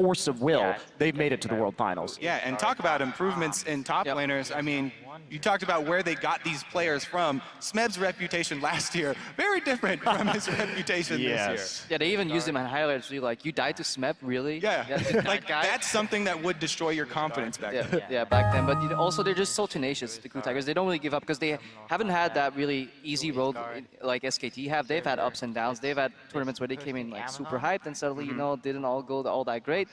force of will, they've made it to the World Finals. Yeah, and talk about improvements in top laners. I mean, you talked about where they got these players from. Smeb's reputation last year, very different from his reputation this year. Yeah, they even used him in highlights. Like, you died to Smeb, really? Yeah, like guy? that's something that would destroy your confidence back then. Yeah, back then. But also, they're just so tenacious, the Crew Tigers. They don't really give up because they haven't had that really easy road like SKT have. They've had ups and downs. They've had tournaments where they came in like super hyped and suddenly, you know, didn't all go all that great.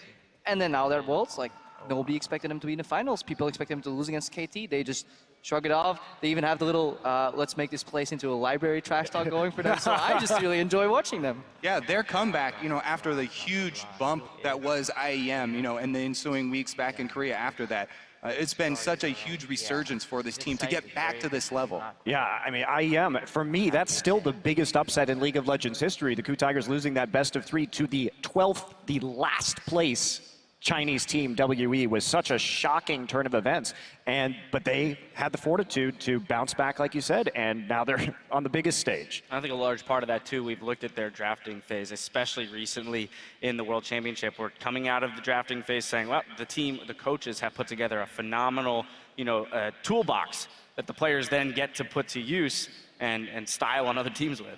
And then now they're Worlds, like, nobody expected them to be in the finals. People expect them to lose against KT. They just shrug it off. They even have the little, let's make this place into a library trash talk going for them. So I just really enjoy watching them. Yeah, their comeback, you know, after the huge bump that was IEM, you know, and the ensuing weeks back in Korea after that. It's been such a huge resurgence for this team to get back to this level. Yeah, I mean, IEM, for me, that's still the biggest upset in League of Legends history. The Crew Tigers losing that best of 3 to the 12th, the last place Chinese team, WE, was such a shocking turn of events. But they had the fortitude to bounce back, like you said, and now they're on the biggest stage. I think a large part of that, too, we've looked at their drafting phase, especially recently in the World Championship. We're coming out of the drafting phase saying, well, the coaches have put together a phenomenal, you know, toolbox that the players then get to put to use and style on other teams with.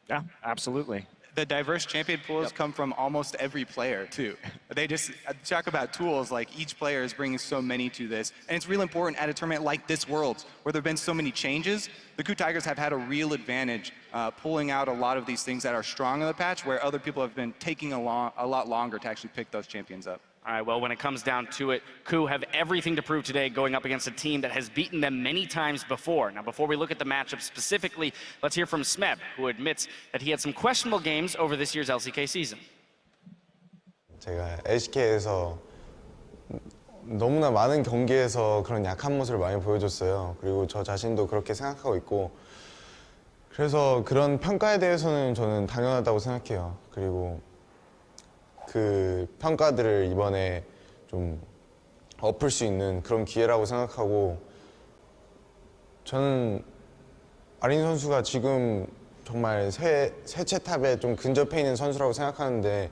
Yeah, absolutely. The diverse champion pools come from almost every player, too. They just talk about tools, like each player is bringing so many to this. And it's real important at a tournament like this Worlds, where there have been so many changes. The Crew Tigers have had a real advantage pulling out a lot of these things that are strong in the patch, where other people have been taking a lot longer to actually pick those champions up. All right, well, when it comes down to it, Coup have everything to prove today going up against a team that has beaten them many times before. Now, before we look at the matchup specifically, let's hear from Smeb, who admits that he had some questionable games over this year's LCK season. 제가 LCK에서 너무나 많은 경기에서 그런 약한 모습을 많이 보여줬어요. 그리고 저 자신도 그렇게 생각하고 있고 그래서 그런 평가에 대해서는 저는 당연하다고 생각해요. 그리고 그 평가들을 이번에 좀 엎을 수 있는 그런 기회라고 생각하고 저는 아린 선수가 지금 정말 새 채탑에 좀 근접해 있는 선수라고 생각하는데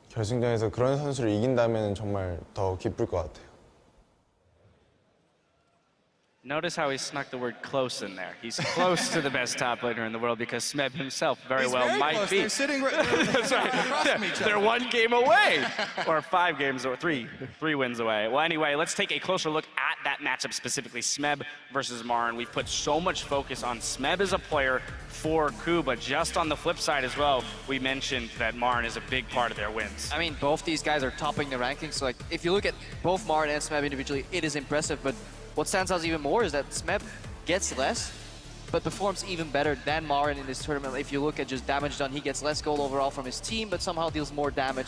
결승전에서 그런 선수를 이긴다면 정말 더 기쁠 것 같아요. Notice how he snuck the word close in there. He's close to the best top laner in the world because Smeb himself very might close. be. They're sitting right That's right. across from each other. They're 1 game away, or 5 games, or three wins away. Well, anyway, let's take a closer look at that matchup specifically, Smeb versus Marin. We've put so much focus on Smeb as a player for Coup, but just on the flip side as well, we mentioned that Marin is a big part of their wins. I mean, both these guys are topping the rankings. So, like, if you look at both Marin and Smeb individually, it is impressive. But what stands out even more is that Smeb gets less, but performs even better than Marin in this tournament. If you look at just damage done, he gets less gold overall from his team, but somehow deals more damage.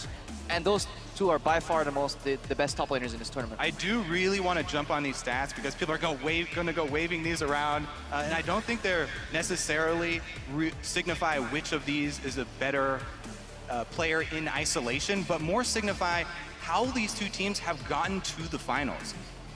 And those two are by far the best top laners in this tournament. I do really want to jump on these stats because people are going to go waving these around, and I don't think they're necessarily signify which of these is a better player in isolation, but more signify how these two teams have gotten to the finals.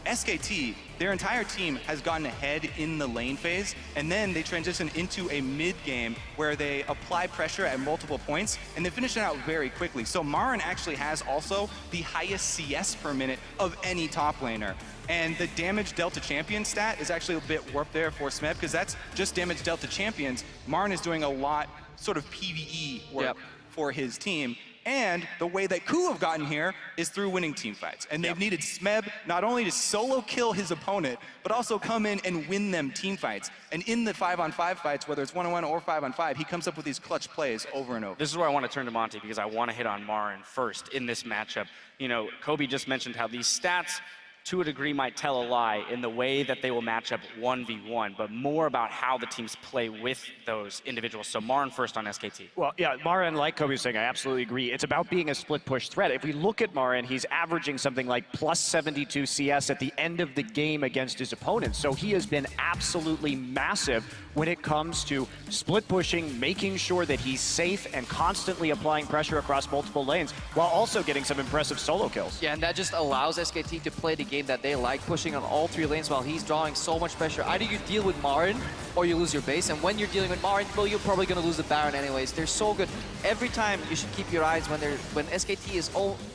SKT, their entire team has gotten ahead in the lane phase, and then they transition into a mid game where they apply pressure at multiple points, and they finish it out very quickly. So Marin actually has also the highest CS per minute of any top laner. And the damage delta champion stat is actually a bit warped there for Smeb, because that's just damage delta champions. Marin is doing a lot sort of PvE work for his team. And the way that Coup have gotten here is through winning team fights. And they've needed Smeb not only to solo kill his opponent, but also come in and win them team fights. And in the 5-on-5 fights, whether it's 1-on-1 or 5-on-5, he comes up with these clutch plays over and over. This is where I want to turn to Monty because I want to hit on Marin first in this matchup. You know, Kobe just mentioned how these stats to a degree might tell a lie in the way that they will match up 1v1, but more about how the teams play with those individuals. So Marin first on SKT. Well, yeah, Marin, like Kobe was saying, I absolutely agree. It's about being a split push threat. If we look at Marin, he's averaging something like plus 72 CS at the end of the game against his opponents. So he has been absolutely massive when it comes to split pushing, making sure that he's safe and constantly applying pressure across multiple lanes, while also getting some impressive solo kills. Yeah, and that just allows SKT to play the game game that they like, pushing on all 3 lanes while he's drawing so much pressure. Either you deal with Marin or you lose your base, and when you're dealing with Marin, well, you're probably going to lose the Baron anyways. They're so good. Every time you should keep your eyes when SKT is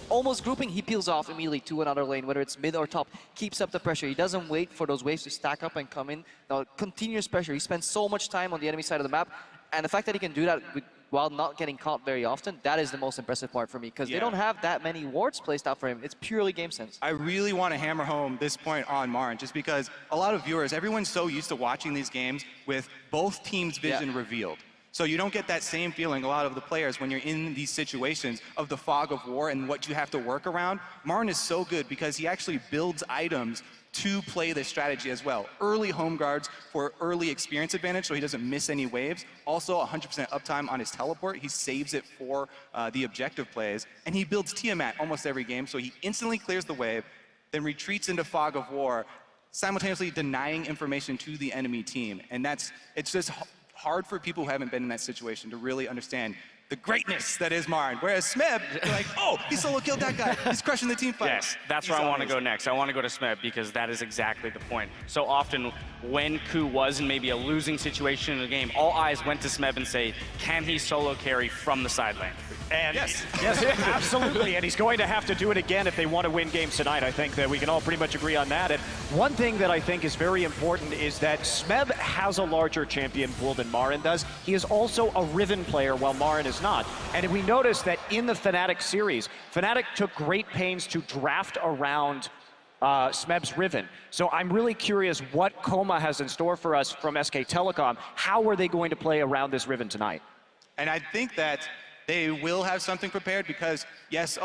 almost grouping, he peels off immediately to another lane, whether it's mid or top, keeps up the pressure. He doesn't wait for those waves to stack up and come in. No, continuous pressure. He spends so much time on the enemy side of the map, and the fact that he can do that while not getting caught very often, that is the most impressive part for me, because they don't have that many wards placed out for him. It's purely game sense. I really want to hammer home this point on Marin, just because a lot of viewers, everyone's so used to watching these games with both teams' vision revealed. So you don't get that same feeling, a lot of the players, when you're in these situations of the fog of war and what you have to work around. Marin is so good because he actually builds items to play this strategy as well. Early home guards for early experience advantage so he doesn't miss any waves. Also 100% uptime on his teleport. He saves it for the objective plays. And he builds Tiamat almost every game, so he instantly clears the wave, then retreats into fog of war, simultaneously denying information to the enemy team. And it's just hard for people who haven't been in that situation to really understand the greatness that is Marin. Whereas Smeb, you're like, oh, he solo killed that guy. He's crushing the team fight. Yes, that's where I want to go next. I want to go to Smeb because that is exactly the point. So often when Ku was in maybe a losing situation in the game, all eyes went to Smeb and say, can he solo carry from the side lane? And yes, absolutely. And he's going to have to do it again if they want to win games tonight. I think that we can all pretty much agree on that. And one thing that I think is very important is that Smeb has a larger champion pool than Marin does. He is also a Riven player while Marin is not. And we noticed that in the Fnatic series, Fnatic took great pains to draft around Smeb's Riven. So I'm really curious what Coma has in store for us from SK Telecom. How are they going to play around this Riven tonight? And I think that they will have something prepared because, yes,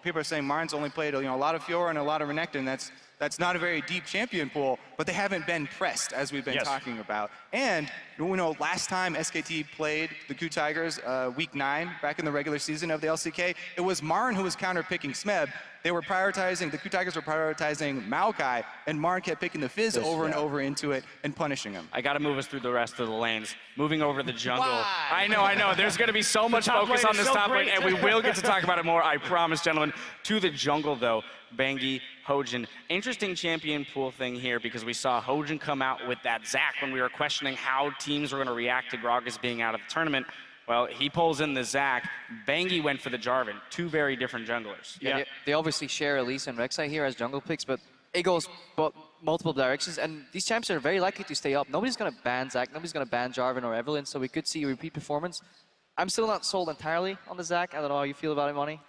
people are saying Marin's only played a lot of Fiora and a lot of Renekton. That's not a very deep champion pool, but they haven't been pressed, as we've been talking about. And, last time SKT played the Ku Tigers, week 9, back in the regular season of the LCK, it was Marin who was counter-picking Smeb. The Ku Tigers were prioritizing Maokai, and Marin kept picking the Fizz over and over into it and punishing him. I got to move us through the rest of the lanes. Moving over to the jungle. I know. There's going to be so much focus on this top lane, and we will get to talk about it more, I promise, gentlemen. To the jungle, though, Bengi, Hojin. Interesting champion pool thing here because we saw Hojin come out with that Zac when we were questioning how teams were going to react to Gragas being out of the tournament. Well, he pulls in the Zac. Bengi went for the Jarvan. 2 very different junglers. Yeah, they obviously share Elise and Rek'Sai here as jungle picks, but it goes multiple directions, and these champs are very likely to stay up. Nobody's going to ban Zac, nobody's going to ban Jarvan or Evelynn, so we could see a repeat performance. I'm still not sold entirely on the Zac. I don't know how you feel about it, Monty.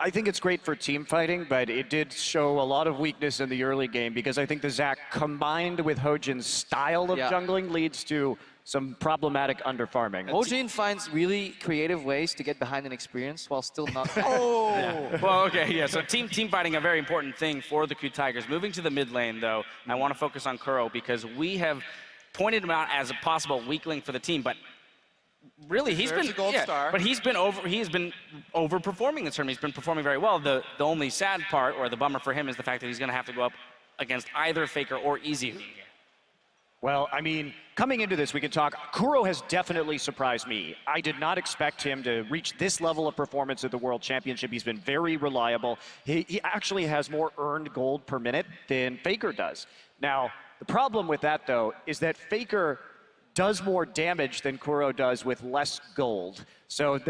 I think it's great for team fighting, but it did show a lot of weakness in the early game because I think the Zac combined with Hojin's style of jungling leads to some problematic underfarming. Hojin finds really creative ways to get behind an experience while still not. Well, okay, so team fighting, a very important thing for the Ku Tigers. Moving to the mid lane, though, I want to focus on Kuro because we have pointed him out as a possible weak link for the team, but really, he's been a gold star. But he's been overperforming this tournament. He's been performing very well. The only sad part, or the bummer for him, is the fact that he's going to have to go up against either Faker or Easy. Well, I mean, coming into this, we can talk. Kuro has definitely surprised me. I did not expect him to reach this level of performance at the World Championship. He's been very reliable. He actually has more earned gold per minute than Faker does. Now, the problem with that, though, is that Faker does more damage than Kuro does with less gold. So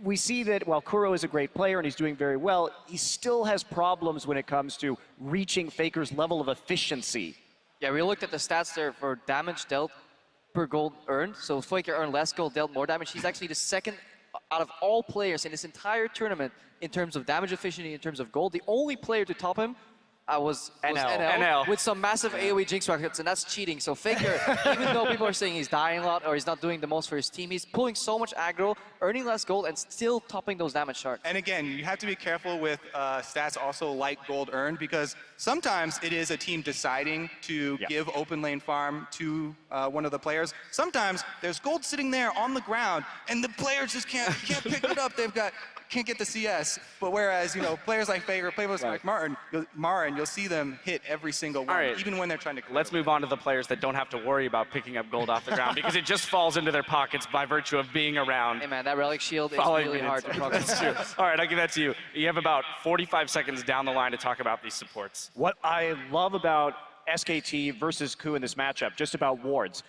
we see that while Kuro is a great player and he's doing very well, he still has problems when it comes to reaching Faker's level of efficiency. Yeah, we looked at the stats there for damage dealt per gold earned. So Faker earned less gold, dealt more damage. He's actually the second out of all players in this entire tournament in terms of damage efficiency, in terms of gold. The only player to top him was NL with some massive AoE Jinx rockets, and that's cheating. So Faker, even though people are saying he's dying a lot or he's not doing the most for his team, he's pulling so much aggro, earning less gold, and still topping those damage sharks. And again, you have to be careful with stats also like gold earned because sometimes it is a team deciding to give open lane farm to one of the players. Sometimes there's gold sitting there on the ground, and the players just can't pick it up. They've got can't get the CS. But whereas, players like Fager, players like Marin, you'll see them hit every single one, right. even when they're trying to. Let's move on to the players that don't have to worry about picking up gold off the ground because it just falls into their pockets by virtue of being around. Hey man, that relic shield is Following really hard to progress. That's true. All right, I'll give that to you. You have about 45 seconds down the line to talk about these supports. What I love about SKT versus KU in this matchup, just about wards.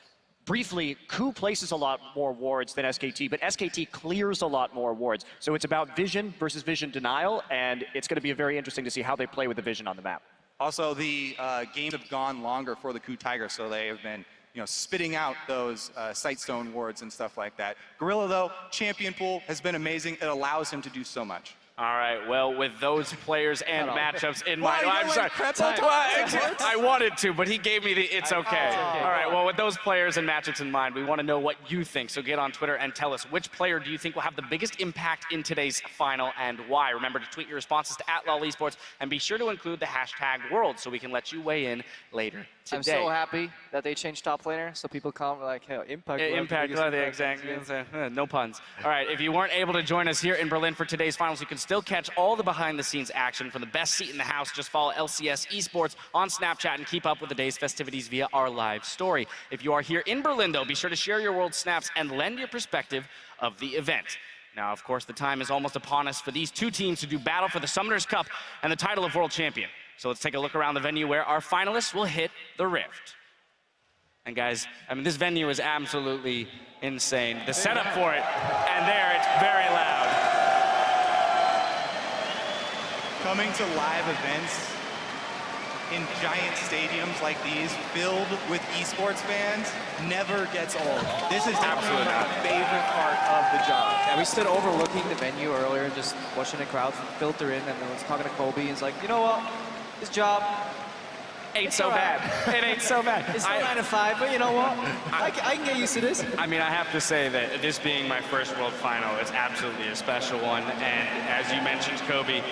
Briefly, KU places a lot more wards than SKT, but SKT clears a lot more wards. So it's about vision versus vision denial, and it's going to be very interesting to see how they play with the vision on the map. Also, the games have gone longer for the KU Tigers, so they have been spitting out those Sightstone wards and stuff like that. Gorilla, though, champion pool has been amazing. It allows him to do so much. All right, well, with those players and matchups in mind, Why, I'm sorry. I wanted to, but he gave me the it's okay. All right, well, with those players and matchups in mind, we want to know what you think. So get on Twitter and tell us which player do you think will have the biggest impact in today's final and why. Remember to tweet your responses to @lol esports and be sure to include the hashtag world so we can let you weigh in later today. I'm so happy that they changed top laner so people come like, hey, impact. Impact, exactly. No puns. All right, if you weren't able to join us here in Berlin for today's finals, you can still catch all the behind-the-scenes action from the best seat in the house. Just follow LCS Esports on Snapchat and keep up with the day's festivities via our live story. If you are here in Berlin, though, be sure to share your world snaps and lend your perspective of the event. Now, of course, the time is almost upon us for these two teams to do battle for the Summoners Cup and the title of world champion. So let's take a look around the venue where our finalists will hit the Rift. And guys, I mean, this venue is absolutely insane. The setup for it, and there, it's very loud. Coming to live events in giant stadiums like these, filled with esports fans, never gets old. This is absolutely my favorite part of the job. Yeah, we stood overlooking the venue earlier, just watching the crowd filter in, and I was talking to Kobe, and he's like, you know what, this job ain't so bad. It ain't so bad. It's not 9 to 5, but you know what? I can get used to this. I mean, I have to say that this being my first world final, it's absolutely a special one. And as you mentioned, Kobe,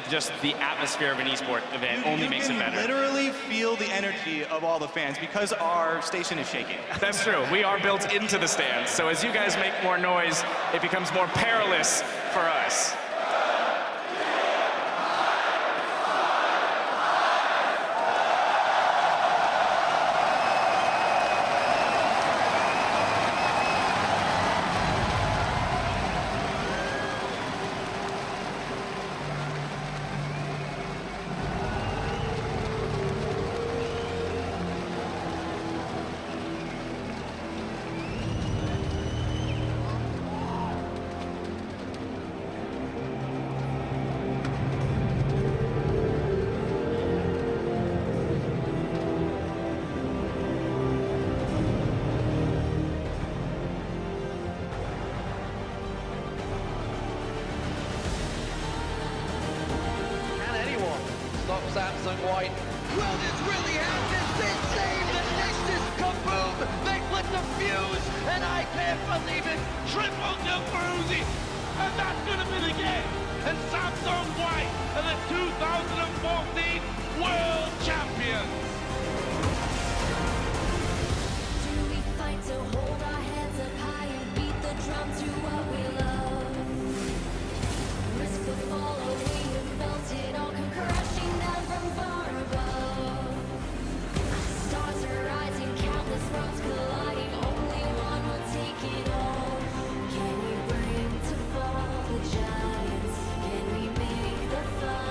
just the atmosphere of an esport event only makes it better. You can literally feel the energy of all the fans because our station is shaking. That's true. We are built into the stands. So as you guys make more noise, it becomes more perilous for us. Samsung White. Will this really happen? They save the Nexus! Kaboom! They lit the fuse! And I can't believe it! Triple Jabruzi! And that's gonna be the game! And Samsung White are the 2014 World Champions! Do we fight to hold our heads up high and beat the drum to what we love? Risk the fall, or we have felt it all come crashing down from far above. Stars are rising, countless worlds colliding, only one will take it all. Can we bring to fall the giants? Can we make the fight?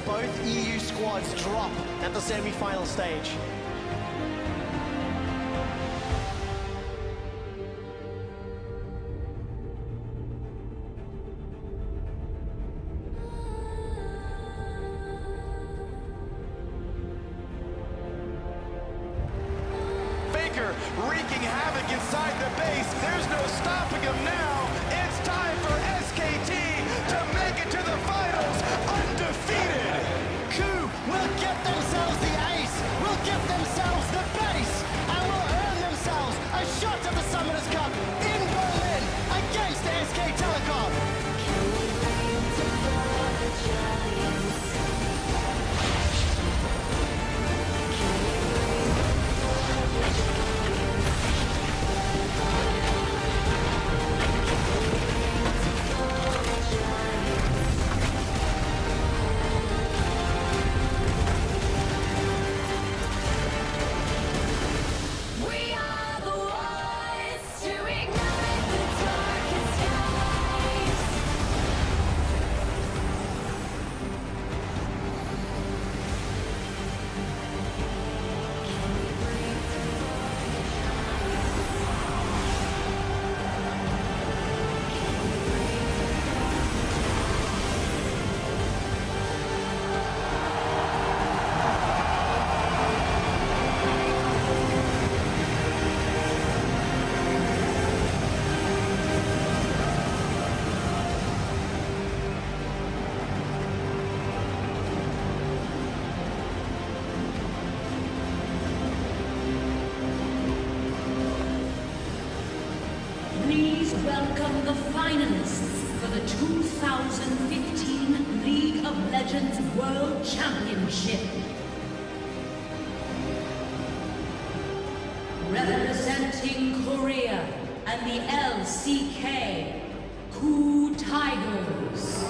both EU squads drop at the semi-final stage. Faker wreaking havoc inside the base. There's no stopping him now. It's time for SKT to make it to the finals undefeated. Coup will get themselves the ace, will get themselves the base, and will earn themselves a shot at the Summoners Cup in Berlin against SK Telecom. We are the ones to ignite the darkest skies. Please welcome the finalists for the 2015 League of Legends World Championship. Representing Korea and the LCK, Coup Tigers.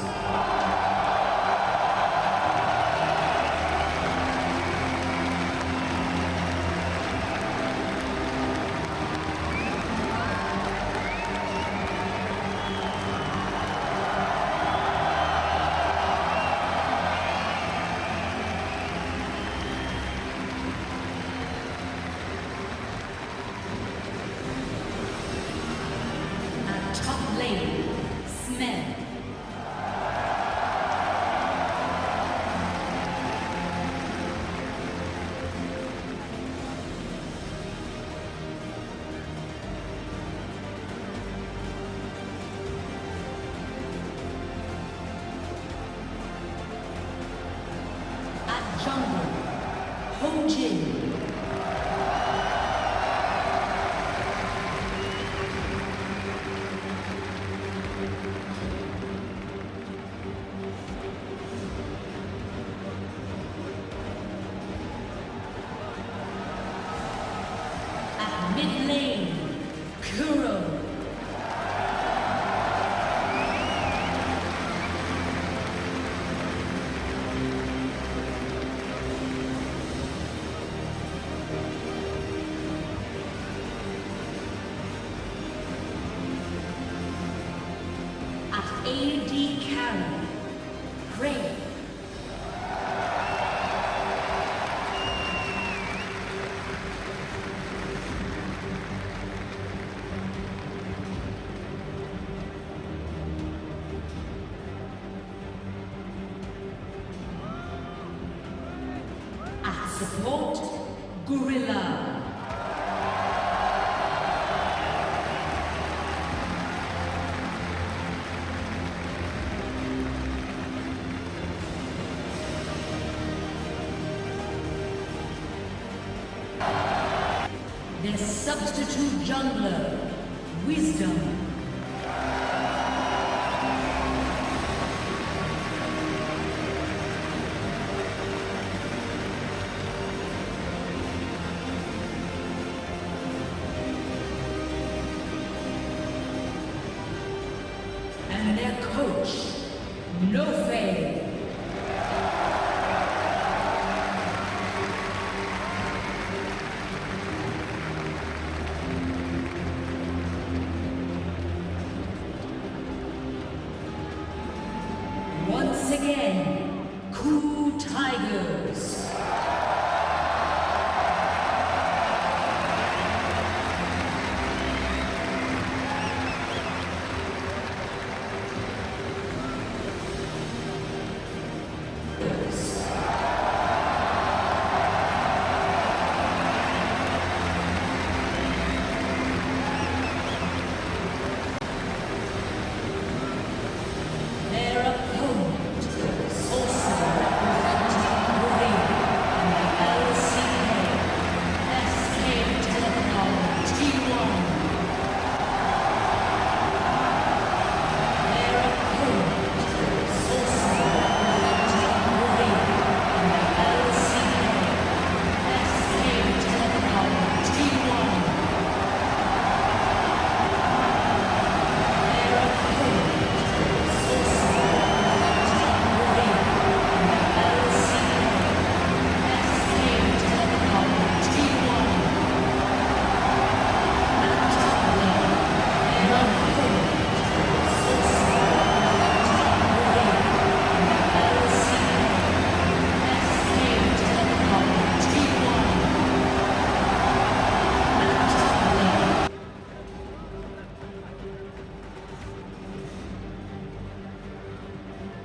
At top lane, Smed. At jungle, Hojin. At mid lane, Kuro. At AD carry, Ray. At support, Gorilla. Their substitute jungler, Wisdom. And their coach, Nofe. Once again, Coup Tigers. Their opponent, also representing Korea in the LCK, SK Telecom T1. Their opponent, also representing Korea in the LCK, SK Telecom T1. Their opponent.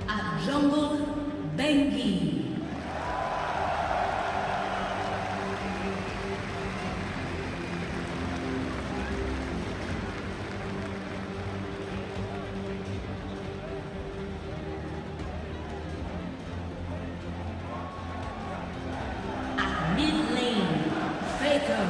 At Jungle Bengi. At mid lane, Faker.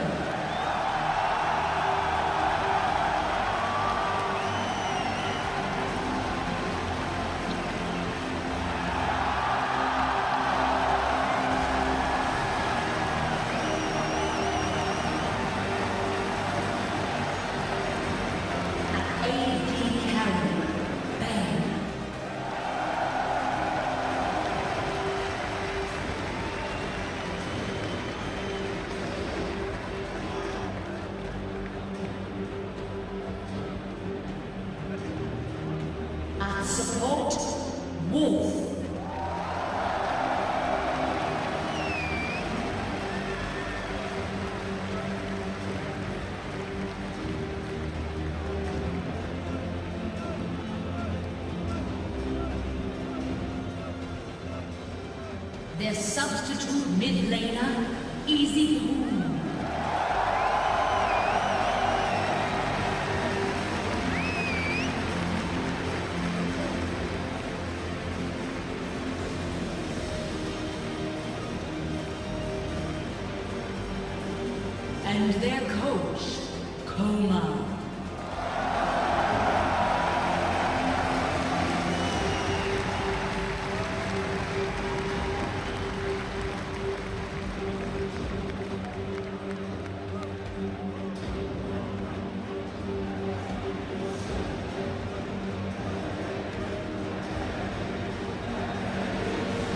Support Wolf. Their substitute mid laner, Easy Moon. And their coach, Coma.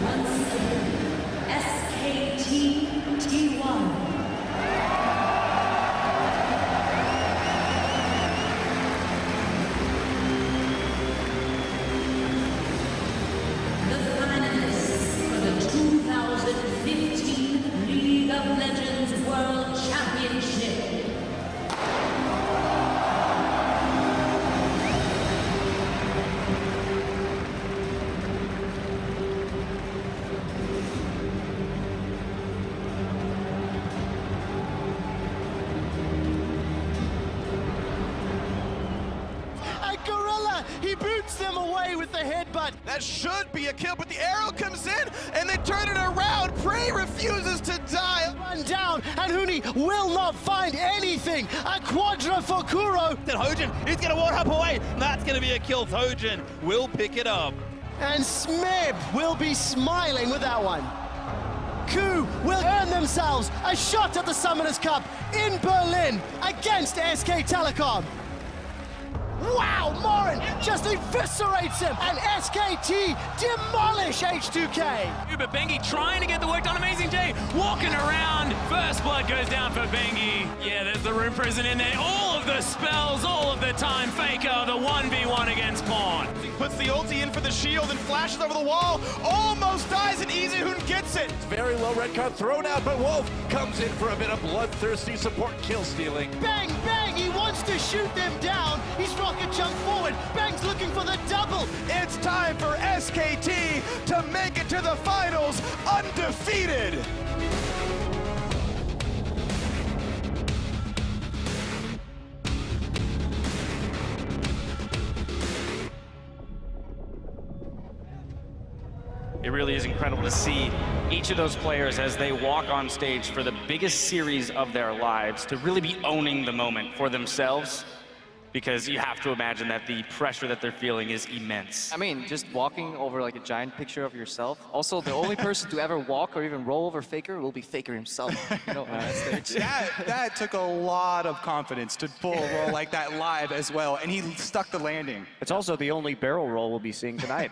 Once again, SKT T1. He boots them away with the headbutt. That should be a kill, but the arrow comes in and they turn it around. Prey refuses to die. Run down, and Huni will not find anything. A quadra for Kuro. Then Hojin is going to one-up away. That's going to be a kill. Hojin will pick it up. And Smeb will be smiling with that one. Ku will earn themselves a shot at the Summoners Cup in Berlin against SK Telecom. Wow, Morin just eviscerates him, and SKT demolish H2K. But Bengi trying to get the work done. Amazing J walking around. First blood goes down for Bengi. Yeah, there's the Rune Prison in there. All of the spells, all of the time. Faker, the 1v1 against Pawn. He puts the ulti in for the shield and flashes over the wall. Almost dies, and Easyhoon gets it. Very low red card thrown out, but Wolf comes in for a bit of bloodthirsty support kill stealing. Bang, bang, he wants to shoot them down. He's rocket jump forward. Bang's looking for the double. It's time for SKT to make it to the finals undefeated. It really is incredible to see each of those players as they walk on stage for the biggest series of their lives to really be owning the moment for themselves, because you have to imagine that the pressure that they're feeling is immense. I mean, just walking over like a giant picture of yourself. Also, the only person to ever walk or even roll over Faker will be Faker himself. You know, on stage. That took a lot of confidence to pull a roll like that live as well, and he stuck the landing. It's also the only barrel roll we'll be seeing tonight.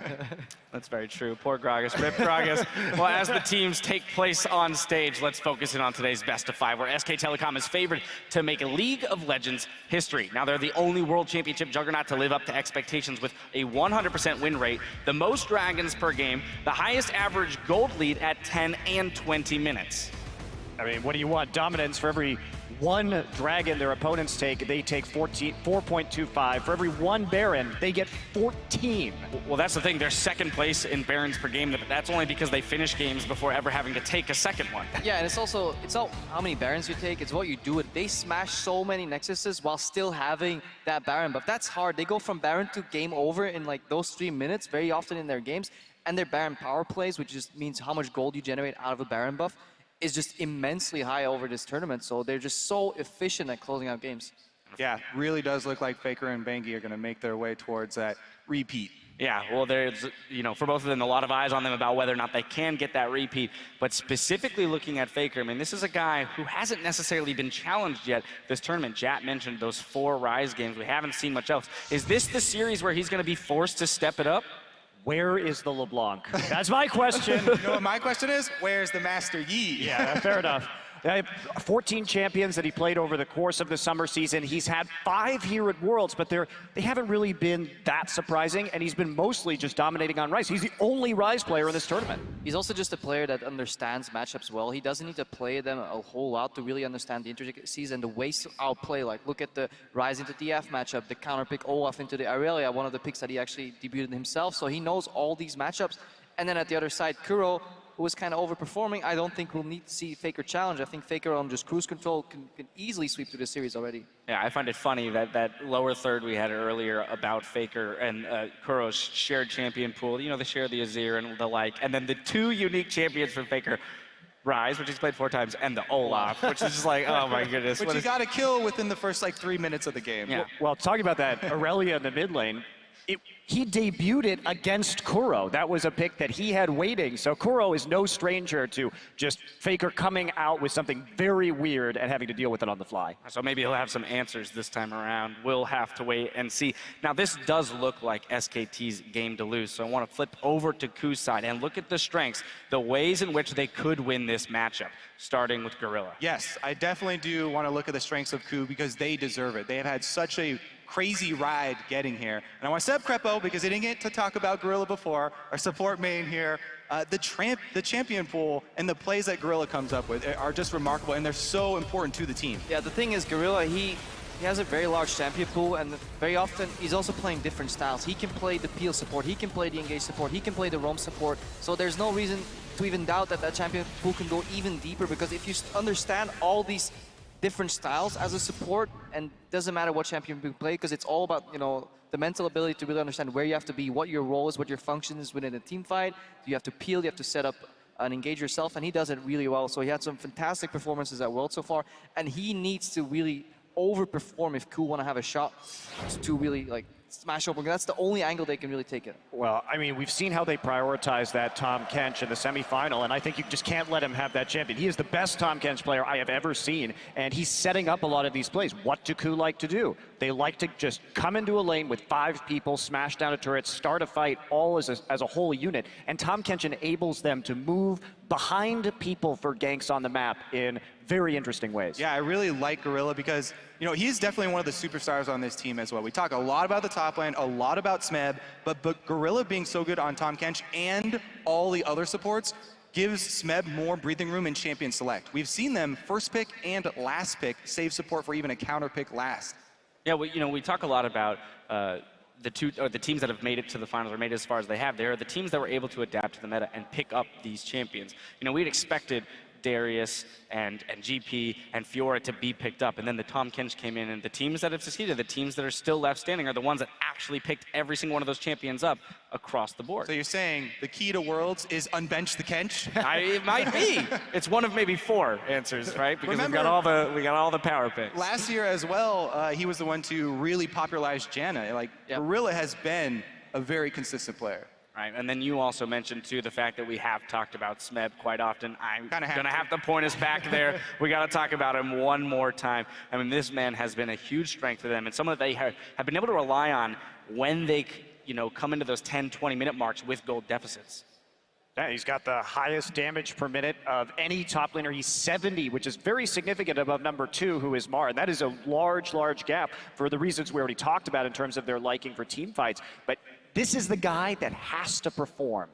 That's very true. Poor Gragas. Rip Gragas. Well, as the teams take place on stage, let's focus in on today's best of 5, where SK Telecom is favored to make League of Legends history. Now, they're the only World Championship juggernaut to live up to expectations with a 100% win rate, the most dragons per game, the highest average gold lead at 10 and 20 minutes. I mean, what do you want? Dominance. For every one dragon their opponents take, they take 4.25. For every one Baron, they get 14. Well, that's the thing. They're second place in Barons per game. That's only because they finish games before ever having to take a second one. Yeah, and it's not how many Barons you take, it's what you do with. They smash so many Nexuses while still having that Baron buff. That's hard. They go from Baron to game over in like those 3 minutes very often in their games, and their Baron power plays, which just means how much gold you generate out of a Baron buff, is just immensely high over this tournament. So they're just so efficient at closing out games. Yeah, really does look like Faker and Bengi are going to make their way towards that repeat. Yeah, well, there's, you know, for both of them, a lot of eyes on them about whether or not they can get that repeat. But specifically looking at Faker, I mean, this is a guy who hasn't necessarily been challenged yet this tournament. Jat mentioned those 4 Rise games. We haven't seen much else. Is this the series where he's going to be forced to step it up? Where is the LeBlanc? That's my question. You know what my question is? Where's the Master Yi? Yeah, fair enough. 14 champions that he played over the course of the summer season. He's had 5 here at Worlds, but they haven't really been that surprising, and he's been mostly just dominating on Rise. He's the only Rise player in this tournament. He's also just a player that understands matchups well. He doesn't need to play them a whole lot to really understand the intricacies and the ways to outplay. Like, look at the Rise into DF matchup, the counter pick Olaf into the Aurelia, one of the picks that he actually debuted himself. So he knows all these matchups. And then at the other side, Kuro, who was kind of overperforming. I don't think we'll need to see Faker challenge. I think Faker on just cruise control can easily sweep through the series already. Yeah, I find it funny that lower third we had earlier about Faker and Kuro's shared champion pool. You know, they share the Azir and the like. And then the 2 unique champions for Faker, Rise, which he's played 4 times, and the Olaf, which is just like, oh my goodness. Which you got to kill within the first, like, 3 minutes of the game. Yeah. Well, talking about that, Aurelia in the mid lane, he debuted it against Kuro. That was a pick that he had waiting. So Kuro is no stranger to just Faker coming out with something very weird and having to deal with it on the fly. So maybe he'll have some answers this time around. We'll have to wait and see. Now, this does look like SKT's game to lose. So I want to flip over to Ku's side and look at the strengths, the ways in which they could win this matchup, starting with Gorilla. Yes, I definitely do want to look at the strengths of Ku because they deserve it. They have had such a crazy ride getting here. And I want to set up Crepo because he didn't get to talk about Gorilla before, our support main here. The champion pool and the plays that Gorilla comes up with are just remarkable, and they're so important to the team. Yeah, the thing is, Gorilla, he has a very large champion pool, and very often he's also playing different styles. He can play the peel support, he can play the engage support, he can play the roam support. So there's no reason to even doubt that champion pool can go even deeper, because if you understand all these different styles as a support, and doesn't matter what champion you play, because it's all about, you know, the mental ability to really understand where you have to be, what your role is, what your function is within a team fight. You have to peel, you have to set up and engage yourself, and he does it really well. So he had some fantastic performances at World so far, and he needs to really overperform if Ku want to have a shot to really like smash open. That's the only angle they can really take it. Well, I mean, we've seen how they prioritize that Tom Kench in the semifinal, and I think you just can't let him have that champion. He is the best Tom Kench player I have ever seen, and he's setting up a lot of these plays. What do KOO like to do? They like to just come into a lane with 5 people, smash down a turret, start a fight, all as a whole unit, and Tom Kench enables them to move behind people for ganks on the map in very interesting ways. Yeah, I really like Gorilla because, you know, he's definitely one of the superstars on this team as well. We talk a lot about the top lane, a lot about Smeb, but Gorilla being so good on Tom Kench and all the other supports gives Smeb more breathing room in champion select. We've seen them first pick and last pick save support for even a counter pick last. Yeah, well, you know, we talk a lot about the teams that have made it to the finals or made it as far as they have. They are the teams that were able to adapt to the meta and pick up these champions. You know, we'd expected Darius and GP and Fiora to be picked up, and then the Tom Kench came in, and the teams that have succeeded, the teams that are still left standing, are the ones that actually picked every single one of those champions up across the board. So you're saying the key to Worlds is unbench the Kench? It might be. It's one of maybe 4 answers, right? Because Remember, we got all the power picks. Last year as well, he was the one to really popularize Janna. Like, Yep. Gorilla has been a very consistent player. Right, and then you also mentioned, too, the fact that we have talked about Smeb quite often. I'm going to have to point us back there. We got to talk about him one more time. I mean, this man has been a huge strength for them, and someone that they have been able to rely on when they, you know, come into those 10, 20-minute marks with gold deficits. Yeah, he's got the highest damage per minute of any top laner. He's 70, which is very significant above number 2, who is Mar. And that is a large, large gap for the reasons we already talked about in terms of their liking for team fights. But this is the guy that has to perform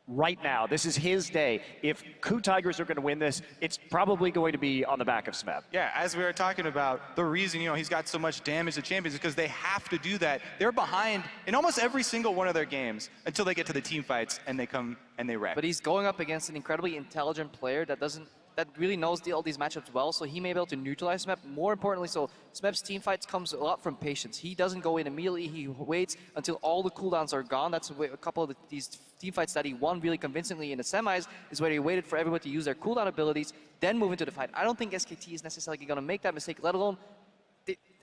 right now. This is his day. If KOO Tigers are going to win this, it's probably going to be on the back of Smeb. Yeah, as we were talking about, the reason, you know, he's got so much damage to champions is because they have to do that. They're behind in almost every single one of their games until they get to the team fights and they come and they wreck. But he's going up against an incredibly intelligent player that really knows all these matchups well, so he may be able to neutralize Smeb. More importantly, so Smeb's team fights comes a lot from patience. He doesn't go in immediately, he waits until all the cooldowns are gone. That's a couple of these team fights that he won really convincingly in the semis, is where he waited for everyone to use their cooldown abilities, then move into the fight. I don't think SKT is necessarily going to make that mistake, let alone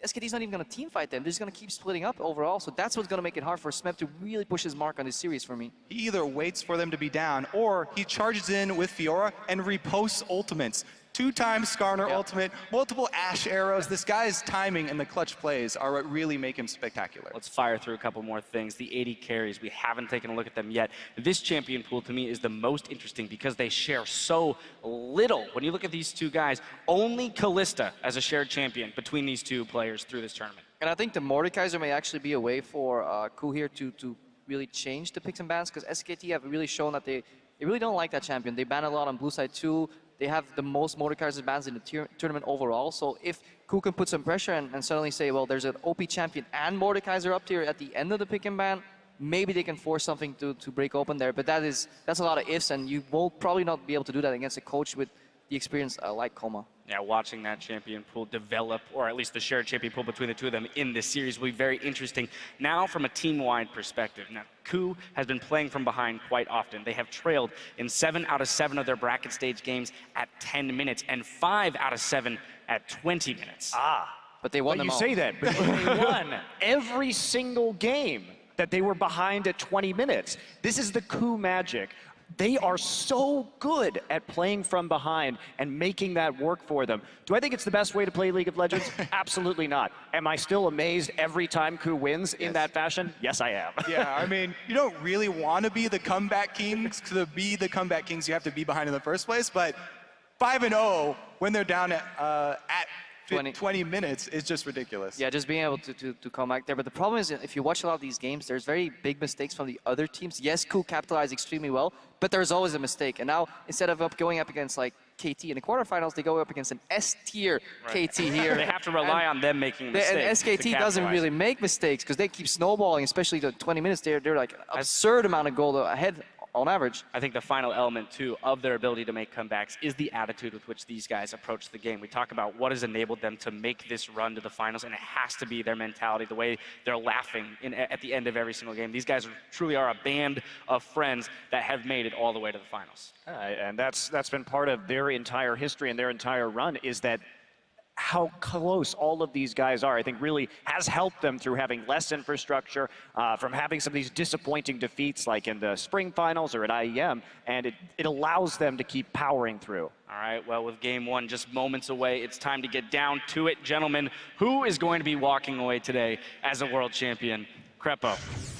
SKT's not even going to team fight them. They're just going to keep splitting up overall. So that's what's going to make it hard for Smeb to really push his mark on this series for me. He either waits for them to be down or he charges in with Fiora and reposts ultimates. 2 times Skarner ultimate, multiple Ashe arrows. This guy's timing and the clutch plays are what really make him spectacular. Let's fire through a couple more things. The 80 carries, we haven't taken a look at them yet. This champion pool to me is the most interesting because they share so little. When you look at these 2 guys, only Kalista as a shared champion between these 2 players through this tournament. And I think the Mordekaiser may actually be a way for KOO here to really change the picks and bans, because SKT have really shown that they really don't like that champion. They ban a lot on blue side too. They have the most Mordekaiser bans in the tournament overall. So if KOO can put some pressure and suddenly say, well, there's an OP champion and Mordekaiser up here at the end of the pick and ban, maybe they can force something to break open there. But that's a lot of ifs, and you will probably not be able to do that against a coach with the experience like Koma. Yeah, watching that champion pool develop, or at least the shared champion pool between the 2 of them in this series will be very interesting. Now, from a team-wide perspective, now KOO has been playing from behind quite often. They have trailed in 7 out of 7 of their bracket stage games at 10 minutes and 5 out of 7 at 20 minutes. But they won But them you all. say that, but they won every single game that they were behind at 20 minutes. This is the KOO magic. They are so good at playing from behind and making that work for them. Do I think it's the best way to play League of Legends? Absolutely not. Am I still amazed every time KOO wins in that fashion? Yes, I am. Yeah, I mean, you don't really want to be the comeback kings. To be the comeback kings, you have to be behind in the first place. But 5-0 when they're down at 20 minutes is just ridiculous. Yeah, just being able to come back there. But the problem is, if you watch a lot of these games, there's very big mistakes from the other teams. Yes, KOO capitalized extremely well, but there's always a mistake. And now, instead of going up against like KT in the quarterfinals, they go up against an S-tier KT here. They have to rely on them making mistakes. And SKT doesn't really make mistakes because they keep snowballing, especially the 20 minutes. They're like absurd amount of goal ahead on average. I think the final element, too, of their ability to make comebacks is the attitude with which these guys approach the game. We talk about what has enabled them to make this run to the finals, and it has to be their mentality, the way they're laughing at the end of every single game. These guys truly are a band of friends that have made it all the way to the finals. And that's been part of their entire history and their entire run, is that how close all of these guys are, I think really has helped them through having less infrastructure, from having some of these disappointing defeats like in the spring finals or at IEM, and it allows them to keep powering through. All right, well, with game one just moments away, it's time to get down to it. Gentlemen, who is going to be walking away today as a world champion? Crepo,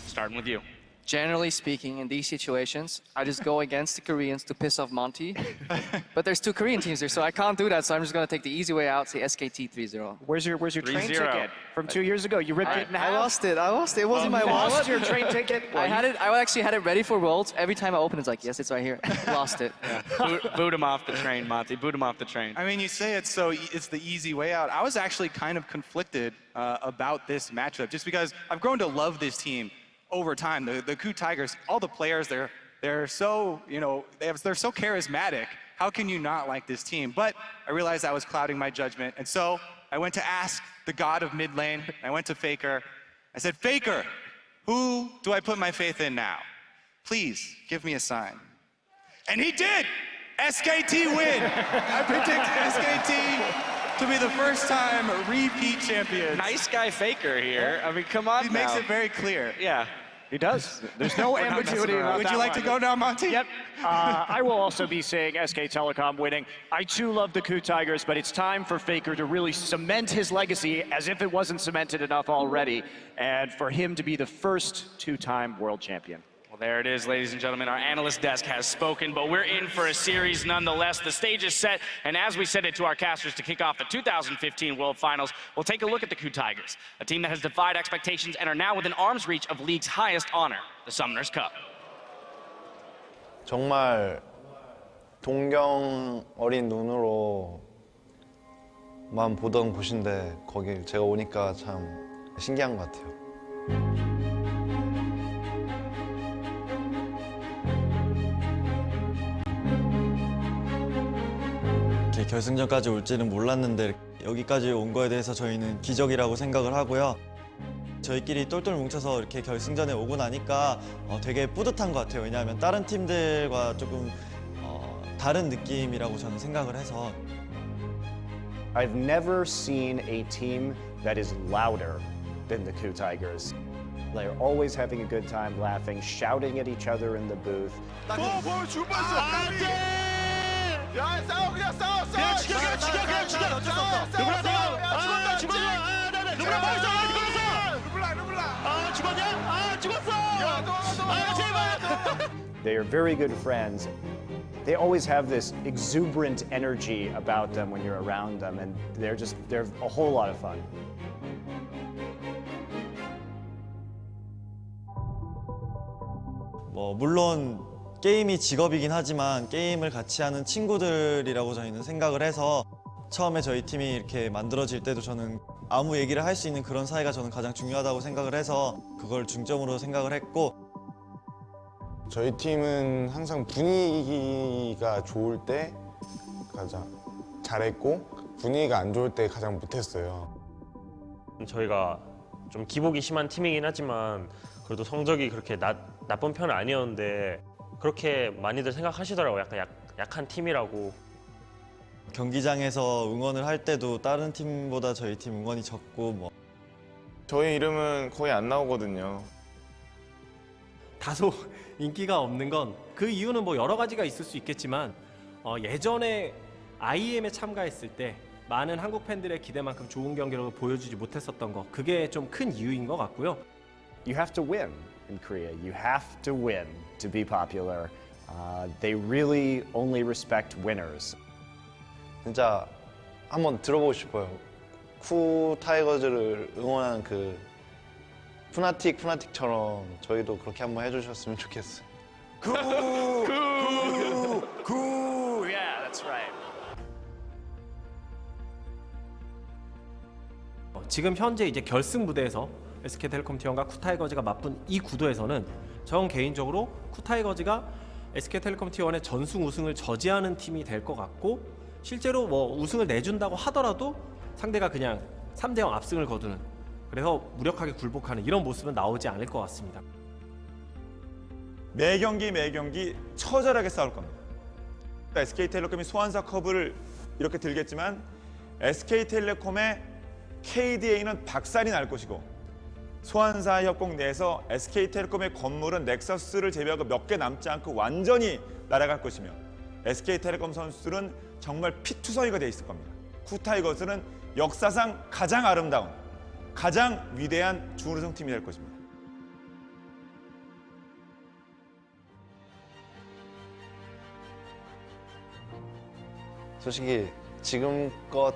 starting with you. Generally speaking, in these situations, I just go against the Koreans to piss off Monty. But there's 2 Korean teams there, so I can't do that. So I'm just going to take the easy way out, say SKT 3-0. Where's your train 3-0. ticket from 2 years ago? You ripped it in half. I lost it. It wasn't my You wallet. lost your train ticket. I had it. I actually had it ready for Worlds. Every time I open, it's like, yes, it's right here. Lost it. Boot him off the train, Monty. Boot him off the train. I mean, you say it's the easy way out. I was actually kind of conflicted about this matchup just because I've grown to love this team over time. The Ku Tigers, all the players, they're so, they're so charismatic. How can you not like this team? But I realized I was clouding my judgment, and so I went to ask the god of mid lane. I went to Faker. I said, Faker, who do I put my faith in now? Please give me a sign. And he did. SKT win. I predict SKT to be the first time repeat champions. Nice guy Faker here. I mean, come on He now. makes it very clear. Yeah. He does. There's no ambiguity about Would that you like to one. go now, Monty? Yep. I will also be saying SK Telecom winning. I too love the Ku Tigers, but it's time for Faker to really cement his legacy as if it wasn't cemented enough already, and for him to be the first 2-time world champion. Well, there it is, ladies and gentlemen. Our analyst desk has spoken, but we're in for a series nonetheless. The stage is set, and as we said it to our casters to kick off the 2015 World Finals, we'll take a look at the Ku Tigers, a team that has defied expectations and are now within arm's reach of League's highest honor, the Summoners Cup. 정말 동경 어린 눈으로만 보던 곳인데 거길 제가 오니까 참 신기한 것 같아요. 이렇게 결승전까지 올지는 몰랐는데 여기까지 온 거에 대해서 저희는 기적이라고 생각을 하고요. 저희끼리 똘똘 뭉쳐서 이렇게 결승전에 오고 나니까 되게 뿌듯한 것 같아요. 왜냐하면 다른 팀들과 조금 다른 느낌이라고 저는 생각을 해서. I've never seen a team that is louder than the Ku Tigers. They're always having a good time, laughing, shouting at each other in the booth. They are very good friends. They always have this exuberant energy about them when you're around them, and they're a whole lot of fun. 물론 게임이 직업이긴 하지만 게임을 같이 하는 친구들이라고 저희는 생각을 해서 처음에 저희 팀이 이렇게 만들어질 때도 저는 아무 얘기를 할 수 있는 그런 사이가 저는 가장 중요하다고 생각을 해서 그걸 중점으로 생각을 했고. 저희 팀은 항상 분위기가 좋을 때 가장 잘했고 분위기가 안 좋을 때 가장 못했어요. 저희가 좀 기복이 심한 팀이긴 하지만 그래도 성적이 그렇게 나쁜 편은 아니었는데 그렇게 많이들 생각하시더라고요. 약간 약한 팀이라고. 경기장에서 응원을 할 때도 다른 팀보다 저희 팀 응원이 적고 저희 이름은 거의 안 나오거든요. 다소 인기가 없는 건 그 이유는 여러 가지가 있을 수 있겠지만 예전에 IEM에 참가했을 때 많은 한국 팬들의 기대만큼 좋은 경기력을 보여주지 못했었던 거, 그게 좀 큰 이유인 것 같고요. You have to win in Korea. You have to win to be popular. They really only respect winners. 진짜 한번 들어보고 싶어요. 쿠 타이거즈를 응원하는 그 푸나틱처럼 저희도 그렇게 한번 해주셨으면 좋겠어요. Cool, yeah, that's right. 지금 현재 이제 결승 무대에서 SK텔레콤 T1과 쿠타이거즈가 맞붙은 이 구도에서는 전 개인적으로 쿠타이거즈가 SK텔레콤 T1의 전승 우승을 저지하는 팀이 될 것 같고, 실제로 우승을 내준다고 하더라도 상대가 그냥 3대0 압승을 거두는, 그래서 무력하게 굴복하는 이런 모습은 나오지 않을 것 같습니다. 매 경기 처절하게 싸울 겁니다. SK텔레콤이 소환사 컵을 이렇게 들겠지만 SK텔레콤의 KDA는 박살이 날 것이고 소환사 협곡 내에서 SK텔레콤의 건물은 넥서스를 제외하고 몇 개 남지 않고 완전히 날아갈 것이며 SK텔레콤 선수들은 정말 피투성이가 돼 있을 겁니다. 쿠타이거즈는 역사상 가장 아름다운, 가장 위대한 준우승 팀이 될 것입니다. 솔직히 지금껏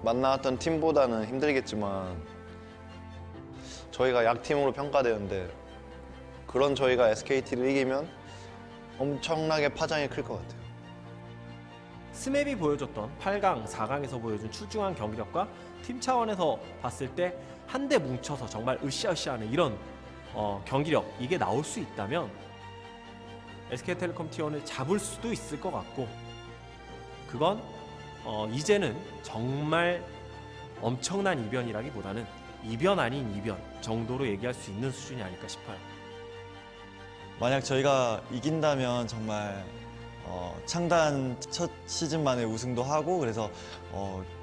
만나왔던 팀보다는 힘들겠지만 저희가 약팀으로 평가되는데 그런 저희가 SKT를 이기면 엄청나게 파장이 클 것 같아요. 스맵이 보여줬던 8강, 4강에서 보여준 출중한 경기력과 팀 차원에서 봤을 때 한데 뭉쳐서 정말 으쌰으쌰하는 이런 경기력 이게 나올 수 있다면 SK텔레콤 T1을 잡을 수도 있을 것 같고 그건 이제는 정말 엄청난 이변이라기보다는 이변 아닌 이변 정도로 얘기할 수 있는 수준이 아닐까 싶어요. 만약 저희가 이긴다면 정말 창단 첫 시즌 만에 우승도 하고 그래서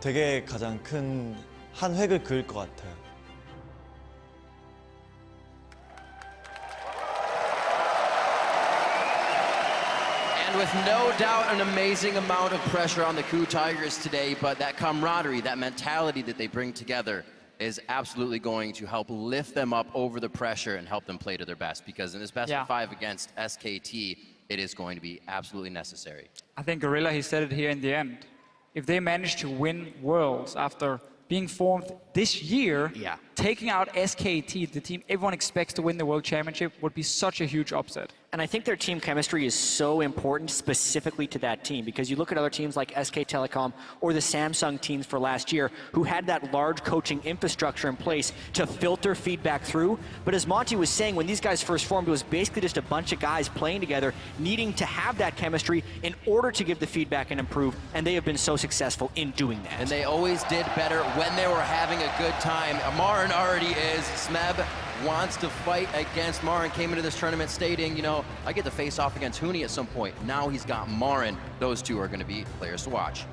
되게 가장 큰 한 획을 그을 것 같아요. And with no doubt an amazing amount of pressure on the Coup Tigers today, but that camaraderie, that mentality that they bring together is absolutely going to help lift them up over the pressure and help them play to their best, because in this best of 5 against SKT, it is going to be absolutely necessary. I think Gorilla, he said it here in the end. If they manage to win Worlds after being formed this year, taking out SKT, the team everyone expects to win the World Championship, would be such a huge upset. And I think their team chemistry is so important specifically to that team, because you look at other teams like SK Telecom or the Samsung teams for last year who had that large coaching infrastructure in place to filter feedback through. But as Monty was saying, when these guys first formed, it was basically just a bunch of guys playing together, needing to have that chemistry in order to give the feedback and improve, and they have been so successful in doing that. And they always did better when they were having a good time. Marin already is. Smeb wants to fight against Marin, came into this tournament stating, you know, I get to face off against Huni at some point. Now he's got Marin. Those two are going to be players to watch.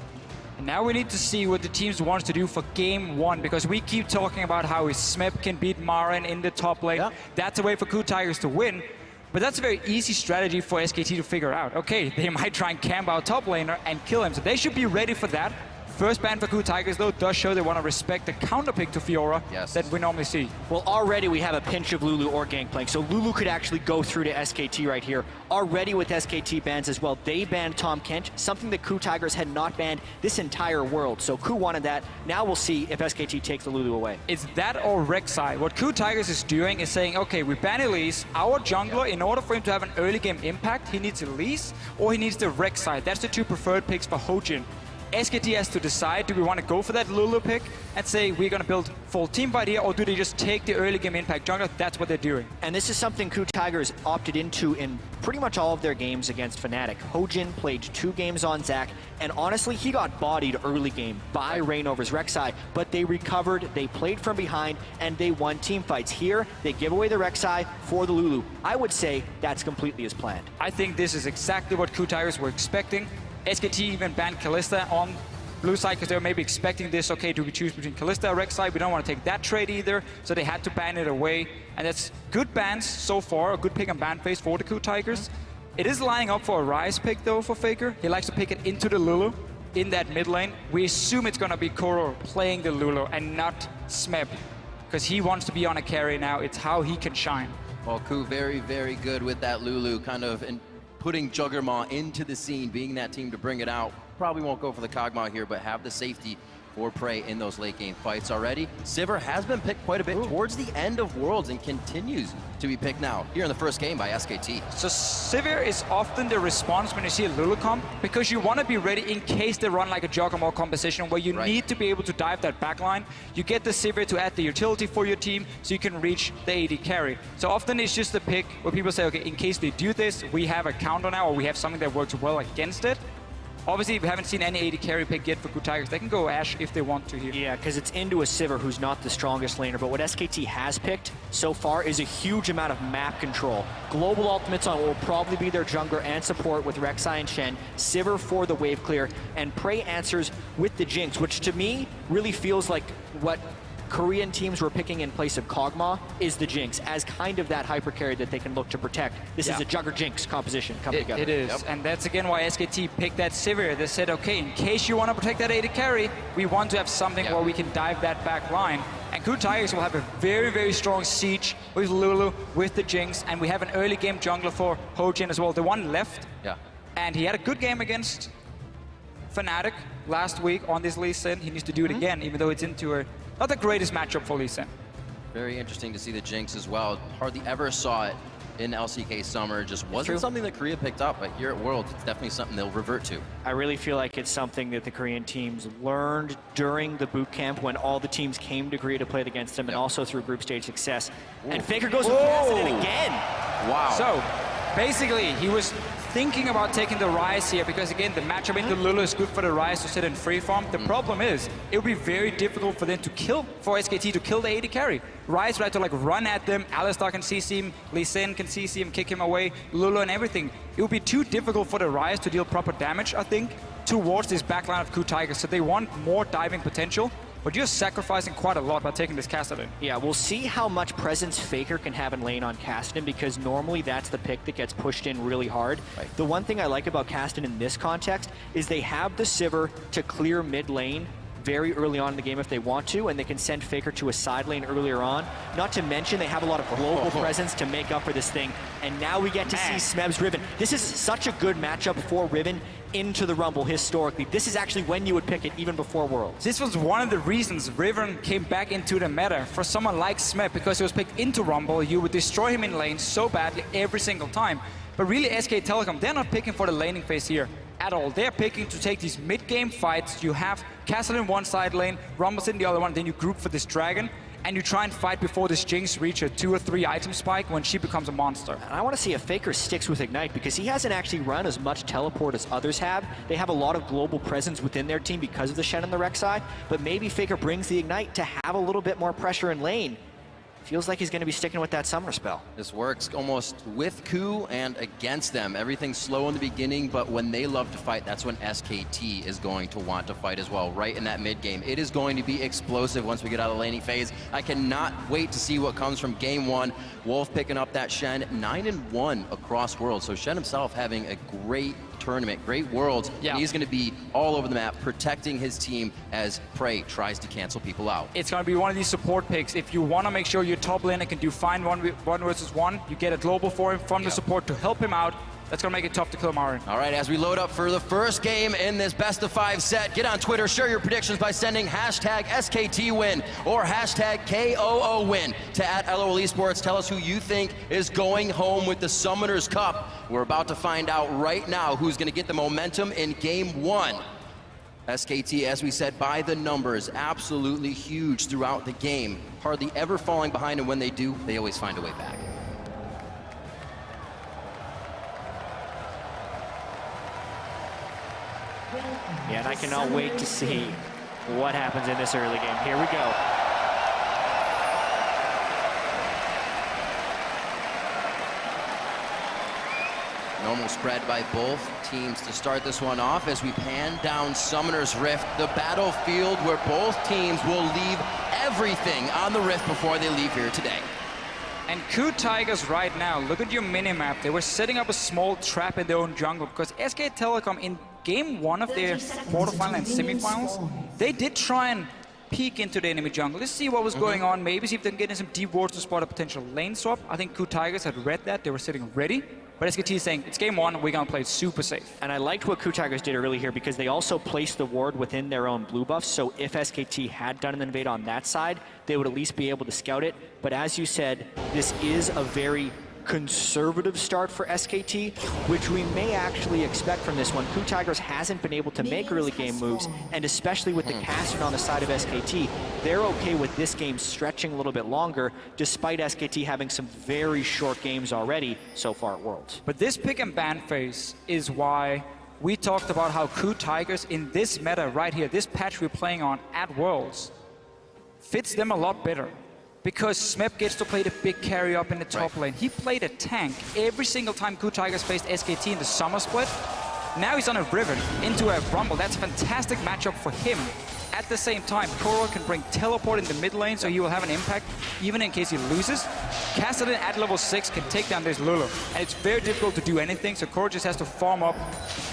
And now we need to see what the teams wants to do for game 1, because we keep talking about how Smeb can beat Marin in the top lane. That's a way for Coup Tigers to win. But that's a very easy strategy for SKT to figure out. Okay, they might try and camp out top laner and kill him, so they should be ready for that. First ban for Coup Tigers, though, does show they want to respect the counter pick to Fiora that we normally see. Well, already we have a pinch of Lulu or Gangplank, so Lulu could actually go through to SKT right here. Already with SKT bans as well, they banned Tom Kent, something that Coup Tigers had not banned this entire world. So Coup wanted that. Now we'll see if SKT takes the Lulu away. It's that or Rek'Sai. What Coup Tigers is doing is saying, okay, we ban Elise. Our jungler, in order for him to have an early game impact, he needs Elise or he needs the Rek'Sai. That's the two preferred picks for Hojin. SKT has to decide, do we want to go for that Lulu pick and say we're going to build full team fight here, or do they just take the early game impact jungler? That's what they're doing. And this is something Coup Tigers opted into in pretty much all of their games against Fnatic. Hojin played 2 games on Zac, and honestly, he got bodied early game by Reignover's Rek'Sai, but they recovered, they played from behind, and they won team fights. Here, they give away the Rek'Sai for the Lulu. I would say that's completely as planned. I think this is exactly what Coup Tigers were expecting. SKT even banned Kalista on blue side because they were maybe expecting this. Okay, do we choose between Kalista or Rek'Sai? We don't want to take that trade either, so they had to ban it away. And that's good bans so far, a good pick and ban phase for the Coup Tigers. It is lining up for a Rise pick though for Faker. He likes to pick it into the Lulu in that mid lane. We assume it's going to be Koro playing the Lulu and not Smeb, because he wants to be on a carry now. It's how he can shine. Well, Coup very, very good with that Lulu, kind of putting Juggernaut into the scene, being that team to bring it out. Probably won't go for the Kog'Maw here, but have the safety for Prey in those late game fights already. Sivir has been picked quite a bit towards the end of Worlds and continues to be picked now here in the first game by SKT. So Sivir is often the response when you see a Lulu comp, because you want to be ready in case they run like a Juggernaut composition where you need to be able to dive that backline. You get the Sivir to add the utility for your team so you can reach the AD carry. So often it's just a pick where people say, okay, in case they do this, we have a counter now, or we have something that works well against it. Obviously, we haven't seen any AD carry pick yet for Good Tigers. They can go Ashe if they want to here. Yeah, because it's into a Sivir who's not the strongest laner, but what SKT has picked so far is a huge amount of map control. Global ultimates on what will probably be their jungler and support with Rek'Sai and Shen, Sivir for the wave clear, and Prey answers with the Jinx, which to me really feels like what Korean teams were picking in place of Kog'Maw is the Jinx as kind of that hyper carry that they can look to protect. This is a Jugger Jinx composition coming together. It is, and that's again why SKT picked that Sivir. They said, okay, in case you want to protect that AD carry, we want to have something where we can dive that back line. And Good Tigers will have a very, very strong siege with Lulu, with the Jinx, and we have an early game jungler for Hojin as well. The one left, and he had a good game against Fnatic last week on this Lee Sin. He needs to do it again, even though it's into a not the greatest matchup for Lee Sin. Very interesting to see the Jinx as well. Hardly ever saw it in LCK Summer. Just wasn't something that Korea picked up, but here at Worlds, it's definitely something they'll revert to. I really feel like it's something that the Korean teams learned during the boot camp when all the teams came to Korea to play against them, and also through group stage success. And Faker goes with Cassidy again. Wow. So, basically, he was thinking about taking the Ryze here because, again, the matchup into Lulu is good for the Ryze to sit in free farm. The problem is, it would be very difficult for them to kill, for SKT to kill the AD carry. Ryze would have to like run at them, Alistar can CC him, Lee Sin can CC him, kick him away, Lulu and everything. It would be too difficult for the Ryze to deal proper damage, I think, towards this backline of Good Tigers. So they want more diving potential. But you're sacrificing quite a lot by taking this Kassadin. Yeah, we'll see how much presence Faker can have in lane on Kassadin, because normally that's the pick that gets pushed in really hard. The one thing I like about Kassadin in this context is they have the Sivir to clear mid lane very early on in the game if they want to, and they can send Faker to a side lane earlier on. Not to mention they have a lot of global presence to make up for this thing. And now we get to see Smeb's Riven. This is such a good matchup for Riven into the Rumble historically. This is actually when you would pick it even before Worlds. This was one of the reasons Riven came back into the meta for someone like Smeb, because he was picked into Rumble. You would destroy him in lane so badly every single time. But really, SK Telecom, they're not picking for the laning phase here at all. They're picking to take these mid-game fights. You have Castle in one side lane, Rumble's in the other one, then you group for this dragon, and you try and fight before this Jinx reach a 2 or 3 item spike when she becomes a monster. And I want to see if Faker sticks with Ignite, because he hasn't actually run as much teleport as others have. They have a lot of global presence within their team because of the Shen and the Rek'Sai, but maybe Faker brings the Ignite to have a little bit more pressure in lane. Feels like he's going to be sticking with that summer spell. This works almost with Ku and against them. Everything's slow in the beginning, but when they love to fight, that's when SKT is going to want to fight as well, right in that mid game. It is going to be explosive once we get out of the laning phase. I cannot wait to see what comes from game one. Wolf picking up that Shen, 9-1 across Worlds. So Shen himself having a great tournament, great Worlds. Yeah. And he's going to be all over the map, protecting his team as Prey tries to cancel people out. It's going to be one of these support picks. If you want to make sure your top laner can do fine one versus one, you get a global for him from the support to help him out. That's going to make it tough to kill Marin. All right, as we load up for the first game in this best-of-5 set, get on Twitter, share your predictions by sending hashtag SKTWin or hashtag KOOWin to @LOL Esports. Tell us who you think is going home with the Summoners Cup. We're about to find out right now who's going to get the momentum in game one. SKT, as we said, by the numbers, absolutely huge throughout the game. Hardly ever falling behind, and when they do, they always find a way back. Yeah, and I cannot wait to see what happens in this early game. Here we go. Normal spread by both teams to start this one off as we pan down Summoner's Rift, the battlefield where both teams will leave everything on the Rift before they leave here today. And Good Tigers right now, look at your minimap. They were setting up a small trap in their own jungle because SK Telecom in game one of their quarterfinal and semifinals, they did try and peek into the enemy jungle. Let's see what was going on. Maybe see if they can get in some deep wards to spot a potential lane swap. I think Good Tigers had read that. They were sitting ready. But SKT is saying, it's game one, we're going to play it super safe. And I liked what Good Tigers did early here because they also placed the ward within their own blue buffs. So if SKT had done an invade on that side, they would at least be able to scout it. But as you said, this is a very conservative start for SKT, which we may actually expect from this one. Good Tigers hasn't been able to make early game moves, and especially with the caster on the side of SKT, they're okay with this game stretching a little bit longer, despite SKT having some very short games already so far at Worlds. But this pick and ban phase is why we talked about how Ku Tigers in this meta right here, this patch we're playing on at Worlds, fits them a lot better. Because Smeb gets to play the big carry up in the top lane. He played a tank every single time Ku Tigers faced SKT in the summer split. Now he's on a Riven into a Rumble. That's a fantastic matchup for him. At the same time, Koro can bring teleport in the mid lane, so he will have an impact even in case he loses. Kassadin at level 6 can take down this Lulu, and it's very difficult to do anything, so Koro just has to farm up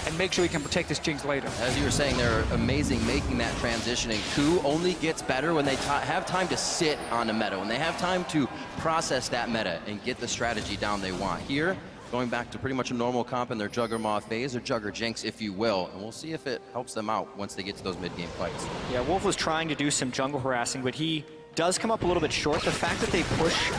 and make sure he can protect his Jinx later. As you were saying, they're amazing making that transitioning. Ku only gets better when they have time to sit on the meta, when they have time to process that meta and get the strategy down they want. Here, going back to pretty much a normal comp in their Juggernaut phase, or Jugger Jinx, if you will, and we'll see if it helps them out once they get to those mid-game fights. Yeah, Wolf was trying to do some jungle harassing, but he does come up a little bit short. The fact that they push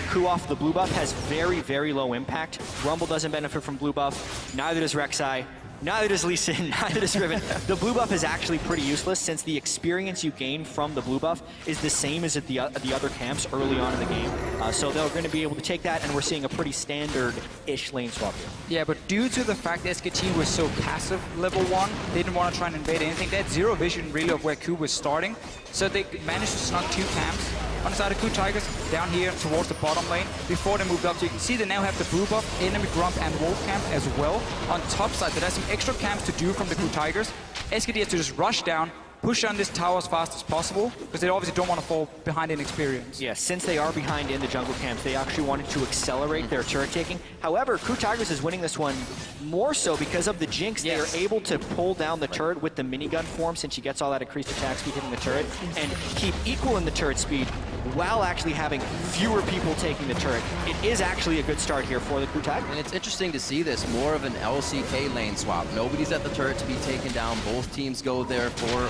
Ku off the blue buff has very, very low impact. Rumble doesn't benefit from blue buff, neither does Rek'Sai. Neither does Lee Sin, neither does Riven. The blue buff is actually pretty useless since the experience you gain from the blue buff is the same as at the other camps early on in the game. So they're going to be able to take that, and we're seeing a pretty standard-ish lane swap here. Yeah, but due to the fact that SKT was so passive level 1, they didn't want to try and invade anything. They had zero vision really of where Ku was starting. So they managed to snug 2 camps on the side of Ku Tigers down here towards the bottom lane before they moved up. So you can see they now have the blue buff, enemy Grump and Wolf camp as well. On top side, there are some extra camps to do from the Ku Tigers. SKT has to just rush down, push on this tower as fast as possible, because they obviously don't want to fall behind in experience. Yeah, since they are behind in the jungle camps, they actually wanted to accelerate their turret taking. However, Ku Tigers is winning this one more so because of the Jinx. They are able to pull down the turret with the minigun form, since she gets all that increased attack speed hitting the turret, and keep equal in the turret speed while actually having fewer people taking the turret. It is actually a good start here for the Ku Tigers. And it's interesting to see this, more of an LCK lane swap. Nobody's at the turret to be taken down. Both teams go there for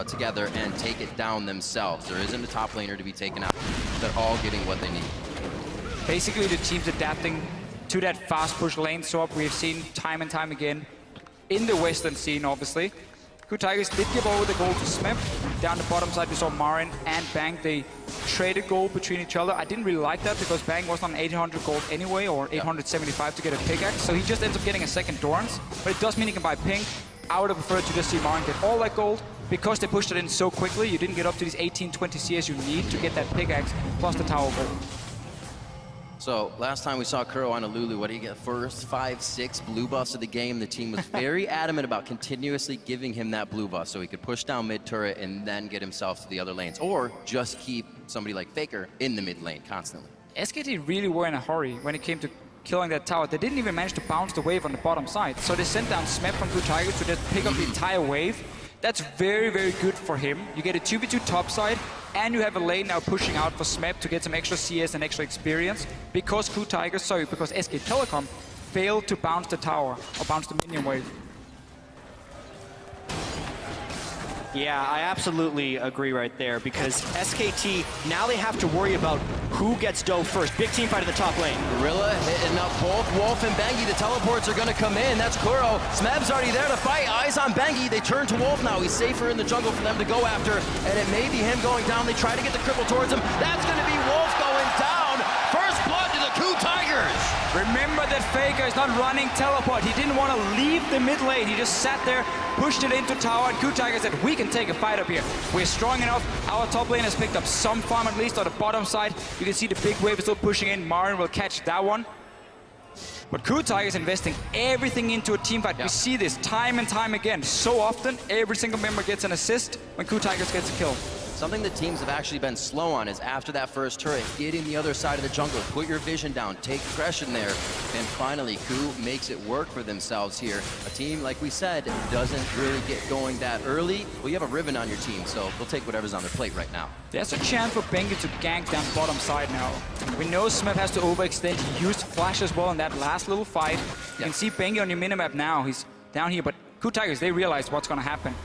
together and take it down themselves. There isn't a top laner to be taken out. They're all getting what they need. Basically, the team's adapting to that fast push lane swap we've seen time and time again in the Western scene, obviously. Ku Tigers did give over the gold to Smeb. Down the bottom side, we saw Marin and Bang. They traded gold between each other. I didn't really like that because Bang was on 800 gold anyway, or 875 to get a pickaxe. So he just ends up getting a second Dorans. But it does mean he can buy pink. I would have preferred to just see Marin get all that gold. Because they pushed it in so quickly, you didn't get up to these 18-20 CS you need to get that pickaxe plus the tower gold. So last time we saw Kuro on a Lulu, what did he get? First 5-6 blue buffs of the game. The team was very adamant about continuously giving him that blue buff so he could push down mid turret and then get himself to the other lanes, or just keep somebody like Faker in the mid lane constantly. SKT really were in a hurry when it came to killing that tower. They didn't even manage to bounce the wave on the bottom side. So they sent down Smeb from Ku Tigers to just pick up the entire wave. That's very, very good for him. You get a 2v2 top side, and you have a lane now pushing out for Smeb to get some extra CS and extra experience. Because SK Telecom failed to bounce the tower, or bounce the minion wave. Yeah, I absolutely agree right there, because SKT, now they have to worry about who gets dough first. Big team fight in the top lane. Gorilla hitting up both Wolf and Bangi. The teleports are going to come in. That's Kuro. Smeb's already there to fight. Eyes on Bangi. They turn to Wolf now. He's safer in the jungle for them to go after, and it may be him going down. They try to get the cripple towards him. That's going to be Wolf going down. First blood to the Ku Tigers. Remember that Faker is not running teleport. He didn't want to leave the mid lane. He just sat there, pushed it into tower, and Ku Tigers said, we can take a fight up here. We're strong enough. Our top lane has picked up some farm, at least on the bottom side. You can see the big wave is still pushing in. Marin will catch that one. But Ku Tigers investing everything into a team fight. We see this time and time again. So often, every single member gets an assist when Ku Tigers gets a kill. Something that teams have actually been slow on is after that first turret, getting the other side of the jungle, put your vision down, take aggression there, and finally Ku makes it work for themselves here. A team, like we said, doesn't really get going that early. Well, you have a Riven on your team, so they'll take whatever's on their plate right now. There's a chance for Bengi to gank down bottom side now. We know Smeb has to overextend. He used Flash as well in that last little fight. You can see Bengi on your minimap now. He's down here, but Ku Tigers, they realize what's going to happen.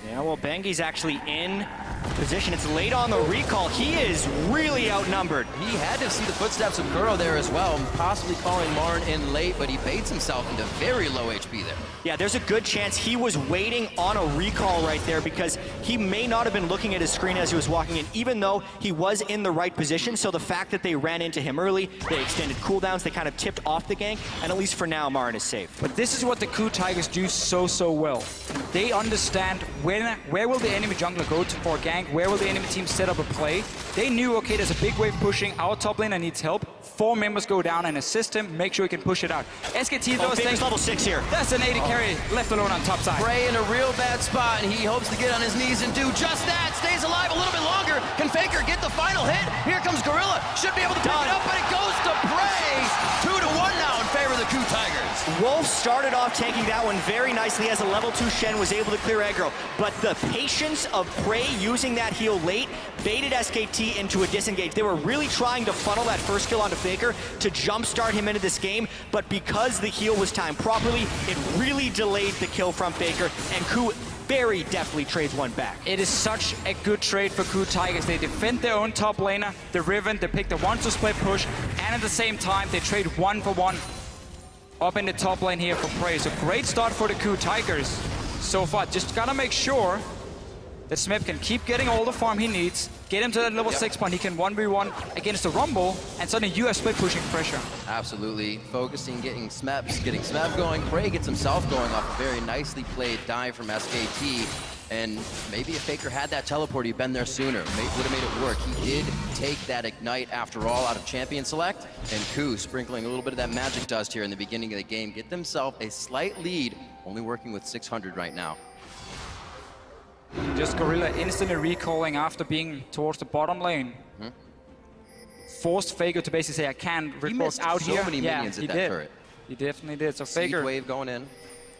Yeah, well, Bengi's actually in position. It's late on the recall. He is really outnumbered. He had to see the footsteps of Kuro there as well, possibly calling Marn in late, but he baits himself into very low HP there. Yeah, there's a good chance he was waiting on a recall right there because he may not have been looking at his screen as he was walking in, even though he was in the right position. So the fact that they ran into him early, they extended cooldowns, they kind of tipped off the gank, and at least for now, Marn is safe. But this is what the Coup Tigers do so well. They understand where will the enemy jungler go to for a gank, where will the enemy team set up a play. They knew, okay, there's a big wave pushing, our top laner needs help. 4 members go down and assist him, make sure he can push it out. SKT though is saying, level 6 here. That's an 80 carry left alone on top side. Prey in a real bad spot, and he hopes to get on his knees and do just that. Stays alive a little bit longer. Can Faker get the final hit? Here comes Gorilla. Should be able to pick it up, but it goes to Prey. 2-1 now in favor of the Coup Tigers. Wolf started off tanking that one very nicely as a level 2 Shen was able to clear aggro, but the patience of Prey using that heal late baited SKT into a disengage. They were really trying to funnel that first kill onto Faker to jumpstart him into this game, but because the heal was timed properly, it really delayed the kill from Faker, and Coup very deftly trades one back. It is such a good trade for Coup Tigers. They defend their own top laner, the Riven, they pick the 1-2 split push, and at the same time, they trade 1-for-1 up in the top lane here for Prey. So great start for the Coup Tigers so far. Just gotta make sure that Smeb can keep getting all the farm he needs, get him to that level 6 point, he can 1v1 against the Rumble, and suddenly you have split pushing pressure. Absolutely. Focusing, getting Smeb going. Prey gets himself going off a very nicely played dive from SKT. And maybe if Faker had that teleport, he'd been there sooner. Would have made it work. He did take that Ignite after all out of Champion Select. And Coup sprinkling a little bit of that magic dust here in the beginning of the game. Get themselves a slight lead, only working with 600 right now. Just Gorilla instantly recalling after being towards the bottom lane. Forced Faker to basically say, I can't rip out so here. Many minions at that turret. He definitely did. So Seed Faker wave going in.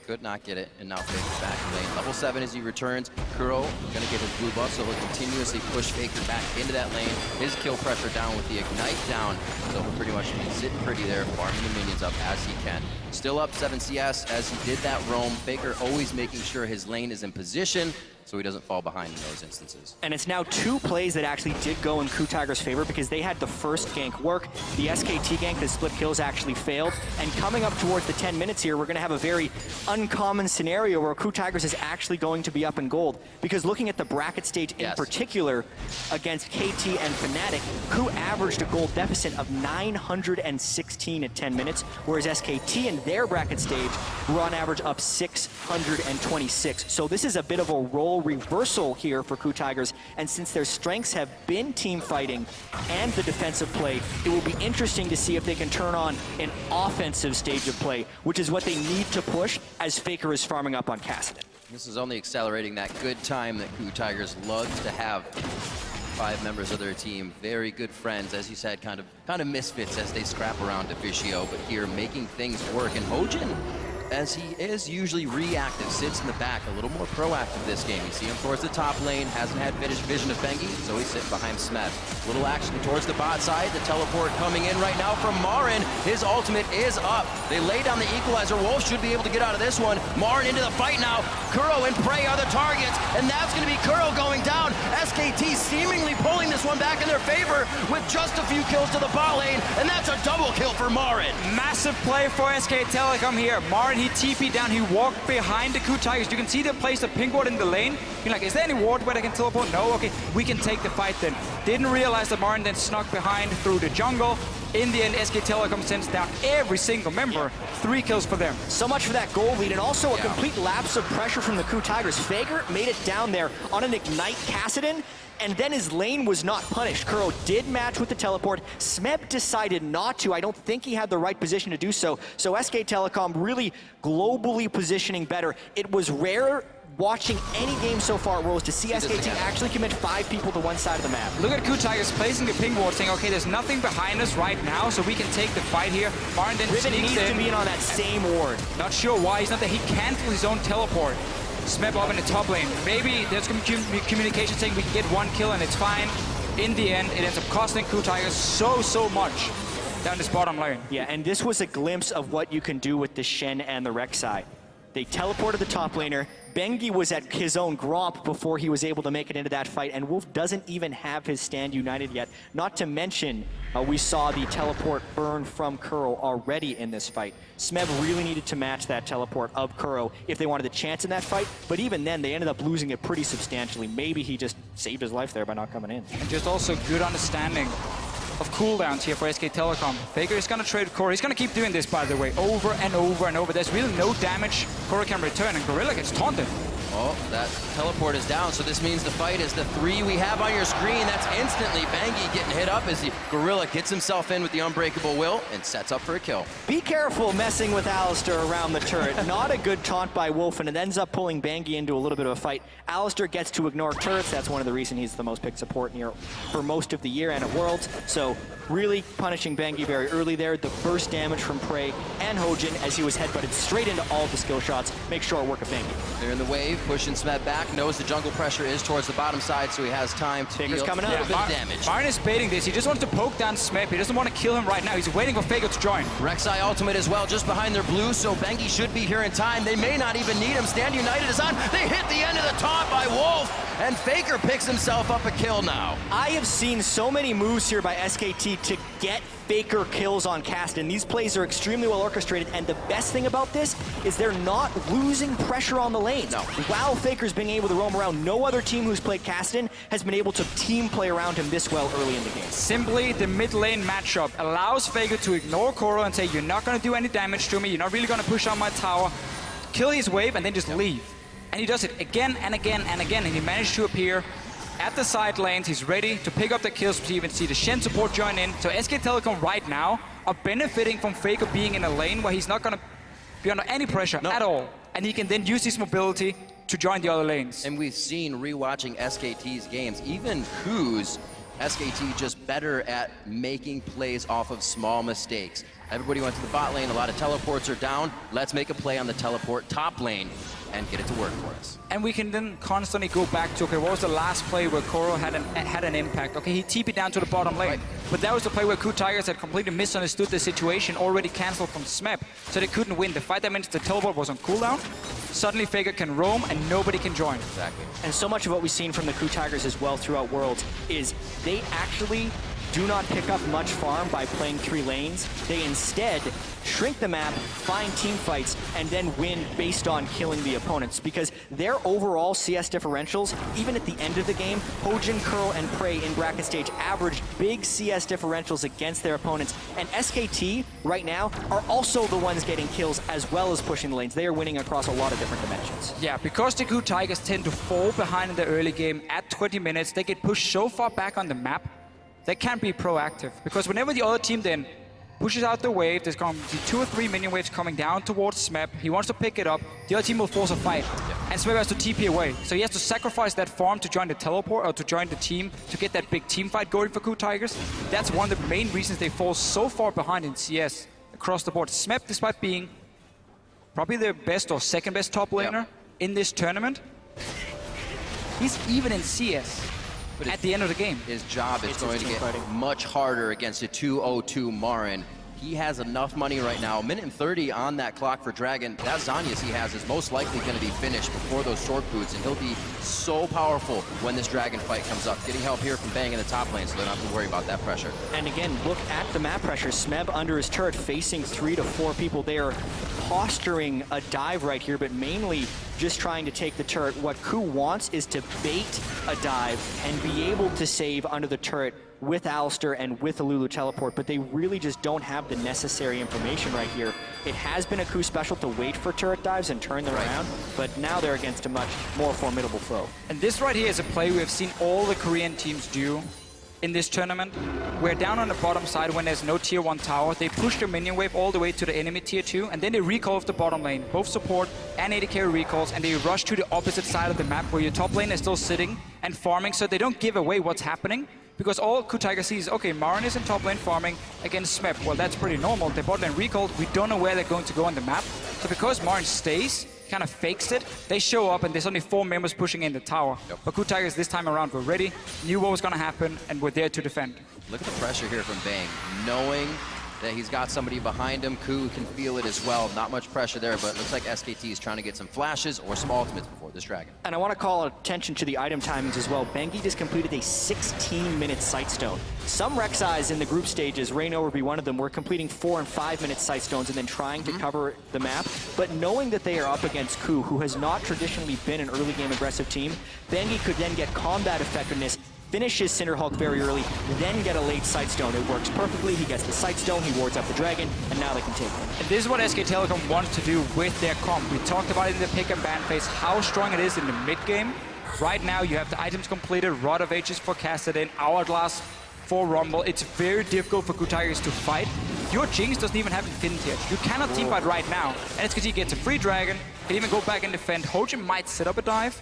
Could not get it, and now Faker's back in lane. Level 7 as he returns. Kuro gonna get his blue buff, so he'll continuously push Faker back into that lane. His kill pressure down with the Ignite down, so he'll pretty much be sitting pretty there, farming the minions up as he can. Still up 7 CS as he did that roam. Faker always making sure his lane is in position, so he doesn't fall behind in those instances. And it's now 2 plays that actually did go in Coup Tiger's favor because they had the first gank work. The SKT gank, the split kills actually failed. And coming up towards the 10 minutes here, we're going to have a very uncommon scenario where Coup Tigers is actually going to be up in gold. Because looking at the bracket stage in particular against KT and Fnatic, Coup averaged a gold deficit of 916 at 10 minutes, whereas SKT in their bracket stage were on average up 626. So this is a bit of a role reversal here for Coup Tigers, and since their strengths have been team fighting and the defensive play, it will be interesting to see if they can turn on an offensive stage of play, which is what they need to push as Faker is farming up on Kassadin. This is only accelerating that good time that Coup Tigers loves to have. 5 members of their team, very good friends, as you said, kind of misfits as they scrap around Officio, but here making things work. And Hojin, as he is usually reactive, sits in the back, a little more proactive this game. You see him towards the top lane, hasn't had vision of Bengi, so he's sitting behind Smeb. Little action towards the bot side, the teleport coming in right now from Marin. His ultimate is up. They lay down the equalizer. Wolf should be able to get out of this one. Marin into the fight now. Kuro and Prey are the targets, and that's going to be Kuro going down. SKT seemingly pulling this one back in their favor with just a few kills to the bot lane, and that's a double kill for Marin. Massive play for SK Telecom here. Marin, he TP'd down, he walked behind the Coup Tigers. You can see they placed a pink ward in the lane. You're like, is there any ward where they can teleport? No, okay, we can take the fight then. Didn't realize that Marin then snuck behind through the jungle. In the end, SK Telecom sends down every single member. 3 kills for them. So much for that goal lead, and also a complete lapse of pressure from the Coup Tigers. Faker made it down there on an Ignite Kassadin, and then his lane was not punished. Kuro did match with the teleport. Smeb decided not to. I don't think he had the right position to do so. So SK Telecom really globally positioning better. It was rare watching any game so far at Worlds to see SKT actually commit 5 people to one side of the map. Look at Coup Tigers placing the ping ward, saying, okay, there's nothing behind us right now, so we can take the fight here. Marin then Riven sneaks needs in. to be in on that same ward. Not sure why. He's not there. He canceled his own teleport. Smeb up in the top lane. Maybe there's communication saying we can get 1 kill and it's fine. In the end, it ends up costing Coup Tigers so much down this bottom lane. Yeah, and this was a glimpse of what you can do with the Shen and the Rek'Sai. They teleported the top laner. Bengi was at his own Gromp before he was able to make it into that fight, and Wolf doesn't even have his stand united yet. Not to mention, we saw the teleport burn from Kuro already in this fight. Smeb really needed to match that teleport of Kuro if they wanted a chance in that fight, but even then, they ended up losing it pretty substantially. Maybe he just saved his life there by not coming in. And just also good understanding of cooldowns here for SK Telecom. Faker is going to trade Kuro. He's going to keep doing this, by the way, over and over and over. There's really no damage Kuro can return, and Gorilla gets taunted. Oh, that teleport is down, so this means the fight is the 3 we have on your screen. That's instantly Bengi getting hit up as the Gorilla gets himself in with the Unbreakable Will and sets up for a kill. Be careful messing with Alistar around the turret. Not a good taunt by Wolf, and it ends up pulling Bengi into a little bit of a fight. Alistar gets to ignore turrets. That's one of the reasons he's the most picked support here for most of the year and at Worlds. So really punishing Bengi very early there. The burst damage from Prey and Hojin as he was headbutted straight into all of the skill shots. Make short work of Bengi. They're in the wave, pushing Smeb back, knows the jungle pressure is towards the bottom side, so he has time to Faker's deal coming a up. little bit of damage. Martin is baiting this. He just wants to poke down Smeb. He doesn't want to kill him right now. He's waiting for Faker to join. Rek'Sai ultimate as well, just behind their blue, so Bengi should be here in time. They may not even need him. Stand United is on. They hit the end of the taunt by Wolf, and Faker picks himself up a kill now. I have seen so many moves here by SKT to get Faker kills on Caston. These plays are extremely well orchestrated, and the best thing about this is they're not losing pressure on the lanes. No. While Faker's being able to roam around, no other team who's played Caston has been able to team play around him this well early in the game. Simply, the mid lane matchup allows Faker to ignore Kuro and say, you're not going to do any damage to me, you're not really going to push on my tower, kill his wave, and then just leave. And he does it again and again and again, and he managed to appear at the side lanes. He's ready to pick up the kills. We even see the Shen support join in. So SK Telecom right now are benefiting from Faker being in a lane where he's not going to be under any pressure at all. And he can then use his mobility to join the other lanes. And we've seen, rewatching SKT's games, even Koo's, SKT just better at making plays off of small mistakes. Everybody went to the bot lane, a lot of teleports are down. Let's make a play on the teleport top lane and get it to work for us. And we can then constantly go back to, okay, what was the last play where Kuro had an impact? Okay, he TP'd down to the bottom lane. Right. But that was the play where Ku Tigers had completely misunderstood the situation, already cancelled from Smeb, so they couldn't win. The fight that meant the teleport was on cooldown. Suddenly Faker can roam and nobody can join. Exactly. And so much of what we've seen from the Ku Tigers as well throughout Worlds is they actually do not pick up much farm by playing 3 lanes. They instead shrink the map, find team fights, and then win based on killing the opponents. Because their overall CS differentials, even at the end of the game, Hojin, Curl, and Prey in bracket stage averaged big CS differentials against their opponents. And SKT, right now, are also the ones getting kills as well as pushing the lanes. They are winning across a lot of different dimensions. Yeah, because the Ku Tigers tend to fall behind in the early game at 20 minutes, they get pushed so far back on the map, they can't be proactive. Because whenever the other team then pushes out the wave, there's going to be 2 or 3 minion waves coming down towards Smeb. He wants to pick it up. The other team will force a fight. And Smeb has to TP away. So he has to sacrifice that farm to join the teleport or to join the team to get that big team fight going for Ku Tigers. That's one of the main reasons they fall so far behind in CS across the board. Smeb, despite being probably the best or second best top laner in this tournament, he's even in CS. But at the end of the game, his job is going to get much harder against a 2-0-2 Marin. He has enough money right now. 1:30 on that clock for Dragon. That Zhonya's he has is most likely going to be finished before those sword boots, and he'll be so powerful when this Dragon fight comes up. Getting help here from Bang in the top lane, so they don't have to worry about that pressure. And again, look at the map pressure. Smeb under his turret facing 3 to 4 people. They are posturing a dive right here, but mainly just trying to take the turret. What Ku wants is to bait a dive and be able to save under the turret with Alistar and with the Lulu teleport, but they really just don't have the necessary information right here. It has been a Ku special to wait for turret dives and turn them around, but now they're against a much more formidable foe. And this right here is a play we have seen all the Korean teams do in this tournament. We're down on the bottom side when there's no tier 1 tower. They push the minion wave all the way to the enemy tier 2, and then they recall off the bottom lane. Both support and AD carry recalls, and they rush to the opposite side of the map where your top lane is still sitting and farming, so they don't give away what's happening. Because all Ku Tiger sees, okay, Marin is in top lane farming against Smeb. Well, that's pretty normal. They bot lane recalled. We don't know where they're going to go on the map. So because Marin stays, kind of fakes it, they show up and there's only 4 members pushing in the tower. But Ku Tigers this time around were ready, knew what was going to happen, and were there to defend. Look at the pressure here from Bang, knowing that he's got somebody behind him. Ku can feel it as well. Not much pressure there, but it looks like SKT is trying to get some flashes or some ultimates before this Dragon. And I want to call attention to the item timings as well. Bengi just completed a 16-minute Sightstone. Some Rek'Sais in the group stages, Reyno would be one of them, were completing 4 and 5-minute Sightstones and then trying to cover the map. But knowing that they are up against Ku, who has not traditionally been an early game aggressive team, Bengi could then get combat effectiveness, finish his Cinder Hulk very early, then get a late Sightstone. It works perfectly. He gets the Sightstone, he wards up the Dragon, and now they can take him. And this is what SK Telecom wants to do with their comp. We talked about it in the pick and ban phase, how strong it is in the mid game. Right now, you have the items completed, Rod of Ages for Kassadin, Hourglass for Rumble. It's very difficult for Ku Tigers to fight. Your Jinx doesn't even have Infinity Edge. You cannot teamfight right now. And SKT gets a free Dragon, can even go back and defend. Hojin might set up a dive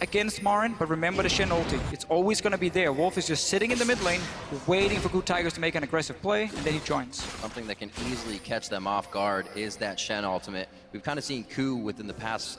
against Marin, but remember the Shen ulti. It's always going to be there. Wolf is just sitting in the mid lane, waiting for Ku Tigers to make an aggressive play, and then he joins. Something that can easily catch them off guard is that Shen ultimate. We've kind of seen Ku within the past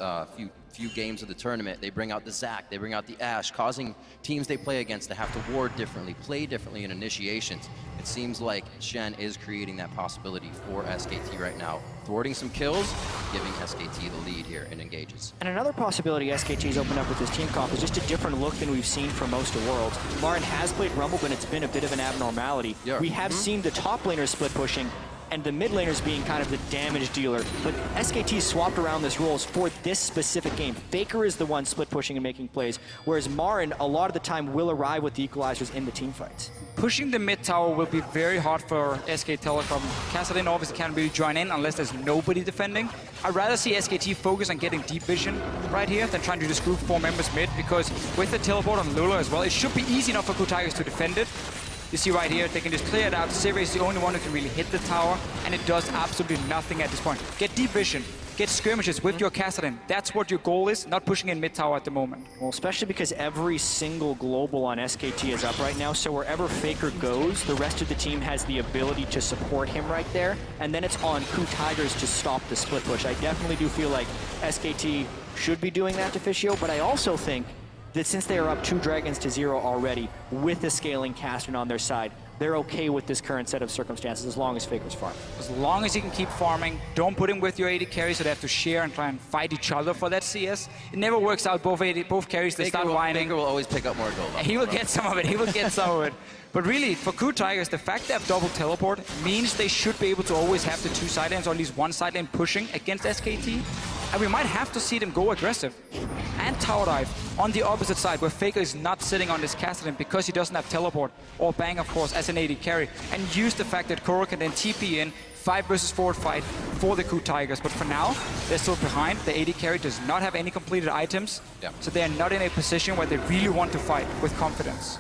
few games of the tournament. They bring out the Zac, they bring out the Ashe, causing teams they play against to have to ward differently, play differently in initiations. It seems like Shen is creating that possibility for SKT right now, thwarting some kills, giving SKT the lead here in engages. And another possibility SKT's opened up with this team comp is just a different look than we've seen for most of Worlds. Marin has played Rumble, but it's been a bit of an abnormality. Yeah. We have seen the top laners split pushing, and the mid laners being kind of the damage dealer. But SKT swapped around this roles for this specific game. Faker is the one split pushing and making plays, whereas Marin, a lot of the time, will arrive with the equalizers in the team fights. Pushing the mid tower will be very hard for SK Telecom. Kassadin obviously can't really join in unless there's nobody defending. I'd rather see SKT focus on getting deep vision right here than trying to just group 4 members mid, because with the teleport on Lula as well, it should be easy enough for Ku Tigers to defend it. You see right here, they can just clear it out. Sivir is the only one who can really hit the tower, and it does absolutely nothing at this point. Get deep vision, get skirmishes with your Kassadin. That's what your goal is, not pushing in mid tower at the moment. Well, especially because every single global on SKT is up right now, so wherever Faker goes, the rest of the team has the ability to support him right there, and then it's on Ku Tigers to stop the split push. I definitely do feel like SKT should be doing that to Fischio, but I also think that since they are up 2 Dragons to 0 already, with the scaling Kassadin on their side, they're okay with this current set of circumstances as long as Faker's farming. As long as he can keep farming, don't put him with your AD carries so they have to share and try and fight each other for that CS. It never works out. Both carries, they start whining. Faker will always pick up more gold. He will get some of it. He will get some of it. But really, for Ku Tigers, the fact they have double teleport means they should be able to always have the 2 side lanes, or at least 1 side lane pushing against SKT. And we might have to see them go aggressive and tower dive on the opposite side, where Faker is not sitting on this Kassadin because he doesn't have teleport, or Bang, of course, as an AD carry, and use the fact that Koro can then TP in 5 versus 4 fight for the Ku Tigers. But for now, they're still behind. The AD carry does not have any completed items, so they're not in a position where they really want to fight with confidence.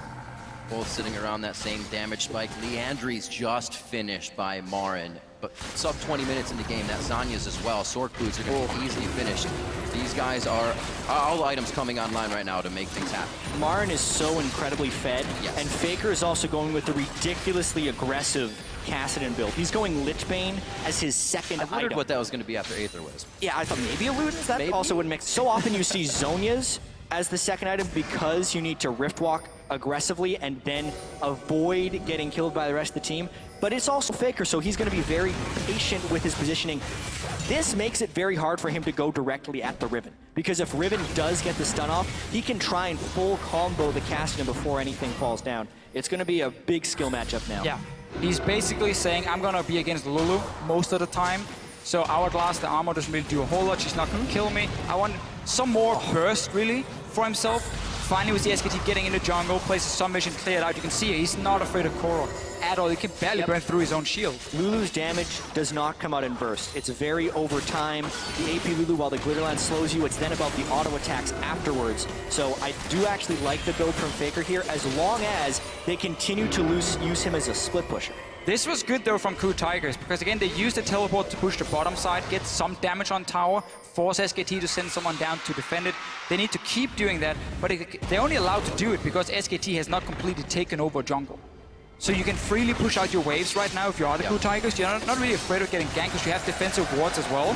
Both sitting around that same damage spike. Leandri's just finished by Marin, but sub 20 minutes in the game. That Zanya's as well. Sword Boots are going to be easily finished. These guys are all items coming online right now to make things happen. Marin is so incredibly fed, and Faker is also going with the ridiculously aggressive Kassadin build. He's going Lichbane as his second I wondered item. what that was going to be after Aether Wisp. Yeah, I thought maybe a Ludens. That also would mix. So often you see Zonia's as the second item because you need to Rift Walk aggressively and then avoid getting killed by the rest of the team. But it's also Faker, so he's going to be very patient with his positioning. This makes it very hard for him to go directly at the Riven, because if Riven does get the stun off, he can try and full combo the Kassadin before anything falls down. It's going to be a big skill matchup now. Yeah, he's basically saying, I'm going to be against Lulu most of the time. So Hourglass, the armor doesn't really do a whole lot. She's not going to kill me. I want some more burst, really, for himself. Finally, with the SKT getting into jungle, places some mission cleared out. You can see he's not afraid of Koro at all. He can barely burn through his own shield. Lulu's damage does not come out in burst. It's very over time. The AP Lulu, while the Glitterland slows you, it's then about the auto attacks afterwards. So I do actually like the build from Faker here, as long as they continue to use him as a split pusher. This was good though from Ku Tigers, because again they use the teleport to push the bottom side, get some damage on tower, force SKT to send someone down to defend it. They need to keep doing that, but they're only allowed to do it because SKT has not completely taken over jungle. So you can freely push out your waves right now if you are the Ku Tigers. You're not really afraid of getting ganked because you have defensive wards as well.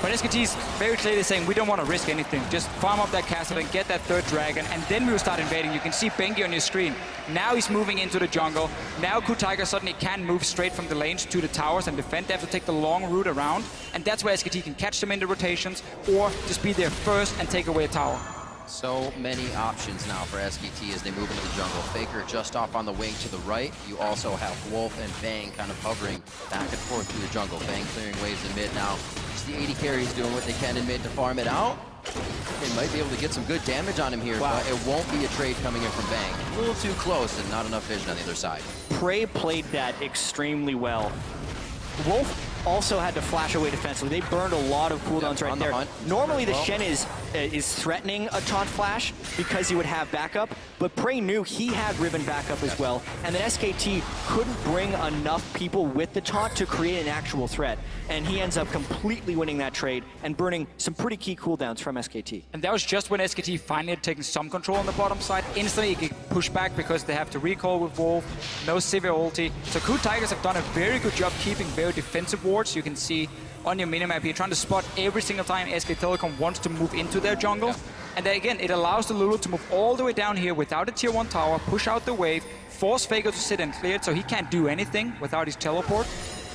But SKT is very clearly saying we don't want to risk anything. Just farm up that castle and get that third dragon, and then we will start invading. You can see Bengi on your screen. Now he's moving into the jungle. Now KuTiger suddenly can move straight from the lanes to the towers and defend. They have to take the long route around, and that's where SKT can catch them in the rotations or just be there first and take away a tower. So many options now for SKT as they move into the jungle. Faker just off on the wing to the right. You also have Wolf and Bang kind of hovering back and forth through the jungle. Bang clearing waves in mid now. Just the 80 carries doing what they can in mid to farm it out. They might be able to get some good damage on him here, but it won't be a trade coming in from Bang. A little too close and not enough vision on the other side. Prey played that extremely well. Wolf also had to flash away defensively. They burned a lot of cooldowns right there. Normally the Shen is threatening a taunt flash because he would have backup, but Prey knew he had Riven backup as well, and then SKT couldn't bring enough people with the taunt to create an actual threat, and he ends up completely winning that trade and burning some pretty key cooldowns from SKT. And that was just when SKT finally had taken some control on the bottom side. Instantly he could push back because they have to recall with Wolf, no Sivir ulti. So KuTigers have done a very good job keeping very defensive wards. You can see on your minimap here, trying to spot every single time SK Telecom wants to move into their jungle. And then again, it allows the Lulu to move all the way down here without a tier 1 tower, push out the wave, force Faker to sit and clear it so he can't do anything without his teleport.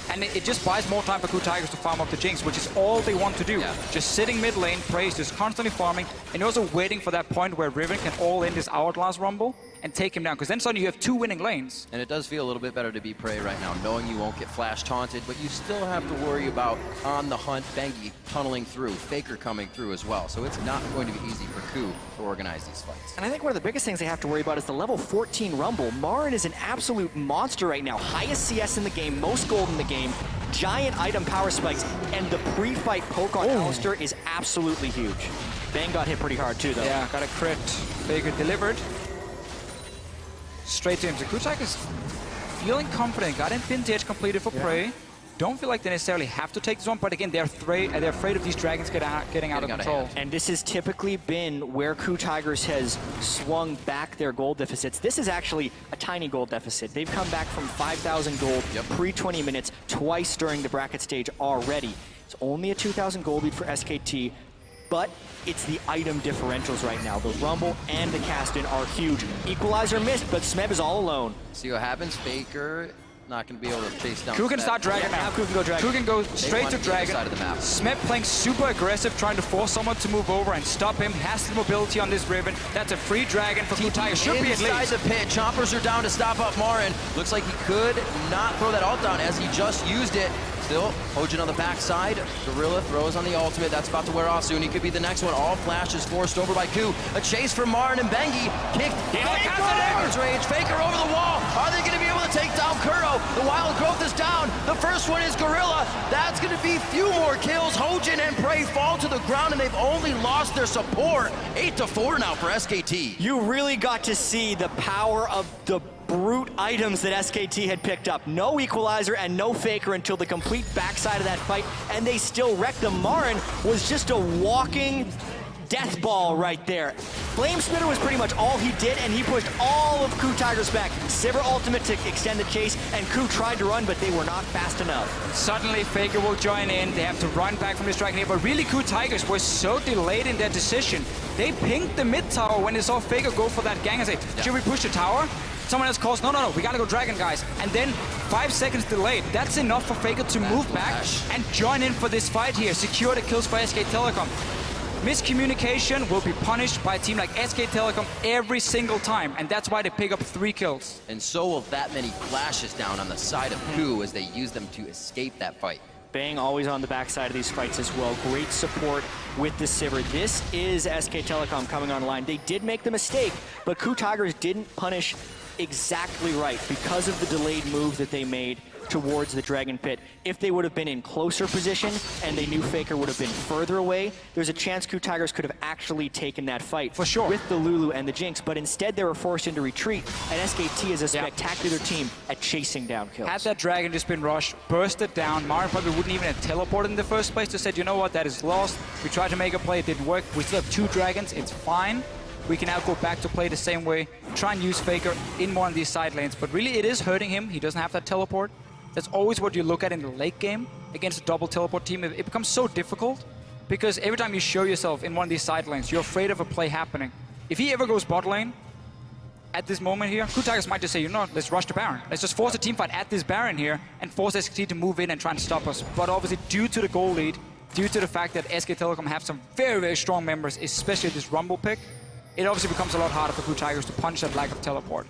And it just buys more time for KuTigers to farm up the Jinx, which is all they want to do. Just sitting mid lane, Prey's just constantly farming, and also waiting for that point where Riven can all in this Hourglass Rumble and take him down, because then suddenly you have 2 winning lanes. And it does feel a little bit better to be Prey right now, knowing you won't get flash taunted, but you still have to worry about on the hunt, Bengi tunneling through, Faker coming through as well. So it's not going to be easy for Ku to organize these fights. And I think one of the biggest things they have to worry about is the level 14 Rumble. Marin is an absolute monster right now. Highest CS in the game, most gold in the game, giant item power spikes, and the pre-fight poke on Alistair is absolutely huge. Bang got hit pretty hard too, though. Yeah, got a crit. Faker delivered. Straight to him. So KuTiger is feeling confident. Got in vintage completed for Prey. Don't feel like they necessarily have to take this one, but again, they're afraid of these dragons getting out of control. And this has typically been where KuTigers has swung back their gold deficits. This is actually a tiny gold deficit. They've come back from 5,000 gold pre-20 minutes twice during the bracket stage already. It's only a 2,000 gold lead for SKT, but it's the item differentials right now. The Rumble and the Cast-In are huge. Equalizer missed, but Smeb is all alone. See what happens. Faker not going to be able to chase down. Ku can start Dragon now. Ku can go Dragon. Ku can go straight to Dragon. Side of the map. Smeb playing super aggressive, trying to force someone to move over and stop him. Has the mobility on this Riven. That's a free Dragon for KuTiger. Should be at inside least. the pit. Chompers are down to stop up Marin. Looks like he could not throw that ult down as he just used it. Still, Hojin on the backside. Gorilla throws on the ultimate. That's about to wear off soon. He could be the next one. All flashes forced over by Ku. A chase from Marin and Bengi. Kicked. Faker's rage. Faker over the wall. Are they going to be able to take down Kuro? The wild growth is down. The first one is Gorilla. That's going to be few more kills. Hojin and Prey fall to the ground, and they've only lost their support. 8-4 now for SKT. You really got to see the power of the brute items that SKT had picked up. No Equalizer and no Faker until the complete backside of that fight, and they still wrecked them. Marin was just a walking death ball right there. Flame Spitter was pretty much all he did, and he pushed all of KuTiger's back. Sivir ultimate to extend the chase, and Ku tried to run, but they were not fast enough. Suddenly, Faker will join in. They have to run back from this Dragon here, but really KuTigers were so delayed in their decision. They pinged the mid tower when they saw Faker go for that gang and say, should we push the tower? Someone else calls, no, we gotta go Dragon, guys. And then 5 seconds delayed. That's enough for Faker to move back and join in for this fight here. Secure the kills for SK Telecom. Miscommunication will be punished by a team like SK Telecom every single time, and that's why they pick up 3 kills. And so will that many flashes down on the side of Ku as they use them to escape that fight. Bang always on the backside of these fights as well. Great support with the Sivir. This is SK Telecom coming online. They did make the mistake, but KuTigers didn't punish exactly right because of the delayed move that they made towards the Dragon Pit. If they would have been in closer position and they knew Faker would have been further away, there's a chance KuTigers could have actually taken that fight. For sure. With the Lulu and the Jinx, but instead they were forced into retreat, and SKT is a spectacular team at chasing down kills. Had that Dragon just been rushed, bursted down, Marin probably wouldn't even have teleported in the first place. They said, you know what, that is lost. We tried to make a play, it didn't work. We still have 2 Dragons, it's fine. We can now go back to play the same way, try and use Faker in one of these side lanes. But really, it is hurting him. He doesn't have that teleport. That's always what you look at in the late game against a double teleport team. It becomes so difficult. because every time you show yourself in one of these side lanes, you're afraid of a play happening. If he ever goes bot lane, at this moment here, Ku Tigers might just say, you know, let's rush the Baron. Let's just force a team fight at this Baron here and force SKT to move in and try and stop us. But obviously, due to the goal lead, due to the fact that SK Telecom have some very, very strong members, especially this Rumble pick, it obviously becomes a lot harder for Ku Tigers to punch that lack of teleport.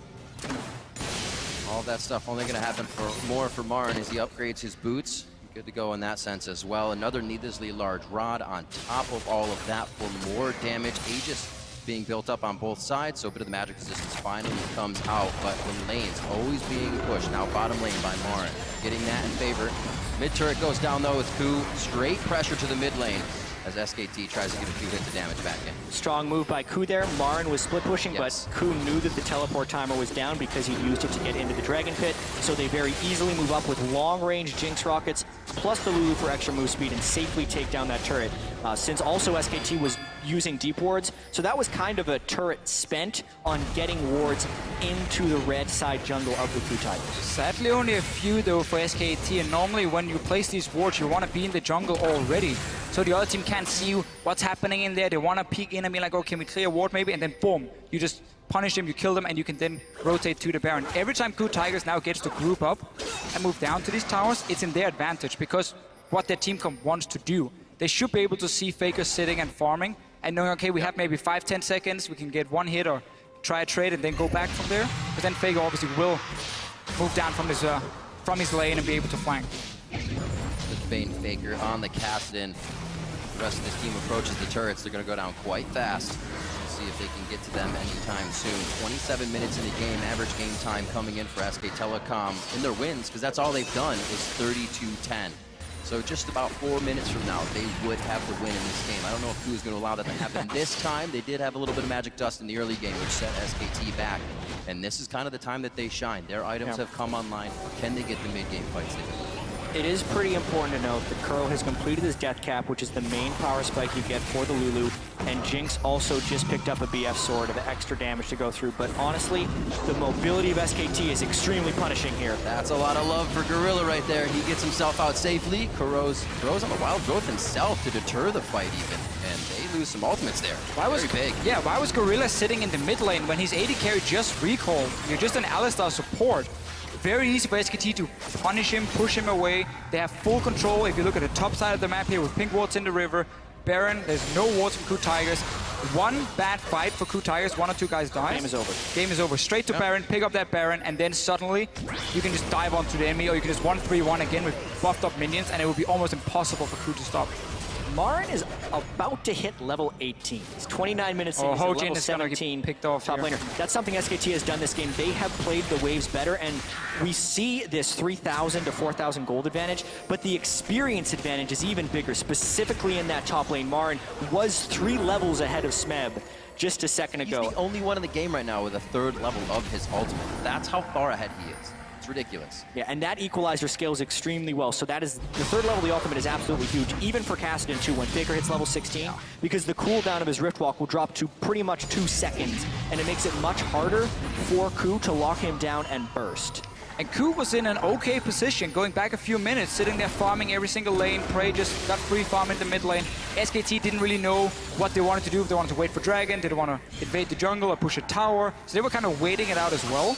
All that stuff only going to happen for Marin as he upgrades his boots. Good to go in that sense as well. Another needlessly large rod on top of all of that for more damage. Aegis being built up on both sides, so a bit of the magic resistance finally comes out, but the lane's always being pushed. Now bottom lane by Marin, getting that in favor. Mid turret goes down though with Ku. Straight pressure to the mid lane as SKT tries to get a few hits of damage back in. Strong move by Ku there. Marin was split pushing, Yes. but Ku knew that the teleport timer was down because he used it to get into the Dragon Pit, so they very easily move up with long-range Jinx rockets, plus the Lulu for extra move speed and safely take down that turret. Since also SKT was using deep wards, so that was kind of a turret spent on getting wards into the red side jungle of the Ku Tigers. Sadly, only a few though for SKT, and normally when you place these wards, you want to be in the jungle already. So the other team can't see what's happening in there. They want to peek in and be like, oh, can we clear a ward maybe? And then boom, you just punish them, you kill them, and you can then rotate to the Baron. Every time Ku Tigers now gets to group up and move down to these towers, it's in their advantage because what their team wants to do. They should be able to see Faker sitting and farming and knowing, okay, we have maybe 5-10 seconds, we can get one hit or try a trade and then go back from there. But then Faker obviously will move down from his lane and be able to flank. The Bane Faker on the Kassadin. The rest of this team approaches the turrets. They're going to go down quite fast. We'll see if they can get to them anytime soon. 27 minutes in the game, average game time coming in for SK Telecom in their wins, because that's all they've done is 32-10. So just about 4 minutes from now, they would have the win in this game. I don't know if Ku is going to allow that to happen this time. They did have a little bit of magic dust in the early game, which set SKT back. And this is kind of the time that they shine. Their items have come online. Can they get the mid-game fights they can? It is pretty important to note that Kuro has completed his death cap, which is the main power spike you get for the Lulu, and Jinx also just picked up a BF sword of extra damage to go through. But honestly, the mobility of SKT is extremely punishing here. That's a lot of love for Gorilla right there. He gets himself out safely. Kuro's throws on a wild growth himself to deter the fight even, and they lose some ultimates there. Why was big? Yeah, why was Gorilla sitting in the mid lane when his AD carry just recalled? You're just an Alistar support. Very easy for SKT to punish him, push him away. They have full control. If you look at the top side of the map here with pink wards in the river, Baron, there's no wards from Ku Tigers. One bad fight for Ku Tigers, 1 or 2 guys die. Game is over. Game is over. Straight to Baron, pick up that Baron, and then suddenly you can just dive onto the enemy, or you can just 1-3-1 again with buffed up minions, and it will be almost impossible for Ku to stop. Marin is about to hit level 18. He's 29 minutes in, he's at Hojin level is gonna get 17 picked off top here. laner. That's something SKT has done this game. They have played the waves better, and we see this 3,000 to 4,000 gold advantage, but the experience advantage is even bigger, specifically in that top lane. Marin was 3 levels ahead of Smeb just a second ago. He's the only one in the game right now with a 3rd level of his ultimate. That's how far ahead he is. It's ridiculous. Yeah, and that equalizer scales extremely well. So that is, the 3rd level of the ultimate is absolutely huge, even for Kassadin too, when Faker hits level 16, because the cooldown of his Rift Walk will drop to pretty much 2 seconds, and it makes it much harder for Ku to lock him down and burst. And Ku was in an okay position, going back a few minutes, sitting there farming every single lane. Prey just got free farm in the mid lane. SKT didn't really know what they wanted to do, if they wanted to wait for Dragon, did they want to invade the jungle or push a tower. So they were kind of waiting it out as well.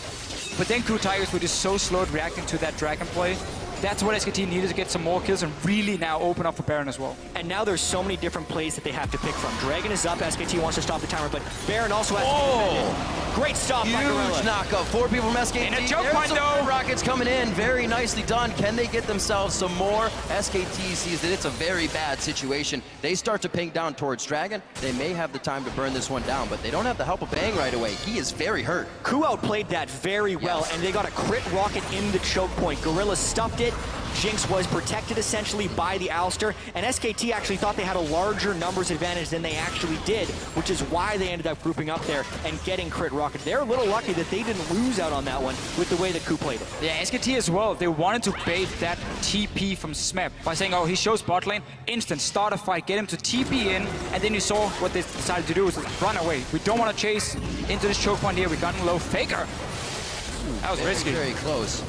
But then Ku Tigers were just so slow at reacting to that Dragon play. That's what SKT needed to get some more kills and really now open up for Baron as well. And now there's so many different plays that they have to pick from. Dragon is up, SKT wants to stop the timer, but Baron also has to be defended. Great stop by Gorilla. Huge knockup. 4 people from SKT. And a choke There's point, some though. rockets coming in. Very nicely done. Can they get themselves some more? SKT sees that it's a very bad situation. They start to ping down towards Dragon. They may have the time to burn this one down, but they don't have the help of Bang right away. He is very hurt. Ku outplayed that very well, and they got a crit rocket in the choke point. Gorilla stuffed it. Jinx was protected essentially by the Alistar, and SKT actually thought they had a larger numbers advantage than they actually did, which is why they ended up grouping up there and getting crit rocket. They're a little lucky that they didn't lose out on that one with the way that Ku played it. Yeah, SKT as well. They wanted to bait that TP from Smeb by saying, oh, he shows bot lane, instant, start a fight, get him to TP in, and then you saw what they decided to do was run away. We don't want to chase into this choke point here. We got in low. Faker. That was risky. Very close.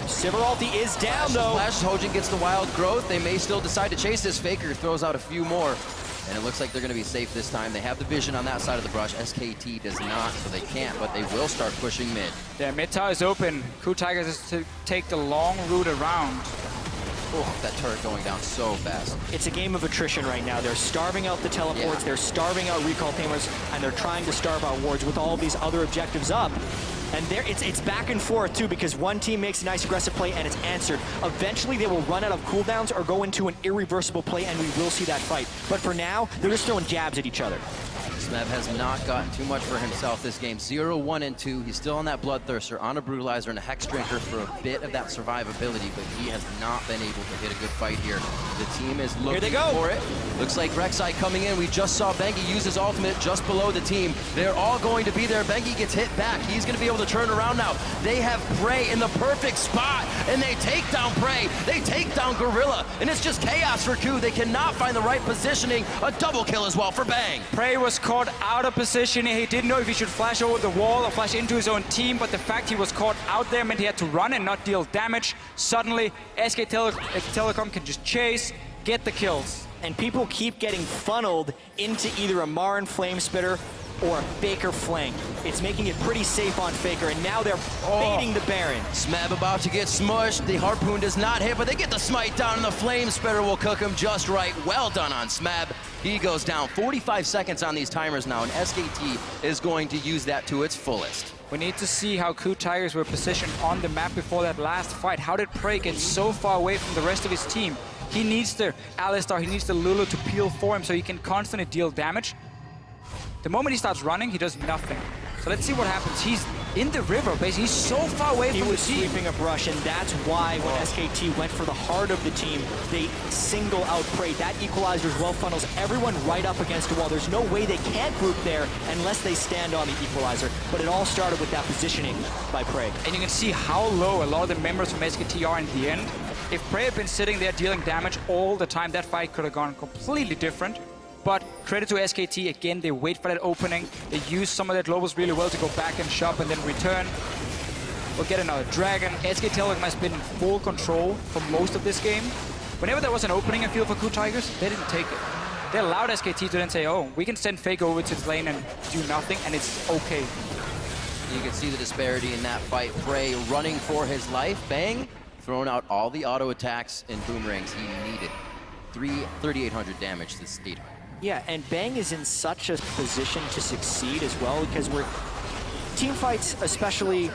Sivir ulti is down though. Flash, Hojin gets the wild growth. They may still decide to chase this. Faker throws out a few more. And it looks like they're going to be safe this time. They have the vision on that side of the brush. SKT does not, so they can't, but they will start pushing mid. Yeah, mid tower is open. Ku Tigers is to take the long route around. Oh, that turret going down so fast. It's a game of attrition right now. They're starving out the teleports, they're starving out recall tamers, and they're trying to starve out wards with all of these other objectives up. And it's back and forth too, because one team makes a nice aggressive play and it's answered. Eventually they will run out of cooldowns or go into an irreversible play, and we will see that fight. But for now, they're just throwing jabs at each other. Smeb has not gotten too much for himself this game. 0, 1, and 2. He's still on that Bloodthirster, on a Brutalizer, and a Hex Drinker for a bit of that survivability, but he has not been able to hit a good fight here. The team is looking for it. Looks like Rek'Sai coming in. We just saw Bengi use his ultimate just below the team. They're all going to be there. Bengi gets hit back. He's going to be able to turn around now. They have Prey in the perfect spot, and they take down Prey. They take down Gorilla, and it's just chaos for Ku. They cannot find the right positioning. A double kill as well for Bang. Prey was caught out of position. He didn't know if he should flash over the wall or flash into his own team, but the fact he was caught out there meant he had to run and not deal damage. Suddenly, SK Telecom can just chase, get the kills. And people keep getting funneled into either a Marin Flamespitter or a Faker flank. It's making it pretty safe on Faker, and now they're baiting the Baron. Smeb about to get smushed. The Harpoon does not hit, but they get the smite down, and the Flame Spitter will cook him just right. Well done on Smeb. He goes down. 45 seconds on these timers now, and SKT is going to use that to its fullest. We need to see how Ku Tigers were positioned on the map before that last fight. How did Prey get so far away from the rest of his team? He needs the Alistar, he needs the Lulu to peel for him so he can constantly deal damage. The moment he starts running, he does nothing. So let's see what happens. He's in the river, basically. He's so far away from the team. He was sweeping a brush, and that's why when SKT went for the heart of the team, they single out Prey. That equalizer as well funnels everyone right up against a wall. There's no way they can't group there unless they stand on the equalizer. But it all started with that positioning by Prey. And you can see how low a lot of the members from SKT are in the end. If Prey had been sitting there dealing damage all the time, that fight could have gone completely different. But credit to SKT, again, they wait for that opening. They use some of their globals really well to go back and shop and then return. We'll get another Dragon. SK Telecom has been in full control for most of this game. Whenever there was an opening, I feel, for Ku Tigers, they didn't take it. They allowed SKT to then say, oh, we can send Fake over to the lane and do nothing, and it's okay. You can see the disparity in that fight. Prey running for his life. Bang, throwing out all the auto attacks and boomerangs he needed. 3,800 damage to this 800. Yeah, and Bang is in such a position to succeed as well, because team fights, especially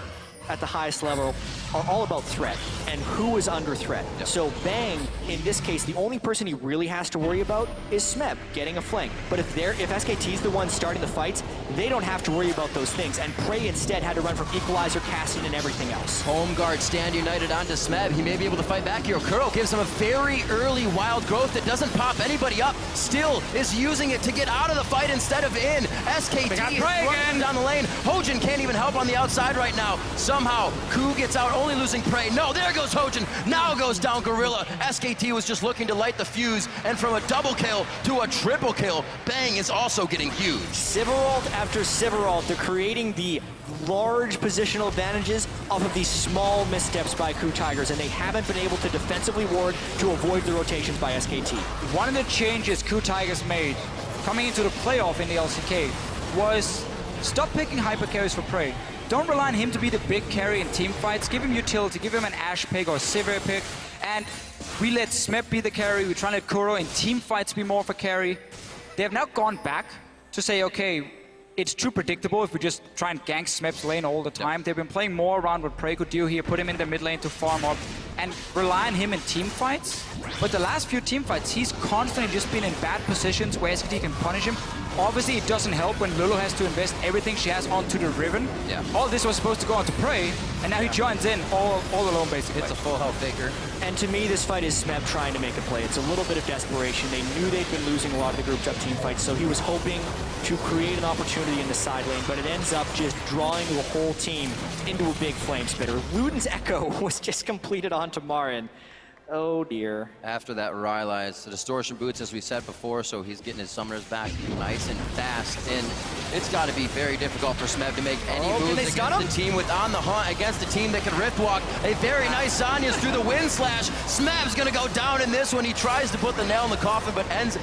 at the highest level, are all about threat and who is under threat. Yep. So Bang, in this case, the only person he really has to worry about is Smeb getting a flank. But if SKT's the one starting the fights, they don't have to worry about those things. And Prey instead had to run from Equalizer, Cassian, and everything else. Home guard stand united onto Smeb. He may be able to fight back here. Kuro gives him a very early wild growth that doesn't pop anybody up. Still is using it to get out of the fight instead of in. SKT is running down the lane. Hojin can't even help on the outside right now. Somehow, Ku gets out, only losing Prey. No, there goes Hojin. Now goes down Gorilla. SKT was just looking to light the fuse, and from a double kill to a triple kill, Bang is also getting huge. Sivarald after Sivarald, they're creating the large positional advantages off of these small missteps by Ku Tigers, and they haven't been able to defensively ward to avoid the rotations by SKT. One of the changes Ku Tigers made coming into the playoff in the LCK was stop picking hyper carries for Prey. Don't rely on him to be the big carry in team fights. Give him utility, give him an Ashe pick or a Sivir pick, and we let Smeb be the carry. We try to let Kuro in team fights be more for carry. They have now gone back to say, okay, it's too predictable if we just try and gank Smeb's lane all the time. Yep. They've been playing more around what Prey could do here, put him in the mid lane to farm up, and rely on him in team fights. But the last few team fights, he's constantly just been in bad positions where SKT can punish him. Obviously, it doesn't help when Lulu has to invest everything she has onto the Riven. Yeah. All this was supposed to go onto Prey, and now he joins in all alone, basically. It's a full health Faker. And to me, this fight is Smeb trying to make a play. It's a little bit of desperation. They knew they'd been losing a lot of the grouped up team fights, so he was hoping to create an opportunity in the side lane, but it ends up just drawing the whole team into a big flame spitter. Luden's Echo was just completed onto Marin. Oh dear. After that Rylai's, the distortion boots, as we said before, so he's getting his summoners back nice and fast. And it's got to be very difficult for Smeb to make any moves against the team with On the Hunt, against the team that can rift walk. A very nice Zanya's through the wind slash. Smeb's going to go down in this one. He tries to put the nail in the coffin, but ends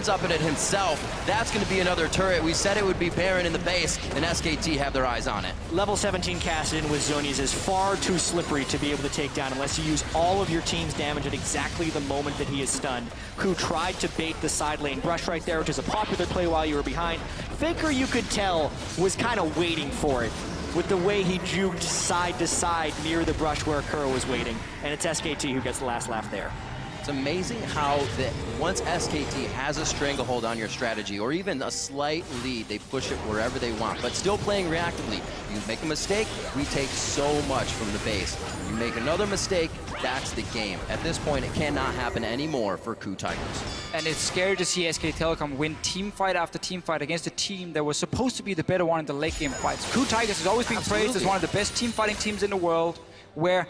up in it himself. That's going to be another turret. We said it would be Baron in the base, and SKT have their eyes on it. Level 17 Cassidon with Zonies is far too slippery to be able to take down unless you use all of your team's damage at exactly the moment that he is stunned. Ku tried to bait the side lane brush right there, which is a popular play while you were behind. Faker, you could tell, was kind of waiting for it with the way he juked side to side near the brush where Kuro was waiting. And it's SKT who gets the last laugh there. It's amazing how that once SKT has a stranglehold on your strategy or even a slight lead, they push it wherever they want, but still playing reactively. You make a mistake, we take so much from the base. You make another mistake, that's the game. At this point, it cannot happen anymore for Ku Tigers. And it's scary to see SK Telecom win team fight after team fight against a team that was supposed to be the better one in the late game fights. Ku Tigers has always been praised as one of the best team fighting teams in the world, where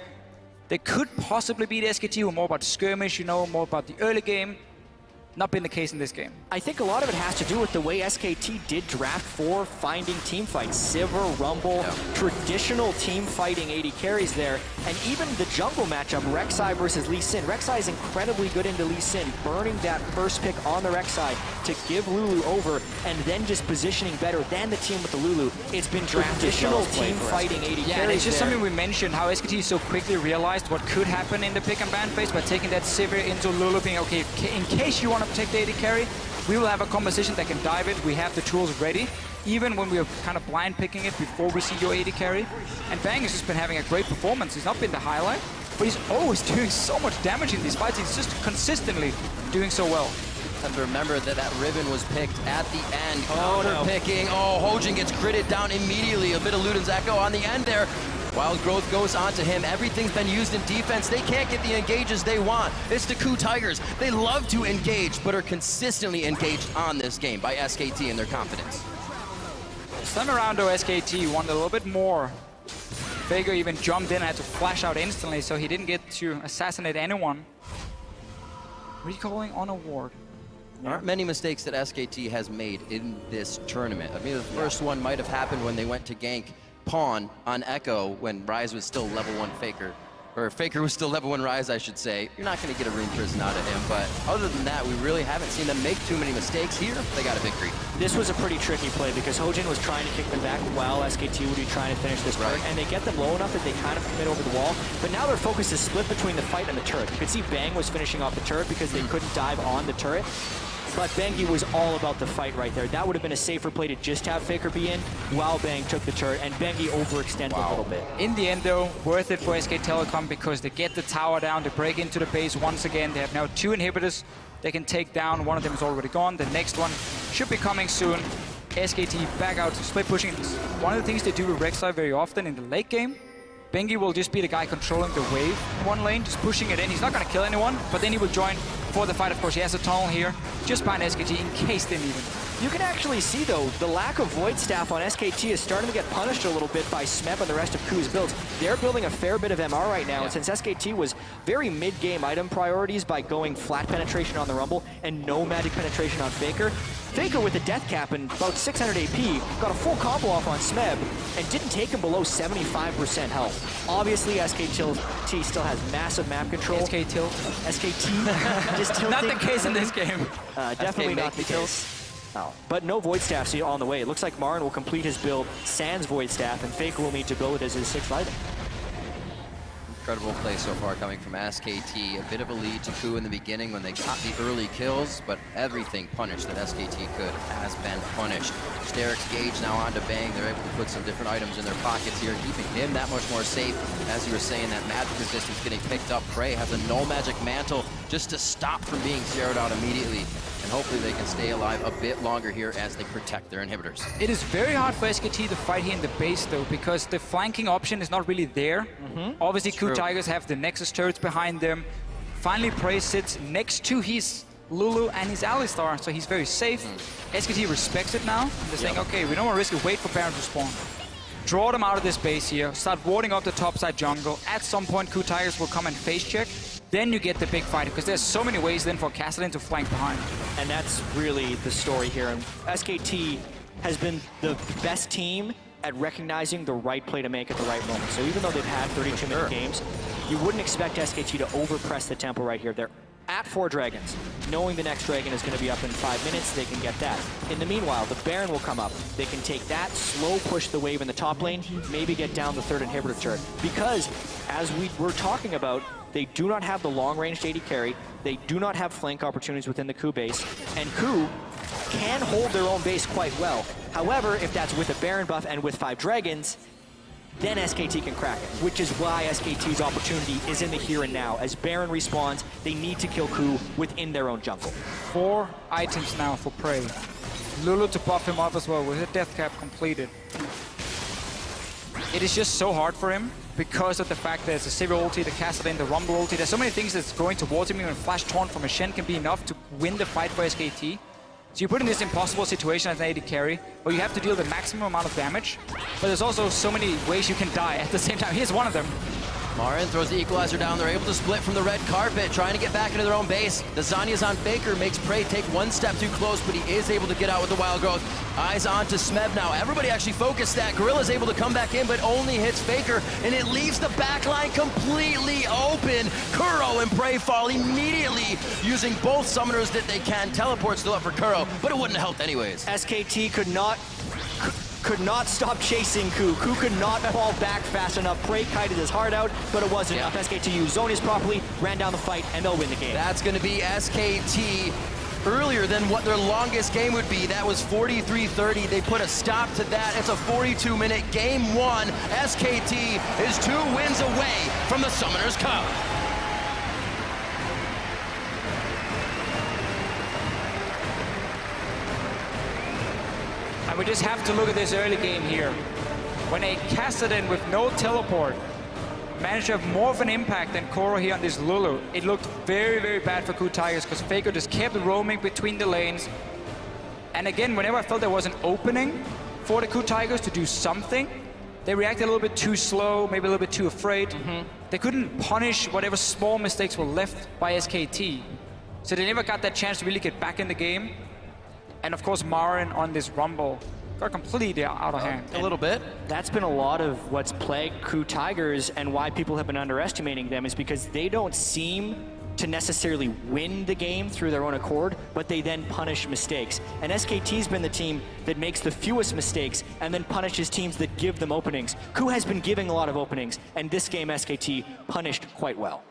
they could possibly beat SKT, who are more about skirmish, you know, more about the early game. Not been the case in this game. I think a lot of it has to do with the way SKT did draft for finding team fights. Sivir, Rumble, traditional team fighting AD carries there. And even the jungle matchup, Rek'Sai versus Lee Sin. Rek'Sai is incredibly good into Lee Sin, burning that first pick on the Rek'Sai to give Lulu over and then just positioning better than the team with the Lulu. It's been traditional team fighting AD carries. Yeah, and it's just there. something we mentioned, how SKT so quickly realized what could happen in the pick and ban phase by taking that Sivir into Lulu, being okay, in case you want to protect the AD carry, we will have a composition that can dive it. We have the tools ready, even when we are kind of blind picking it before we see your AD carry. And Bang has just been having a great performance. He's not been the highlight, but he's always doing so much damage in these fights. He's just consistently doing so well. Have to remember that that Ribbon was picked at the end. Counter-picking. Oh, Hojin gets critted down immediately. A bit of Luden's Echo on the end there. Wild Growth goes onto him. Everything's been used in defense. They can't get the engages they want. It's the Ku Tigers. They love to engage, but are consistently engaged on this game by SKT and their confidence. This time around, though, SKT wanted a little bit more. Faker even jumped in and had to flash out instantly, so he didn't get to assassinate anyone. Recalling on a ward. There aren't many mistakes that SKT has made in this tournament. I mean, the first one might have happened when they went to gank Pawn on Echo when Ryze was still level 1 Faker. Or Faker was still level 1 Ryze, I should say. You're not going to get a Rune Prison out of him, but other than that, we really haven't seen them make too many mistakes here. They got a victory. This was a pretty tricky play because Hojin was trying to kick them back while SKT would be trying to finish this turret, and they get them low enough that they kind of commit over the wall. But now their focus is split between the fight and the turret. You could see Bang was finishing off the turret because they couldn't dive on the turret. But Bengi was all about the fight right there. That would have been a safer play to just have Faker be in while Bang took the turret, and Bengi overextended a little bit. In the end, though, worth it for SK Telecom because they get the tower down, they break into the base once again. They have now 2 inhibitors they can take down. One of them is already gone. The next one should be coming soon. SKT back out, split pushing. One of the things they do with Rek'Sai very often in the late game, Bengi will just be the guy controlling the wave in one lane, just pushing it in. He's not going to kill anyone, but then he will join for the fight. Of course, he has a tunnel here, just behind SKT in case they need him. You can actually see, though, the lack of Void Staff on SKT is starting to get punished a little bit by Smeb and the rest of Ku's builds. They're building a fair bit of MR right now, and since SKT was very mid-game item priorities by going flat penetration on the Rumble and no magic penetration on Faker, Faker with a death cap and about 600 AP got a full combo off on Smeb and didn't take him below 75% health. Obviously, SKT still has massive map control. SK tilt. SKT just tilting. Not the case in this game. Definitely not the case. Oh. But no Void Staff on the way. It looks like Marn will complete his build sans Void Staff, and Faker will need to build it as his 6th item. Incredible play so far coming from SKT. A bit of a lead to Ku in the beginning when they got the early kills, but everything punished that SKT could has been punished. Sterik's Gauge now onto Bang. They're able to put some different items in their pockets here, keeping him that much more safe. As you were saying, that magic resistance getting picked up. Prey has a null magic mantle just to stop from being zeroed out immediately. And hopefully they can stay alive a bit longer here as they protect their inhibitors. It is very hard for SKT to fight here in the base, though, because the flanking option is not really there. Obviously, Ku Tigers have the Nexus turrets behind them. Finally, Prey sits next to his Lulu and his Alistar, so he's very safe. SKT respects it now. They're saying, okay, we don't want to risk it. Wait for Baron to spawn. draw them out of this base here, start warding up the top side jungle. At some point, Ku Tigers will come and face check. Then you get the big fight, because there's so many ways then for Kassadin to flank behind. And that's really the story here. And SKT has been the best team at recognizing the right play to make at the right moment. So even though they've had 32-minute games, you wouldn't expect SKT to overpress the tempo right here. They're at 4 dragons. Knowing the next dragon is going to be up in 5 minutes, they can get that. In the meanwhile, the Baron will come up. They can take that, slow push the wave in the top lane, maybe get down the 3rd inhibitor turret. Because, as we were talking about, they do not have the long-range AD carry. They do not have flank opportunities within the Ku base. And Ku can hold their own base quite well. However, if that's with a Baron buff and with 5 dragons, then SKT can crack it, which is why SKT's opportunity is in the here and now. As Baron respawns, they need to kill Ku within their own jungle. 4 items now for Prey. Lulu to buff him up as well with a death cap completed. It is just so hard for him because of the fact that there's a Sivir ulti, the Kassadin, the Rumble ulti. There's so many things that's going towards him. Even Flash Taunt from a Shen can be enough to win the fight for SKT. So you put in this impossible situation as an AD carry, where you have to deal the maximum amount of damage, but there's also so many ways you can die at the same time. Here's one of them. Marin throws the equalizer down. They're able to split from the red carpet, trying to get back into their own base. The Zanya's on Faker, makes Prey take one step too close, but he is able to get out with the Wild Growth. Eyes on to Smeb now. Everybody actually focused that. Gorilla's able to come back in, but only hits Faker, and it leaves the backline completely open. Kuro and Prey fall immediately, using both summoners that they can. Teleport still up for Kuro, but it wouldn't have helped anyways. SKT could not stop chasing Ku. Ku could not fall back fast enough. Prey kited his heart out, but it wasn't enough. SKT used Zonius properly, ran down the fight, and they'll win the game. That's going to be SKT earlier than what their longest game would be. That was 43-30. They put a stop to that. It's a 42-minute game 1. SKT is 2 wins away from the Summoners Cup. And we just have to look at this early game here. When a Kassadin with no teleport managed to have more of an impact than Koro here on this Lulu, it looked very, very bad for Ku Tigers because Faker just kept roaming between the lanes. And again, whenever I felt there was an opening for the Ku Tigers to do something, they reacted a little bit too slow, maybe a little bit too afraid. They couldn't punish whatever small mistakes were left by SKT. So they never got that chance to really get back in the game. And of course, Marin on this Rumble got completely out of hand. A little bit. That's been a lot of what's plagued Ku Tigers and why people have been underestimating them is because they don't seem to necessarily win the game through their own accord, but they then punish mistakes. And SKT's been the team that makes the fewest mistakes and then punishes teams that give them openings. Ku has been giving a lot of openings, and this game SKT punished quite well.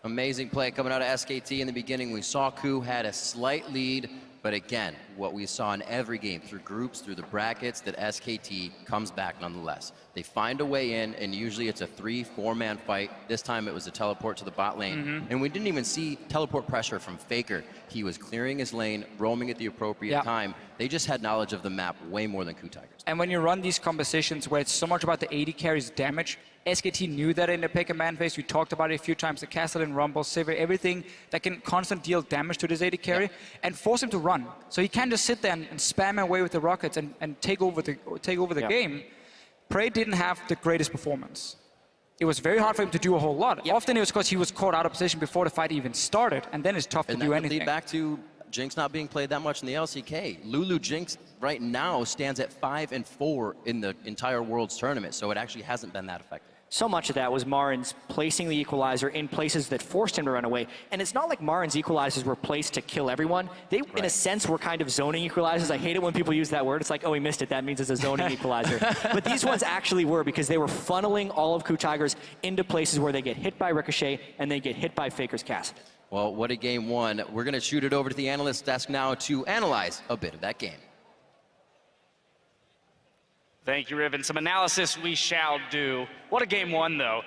Amazing play coming out of SKT in the beginning. We saw Ku had a slight lead, but again, what we saw in every game, through groups, through the brackets, that SKT comes back nonetheless. They find a way in, and usually it's a 3-4-man fight. This time it was a teleport to the bot lane. And we didn't even see teleport pressure from Faker. He was clearing his lane, roaming at the appropriate time. They just had knowledge of the map way more than Ku Tigers. And when you run these compositions where it's so much about the AD carry's damage, SKT knew that in the pick and man phase. We talked about it a few times, the Kassadin, Rumble, Sivir, everything that can constantly deal damage to this AD carry and force him to run. So he can't just sit there and spam away with the rockets and take over the game. Prey didn't have the greatest performance. It was very hard for him to do a whole lot. Often it was because he was caught out of position before the fight even started, and then it's tough to do anything. And that would lead back to Jinx not being played that much in the LCK. Lulu Jinx right now stands at 5-4 in the entire Worlds tournament, so it actually hasn't been that effective. So much of that was Marin's placing the equalizer in places that forced him to run away. And it's not like Marin's equalizers were placed to kill everyone. They, in a sense, were kind of zoning equalizers. I hate it when people use that word. It's like, oh, he missed it. That means it's a zoning equalizer. But these ones actually were because they were funneling all of Ku Tigers into places where they get hit by Ricochet and they get hit by Faker's Kassadin. Well, what a game 1. We're going to shoot it over to the analyst desk now to analyze a bit of that game. Thank you, Riven. Some analysis we shall do. What a game 1, though.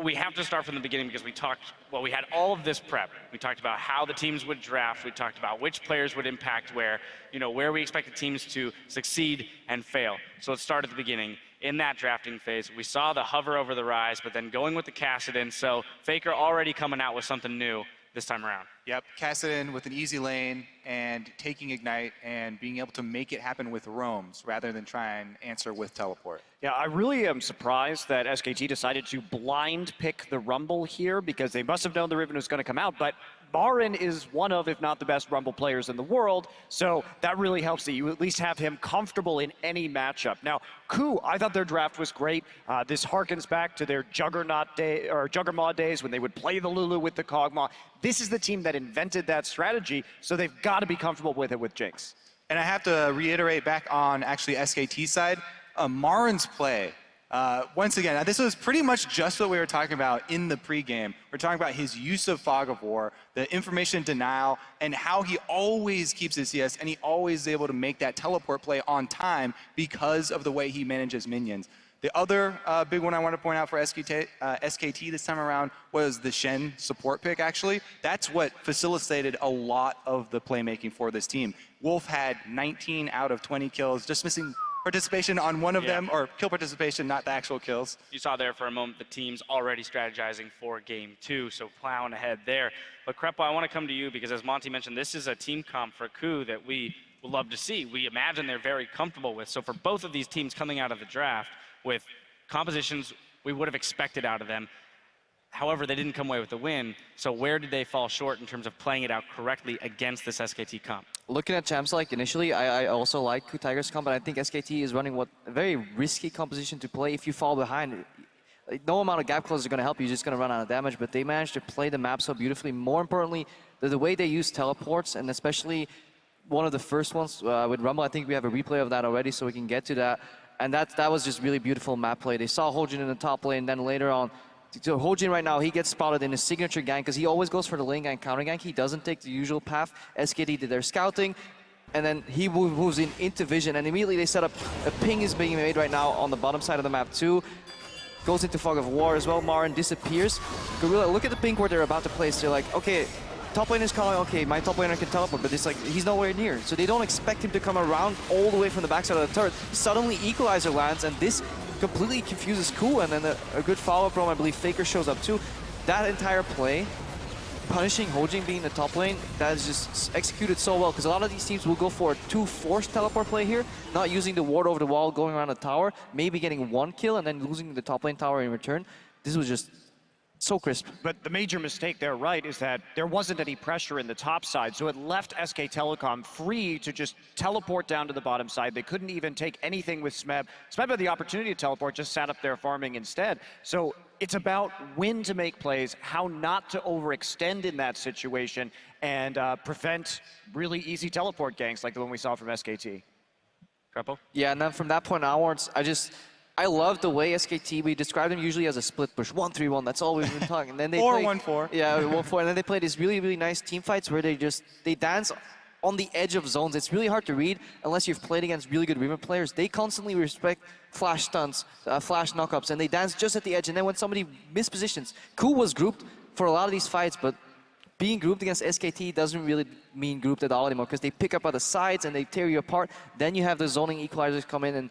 We have to start from the beginning because we had all of this prep. We talked about how the teams would draft. We talked about which players would impact where, where we expected teams to succeed and fail. So let's start at the beginning. In that drafting phase, we saw the hover over the Rise, but then going with the Kassadin. So Faker already coming out with something new this time around. Yep, Kassadin with an easy lane and taking Ignite and being able to make it happen with roams rather than try and answer with teleport. Yeah, I really am surprised that SKT decided to blind pick the Rumble here because they must have known the Riven was going to come out, but Marin is one of, if not the best Rumble players in the world, so that really helps that you at least have him comfortable in any matchup. Now, Ku, I thought their draft was great. This harkens back to their Juggernaut day or Juggermaw days when they would play the Lulu with the Kog'Maw. This is the team that invented that strategy, so they've got to be comfortable with it with Jinx. And I have to reiterate back on actually SKT's side, Marin's play. Once again, this was pretty much just what we were talking about in the pregame. We're talking about his use of Fog of War, the information denial, and how he always keeps his CS, and he always is able to make that teleport play on time because of the way he manages minions. The other big one I want to point out for SKT this time around was the Shen support pick, actually. That's what facilitated a lot of the playmaking for this team. Wolf had 19 out of 20 kills, just missing participation on one of them, or kill participation, not the actual kills. You saw there for a moment the team's already strategizing for game 2, so plowing ahead there. But Krepo, I want to come to you because as Monty mentioned, this is a team comp for Ku that we would love to see. We imagine they're very comfortable with. So for both of these teams coming out of the draft with compositions we would have expected out of them, however, they didn't come away with the win. So where did they fall short in terms of playing it out correctly against this SKT comp? Looking at champs, like initially, I also like Ku Tigers comp, but I think SKT is running a very risky composition to play. If you fall behind, no amount of gap closes are going to help you. You're just going to run out of damage. But they managed to play the map so beautifully. More importantly, the way they use teleports, and especially one of the first ones with Rumble. I think we have a replay of that already, so we can get to that. And that was just really beautiful map play. They saw Hojin in the top lane, then later on. So Hojin right now, he gets spotted in his signature gank because he always goes for the lane gank, counter gank. He doesn't take the usual path. SKT did their scouting, and then he moves into vision, and immediately they set up a ping is being made right now on the bottom side of the map too. Goes into Fog of War as well. Marin disappears. Gorilla, look at the ping where they're about to place. They're like, okay, top lane is calling, okay, my top laner can teleport, but it's like, he's nowhere near. So they don't expect him to come around all the way from the backside of the turret. Suddenly Equalizer lands, and this completely confuses Ku, and then a good follow-up roam, I believe Faker shows up too. That entire play, punishing Hojin being the top lane, that is just executed so well, because a lot of these teams will go for a 2 forced teleport play here, not using the ward over the wall, going around the tower, maybe getting 1 kill and then losing the top lane tower in return. This was just so crisp. But the major mistake there, right, is that there wasn't any pressure in the top side, so it left SK Telecom free to just teleport down to the bottom side. They couldn't even take anything with Smeb. Smeb had the opportunity to teleport, just sat up there farming instead. So it's about when to make plays, how not to overextend in that situation, and prevent really easy teleport ganks like the one we saw from SKT. Krepo? Yeah, and then from that point onwards, I love the way SKT, we describe them usually as a split push, 1-3-1, that's all we've been talking. And then they 4-1-4. Yeah, 1-4, and then they play these really, really nice team fights where they dance on the edge of zones. It's really hard to read unless you've played against really good Riven players. They constantly respect flash stunts, flash knockups, and they dance just at the edge. And then when somebody mispositions, Ku was grouped for a lot of these fights, but being grouped against SKT doesn't really mean grouped at all anymore because they pick up at the sides and they tear you apart. Then you have the zoning equalizers come in, and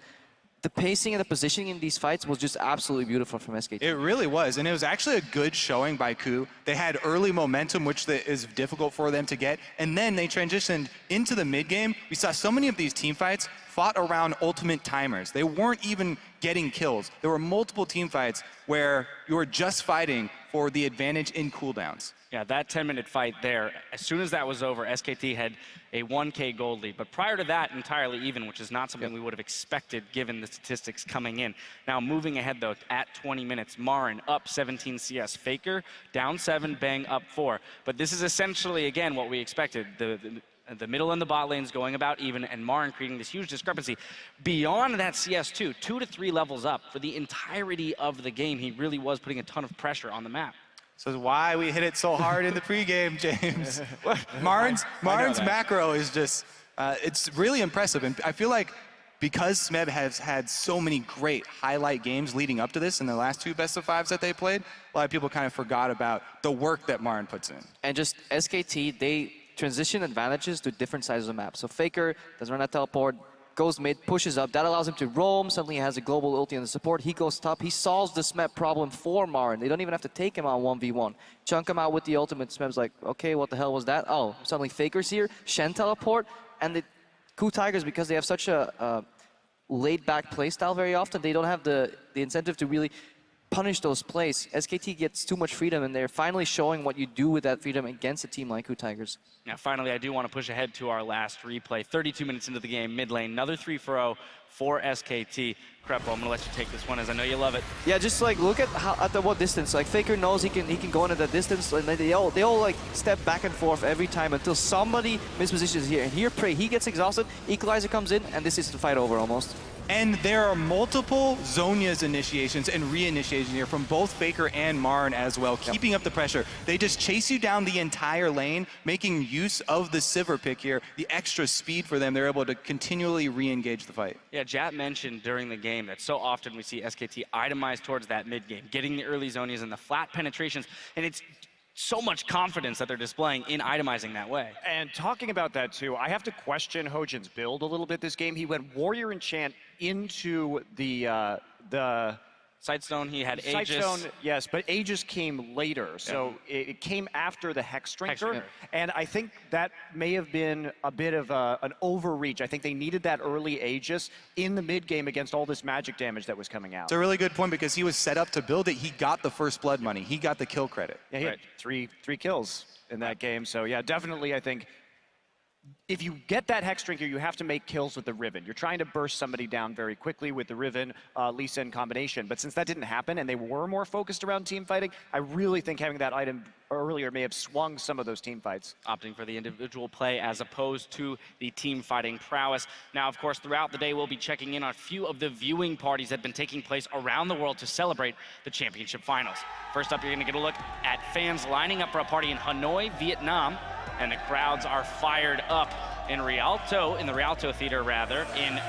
the pacing and the positioning in these fights was just absolutely beautiful from SKT. It really was, and it was actually a good showing by Ku. They had early momentum, which is difficult for them to get, and then they transitioned into the mid game. We saw so many of these team fights fought around ultimate timers. They weren't even getting kills. There were multiple team fights where you were just fighting for the advantage in cooldowns. Yeah, that 10-minute fight there, as soon as that was over, SKT had a 1K gold lead. But prior to that, entirely even, which is not something we would have expected given the statistics coming in. Now, moving ahead, though, at 20 minutes, Marin up 17 CS. Faker down 7, Bang up 4. But this is essentially, again, what we expected. The middle and the bot lanes going about even, and Marin creating this huge discrepancy. Beyond that CS2, 2 to 3 levels up for the entirety of the game, he really was putting a ton of pressure on the map. So that's why we hit it so hard in the pregame, James. Marin's macro is just, it's really impressive. And I feel like because Smeb has had so many great highlight games leading up to this in the last 2 best-of-5s that they played, a lot of people kind of forgot about the work that Marin puts in. And just SKT, they transition advantages to different sides of the map. So Faker doesn't run a teleport, goes mid, pushes up. That allows him to roam. Suddenly he has a global ulti on the support. He goes top. He solves the Smeb problem for Marin. They don't even have to take him on 1v1. Chunk him out with the ultimate. Smeb's like, okay, what the hell was that? Oh, suddenly Faker's here. Shen teleport. And the Ku Tigers, because they have such a laid-back playstyle very often, they don't have the incentive to really punish those plays. SKT gets too much freedom, and they're finally showing what you do with that freedom against a team like Ku Tigers. Now, finally, I do want to push ahead to our last replay. 32 minutes into the game, mid lane, another 3-0 for SKT. Krepo, I'm gonna let you take this one, as I know you love it. Yeah, just like look at what distance. Like Faker knows he can go into that distance, and they all like step back and forth every time until somebody mispositions here. And here, Prey, he gets exhausted. Equalizer comes in, and this is the fight over almost. And there are multiple Zhonya's initiations and re-initiations here from both Faker and Marin as well, keeping up the pressure. They just chase you down the entire lane, making use of the Sivir pick here, the extra speed for them. They're able to continually re-engage the fight. Yeah, Jat mentioned during the game that so often we see SKT itemize towards that mid game, getting the early Zhonya's and the flat penetrations, and it's so much confidence that they're displaying in itemizing that way. And talking about that too, I have to question Hojin's build a little bit this game. He went Warrior Enchant into the Sightstone, he had Aegis. Sightstone, yes, but Aegis came later, so it came after the Hex Drinker, and I think that may have been a bit of an overreach. I think they needed that early Aegis in the mid game against all this magic damage that was coming out. It's a really good point because he was set up to build it. He got the first blood money. He got the kill credit. Yeah, he had three kills in that game, so yeah, definitely I think if you get that Hex Drinker, you have to make kills with the Riven. You're trying to burst somebody down very quickly with the Riven, Lee Sin combination. But since that didn't happen and they were more focused around team fighting, I really think having that item earlier may have swung some of those team fights. Opting for the individual play as opposed to the team fighting prowess. Now, of course, throughout the day, we'll be checking in on a few of the viewing parties that have been taking place around the world to celebrate the championship finals. First up, you're gonna get a look at fans lining up for a party in Hanoi, Vietnam. And the crowds are fired up in the Rialto Theater rather, in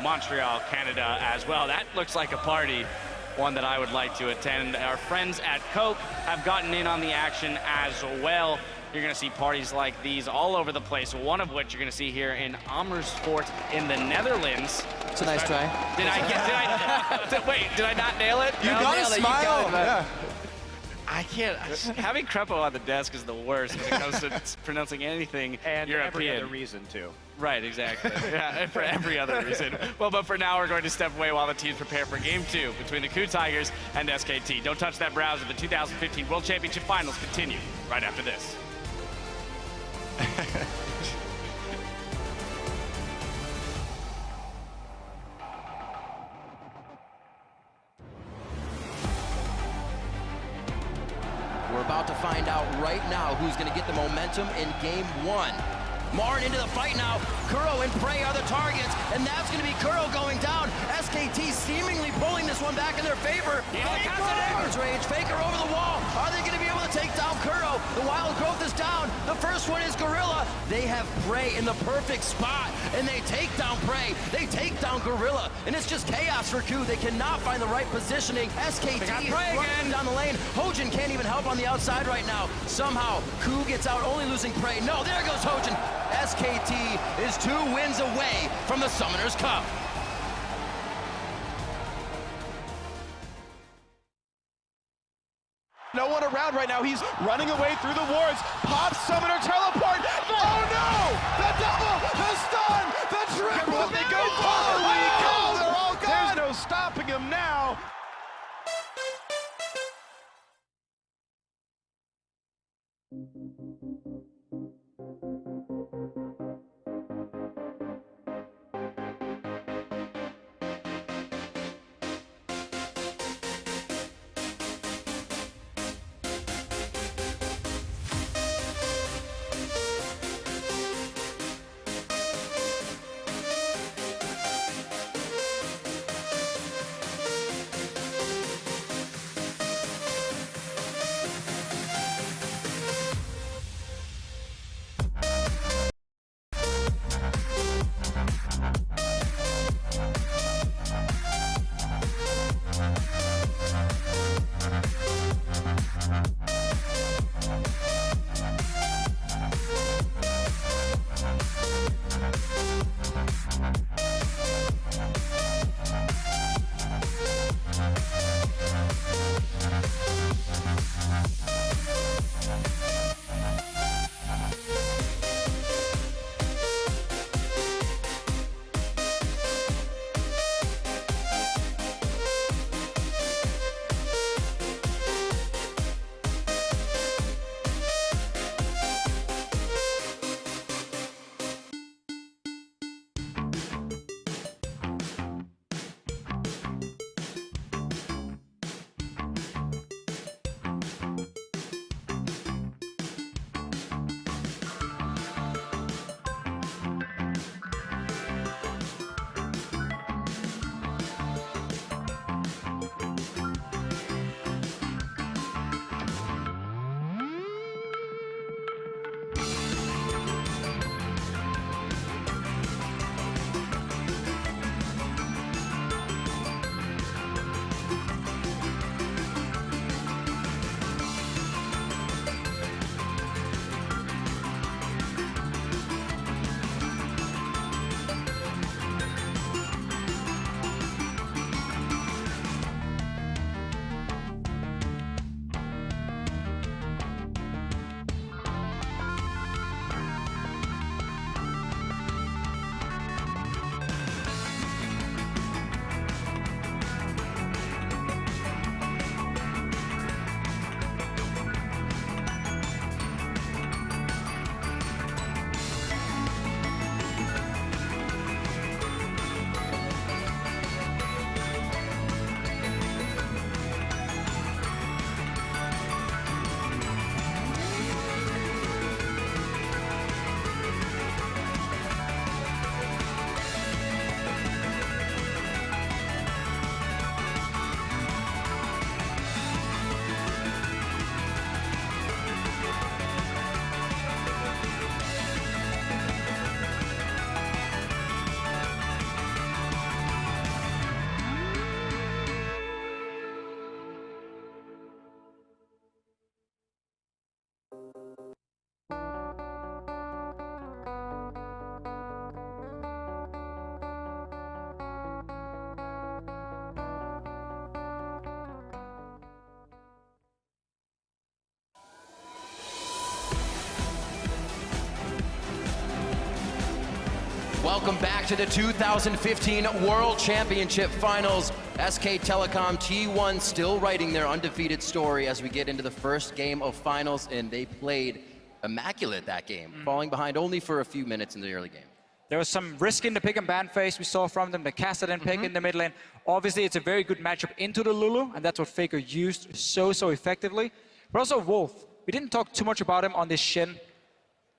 Montreal, Canada as well. That looks like a party, one that I would like to attend. Our friends at Coke have gotten in on the action as well. You're gonna see parties like these all over the place, one of which you're gonna see here in Amersfoort in the Netherlands. It's a nice try. Did I not nail it? You got a smile. Yeah. I can't. Having Krepo on the desk is the worst when it comes to pronouncing anything and European. Every other reason too. Right, exactly. Yeah, for every other reason. Well, but for now, we're going to step away while the teams prepare for Game 2 between the Ku Tigers and SKT. Don't touch that browser. The 2015 World Championship Finals continue right after this. We're about to find out right now who's going to get the momentum in Game 1. Marin into the fight now. Kuro and Prey are the targets, and that's going to be Kuro going down. SKT seemingly pulling this one back in their favor. Faker's Rage, Faker over the wall. Are they going to be able to take down Kuro? The Wild Growth is down. The first one is Gorilla. They have Prey in the perfect spot, and they take down Prey. They take down Gorilla, and it's just chaos for Ku. They cannot find the right positioning. SKT is running down the lane. Hojin can't even help on the outside right now. Somehow, Ku gets out, only losing Prey. No, there goes Hojin. SKT is 2 wins away from the Summoners Cup. No one around right now. He's running away through the wards. Pop, summoner, teleport. Oh no! The double, the stun, the triple. They go. Holy cow! They're all gone. There's no stopping him now. Welcome back to the 2015 World Championship Finals. SK Telecom T1 still writing their undefeated story as we get into the first game of finals, and they played immaculate that game, falling behind only for a few minutes in the early game. There was some risk in the pick and ban phase we saw from them, the cast and pick in the mid lane. Obviously, it's a very good matchup into the Lulu, and that's what Faker used so effectively. But also Wolf, we didn't talk too much about him on this Shin.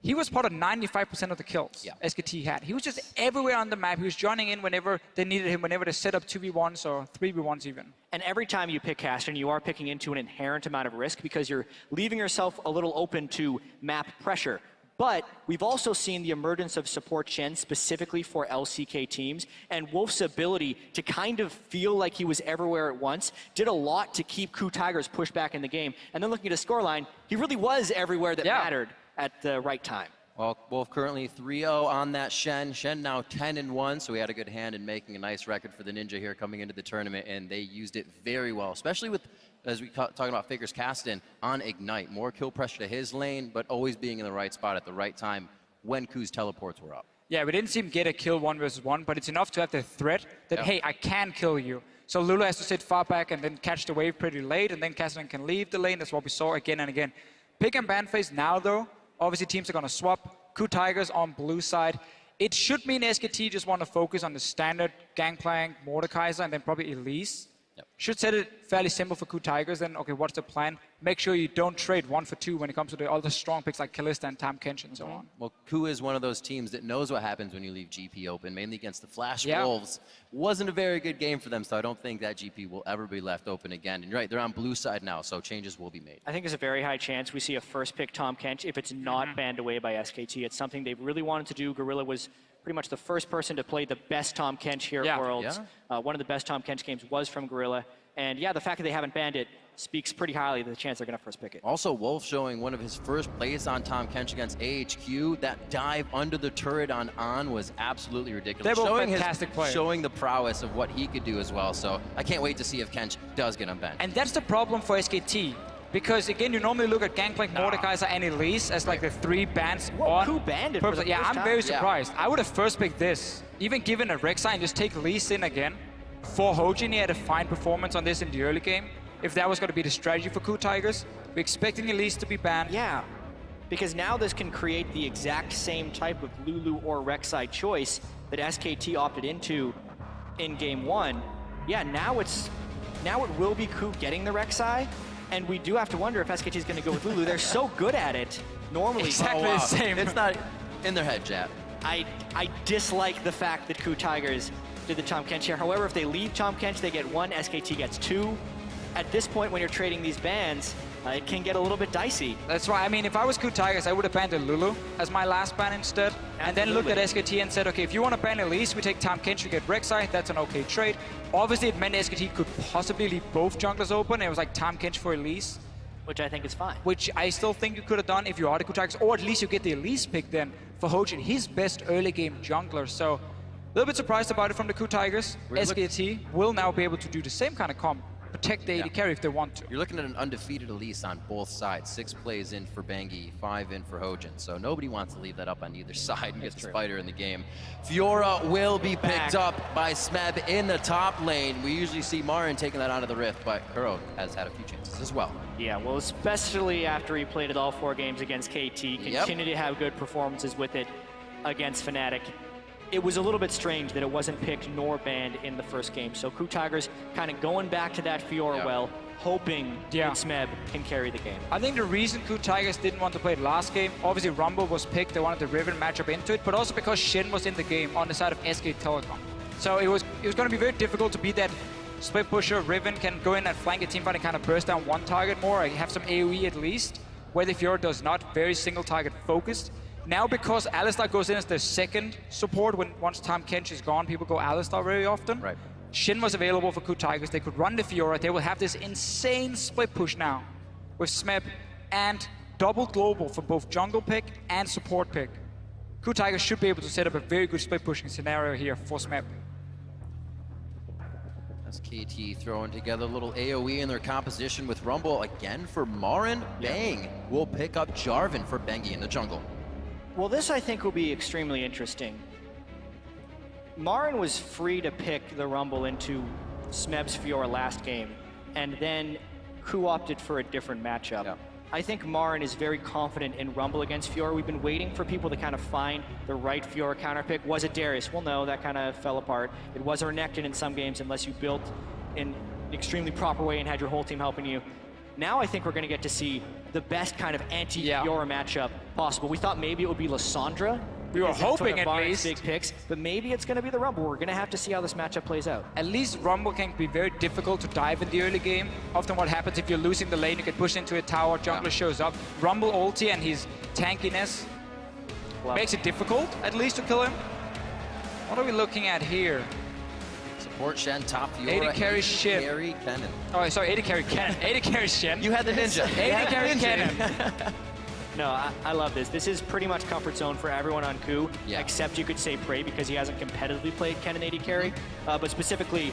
He was part of 95% of the kills SKT had. He was just everywhere on the map. He was joining in whenever they needed him, whenever they set up 2v1s or 3v1s even. And every time you pick Caston, you are picking into an inherent amount of risk because you're leaving yourself a little open to map pressure. But we've also seen the emergence of support Shen specifically for LCK teams, and Wolf's ability to kind of feel like he was everywhere at once did a lot to keep KOO Tigers pushed back in the game. And then looking at his scoreline, he really was everywhere that mattered at the right time. Well, Wolf currently 3-0 on that Shen. Shen now 10-1, so he had a good hand in making a nice record for the Ninja here coming into the tournament, and they used it very well, especially with, as we talking about Faker's Caston, on Ignite. More kill pressure to his lane, but always being in the right spot at the right time when KOO's teleports were up. Yeah, we didn't see him get a kill 1 versus 1, but it's enough to have the threat that, hey, I can kill you. So Lulu has to sit far back and then catch the wave pretty late, and then Caston can leave the lane. That's what we saw again and again. Pick and ban phase now, though. Obviously, teams are going to swap. KOO Tigers on blue side. It should mean SKT just want to focus on the standard Gangplank, Mordekaiser, and then probably Elise. Should set it fairly simple for KOO Tigers. Then, okay, what's the plan? Make sure you don't trade 1 for 2 when it comes to the other strong picks like Kalista and Tahm Kench and so on. Well, KOO is one of those teams that knows what happens when you leave GP open, mainly against the Flash Wolves. Wasn't a very good game for them, so I don't think that GP will ever be left open again. And you're right, they're on blue side now, so changes will be made. I think there's a very high chance we see a first pick Tahm Kench if it's not banned away by SKT. It's something they really wanted to do. Gorilla was pretty much the first person to play the best Tahm Kench here at Worlds. One of the best Tahm Kench games was from Gorilla. And yeah, the fact that they haven't banned it speaks pretty highly of the chance they're going to first pick it. Also, Wolf showing one of his first plays on Tahm Kench against AHQ. That dive under the turret on was absolutely ridiculous. They're both showing fantastic players. Showing the prowess of what he could do as well. So I can't wait to see if Kench does get unbanned. And that's the problem for SKT. Because again, you normally look at Gangplank, Mordekaiser, and Elise as like the 3 bans on. KOO banned it for the first I'm time. very surprised. I would have first picked this. Even given a Rek'Sai and just take Elise in again. For Hojin, he had a fine performance on this in the early game. If that was going to be the strategy for KOO Tigers, we're expecting Elise to be banned. Yeah, because now this can create the exact same type of Lulu or Rek'Sai choice that SKT opted into in game 1. Yeah, now it will be KOO getting the Rek'Sai, and we do have to wonder if SKT is going to go with Lulu. They're so good at it normally. Exactly the same. It's not in their head, Jap. I dislike the fact that KOO Tigers did the Tahm Kench here. However, if they leave Tahm Kench, they get 1, SKT gets 2. At this point, when you're trading these bans, it can get a little bit dicey. That's right. I mean, if I was KOO Tigers, I would have banned the Lulu as my last ban instead. And then looked at SKT and said, okay, if you want to ban Elise, we take Tahm Kench, we get Rek'Sai. That's an okay trade. Obviously, it meant SKT could possibly leave both junglers open. It was like Tahm Kench for Elise. Which I think is fine. Which I still think you could have done if you are the KOO Tigers. Or at least you get the Elise pick then for Hojin, his best early game jungler. So a little bit surprised about it from the KOO Tigers. SKT will now be able to do the same kind of comp, protect the AD carry if they want to. You're looking at an undefeated Elise on both sides. 6 plays in for Bengi, 5 in for Hojin. So nobody wants to leave that up on either side and get the spider in the game. Fiora will be picked up by Smeb in the top lane. We usually see Marin taking that out of the rift, but Kuro has had a few chances as well. Yeah, well, especially after he played it all 4 games against KT, continued to have good performances with it against Fnatic. It was a little bit strange that it wasn't picked nor banned in the first game. So KOO Tigers kind of going back to that Fiora well, hoping that Smeb can carry the game. I think the reason KOO Tigers didn't want to play it last game, obviously Rumble was picked, they wanted the Riven matchup into it, but also because Shin was in the game on the side of SK Telecom. So it was going to be very difficult to beat that split pusher. Riven can go in and flank a teamfight and kind of burst down one target more, have some AoE at least, where the Fiora does not, very single target focused. Now, because Alistar goes in as the second support, once Tahm Kench is gone, people go Alistar very often. Right. Shin was available for KOO Tigers. They could run the Fiora. They will have this insane split push now with Smeb and double global for both jungle pick and support pick. KOO Tigers should be able to set up a very good split pushing scenario here for Smeb. As KT throwing together a little AoE in their composition with Rumble again for Marin. Bang will pick up Jarvan for Bengi in the jungle. Well, this I think will be extremely interesting. Marin was free to pick the Rumble into Smeb's Fiora last game, and then Ku opted for a different matchup. Yeah. I think Marin is very confident in Rumble against Fiora. We've been waiting for people to kind of find the right Fiora counter pick. Was it Darius? Well, no, that kind of fell apart. It was Renekton in some games unless you built in an extremely proper way and had your whole team helping you. Now I think we're going to get to see the best kind of anti-Fiora matchup possible. We thought maybe it would be Lissandra. We were because it's hoping one of at Marin's least. big picks, but maybe it's going to be the Rumble. We're going to have to see how this matchup plays out. At least Rumble can be very difficult to dive in the early game. Often what happens if you're losing the lane, you get pushed into a tower, jungler shows up. Rumble ulti and his tankiness makes it difficult, at least, to kill him. What are we looking at here? Support Shen, top Fiora. AD carry Shen. Carry Kennen. Oh, sorry, AD carry Kennen. AD carry Shen. You had the ninja. AD carry Kennen. No, I love this. This is pretty much comfort zone for everyone on Ku, Yeah. except you could say Prey because he hasn't competitively played Kennen AD carry. But specifically,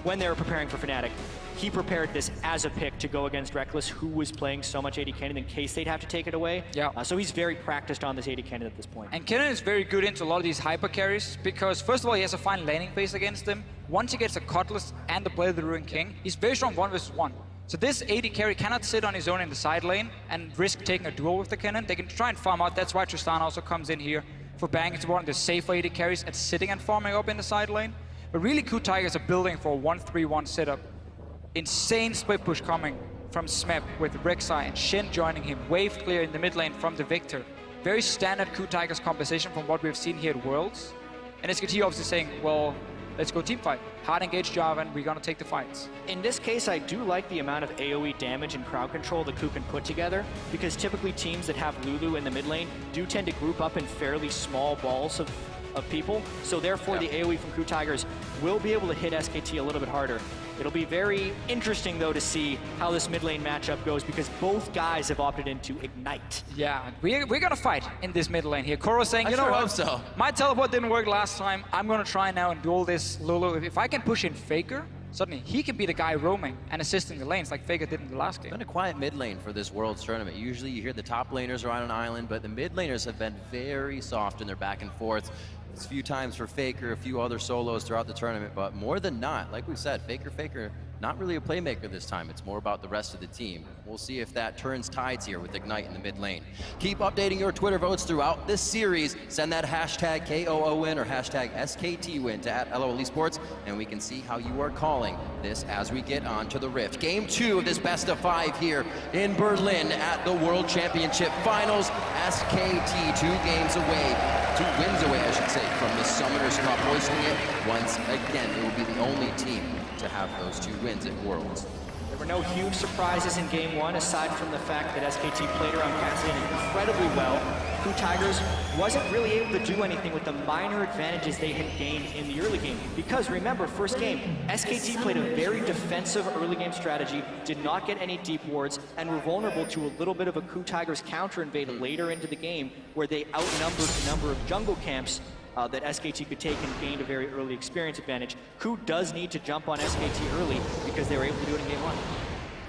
when they were preparing for Fnatic, he prepared this as a pick to go against Reckless, who was playing so much AD Kennen in case they'd have to take it away. Yeah. So he's very practiced on this AD Kennen at this point. And Kennen is very good into a lot of these hyper carries because, first of all, he has a fine laning phase against them. Once he gets a Cutlass and the Blade of the Ruined King, he's very strong 1 versus 1. So this AD carry cannot sit on his own in the side lane and risk taking a duel with the Kennen. They can try and farm out. That's why Tristan also comes in here for Bang. It's one of the safer AD carries at sitting and farming up in the side lane. But really, Ku Tigers are building for a 1-3-1 setup. Insane split push coming from Smeb with Rek'Sai and Shen joining him. Wave clear in the mid lane from the Victor. Very standard Ku Tigers composition from what we've seen here at Worlds. And SKT obviously saying, well, let's go team fight. Hard engage Jarvan, we're gonna take the fights. In this case, I do like the amount of AoE damage and crowd control that Ku can put together, because typically teams that have Lulu in the mid lane do tend to group up in fairly small balls of people. So therefore, the AoE from Ku Tigers will be able to hit SKT a little bit harder. It'll be very interesting, though, to see how this mid lane matchup goes, because both guys have opted into Ignite. Yeah, we're gonna fight in this mid lane here. Koro's saying, I you know sure what? hope so. My teleport didn't work last time. I'm gonna try now and duel this Lulu. If I can push in Faker, suddenly he can be the guy roaming and assisting the lanes like Faker did in the last game. Been a quiet mid lane for this Worlds tournament. Usually you hear the top laners are on an island, but the mid laners have been very soft in their back and forth. It's a few times for Faker, a few other solos throughout the tournament, but more than not, like we said, Faker, not really a playmaker this time. It's more about the rest of the team. We'll see if that turns tides here with Ignite in the mid lane. Keep updating your Twitter votes throughout this series. Send that hashtag KOOWin or hashtag SKTWin to @LOL Esports, and we can see how you are calling this as we get on to the Rift. Game 2 of this best of 5 here in Berlin at the World Championship Finals. SKT 2 games away, 2 wins away, I should say, from the Summoners Cup, hoisting it once again. It will be the only team to have those 2 wins at Worlds. There were no huge surprises in Game 1, aside from the fact that SKT played around Cassidy incredibly well. Ku Tigers wasn't really able to do anything with the minor advantages they had gained in the early game. Because remember, first game, SKT played a very defensive early game strategy, did not get any deep wards, and were vulnerable to a little bit of a Ku Tigers counter invade later into the game, where they outnumbered the number of jungle camps that SKT could take and gained a very early experience advantage. Ku does need to jump on SKT early because they were able to do it in Game 1.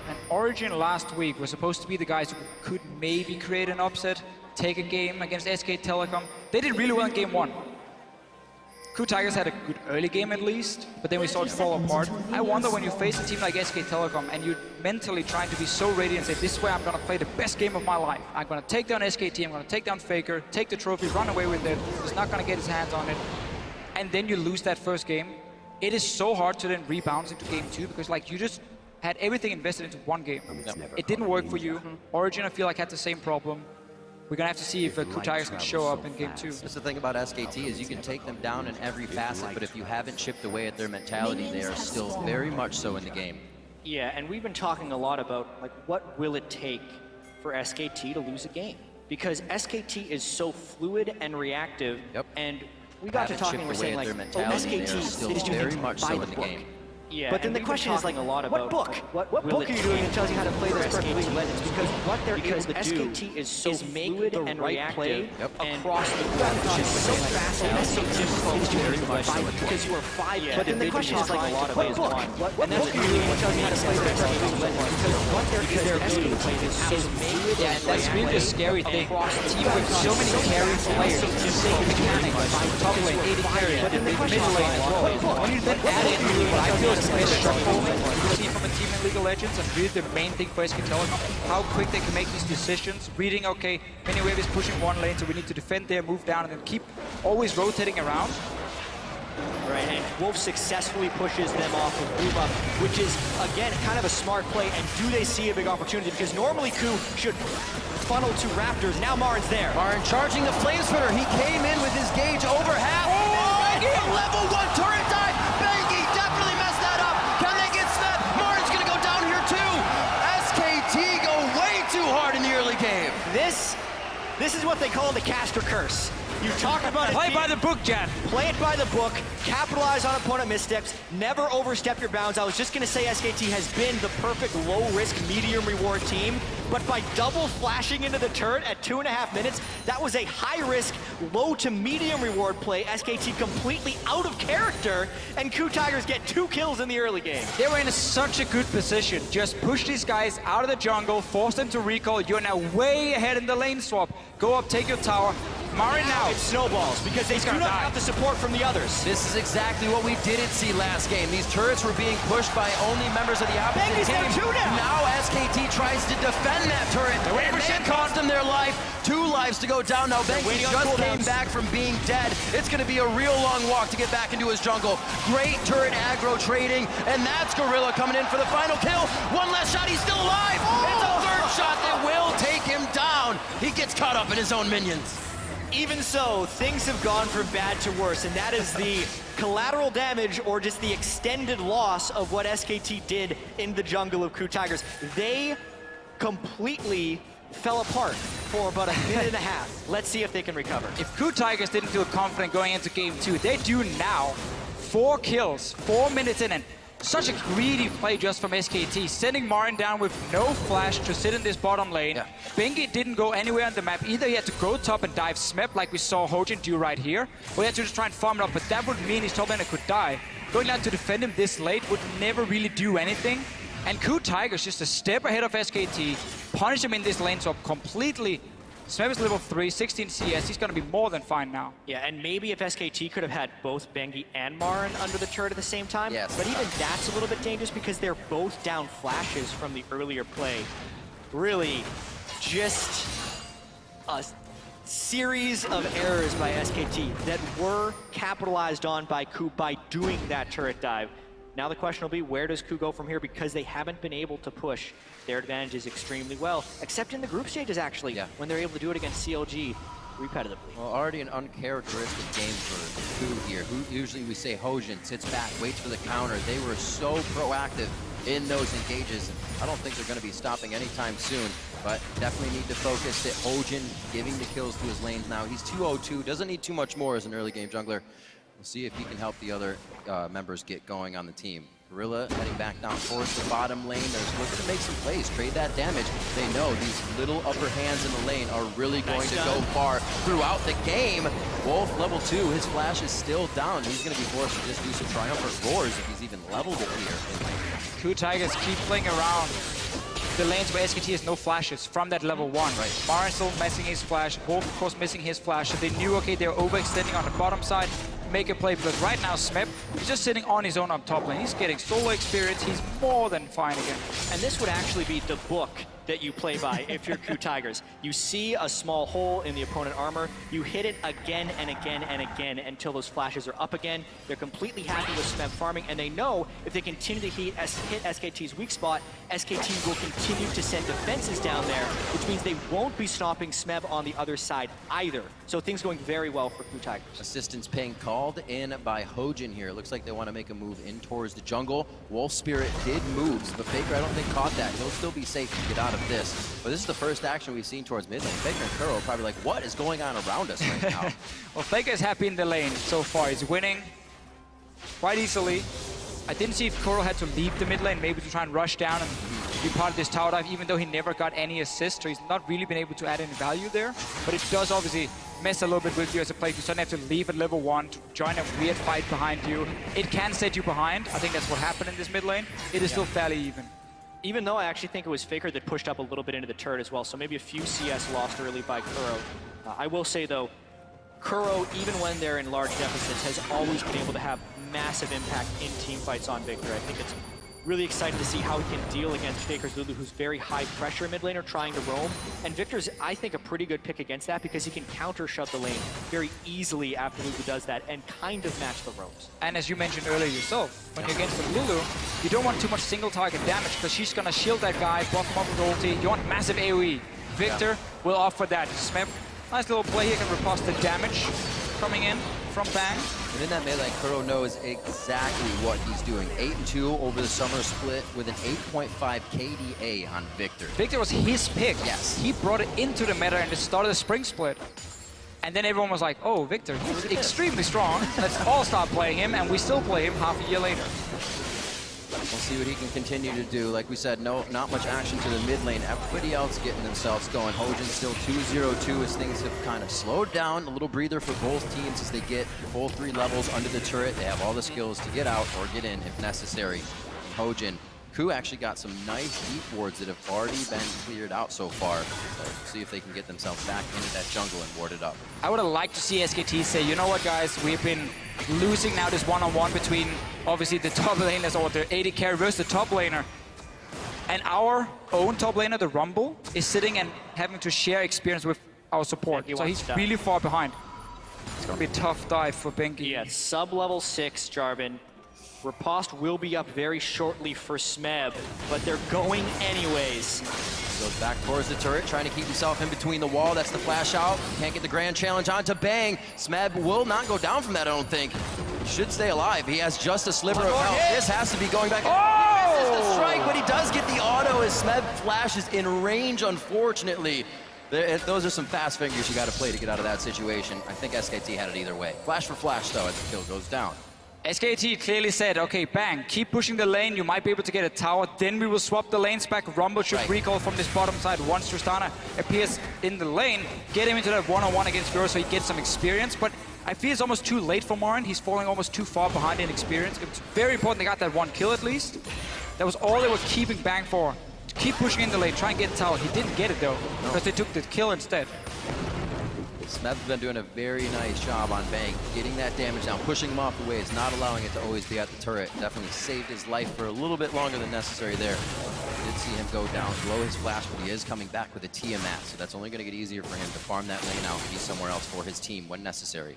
And Origin last week was supposed to be the guys who could maybe create an upset, take a game against SK Telecom. They did really well in Game 1. Ku Tigers had a good early game at least, but then we saw it fall apart. I wonder when you face a team like SK Telecom and you're mentally trying to be so ready and say, this is where I'm going to play the best game of my life. I'm going to take down SKT, I'm going to take down Faker, take the trophy, run away with it. He's not going to get his hands on it. And then you lose that first game. It is so hard to then rebound into Game 2 because like you just had everything invested into one game. It didn't work for you. Origin, I feel like, had the same problem. We're gonna have to see if Ku Tigers can show up in Game 2. That's the thing about SKT is you can take them down in every facet, but if you haven't chipped away at their mentality, they are still very much so in the game. Yeah, and we've been talking a lot about like what will it take for SKT to lose a game? Because SKT is so fluid and reactive, and we got to talking, we're saying like, oh, SKT, they just do very things much by so the in the book. game. Yeah, but then and the we've question been is like, talking a lot what about, book? like, What will book are it you doing that take tells you how to play for this perfect League of SKT? Legends? Because what they're Because able to do SKT is so make fluid the and right reactive play and across the board, which is so fast and so difficult to do because you are 5 but then the question is like a lot of what it is book? one. What book are you doing that tells you how to play this perfect League of Legends? Because what they're able to play is so fluid Yeah, and that's really the scary thing. Team with so many carry players, same mechanics, top lane, 80 carry, But then the mid question is lane as well. When you then add in what I feel is the best structural you see from a team in League of Legends, and really the main thing for SK Telecom, how quick they can make these decisions, reading, okay, Miniwave is pushing one lane, so we need to defend there, move down, and then keep always rotating around. Right, and Wolf successfully pushes them off of Uma, which is, again, kind of a smart play. And do they see a big opportunity? Because normally Ku should funnel to Raptors. Now Marin's there. Marin charging the Flame Spitter. He came in with his gauge over half. A level 1 turret dive. Bengi definitely messed that up. Can they get Smith? Marin's going to go down here too. SKT go way too hard in the early game. This is what they call the caster curse. You talk about it. Play by the book, Jan. Play it by the book, capitalize on opponent missteps, never overstep your bounds. I was just going to say SKT has been the perfect low-risk, medium-reward team, but by double flashing into the turret at 2.5 minutes, that was a high-risk, low-to-medium-reward play. SKT completely out of character, and Ku Tigers get 2 kills in the early game. They were in such a good position. Just push these guys out of the jungle, force them to recall. You're now way ahead in the lane swap. Go up, take your tower. Marin now. It snowballs because they do not have the support from the others. This is exactly what we didn't see last game. These turrets were being pushed by only members of the opposite team. Now SKT tries to defend that turret. It may cost them their life. 2 lives to go down. Now Bengi just came back from being dead. It's going to be a real long walk to get back into his jungle. Great turret aggro trading, and that's Gorilla coming in for the final kill. 1 last shot, he's still alive. It's a 3rd shot that will take him down. He gets caught up in his own minions. Even so, things have gone from bad to worse, and that is the collateral damage or just the extended loss of what SKT did in the jungle of Ku Tigers. They completely fell apart for about 1.5 minutes. Let's see if they can recover. If Ku Tigers didn't feel confident going into game 2, they do now. 4 kills, 4 minutes in, and such a greedy play just from SKT, sending Marin down with no flash to sit in this bottom lane. Yeah. Bengi didn't go anywhere on the map. Either he had to go top and dive Smep like we saw Hojin do right here, or he had to just try and farm it up, but that would mean his top laner could die. Going down to defend him this late would never really do anything. And Ku Tigers just a step ahead of SKT, punish him in this lane swap completely. Smeb is level 3, 16 CS. He's going to be more than fine now. Yeah, and maybe if SKT could have had both Bengi and Marin under the turret at the same time. Yes. But even that's a little bit dangerous because they're both down flashes from the earlier play. Really, just a series of errors by SKT that were capitalized on by Ku by doing that turret dive. Now the question will be, where does Ku go from here? Because they haven't been able to push their advantages extremely well, except in the group stages, actually, when they're able to do it against CLG repetitively. Well, already an uncharacteristic game for Ku here. Who usually we say Hojin sits back, waits for the counter. They were so proactive in those engages, and I don't think they're going to be stopping anytime soon, but definitely need to focus at Hojin giving the kills to his lanes now. He's 202, doesn't need too much more as an early game jungler. We'll see if he can help the other members get going on the team. Gorilla heading back down towards the bottom lane. They're looking to make some plays, trade that damage. They know these little upper hands in the lane are really going to go far throughout the game. Wolf, level 2, his flash is still down. He's going to be forced to just do some triumphant roars if he's even leveled it here. Ku Tigers keep playing around the lanes where SKT has no flashes from that level 1. Right. Marin still missing his flash. Wolf, of course, missing his flash. So they knew, okay, they're overextending on the bottom side. Make a play, because right now Smep is just sitting on his own up top lane. He's getting solo experience. He's more than fine again. And this would actually be the book that you play by if you're Ku Tigers. You see a small hole in the opponent armor, you hit it again and again and again until those flashes are up again. They're completely happy with Smeb farming, and they know if they continue to hit SKT's weak spot, SKT will continue to send defenses down there, which means they won't be stopping Smeb on the other side either. So things going very well for Ku Tigers. Assistance ping called in by Hojin here. It looks like they want to make a move in towards the jungle. Wolf Spirit did moves, but Faker I don't think caught that. He'll still be safe to get out of this. But this is the first action we've seen towards mid lane. Faker and Kuro are probably like, what is going on around us right now? Well, Faker is happy in the lane so far. He's winning quite easily. I didn't see if Kuro had to leave the mid lane, maybe to try and rush down and be part of this tower dive, even though he never got any assists, so he's not really been able to add any value there. But it does obviously mess a little bit with you as a player. You suddenly have to leave at level 1 to join a weird fight behind you. It can set you behind. I think that's what happened in this mid lane. It is still fairly even. Even though I actually think it was Faker that pushed up a little bit into the turret as well, so maybe a few CS lost early by Kuro. I will say though, Kuro, even when they're in large deficits, has always been able to have massive impact in team fights on Victor. I think it's really exciting to see how he can deal against Faker's Lulu, who's very high pressure mid laner trying to roam. And Victor's, I think, a pretty good pick against that because he can counter shut the lane very easily after Lulu does that and kind of match the roams. And as you mentioned earlier yourself, when you're against the Lulu, you don't want too much single target damage because she's gonna shield that guy, buff him up with ulti. You want massive AoE. Victor will offer that. Smep, nice little play here, can riposte the damage coming in from Bang. And in that melee, Kuro knows exactly what he's doing. 8-2 over the summer split with an 8.5 KDA on Victor. Victor was his pick. Yes. He brought it into the meta and it started the spring split. And then everyone was like, oh, Victor, he's extremely strong. Let's all start playing him, and we still play him half a year later. We'll see what he can continue to do. Like we said, not much action to the mid lane. Everybody else getting themselves going. Hojin still 2-0-2 as things have kind of slowed down. A little breather for both teams as they get full 3 levels under the turret. They have all the skills to get out or get in if necessary. Hojin. Ku actually got some nice deep wards that have already been cleared out so far. So we'll see if they can get themselves back into that jungle and ward it up. I would have liked to see SKT say, you know what, guys, we've been losing now this one-on-one between obviously the top laners or the AD carry versus the top laner. And our own top laner, the Rumble, is sitting and having to share experience with our support. So he's really far behind. It's going to be a tough dive for Bengi. Yeah, sub-level 6, Jarvan. Riposte will be up very shortly for Smeb, but they're going anyways. Goes back towards the turret, trying to keep himself in between the wall. That's the flash out. Can't get the grand challenge onto Bang. Smeb will not go down from that, I don't think. He should stay alive. He has just a sliver of health. This has to be going back. He misses the strike, but he does get the auto as Smeb flashes in range, unfortunately. Those are some fast fingers you got to play to get out of that situation. I think SKT had it either way. Flash for flash, though, as the kill goes down. SKT clearly said, okay, Bang, keep pushing the lane, you might be able to get a tower, then we will swap the lanes back. Rumble should recall from this bottom side once Tristana appears in the lane, get him into that one-on-one against Fiora so he gets some experience, but I feel it's almost too late for Morin. He's falling almost too far behind in experience. It's very important they got that 1 kill at least. That was all they were keeping Bang for. To keep pushing in the lane, try and get the tower. He didn't get it though, because they took the kill instead. Smeb's been doing a very nice job on Bang, getting that damage down, pushing him off the waves, not allowing it to always be at the turret. Definitely saved his life for a little bit longer than necessary there. Did see him go down, blow his flash, but he is coming back with a Tiamat, so that's only going to get easier for him to farm that lane out and be somewhere else for his team when necessary.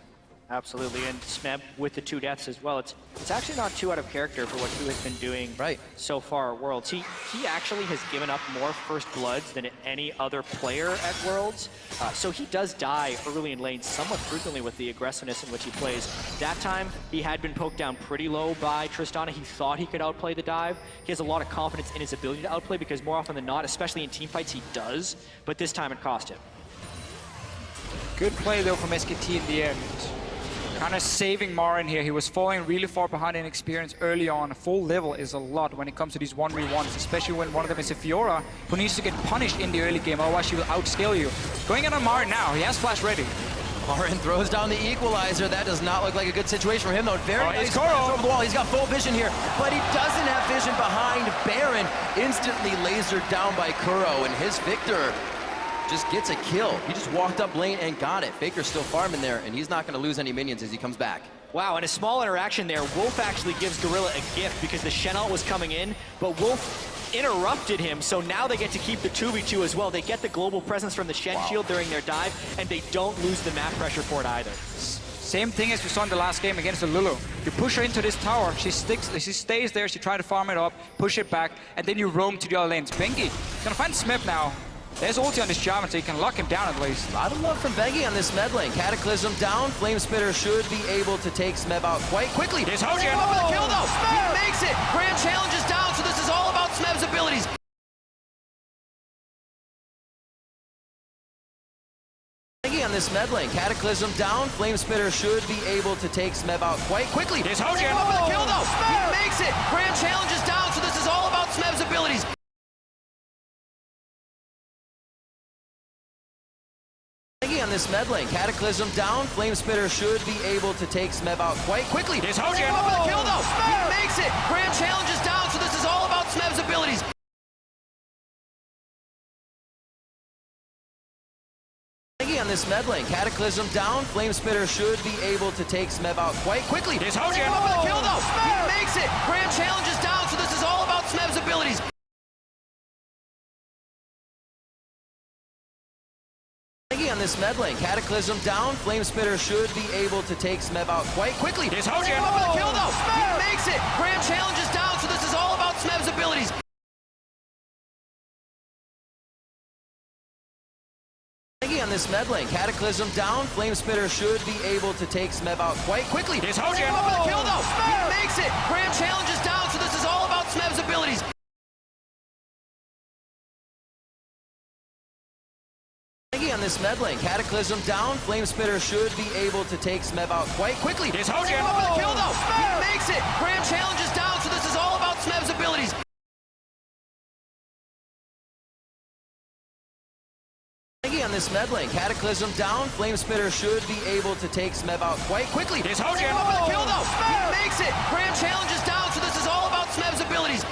Absolutely, and Smeb with the 2 deaths as well. It's actually not too out of character for what Ku has been doing so far at Worlds. He actually has given up more First Bloods than any other player at Worlds. So he does die early in lane somewhat frequently with the aggressiveness in which he plays. That time, he had been poked down pretty low by Tristana. He thought he could outplay the dive. He has a lot of confidence in his ability to outplay because more often than not, especially in teamfights, he does. But this time it cost him. Good play though from SKT in the end. Kind of saving Morin here. He was falling really far behind in experience early on. A full level is a lot when it comes to these 1v1s, especially when one of them is a Fiora, who needs to get punished in the early game, otherwise she will outscale you. Going in on Morin now, he has flash ready. Morin throws down the equalizer. That does not look like a good situation for him, though. Very nice flash over the wall. He's got full vision here, but he doesn't have vision behind Baron. Instantly lasered down by Kuro, and his Victor just gets a kill. He just walked up lane and got it. Faker's still farming there, and he's not going to lose any minions as he comes back. Wow, and a small interaction there. Wolf actually gives Gorilla a gift because the Shen ult was coming in, but Wolf interrupted him, so now they get to keep the 2v2 as well. They get the global presence from the Shen shield during their dive, and they don't lose the map pressure for it either. Same thing as we saw in the last game against the Lulu. You push her into this tower, she stays there, she tries to farm it up, push it back, and then you roam to the other lanes. Bengi gonna find Smeb now. There's ulti on this Jarvan, so you can lock him down at least. A lot of love from Bengi on this Smeb lane. Cataclysm down, Flame Spitter should be able to take Smeb out quite quickly. There's Hojin! For the kill though! He makes it! Grand Challenge is down, so this is all about Smeb's abilities. Bengi on this med lane. Cataclysm down. Flame Spitter should be able to take Smeb out quite quickly. Here's Hogan. Up with a kill though. He makes it. Grand Challenge is down, so this is all about Smeb's abilities. On this med lane. Cataclysm down. Flame Spitter should be able to take Smeb out quite quickly. Here's Hogan. Up with a kill though. He makes it. Grand Challenge is down, so this is all about Smeb's abilities. On this med lane. Cataclysm down. Flame Spitter should be able to take Smeb out quite quickly. Here's Hogan. Up with a kill though. He makes it. Grand Challenge is down, so this is all about Smeb's abilities. On this med lane. Cataclysm down. Flame Spitter should be able to take Smeb out quite quickly. Here's Hogan. Up with a kill though. He makes it. Grand Challenge is down, so this is all about Smeb's abilities. On this med lane. Cataclysm down. Flame Spitter should be able to take Smeb out quite quickly. Here's Hogan. Up with a kill though. He makes it. Grand Challenge is down, so this is all about Smeb's abilities. On this med lane. Cataclysm down. Flame Spitter should be able to take Smeb out quite quickly. Here's Hogan. Up with a kill though. He makes it. Grand Challenge is down, so this is all about Smeb's abilities. On this med lane. Cataclysm down. Flame Spitter should be able to take Smeb out quite quickly. Here's Hogan. Up with a kill though. He makes it. Grand Challenge is down, so this is all about Smeb's abilities.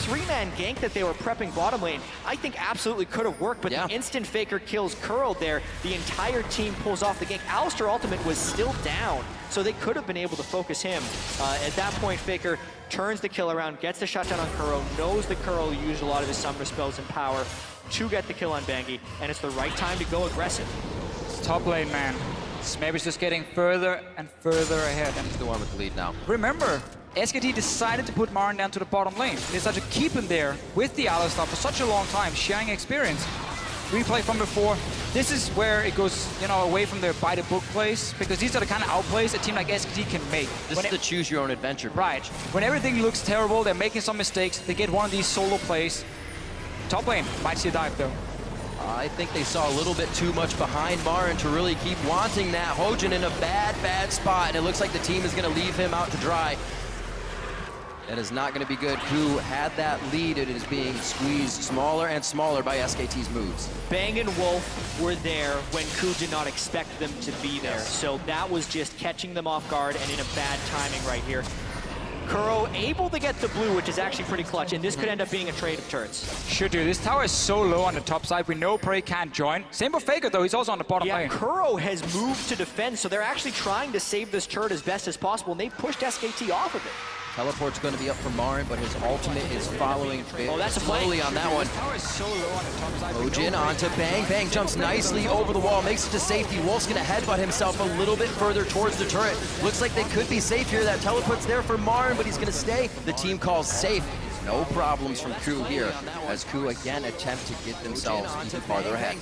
Three-man gank that they were prepping bottom lane, I think absolutely could have worked, but the instant Faker kills Curl there, the entire team pulls off the gank. Alistar ultimate was still down, so they could have been able to focus him. At that point, Faker turns the kill around, gets the shutdown on Curl, knows that Curl used a lot of his summoner spells and power to get the kill on Bangi, and it's the right time to go aggressive. It's top lane, man. Smeb is just getting further and further ahead. He's the one with the lead now. Remember, SKT decided to put Marin down to the bottom lane. They decided to keep him there with the Alistar for such a long time, sharing experience. Replay from before. This is where it goes, you know, away from their by-the-book plays, because these are the kind of outplays a team like SKT can make. This is the choose-your-own-adventure. Right. When everything looks terrible, they're making some mistakes, they get one of these solo plays. Top lane might see a dive, though. I think they saw a little bit too much behind Marin to really keep wanting that. Hojin in a bad spot, and it looks like the team is going to leave him out to dry. That is not going to be good. Ku had that lead. It is being squeezed smaller and smaller by SKT's moves. Bang and Wolf were there when Ku did not expect them to be there. So that was just catching them off guard and in a bad timing right here. Kuro able to get the blue, which is actually pretty clutch, and this could end up being a trade of turrets. Should do. This tower is so low on the top side. We know Prey can't join. Same for Faker, though. He's also on the bottom lane. Kuro has moved to defend, so they're actually trying to save this turret as best as possible, and they pushed SKT off of it. Teleport's going to be up for Marin, but his ultimate is following slowly on that one. Hojin onto Bang. Bang jumps nicely over the wall, makes it to safety. Wolf's going to headbutt himself a little bit further towards the turret. Looks like they could be safe here. That teleport's there for Marin, but he's going to stay. The team calls safe. No problems from Ku here, as Ku again attempt to get themselves even farther ahead.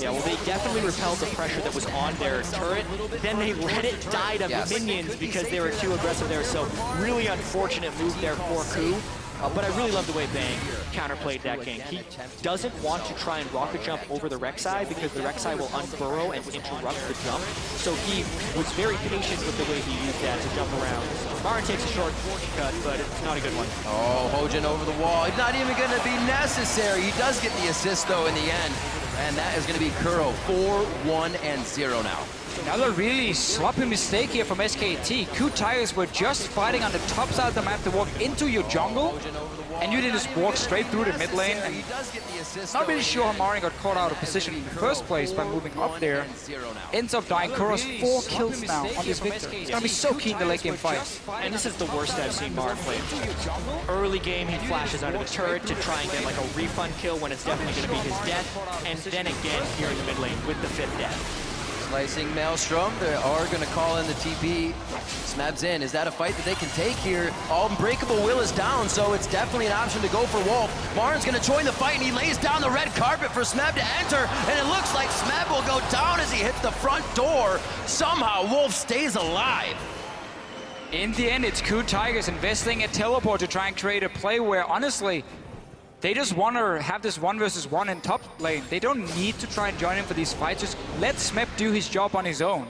Yeah, well, they definitely repelled the pressure that was on their turret. Then they let it die to minions because they were too aggressive there. So really unfortunate move there for Ku. But I really love the way Bang counterplayed that gank. He doesn't want to try and rocket jump over the Rek'Sai because the Rek'Sai will unburrow and interrupt the jump. So he was very patient with the way he used that to jump around. Marin takes a short cut, but it's not a good one. Oh, Hojin over the wall. It's not even going to be necessary. He does get the assist, though, in the end. And that is going to be Kuro, 4-1-0 now. Another really sloppy mistake here from SKT. Ku Tigers were just fighting on the top side of the map to walk into your jungle, and you did just walk straight through the mid lane. And not really sure how Marin got caught out of position in the first place by moving up there. Ends up dying. Kuro's 4 kills now on this victor. He's gonna be so keen to late game fight. And this is the worst I've seen Marin play. Early game, he flashes under the turret to try and get like a refund kill when it's definitely going to be his death. And then again here in the mid lane with the 5th death. Slicing Maelstrom. They are going to call in the TP. Smeb's in. Is that a fight that they can take here? Unbreakable Will is down, so it's definitely an option to go for Wolf. Martin's going to join the fight, and he lays down the red carpet for Smeb to enter, and it looks like Smeb will go down as he hits the front door. Somehow, Wolf stays alive. In the end, it's Coup Tigers investing a teleport to try and create a play where, honestly, they just want to have this 1v1 in top lane. They don't need to try and join him for these fights. Just let Smeb do his job on his own.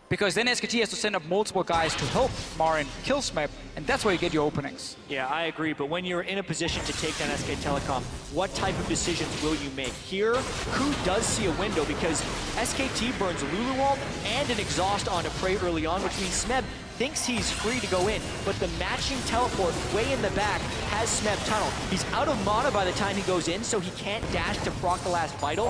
Because then SKT has to send up multiple guys to help Marin kill Smeb, and that's where you get your openings. Yeah, I agree, but when you're in a position to take down SK Telecom, what type of decisions will you make? Here, Coup does see a window because SKT burns Luluwald and an exhaust onto Prey early on, which means Smeb thinks he's free to go in, but the matching teleport way in the back has Smeb tunnel. He's out of mana by the time he goes in, so he can't dash to proc the last vital.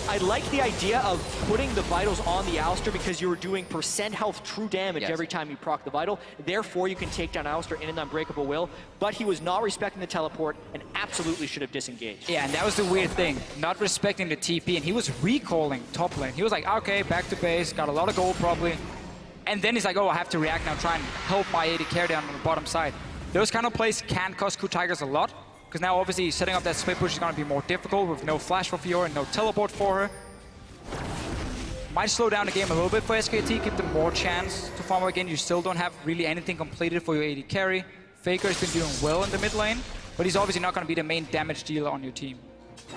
I like the idea of putting the vitals on the Alistar because you're doing percent health true damage every time you proc the vital. Therefore, you can take down Alistar in an Unbreakable Will, but he was not respecting the teleport and absolutely should have disengaged. Yeah, and that was the weird thing, not respecting the TP, and he was recalling top lane. He was like, okay, back to base, got a lot of gold probably. And then he's like, oh, I have to react now, try and help my AD carry down on the bottom side. Those kind of plays can cost Coup Tigers a lot, because now obviously setting up that split push is going to be more difficult with no flash for Fiora and no teleport for her. Might slow down the game a little bit for SKT, give them more chance to farm again. You still don't have really anything completed for your AD carry. Faker has been doing well in the mid lane, but he's obviously not going to be the main damage dealer on your team.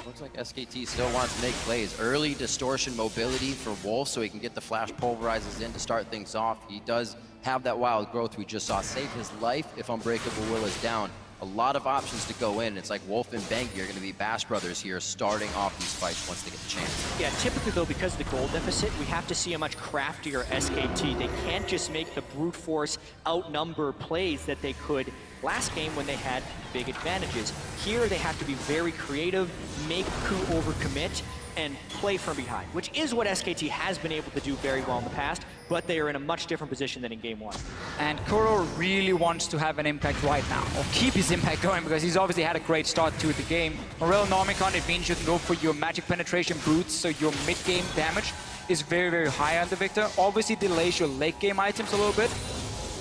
Looks like SKT still wants to make plays. Early distortion mobility for Wolf so he can get the flash pulverizers in to start things off. He does have that wild growth we just saw save his life if Unbreakable Will is down. A lot of options to go in. It's like Wolf and Bengi are going to be Bash Brothers here starting off these fights once they get the chance. Yeah, typically though, because of the gold deficit, we have to see a much craftier SKT. They can't just make the brute force outnumber plays that they could last game when they had big advantages. Here they have to be very creative, make Coup overcommit, and play from behind, which is what SKT has been able to do very well in the past, but they are in a much different position than in Game 1. And Kuro really wants to have an impact right now, or keep his impact going, because he's obviously had a great start to the game. Morel Normicon, it means you can go for your magic penetration boots, so your mid-game damage is very, very high on the Victor. Obviously delays your late-game items a little bit,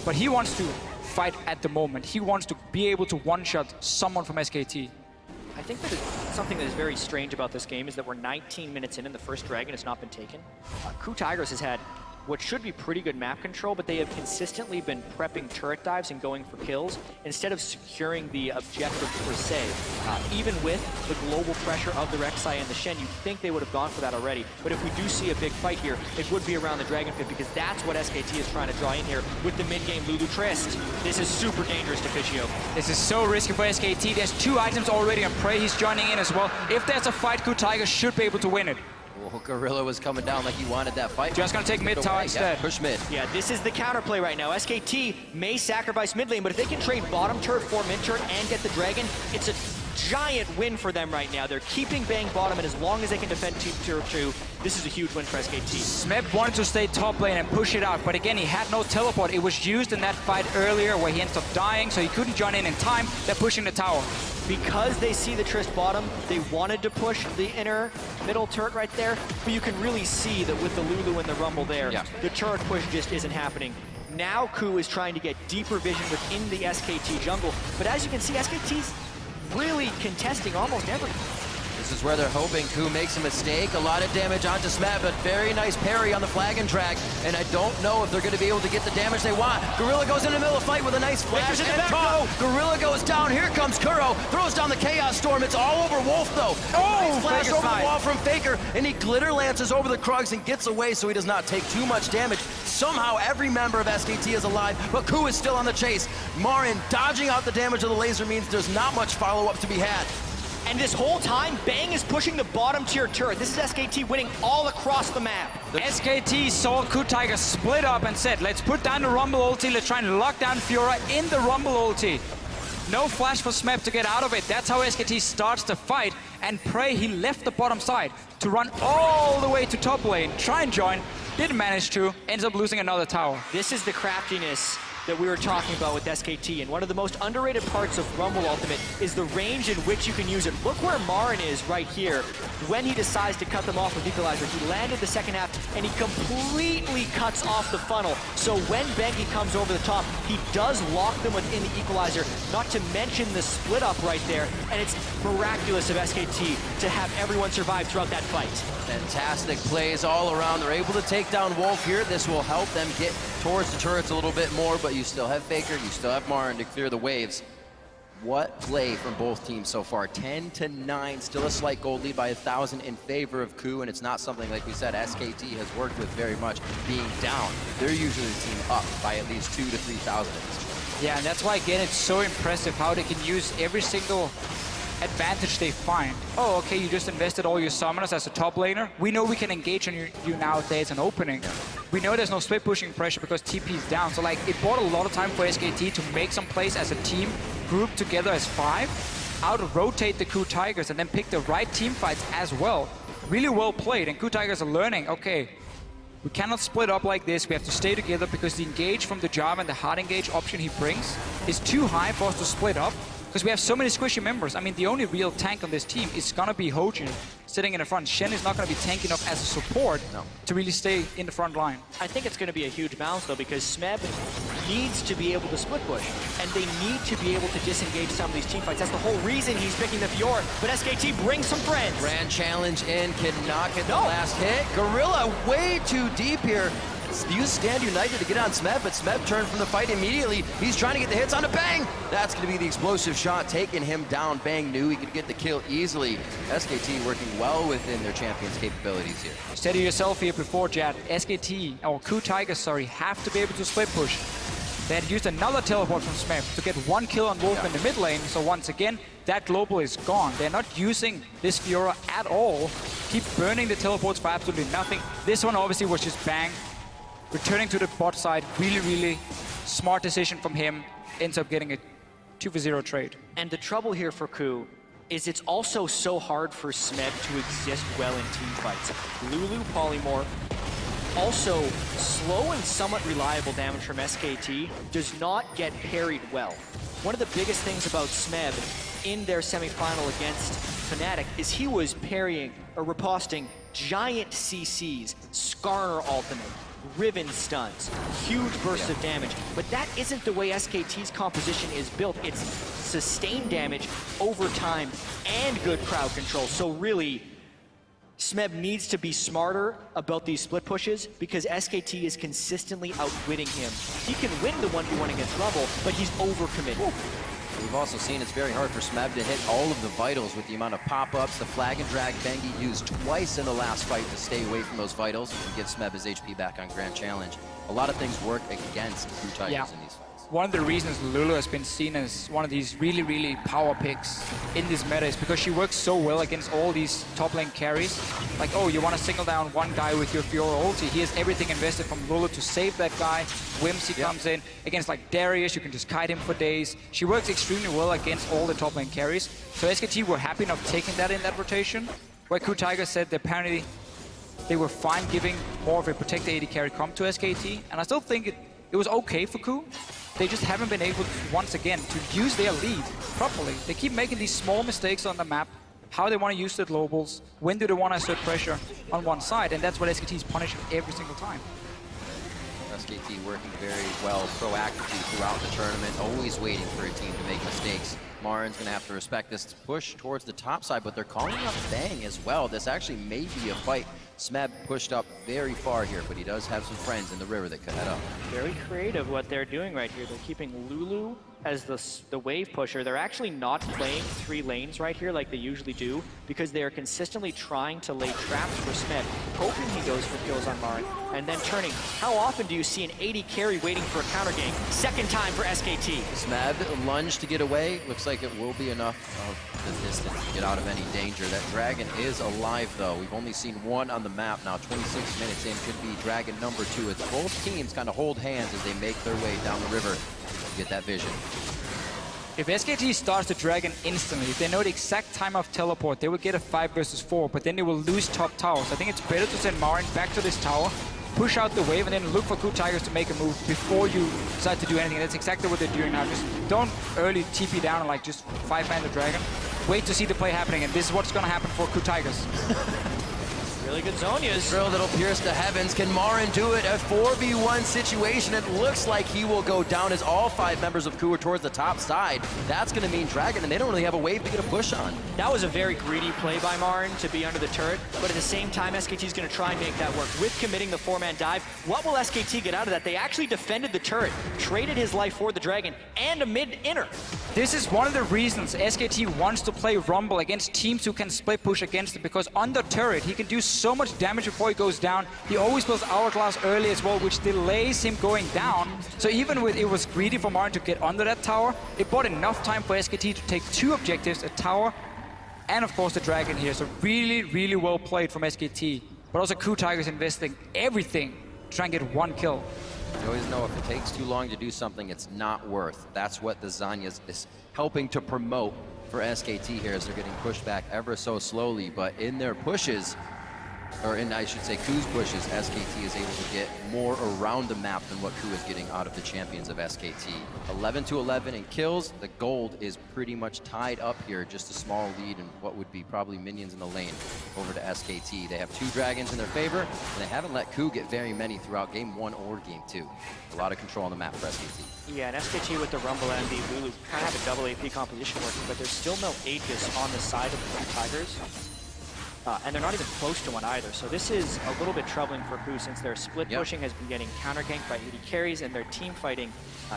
but he wants to fight at the moment. He wants to be able to one-shot someone from SKT. I think that something that is very strange about this game is that we're 19 minutes in and the first dragon has not been taken. Coup Tigers has had what should be pretty good map control, but they have consistently been prepping turret dives and going for kills instead of securing the objective per se. Even with the global pressure of the Rek'Sai and the Shen, you'd think they would have gone for that already. But if we do see a big fight here, it would be around the Dragon Pit because that's what SKT is trying to draw in here with the mid-game Lulu Trist. This is super dangerous to Fischio. This is so risky for SKT. There's 2 items already on Prey. He's joining in as well. If there's a fight, Coup Tigers should be able to win it. Well, Gorilla was coming down like he wanted that fight. Just gonna take mid tower instead. Yeah, push mid. Yeah, this is the counterplay right now. SKT may sacrifice mid lane, but if they can trade bottom turret for mid turret and get the dragon, it's a giant win for them right now. They're keeping Bang bottom, and as long as they can defend tier 2, this is a huge win for SKT. Smeb wanted to stay top lane and push it out, but again, he had no teleport. It was used in that fight earlier where he ended up dying, so he couldn't join in time. They're pushing the tower. Because they see the Trist bottom, they wanted to push the inner middle turret right there, but you can really see that with the Lulu and the Rumble there, the turret push just isn't happening. Now Coup is trying to get deeper vision within the SKT jungle, but as you can see, SKT's really contesting almost everything. This is where they're hoping Coup makes a mistake. A lot of damage onto Smeb, but very nice parry on the flag and drag. And I don't know if they're going to be able to get the damage they want. Gorilla goes in the middle of the fight with a nice flash and talk. Gorilla goes down. Here comes Kuro. Throws down the Chaos Storm. It's all over Wolf, though. Nice flash over the wall from Faker. And he glitter lances over the Krugs and gets away so he does not take too much damage. Somehow every member of SKT is alive, but Coup is still on the chase. Marin dodging out the damage of the laser means there's not much follow-up to be had. And this whole time, Bang is pushing the bottom tier turret. This is SKT winning all across the map. SKT saw Coup Tigers split up and said, let's put down the Rumble ulti, let's try and lock down Fiora in the Rumble ulti. No flash for Smeb to get out of it. That's how SKT starts the fight. And Prey, he left the bottom side to run all the way to top lane, try and join, didn't manage to, ends up losing another tower. This is the craftiness that we were talking about with SKT, and one of the most underrated parts of Rumble Ultimate is the range in which you can use it. Look where Marin is right here when he decides to cut them off with Equalizer. He landed the second half, and he completely cuts off the funnel. So when Bengi comes over the top, he does lock them within the Equalizer, not to mention the split up right there, and it's miraculous of SKT to have everyone survive throughout that fight. Fantastic plays all around. They're able to take down Wolf here. This will help them get towards the turrets a little bit more, but you still have Faker, you still have Marin to clear the waves. What play from both teams so far? 10-9, still a slight gold lead by 1,000 in favor of KOO, and it's not something, like we said, SKT has worked with very much, being down. They're usually the team up by at least 2,000 to 3,000 at this point. Yeah, and that's why, again, it's so impressive how they can use every single advantage they find. Oh, okay, you just invested all your summoners as a top laner. We know we can engage on you now if there's an opening. We know there's no split pushing pressure because TP is down. So, like, it bought a lot of time for SKT to make some plays as a team, group together as 5, out-rotate the KOO Tigers, and then pick the right team fights as well. Really well played, and KOO Tigers are learning, okay, we cannot split up like this. We have to stay together because the engage from the Jarvan and the hard engage option he brings is too high for us to split up. Because we have so many squishy members. I mean, the only real tank on this team is gonna be Hojin sitting in the front. Shen is not gonna be tanky enough as a support to really stay in the front line. I think it's gonna be a huge balance though, because Smeb needs to be able to split push, and they need to be able to disengage some of these team fights. That's the whole reason he's picking the Fiora, but SKT brings some friends. Grand challenge in, cannot get the last hit. Gorilla way too deep here. Use Stand United to get on Smeb, but Smeb turned from the fight immediately. He's trying to get the hits onto Bang. That's going to be the explosive shot, taking him down. Bang knew he could get the kill easily. SKT working well within their champion's capabilities here. Steady yourself here before, Jad. SKT, or KOO Tigers, sorry, have to be able to split push. They had used another teleport from Smeb to get 1 kill on Wolf in the mid lane, so once again, that global is gone. They're not using this Fiora at all. Keep burning the teleports for absolutely nothing. This one obviously was just Bang. Returning to the bot side, really, really smart decision from him. Ends up getting a 2-for-0 trade. And the trouble here for KOO is it's also so hard for Smeb to exist well in team fights. Lulu polymorph, also slow and somewhat reliable damage from SKT, does not get parried well. One of the biggest things about Smeb in their semifinal against Fnatic is he was parrying or riposting giant CCs, Skarner ultimate, Riven stuns, huge bursts of damage, but that isn't the way SKT's composition is built. It's sustained damage over time and good crowd control. So really, Smeb needs to be smarter about these split pushes because SKT is consistently outwitting him. He can win the 1v1 against Rumble, but he's overcommitted. We've also seen it's very hard for Smeb to hit all of the vitals with the amount of pop-ups. The flag and drag Bengi used twice in the last fight to stay away from those vitals and give Smeb his HP back on Grand Challenge. A lot of things work against KOO Tigers in these fights. One of the reasons Lulu has been seen as one of these really, really power picks in this meta is because she works so well against all these top lane carries. Like, oh, you want to single down one guy with your Fiora ulti. He has everything invested from Lulu to save that guy. Whimsy comes in. Against like Darius, you can just kite him for days. She works extremely well against all the top lane carries. So SKT were happy enough taking that in that rotation, where KOO Tigers said that apparently they were fine giving more of a protector AD carry comp to SKT. And I still think it was okay for KOO. They just haven't been able, once again, to use their lead properly. They keep making these small mistakes on the map, how they want to use the globals, when do they want to assert pressure on one side, and that's what SKT is punishing every single time. SKT working very well proactively throughout the tournament, always waiting for a team to make mistakes. Marin's going to have to respect this push towards the top side, but they're calling up Bang as well. This actually may be a fight. Smeb pushed up very far here, but he does have some friends in the river that could head up. Very creative what they're doing right here. They're keeping Lulu as the wave pusher. They're actually not playing 3 lanes right here like they usually do because they are consistently trying to lay traps for Smeb, hoping he goes for kills on Marin, and then turning. How often do you see an 80 carry waiting for a counter gank? Second time for SKT. Smeb lunge to get away. Looks like it will be enough of the distance to get out of any danger. That Dragon is alive though. We've only seen one on the map now. 26 minutes in, could be Dragon number 2 as both teams kind of hold hands as they make their way down the river to get that vision. If SKT starts the Dragon instantly, if they know the exact time of teleport, they will get a 5 versus 4, but then they will lose top towers. I think it's better to send Marin back to this tower, push out the wave and then look for Ku Tigers to make a move before you decide to do anything. And that's exactly what they're doing now. Just don't early TP down and like just 5-man the dragon. Wait to see the play happening, and this is what's going to happen for Ku Tigers. Really good Zonias. Drill that'll pierce the heavens. Can Marin do it? A 4v1 situation. It looks like he will go down as all 5 members of Ku are towards the top side. That's going to mean Dragon, and they don't really have a wave to get a push on. That was a very greedy play by Marin to be under the turret, but at the same time, SKT is going to try and make that work. With committing the 4-man dive, what will SKT get out of that? They actually defended the turret, traded his life for the Dragon, and a mid-inner. This is one of the reasons SKT wants to play Rumble against teams who can split push against it, because on the turret, he can do so much damage before he goes down. He always builds Hourglass early as well, which delays him going down. So even with it was greedy for Marin to get under that tower, it bought enough time for SKT to take 2 objectives, a tower, and of course the Dragon here. So really, really well played from SKT. But also Ku Tigers investing everything to try and get 1 kill. You always know if it takes too long to do something, it's not worth. That's what the Zanyas is helping to promote for SKT here as they're getting pushed back ever so slowly. But in their pushes, or in, I should say, Ku's pushes, SKT is able to get more around the map than what Ku is getting out of the champions of SKT. 11-11 in kills. The gold is pretty much tied up here, just a small lead in what would be probably minions in the lane over to SKT. They have 2 dragons in their favor, and they haven't let Ku get very many throughout game 1 or game 2. A lot of control on the map for SKT. Yeah, and SKT with the Rumble and the Lulu kind of have a double AP composition working, but there's still no Aegis on the side of the Ku Tigers. And they're not even close to one either. So this is a little bit troubling for Ku, since their split pushing has been getting counter-ganked by AD carries, and their team fighting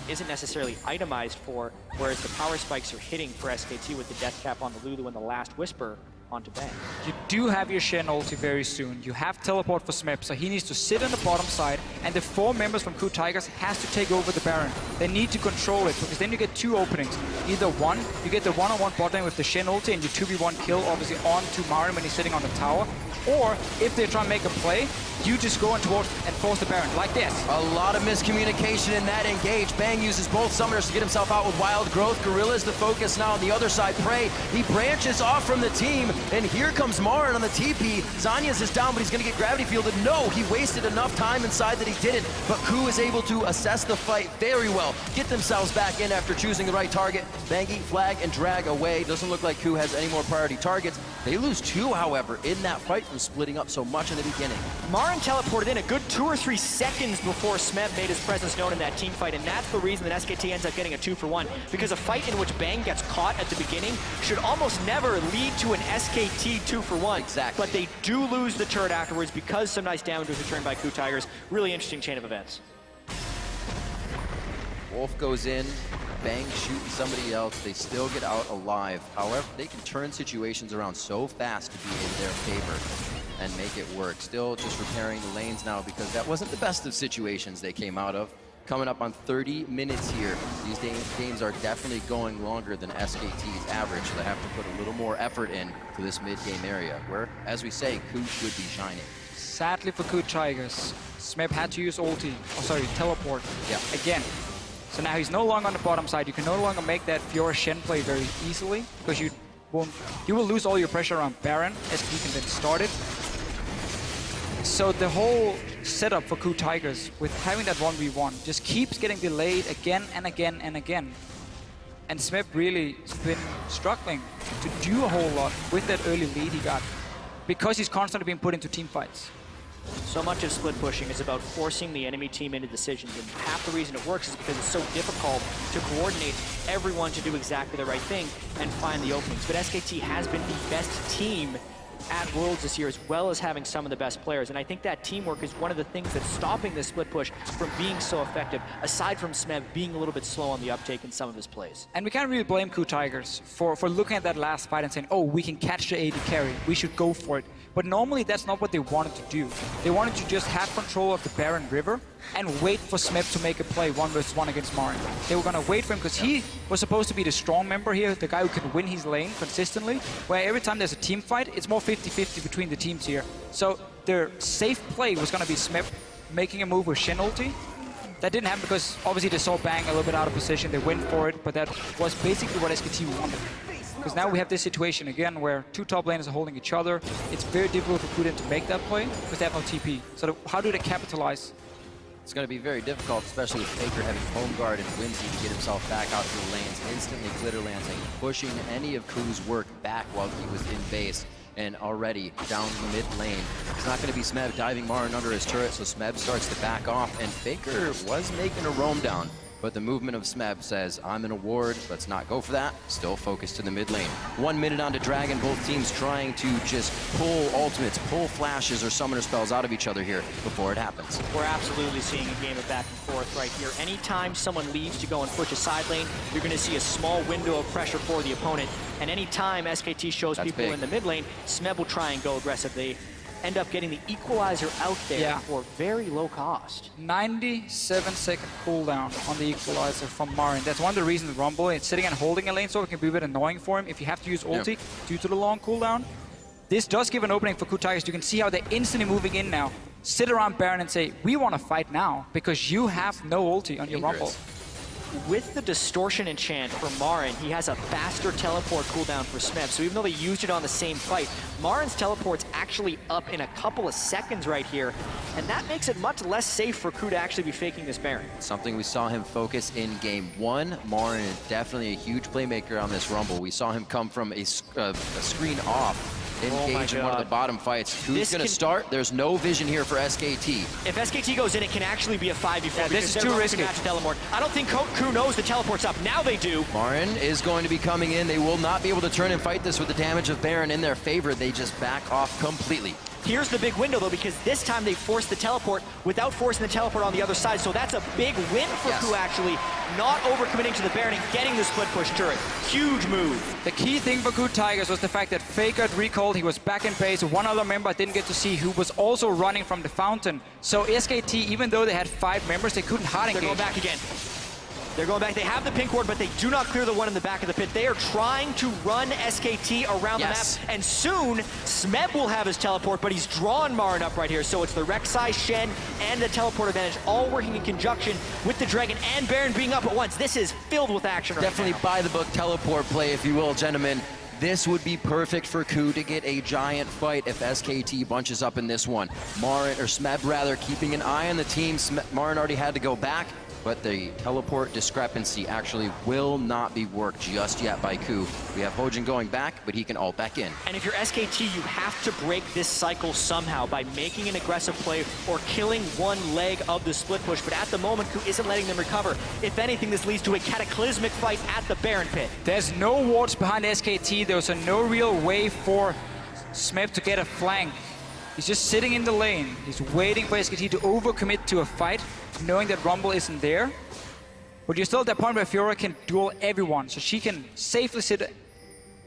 isn't necessarily itemized for, whereas the power spikes are hitting for SKT with the death cap on the Lulu and the last Whisper onto Bang. You do have your Shen ulti very soon. You have teleport for Smip, so he needs to sit on the bottom side, and the 4 members from Ku Tigers has to take over the Baron. They need to control it, because then you get 2 openings. Either one, you get the one-on-one bot lane with the Shen ulti and you 2v1 kill, obviously onto Marin when he's sitting on the tower, or if they try and make a play, you just go in towards and force the Baron, like this. A lot of miscommunication in that engage. Bang uses both summoners to get himself out with Wild Growth. Gorilla is the focus now on the other side. Prey, he branches off from the team, and here comes Marin on the TP. Zanyas is down, but he's gonna get gravity fielded. No, he wasted enough time inside that he didn't, but Ku is able to assess the fight very well, get themselves back in after choosing the right target. Bangy, flag, and drag away. Doesn't look like Ku has any more priority targets. They lose 2, however, in that fight from splitting up so much in the beginning. Marin teleported in a good 2 or 3 seconds before Smeb made his presence known in that team fight, and that's the reason that SKT ends up getting a 2-for-1, because a fight in which Bang gets caught at the beginning should almost never lead to an SKT 2-for-1. Exactly. But they do lose the turret afterwards because some nice damage was returned by Ku Tigers. Really interesting chain of events. Wolf goes in, Bang shooting somebody else, they still get out alive. However, they can turn situations around so fast to be in their favor and make it work. Still just repairing the lanes now, because that wasn't the best of situations they came out of. Coming up on 30 minutes here. These games are definitely going longer than SKT's average, so they have to put a little more effort in to this mid-game area, where, as we say, Ku should be shining. Sadly for Ku Tigers, Smeb had to use ulti, teleport again. So now he's no longer on the bottom side. You can no longer make that Fiora Shen play very easily, because you will lose all your pressure around Baron as he can then start it. So the whole setup for Ku Tigers with having that 1v1 just keeps getting delayed again and again and again. And Smeb really has been struggling to do a whole lot with that early lead he got, because he's constantly being put into team fights. So much of split pushing is about forcing the enemy team into decisions, and half the reason it works is because it's so difficult to coordinate everyone to do exactly the right thing and find the openings. But SKT has been the best team at Worlds this year, as well as having some of the best players, and I think that teamwork is one of the things that's stopping this split push from being so effective, aside from Smeb being a little bit slow on the uptake in some of his plays. And we can't really blame Ku Tigers for looking at that last fight and saying, oh, we can catch the AD carry, we should go for it. But normally that's not what they wanted to do. They wanted to just have control of the Baron River and wait for Smeb to make a play 1v1 against Marin. They were gonna wait for him because he was supposed to be the strong member here, the guy who can win his lane consistently, where every time there's a team fight, it's more 50-50 between the teams here. So their safe play was gonna be Smeb making a move with Shen ulti. That didn't happen because obviously they saw Bang a little bit out of position, they went for it, but that was basically what SKT wanted. Because now we have this situation again where two top laners are holding each other. It's very difficult for Kuden to make that play because they have no TP. So how do they capitalize? It's going to be very difficult, especially with Faker having home guard and Whimsy to get himself back out to the lanes. Instantly glitter lancing, pushing any of Ku's work back while he was in base. And already down the mid lane. It's not going to be Smeb diving Marin under his turret, so Smeb starts to back off. And Faker was making a roam down, but the movement of Smeb says, I'm in a ward, let's not go for that. Still focused to the mid lane. 1 minute onto Dragon, both teams trying to just pull ultimates, pull flashes or summoner spells out of each other here before it happens. We're absolutely seeing a game of back and forth right here. Anytime someone leaves to go and push a side lane, you're going to see a small window of pressure for the opponent. And anytime SKT shows people in the mid lane, Smeb will try and go aggressive. They end up getting the equalizer out there for very low cost. 97-second cooldown on the equalizer from Marin. That's one of the reasons Rumble is sitting and holding a lane so it can be a bit annoying for him if you have to use ulti due to the long cooldown. This does give an opening for KuTigers. You can see how they're instantly moving in now. Sit around Baron and say, we want to fight now because you have no ulti on your Rumble. With the distortion enchant for Marin, he has a faster teleport cooldown for Smeb. So even though they used it on the same fight, Marin's teleport's actually up in a couple of seconds right here. And that makes it much less safe for Ku to actually be faking this Baron. Something we saw him focus in game 1. Marin is definitely a huge playmaker on this Rumble. We saw him come from a screen off. Engage in one of the bottom fights. Who's going to start? There's no vision here for SKT. If SKT goes in, it can actually be a 5v4. This is too risky. I don't think Ku knows the teleport's up. Now they do. Marin is going to be coming in. They will not be able to turn and fight this with the damage of Baron in their favor. They just back off completely. Here's the big window, though, because this time they forced the teleport without forcing the teleport on the other side. So that's a big win for Ku, actually, not overcommitting to the Baron and getting the split push turret. Huge move. The key thing for KuTigers was the fact that Faker had recalled. He was back in base. One other member I didn't get to see who was also running from the fountain. So SKT, even though they had 5 members, they couldn't hard engage. They're going back again. They're going back. They have the pink ward, but they do not clear the one in the back of the pit. They are trying to run SKT around the map, and soon Smeb will have his teleport, but he's drawn Marin up right here. So it's the Rek'Sai, Shen, and the teleport advantage all working in conjunction with the Dragon and Baron being up at once. This is filled with action right Definitely by the book teleport play, if you will, gentlemen. This would be perfect for Ku to get a giant fight if SKT bunches up in this one. Marin, or Smeb rather, keeping an eye on the team. Marin already had to go back, but the teleport discrepancy actually will not be worked just yet by Ku. We have Hojin going back, but he can ult back in. And if you're SKT, you have to break this cycle somehow by making an aggressive play or killing one leg of the split push. But at the moment, Ku isn't letting them recover. If anything, this leads to a cataclysmic fight at the Baron pit. There's no wards behind SKT. There's no real way for Smeb to get a flank. He's just sitting in the lane. He's waiting for SKT to overcommit to a fight, knowing that Rumble isn't there. But you're still at that point where Fiora can duel everyone, so she can safely sit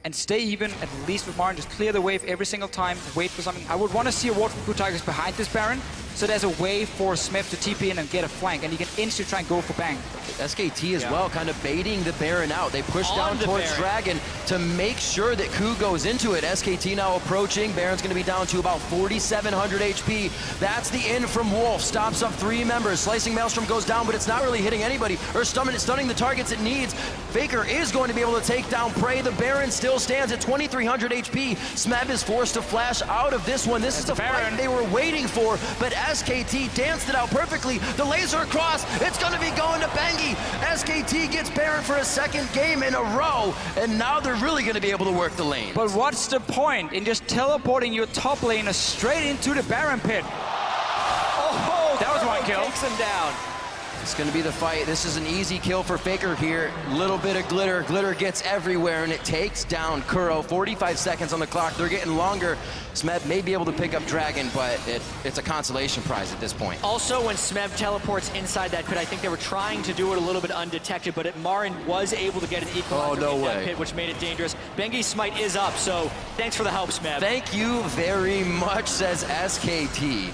and stay even, at least with Marin, just clear the wave every single time, wait for something. I would want to see a ward from KuTigers behind this Baron, so there's a way for Smeb to TP in and get a flank, and he can instantly try and go for bang. SKT as well, kind of baiting the Baron out. They push down towards Dragon to make sure that Ku goes into it. SKT now approaching. Baron's going to be down to about 4,700 HP. That's the in from Wolf. Stops up 3 members. Slicing Maelstrom goes down, but it's not really hitting anybody or stunning the targets it needs. Faker is going to be able to take down Prey. The Baron still stands at 2,300 HP. Smeb is forced to flash out of this one. This is the fight they were waiting for, but SKT danced it out perfectly. The laser across. It's going to be going to Bengi. SKT gets Baron for a 2nd game in a row, and now they're really going to be able to work the lane. But what's the point in just teleporting your top laner straight into the Baron pit? Oh, that was one kill. Takes him down. It's going to be the fight. This is an easy kill for Faker here. Little bit of glitter. Glitter gets everywhere, and it takes down Kuro. 45 seconds on the clock. They're getting longer. Smeb may be able to pick up Dragon, but it's a consolation prize at this point. Also, when Smeb teleports inside that pit, I think they were trying to do it a little bit undetected, but Marin was able to get an equalizer in that pit, which made it dangerous. Bengi's smite is up, so thanks for the help, Smeb. Thank you very much, says SKT.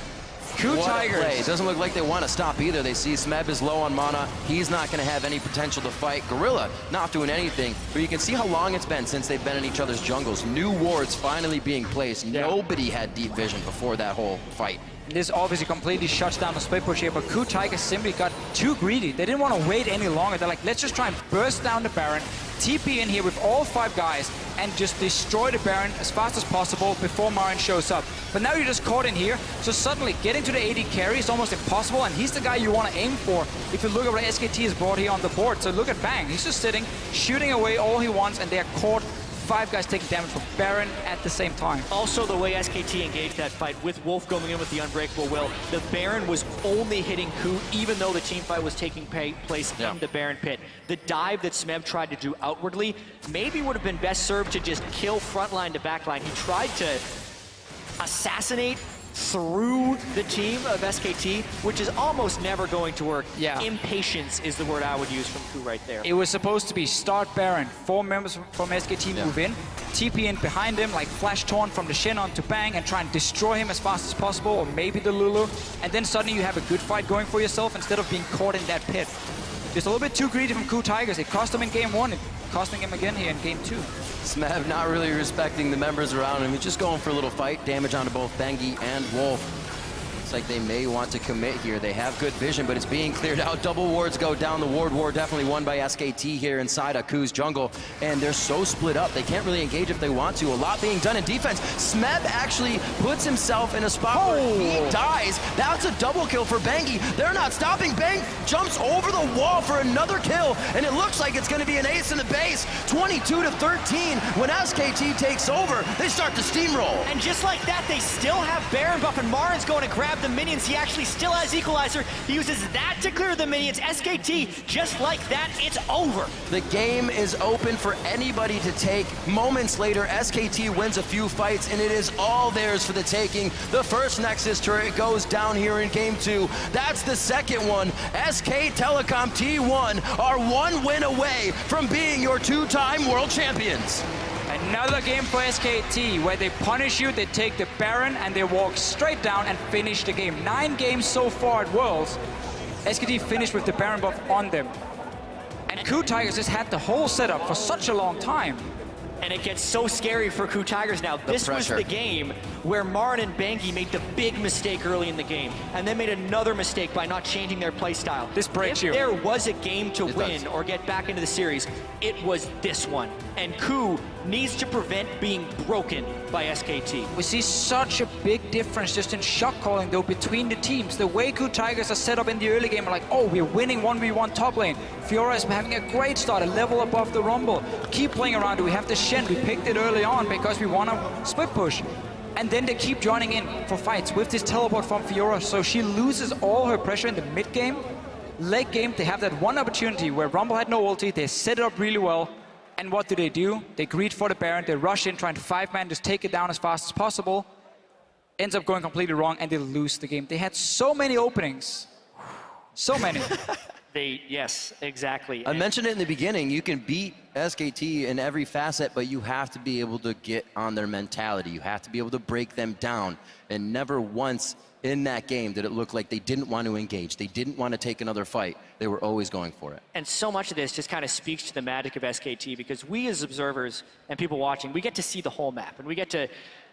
KuTigers. It doesn't look like they want to stop either. They see Smeb is low on mana. He's not going to have any potential to fight. Gorilla not doing anything, but you can see how long it's been since they've been in each other's jungles. New wards finally being placed. Nobody had deep vision before that whole fight. This obviously completely shuts down the split push here, but Ku Tiger simply got too greedy. They didn't want to wait any longer. They're like, let's just try and burst down the Baron, TP in here with all 5 guys, and just destroy the Baron as fast as possible before Marin shows up. But now you're just caught in here, so suddenly getting to the AD carry is almost impossible, and he's the guy you want to aim for if you look at what SKT has brought here on the board. So look at Bang, he's just sitting, shooting away all he wants, and they are caught. 5 guys taking damage from Baron at the same time. Also, the way SKT engaged that fight with Wolf going in with the Unbreakable Will, the Baron was only hitting Ku even though the team fight was taking place in the Baron pit. The dive that Smeb tried to do outwardly maybe would have been best served to just kill frontline to backline. He tried to assassinate through the team of SKT, which is almost never going to work. Yeah. Impatience is the word I would use from Ku right there. It was supposed to be start Baron, 4 members from SKT move in, TP in behind him, like Flash Torn from the Shin onto Bang, and try and destroy him as fast as possible, or maybe the Lulu, and then suddenly you have a good fight going for yourself instead of being caught in that pit. Just a little bit too greedy from Ku Tigers. It cost him in game 1, it's costing him again here in game 2. Smeb not really respecting the members around him. He's just going for a little fight. Damage onto both Bengi and Wolf. Looks like they may want to commit here. They have good vision, but it's being cleared out. Double wards go down. The ward war definitely won by SKT here inside Aku's jungle. And they're so split up. They can't really engage if they want to. A lot being done in defense. Smeb actually puts himself in a spot where he dies. That's a double kill for Bengi. They're not stopping. Bang jumps over the wall for another kill. And it looks like it's going to be an ace in the base. 22-13. When SKT takes over, they start to steamroll. And just like that, they still have Baron buff, and Marin's going to grab the minions. He actually still has Equalizer. He uses that to clear the minions. SKT, just like that, it's over. The game is open for anybody to take. Moments later, SKT wins a few fights, and it is all theirs for the taking. The first Nexus turret goes down here in game 2. That's the second one. SK Telecom T1 are 1 win away from being your 2-time world champions. Another game for SKT, where they punish you, they take the Baron, and they walk straight down and finish the game. 9 games so far at Worlds. SKT finished with the Baron buff on them. And Ku Tigers has had the whole setup for such a long time. And it gets so scary for Ku Tigers now. This was the game where Marin and Bengi made the big mistake early in the game, and then made another mistake by not changing their play style. This breaks you. If there was a game to win or get back into the series, it was this one. And Ku needs to prevent being broken by SKT. We see such a big difference just in shot calling though between the teams. The way Ku Tigers are set up in the early game are like, oh, we're winning 1v1 top lane. Fiora is having a great start, a level above the Rumble. Keep playing around it. We have the Shen. We picked it early on because we want to split push. And then they keep joining in for fights with this teleport from Fiora, so she loses all her pressure in the mid game. Late game, they have that one opportunity where Rumble had no ulti, they set it up really well. And what do? They greed for the Baron, they rush in, trying to 5-man, just take it down as fast as possible. Ends up going completely wrong, and they lose the game. They had so many openings. So many. Yes, exactly. I mentioned it in the beginning, you can beat SKT in every facet, but you have to be able to get on their mentality. You have to be able to break them down. And never once in that game did it look like they didn't want to engage. They didn't want to take another fight. They were always going for it. And so much of this just kind of speaks to the magic of SKT, because we as observers and people watching, we get to see the whole map, and we get to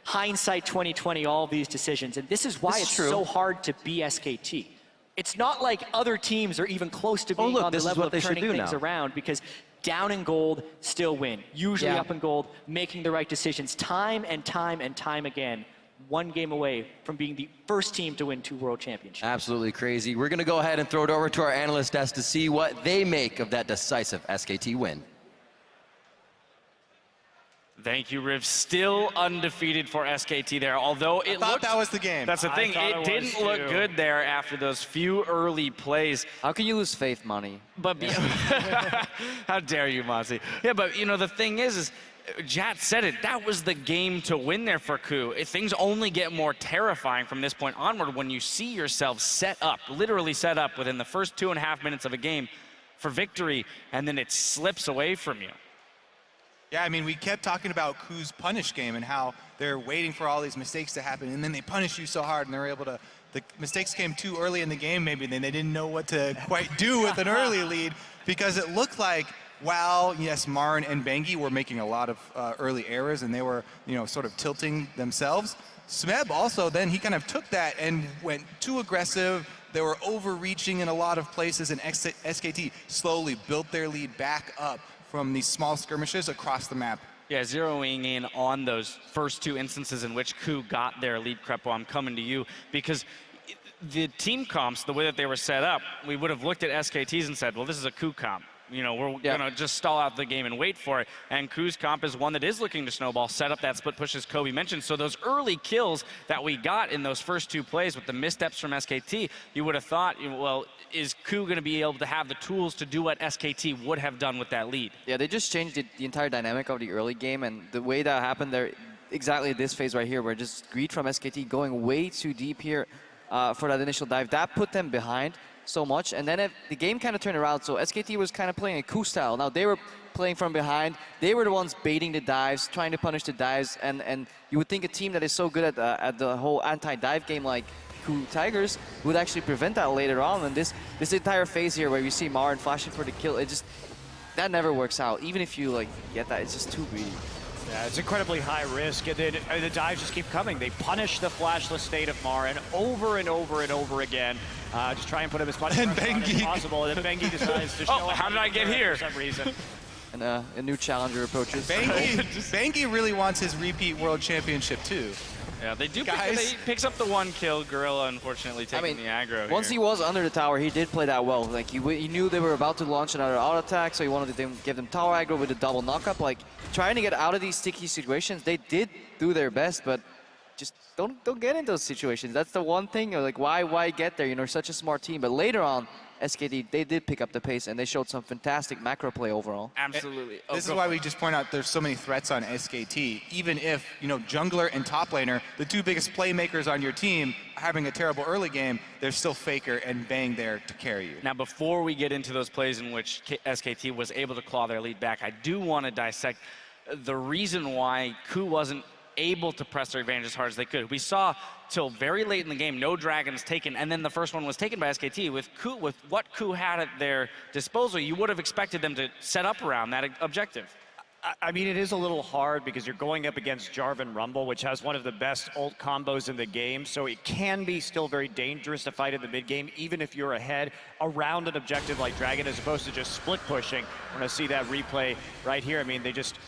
hindsight 2020 all of these decisions. And this is why it's so hard to be SKT. It's not like other teams are even close to being on the level of turning things around, because down in gold, still win. Usually up in gold, making the right decisions time and time and time again. 1 game away from being the first team to win 2 world championships. Absolutely crazy. We're going to go ahead and throw it over to our analyst desk to see what they make of that decisive SKT win. Thank you, Riv. Still undefeated for SKT there, although it looked... that was the game. That's the thing, it didn't look good there after those few early plays. How can you lose faith money? But how dare you, Mozzie? Yeah, but you know, the thing is Jat said it, that was the game to win there for Ku. Things only get more terrifying from this point onward when you see yourself set up, literally set up within the first 2.5 minutes of a game for victory, and then it slips away from you. Yeah, I mean, we kept talking about Ku's punish game and how they're waiting for all these mistakes to happen, and then they punish you so hard, and they're able to, the mistakes came too early in the game maybe, and then they didn't know what to quite do with an early lead, because it looked like while, yes, Marin and Bengi were making a lot of early errors and they were, sort of tilting themselves, Smeb also then, he kind of took that and went too aggressive. They were overreaching in a lot of places, and SKT slowly built their lead back up from these small skirmishes across the map. Yeah, zeroing in on those first two instances in which Ku got their lead, Crepo, I'm coming to you, because the team comps, the way that they were set up, we would have looked at SKTs and said, well, this is a Ku comp. We're going to just stall out the game and wait for it. And Ku's comp is one that is looking to snowball, set up that split push as Kobe mentioned. So those early kills that we got in those first two plays with the missteps from SKT, you would have thought, well, is Ku going to be able to have the tools to do what SKT would have done with that lead? Yeah, they just changed the entire dynamic of the early game, and the way that happened there, exactly this phase right here, where just greed from SKT going way too deep here for that initial dive, that put them behind so much, and then the game kind of turned around. So SKT was kind of playing a Ku style. Now they were playing from behind. They were the ones baiting the dives, trying to punish the dives, and you would think a team that is so good at the whole anti-dive game like Ku Tigers would actually prevent that later on. And this entire phase here where you see Marin flashing for the kill, that never works out. Even if you get that, it's just too greedy. Yeah, it's incredibly high risk, and then the dives just keep coming. They punish the flashless state of Marin over and over and over again. Just try and put him as much pressure on as possible, and then Bengi decides to show up. How did I get here? For some reason. And a new challenger approaches. Bengi really wants his repeat world championship too. Yeah, they do. He picks up the one kill. Gorilla, unfortunately, taking the aggro. Once here. he was under the tower, he did play that well. He knew they were about to launch another auto attack, so he wanted to give them tower aggro with a double knockup. Trying to get out of these sticky situations, they did do their best, but just don't get in those situations. That's the one thing. Why get there? You're such a smart team. But later on, SKT, they did pick up the pace, and they showed some fantastic macro play overall. Absolutely. This is why we just point out there's so many threats on SKT. Even if, jungler and top laner, the two biggest playmakers on your team, are having a terrible early game, there's still Faker and Bang there to carry you. Now, before we get into those plays in which SKT was able to claw their lead back, I do want to dissect the reason why Ku wasn't able to press their advantage as hard as they could. We saw till very late in the game, no dragons taken, and then the first one was taken by SKT. With what Ku had at their disposal, you would have expected them to set up around that objective. I mean, it is a little hard because you're going up against Jarvan Rumble, which has one of the best ult combos in the game, so it can be still very dangerous to fight in the mid game, even if you're ahead around an objective like Dragon, as opposed to just split pushing. We're going to see that replay right here. I mean, they just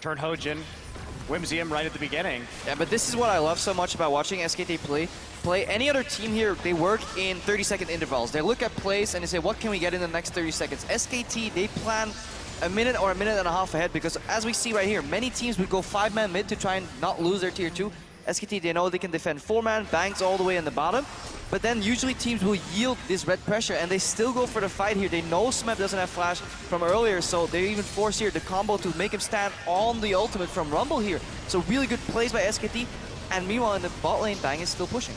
turn Hojin, whimsy him right at the beginning. Yeah, but this is what I love so much about watching SKT play. Any other team here, they work in 30-second intervals. They look at plays and they say, what can we get in the next 30 seconds? SKT, they plan a minute or a minute and a half ahead, because as we see right here, many teams would go 5-man mid to try and not lose their tier 2. SKT, they know they can defend 4-man, bangs all the way in the bottom, but then usually teams will yield this red pressure and they still go for the fight here. They know Smeb doesn't have flash from earlier, so they even force here the combo to make him stand on the ultimate from Rumble here. So really good plays by SKT, and meanwhile in the bot lane, Bang is still pushing.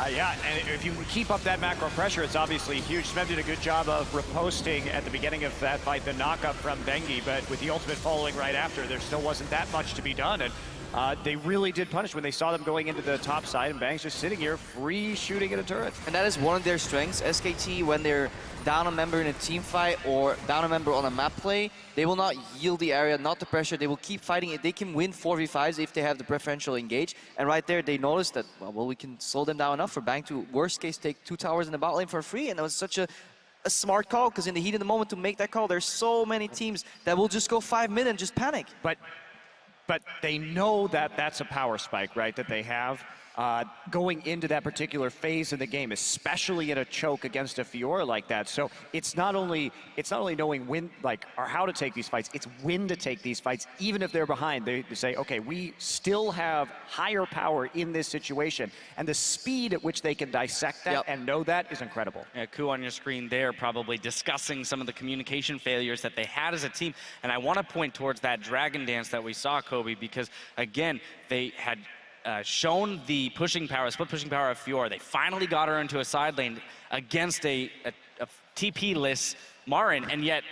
Yeah, and if you keep up that macro pressure, it's obviously huge. Smeb did a good job of riposting at the beginning of that fight, the knockup from Bengi, but with the ultimate following right after, there still wasn't that much to be done. And they really did punish when they saw them going into the top side, and Bang's just sitting here free shooting at a turret. And that is one of their strengths. SKT, when they're down a member in a team fight or down a member on a map play, they will not yield the area, not the pressure. They will keep fighting it. They can win 4v5s if they have the preferential engage. And right there, they noticed that, well, we can slow them down enough for Bang to, worst case, take 2 towers in the bot lane for free. And that was such a smart call, because in the heat of the moment to make that call, there's so many teams that will just go 5 mid and just panic. But they know that that's a power spike, right, that they have going into that particular phase of the game, especially in a choke against a Fiora like that. So it's not only knowing when, or how to take these fights, it's when to take these fights, even if they're behind. They say, okay, we still have higher power in this situation, and the speed at which they can dissect that and know that is incredible. Yeah, Ku on your screen there, probably discussing some of the communication failures that they had as a team, and I want to point towards that dragon dance that we saw, Kobe, because again, they had shown the pushing power, split pushing power of Fiora. They finally got her into a side lane against a TP-less Marin, and yet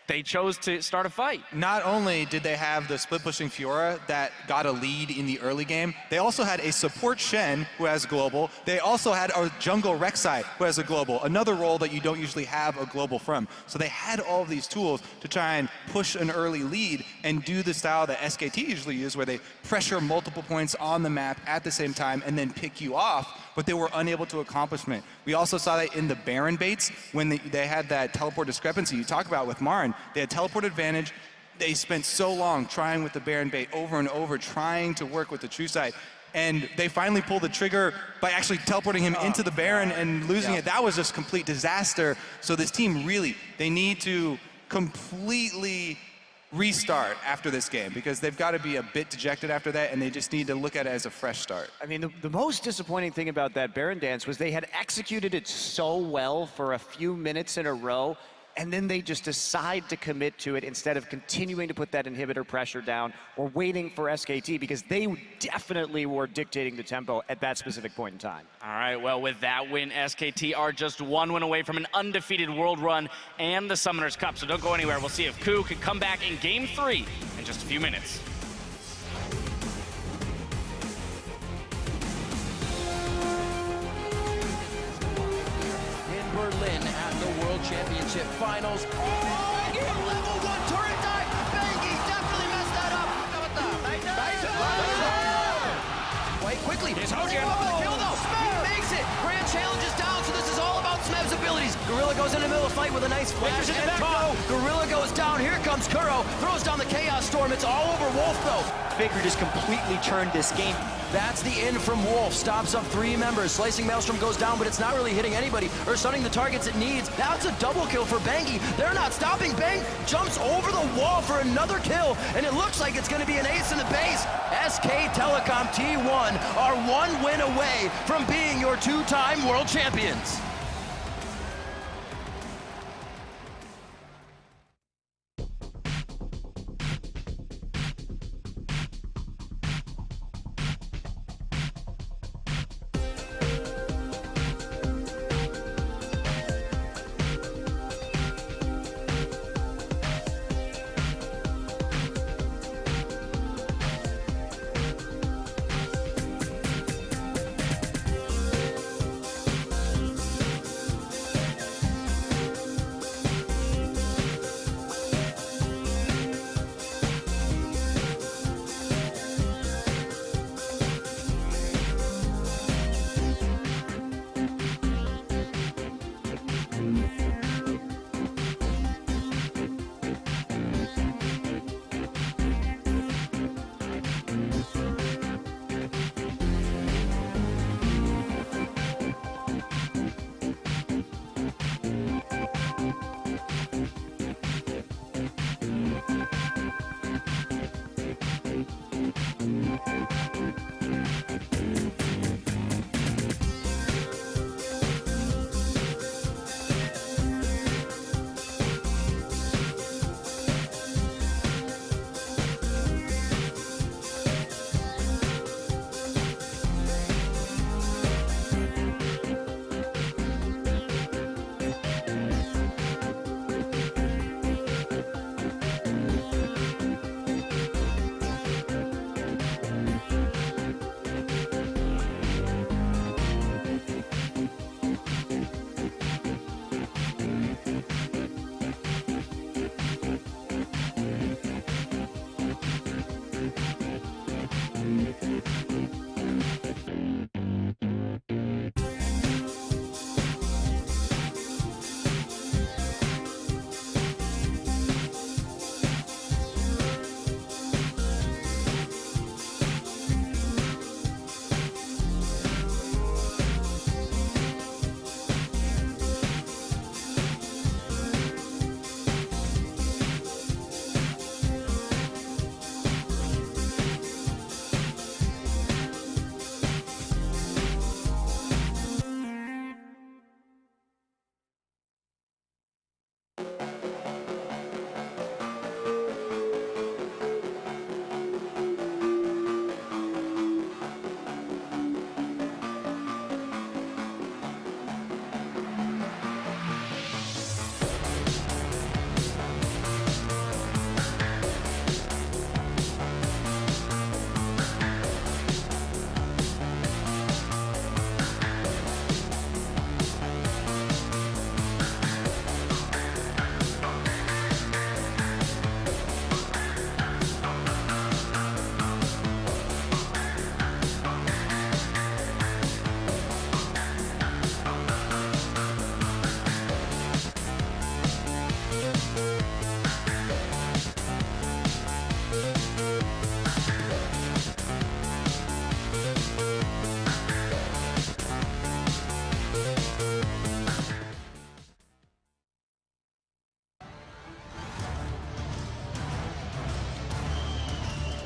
they chose to start a fight. Not only did they have the split pushing Fiora that got a lead in the early game, they also had a support Shen who has global. They also had a jungle Rek'Sai who has a global, another role that you don't usually have a global from. So they had all of these tools to try and push an early lead and do the style that SKT usually use, where they pressure multiple points on the map at the same time and then pick you off, but they were unable to accomplish it. We also saw that in the Baron baits when they had that teleport discrepancy you talk about with Marn. They had teleport advantage. They spent so long trying with the Baron bait over and over, trying to work with the True Sight. And they finally pulled the trigger by actually teleporting him into the Baron and losing it. That was just complete disaster. So this team really, they need to completely restart after this game, because they've got to be a bit dejected after that, and they just need to look at it as a fresh start. I mean, the most disappointing thing about that Baron dance was they had executed it so well for a few minutes in a row, and then they just decide to commit to it instead of continuing to put that inhibitor pressure down or waiting for SKT, because they definitely were dictating the tempo at that specific point in time. All right, well, with that win, SKT are just one win away from an undefeated world run and the Summoners Cup. So don't go anywhere. We'll see if Ku can come back in Game 3 in just a few minutes. In Berlin at the World Championship Finals. Oh, level 1 turret dive! Bengi definitely messed that up! Quite quickly. Here's Hogan. The kill though. He makes it. Grand challenge is down, so this is all about Smeb's abilities. Gorilla goes in the middle of the fight with a nice flash and talk. Gorilla goes down. Here comes Kuro. Throws down the Chaos Storm. It's all over Wolf though. Faker just completely turned this game. That's the in from Wolf. Stops up 3 members. Slicing Maelstrom goes down, but it's not really hitting anybody or stunning the targets it needs. Now it's a double kill for Bengi. They're not stopping. Bang jumps over the wall for another kill, and it looks like it's going to be an ace in the base. SK Telecom T1 are 1 win away from being your 2-time world champions.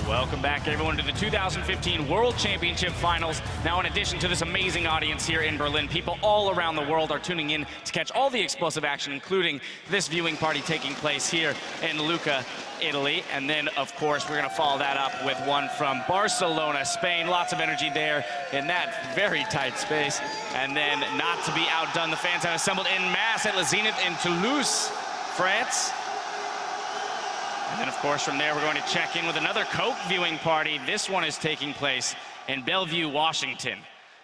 Welcome back, everyone, to the 2015 World Championship Finals. Now, in addition to this amazing audience here in Berlin, people all around the world are tuning in to catch all the explosive action, including this viewing party taking place here in Lucca, Italy. And then, of course, we're going to follow that up with one from Barcelona, Spain. Lots of energy there in that very tight space. And then, not to be outdone, the fans have assembled en masse at Le Zénith in Toulouse, France. And then, of course, from there, we're going to check in with another Coke viewing party. This one is taking place in Bellevue, Washington.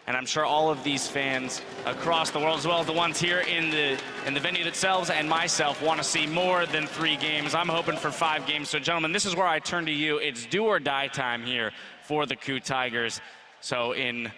And I'm sure all of these fans across the world, as well as the ones here in the venue themselves and myself, want to see more than 3 games. I'm hoping for 5 games. So, gentlemen, this is where I turn to you. It's do or die time here for the Coup Tigers. So, in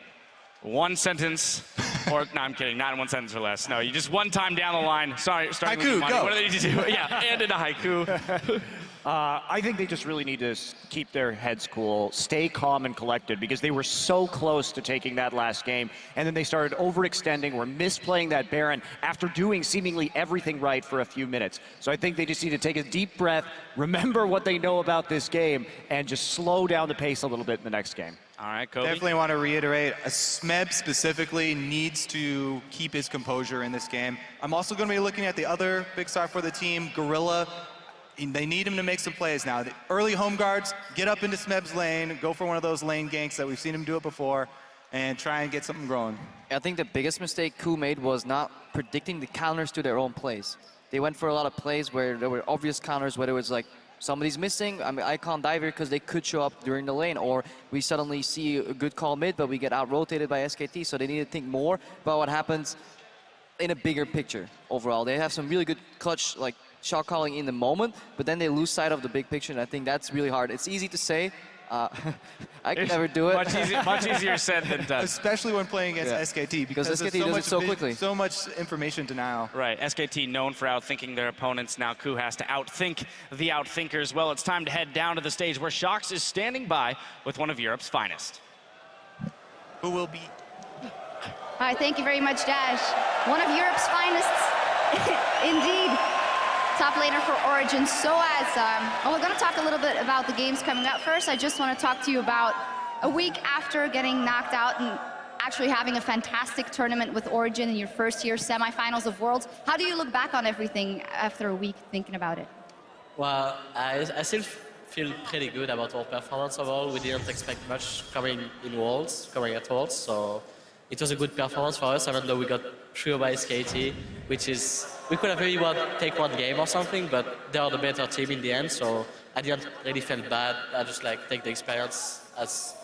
one sentence, or no, I'm kidding, not in one sentence or less. No, you just one time down the line. Sorry, starting with you, Monty. What do they need to do? Yeah, and in a haiku. I think they just really need to keep their heads cool, stay calm and collected, because they were so close to taking that last game, and then they started overextending, were misplaying that Baron after doing seemingly everything right for a few minutes. So I think they just need to take a deep breath, remember what they know about this game, and just slow down the pace a little bit in the next game. All right, Kobe. Definitely want to reiterate, Smeb specifically needs to keep his composure in this game. I'm also going to be looking at the other big star for the team, Gorilla. They need him to make some plays now. The early home guards, get up into Smeb's lane, go for one of those lane ganks that we've seen him do it before, and try and get something going. I think the biggest mistake Coup made was not predicting the counters to their own plays. They went for a lot of plays where there were obvious counters, whether it was like somebody's missing, I mean, I can't dive here because they could show up during the lane, or we suddenly see a good call mid, but we get out-rotated by SKT, so they need to think more about what happens in a bigger picture overall. They have some really good clutch, like, shot calling in the moment, but then they lose sight of the big picture, and I think that's really hard. It's easy to say. I can never do it. Much easier said than done. Especially when playing against SKT, because SKT does it so quickly. So much information denial. Right, SKT known for outthinking their opponents. Now Coup has to outthink the outthinkers. Well, it's time to head down to the stage where Shox is standing by with one of Europe's finest. Who will be? Hi, thank you very much, Dash. One of Europe's finest, indeed. Top laner for Origin. So we're going to talk a little bit about the games coming up. First, I just want to talk to you about a week after getting knocked out and actually having a fantastic tournament with Origin in your first year semifinals of Worlds. How do you look back on everything after a week thinking about it? Well, I still feel pretty good about our performance overall. We didn't expect much coming at Worlds, so it was a good performance for us, even though we got 3-0 by SKT, which is, we could have maybe take one game or something, but they are the better team in the end, so I didn't really feel bad. I just take the experience as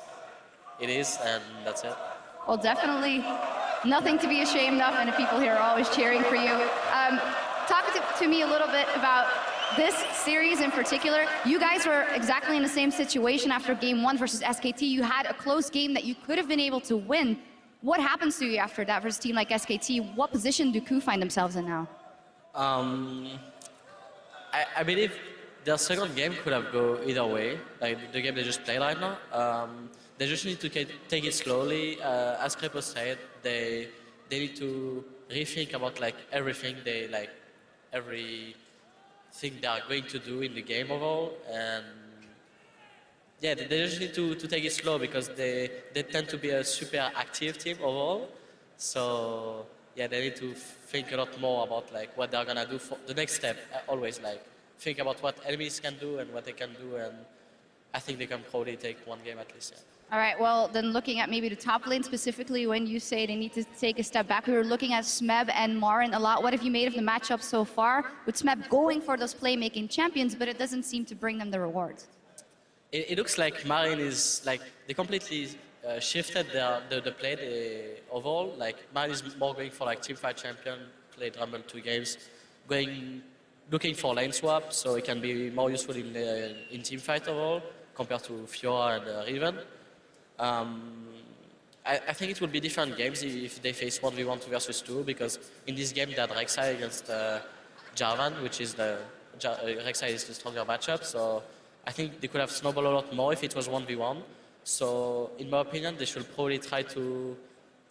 it is, and that's it. Well, definitely nothing to be ashamed of, and the people here are always cheering for you. Talk to me a little bit about this series in particular. You guys were exactly in the same situation after game 1 versus SKT. You had a close game that you could have been able to win. What happens to you after that versus a team like SKT? What position do Coup find themselves in now? I believe their second game could have gone either way, like the game they just played right now. They just need to take it slowly. As Crepo said, they need to rethink about everything everything they are going to do in the game overall, and yeah, they just need to take it slow because they tend to be a super active team overall. So yeah, they need to think a lot more about what they're gonna do for the next step. Always think about what enemies can do and what they can do, and I think they can probably take one game at least. Yeah. All right, well, then looking at maybe the top lane specifically, when you say they need to take a step back, we were looking at Smeb and Marin a lot. What have you made of the matchup so far? With Smeb going for those playmaking champions, but it doesn't seem to bring them the rewards. It looks like Marin is they completely shifted the play overall. Marin is more going for teamfight champion, played Rumble 2 games, looking for lane swap, so it can be more useful in teamfight overall compared to Fiora and Riven. I think it will be different games if they face 1v1 2 versus 2, because in this game they had Rek'Sai against Jarvan, which is Rek'Sai is the stronger matchup, so I think they could have snowballed a lot more if it was 1v1. So in my opinion, they should probably try to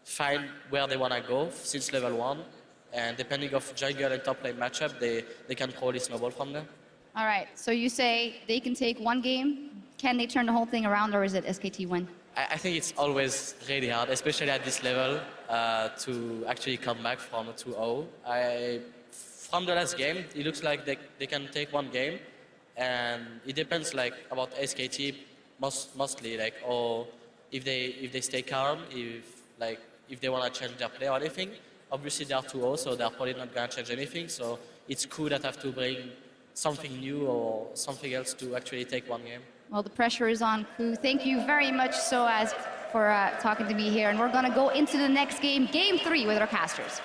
find where they want to go since level 1, and depending of jungle and top lane matchup, they can probably snowball from there. All right, so you say they can take one game Can they turn the whole thing around, or is it SKT win? I think it's always really hard, especially at this level, to actually come back from a 2-0. From the last game, it looks like they can take one game, and it depends like about SKT mostly, like, or if they stay calm, if they want to change their play or anything. Obviously they are 2-0, so they're probably not going to change anything. So it's cool that have to bring something new or something else to actually take one game. Well, the pressure is on, Ku. Thank you very much, Soaz, for talking to me here. And we're going to go into the next game, Game 3, with our casters.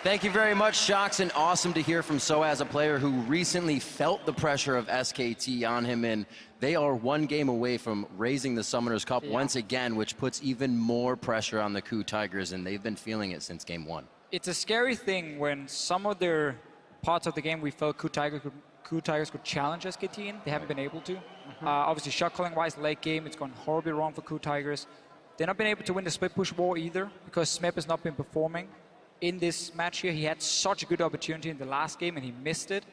Thank you very much, Shocks, and awesome to hear from Soaz, a player who recently felt the pressure of SKT on him, and they are one game away from raising the Summoners Cup once again, which puts even more pressure on the Ku Tigers, and they've been feeling it since game 1. It's a scary thing when some of their parts of the game we felt Ku Tigers could challenge SKT in. They haven't been able to. Obviously, shot calling wise, late game, it's gone horribly wrong for Ku Tigers. They've not been able to win the split push war either because Smeb has not been performing in this match here. He had such a good opportunity in the last game and he missed it.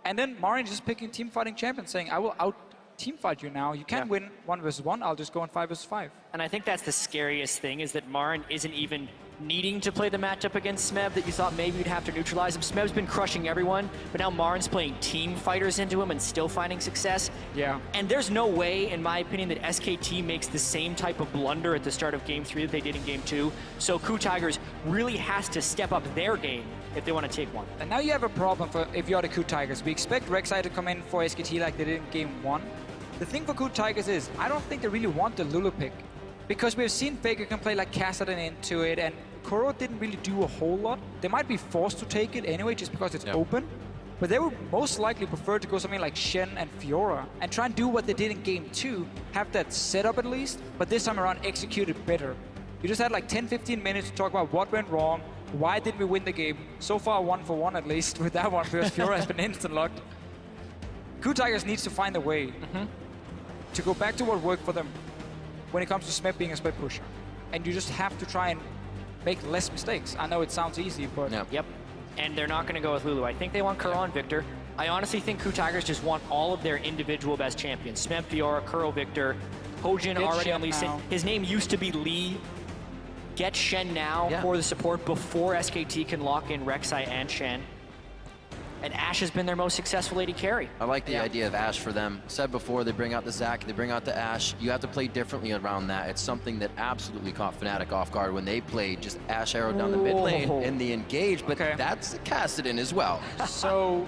And then Marin just picking team fighting champion, saying, I will out team fight you now. You can't win 1 versus 1. I'll just go on 5 versus 5. And I think that's the scariest thing, is that Marin isn't even needing to play the matchup against Smeb that you thought maybe you'd have to neutralize him. Smeb's been crushing everyone, but now Marin's playing team fighters into him and still finding success. Yeah. And there's no way, in my opinion, that SKT makes the same type of blunder at the start of Game 3 that they did in Game 2. So Ku Tigers really has to step up their game if they want to take one. And now you have a problem for if you're the Ku Tigers. We expect Rek'Sai to come in for SKT like they did in Game 1. The thing for Ku Tigers is, I don't think they really want the Lulu pick, because we've seen Faker can play like Kassadin into it, and Kuro didn't really do a whole lot. They might be forced to take it anyway just because it's open, but they would most likely prefer to go something like Shen and Fiora and try and do what they did in Game 2, have that set up at least, but this time around execute it better. You just had like 10-15 minutes to talk about what went wrong, why did we win the game. So far 1 for 1 at least with that one, because Fiora has been instant locked. Ku Tigers needs to find a way to go back to what worked for them when it comes to Smeb being a split pusher. And you just have to try and make less mistakes. I know it sounds easy, but... Yep. And they're not going to go with Lulu. I think they want Kuro and Victor. I honestly think Ku Tigers just want all of their individual best champions. Smeb, Fiora, Kuro, Victor, Hojin already on Lee Sin. His name used to be Lee. Get Shen now for the support before SKT can lock in Rek'Sai and Shen. And Ashe has been their most successful AD carry. I like the idea of Ashe for them. Said before, they bring out the Zac, they bring out the Ashe. You have to play differently around that. It's something that absolutely caught Fnatic off guard when they played just Ashe arrow down the mid lane in the engage, but that's Kassadin as well. So,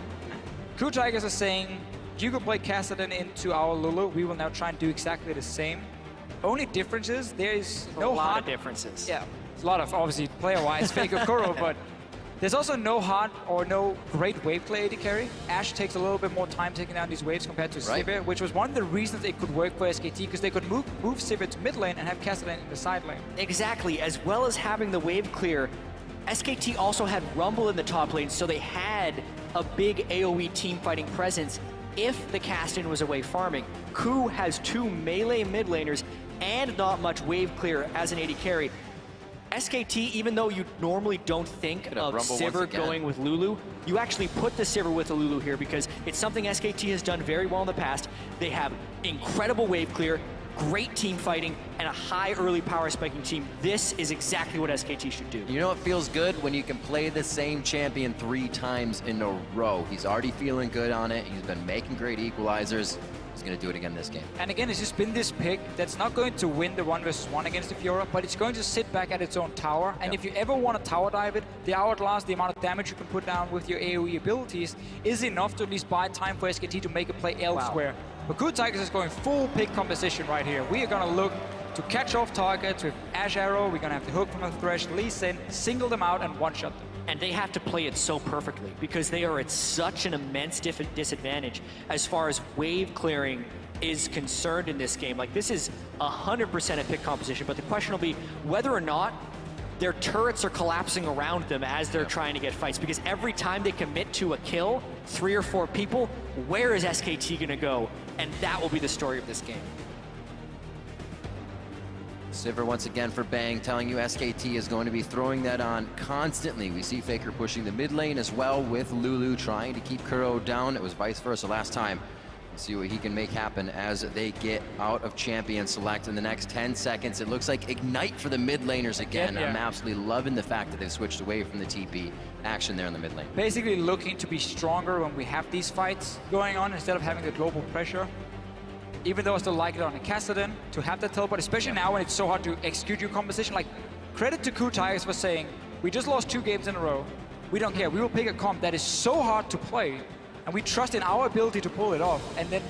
Ku Tigers are saying, you could play Kassadin into our Lulu. We will now try and do exactly the same. Only difference is there is no a lot hard of differences. Yeah, a lot of, obviously, player-wise, Faker Kuro, but there's also no hard or no great wave play AD carry. Ashe takes a little bit more time taking down these waves compared to Sivir, which was one of the reasons it could work for SKT, because they could move Sivir to mid lane and have Kassadin in the side lane. Exactly, as well as having the wave clear, SKT also had Rumble in the top lane, so they had a big AoE team fighting presence if the Kassadin was away farming. Ku has 2 melee mid laners and not much wave clear as an AD carry. SKT, even though you normally don't think of Sivir going with Lulu, you actually put the Sivir with the Lulu here because it's something SKT has done very well in the past. They have incredible wave clear, great team fighting, and a high early power spiking team. This is exactly what SKT should do. You know what feels good? When you can play the same champion 3 times in a row. He's already feeling good on it. He's been making great equalizers. He's going to do it again this game. And again, it's just been this pick that's not going to win the 1 versus 1 against the Fiora, but it's going to sit back at its own tower. And if you ever want to tower dive it, the Hourglass, the amount of damage you can put down with your AoE abilities is enough to at least buy time for SKT to make a play elsewhere. But Ku Tigers is going full pick composition right here. We are going to look to catch off targets with Ashe Arrow. We're going to have the hook from the Thresh, Lee Sin, single them out and one-shot them. And they have to play it so perfectly because they are at such an immense disadvantage as far as wave clearing is concerned in this game. Like, this is 100% a pick composition, but the question will be whether or not their turrets are collapsing around them as they're trying to get fights, because every time they commit to a kill, 3 or 4 people, where is SKT gonna go? And that will be the story of this game. Sivir once again for Bang, telling you SKT is going to be throwing that on constantly. We see Faker pushing the mid lane as well with Lulu, trying to keep Kuro down. It was vice versa last time See what he can make happen as they get out of champion select in the next 10 seconds. It looks like Ignite for the mid laners again. Yeah. I'm absolutely loving the fact that they've switched away from the TP action there in the mid lane. Basically looking to be stronger when we have these fights going on instead of having the global pressure. Even though I still like it on the Kassadin to have that teleport, especially now when it's so hard to execute your composition. Like, credit to Ku Tigers for saying, we just lost 2 games in a row. We don't care. We will pick a comp that is so hard to play, and we trust in our ability to pull it off, and then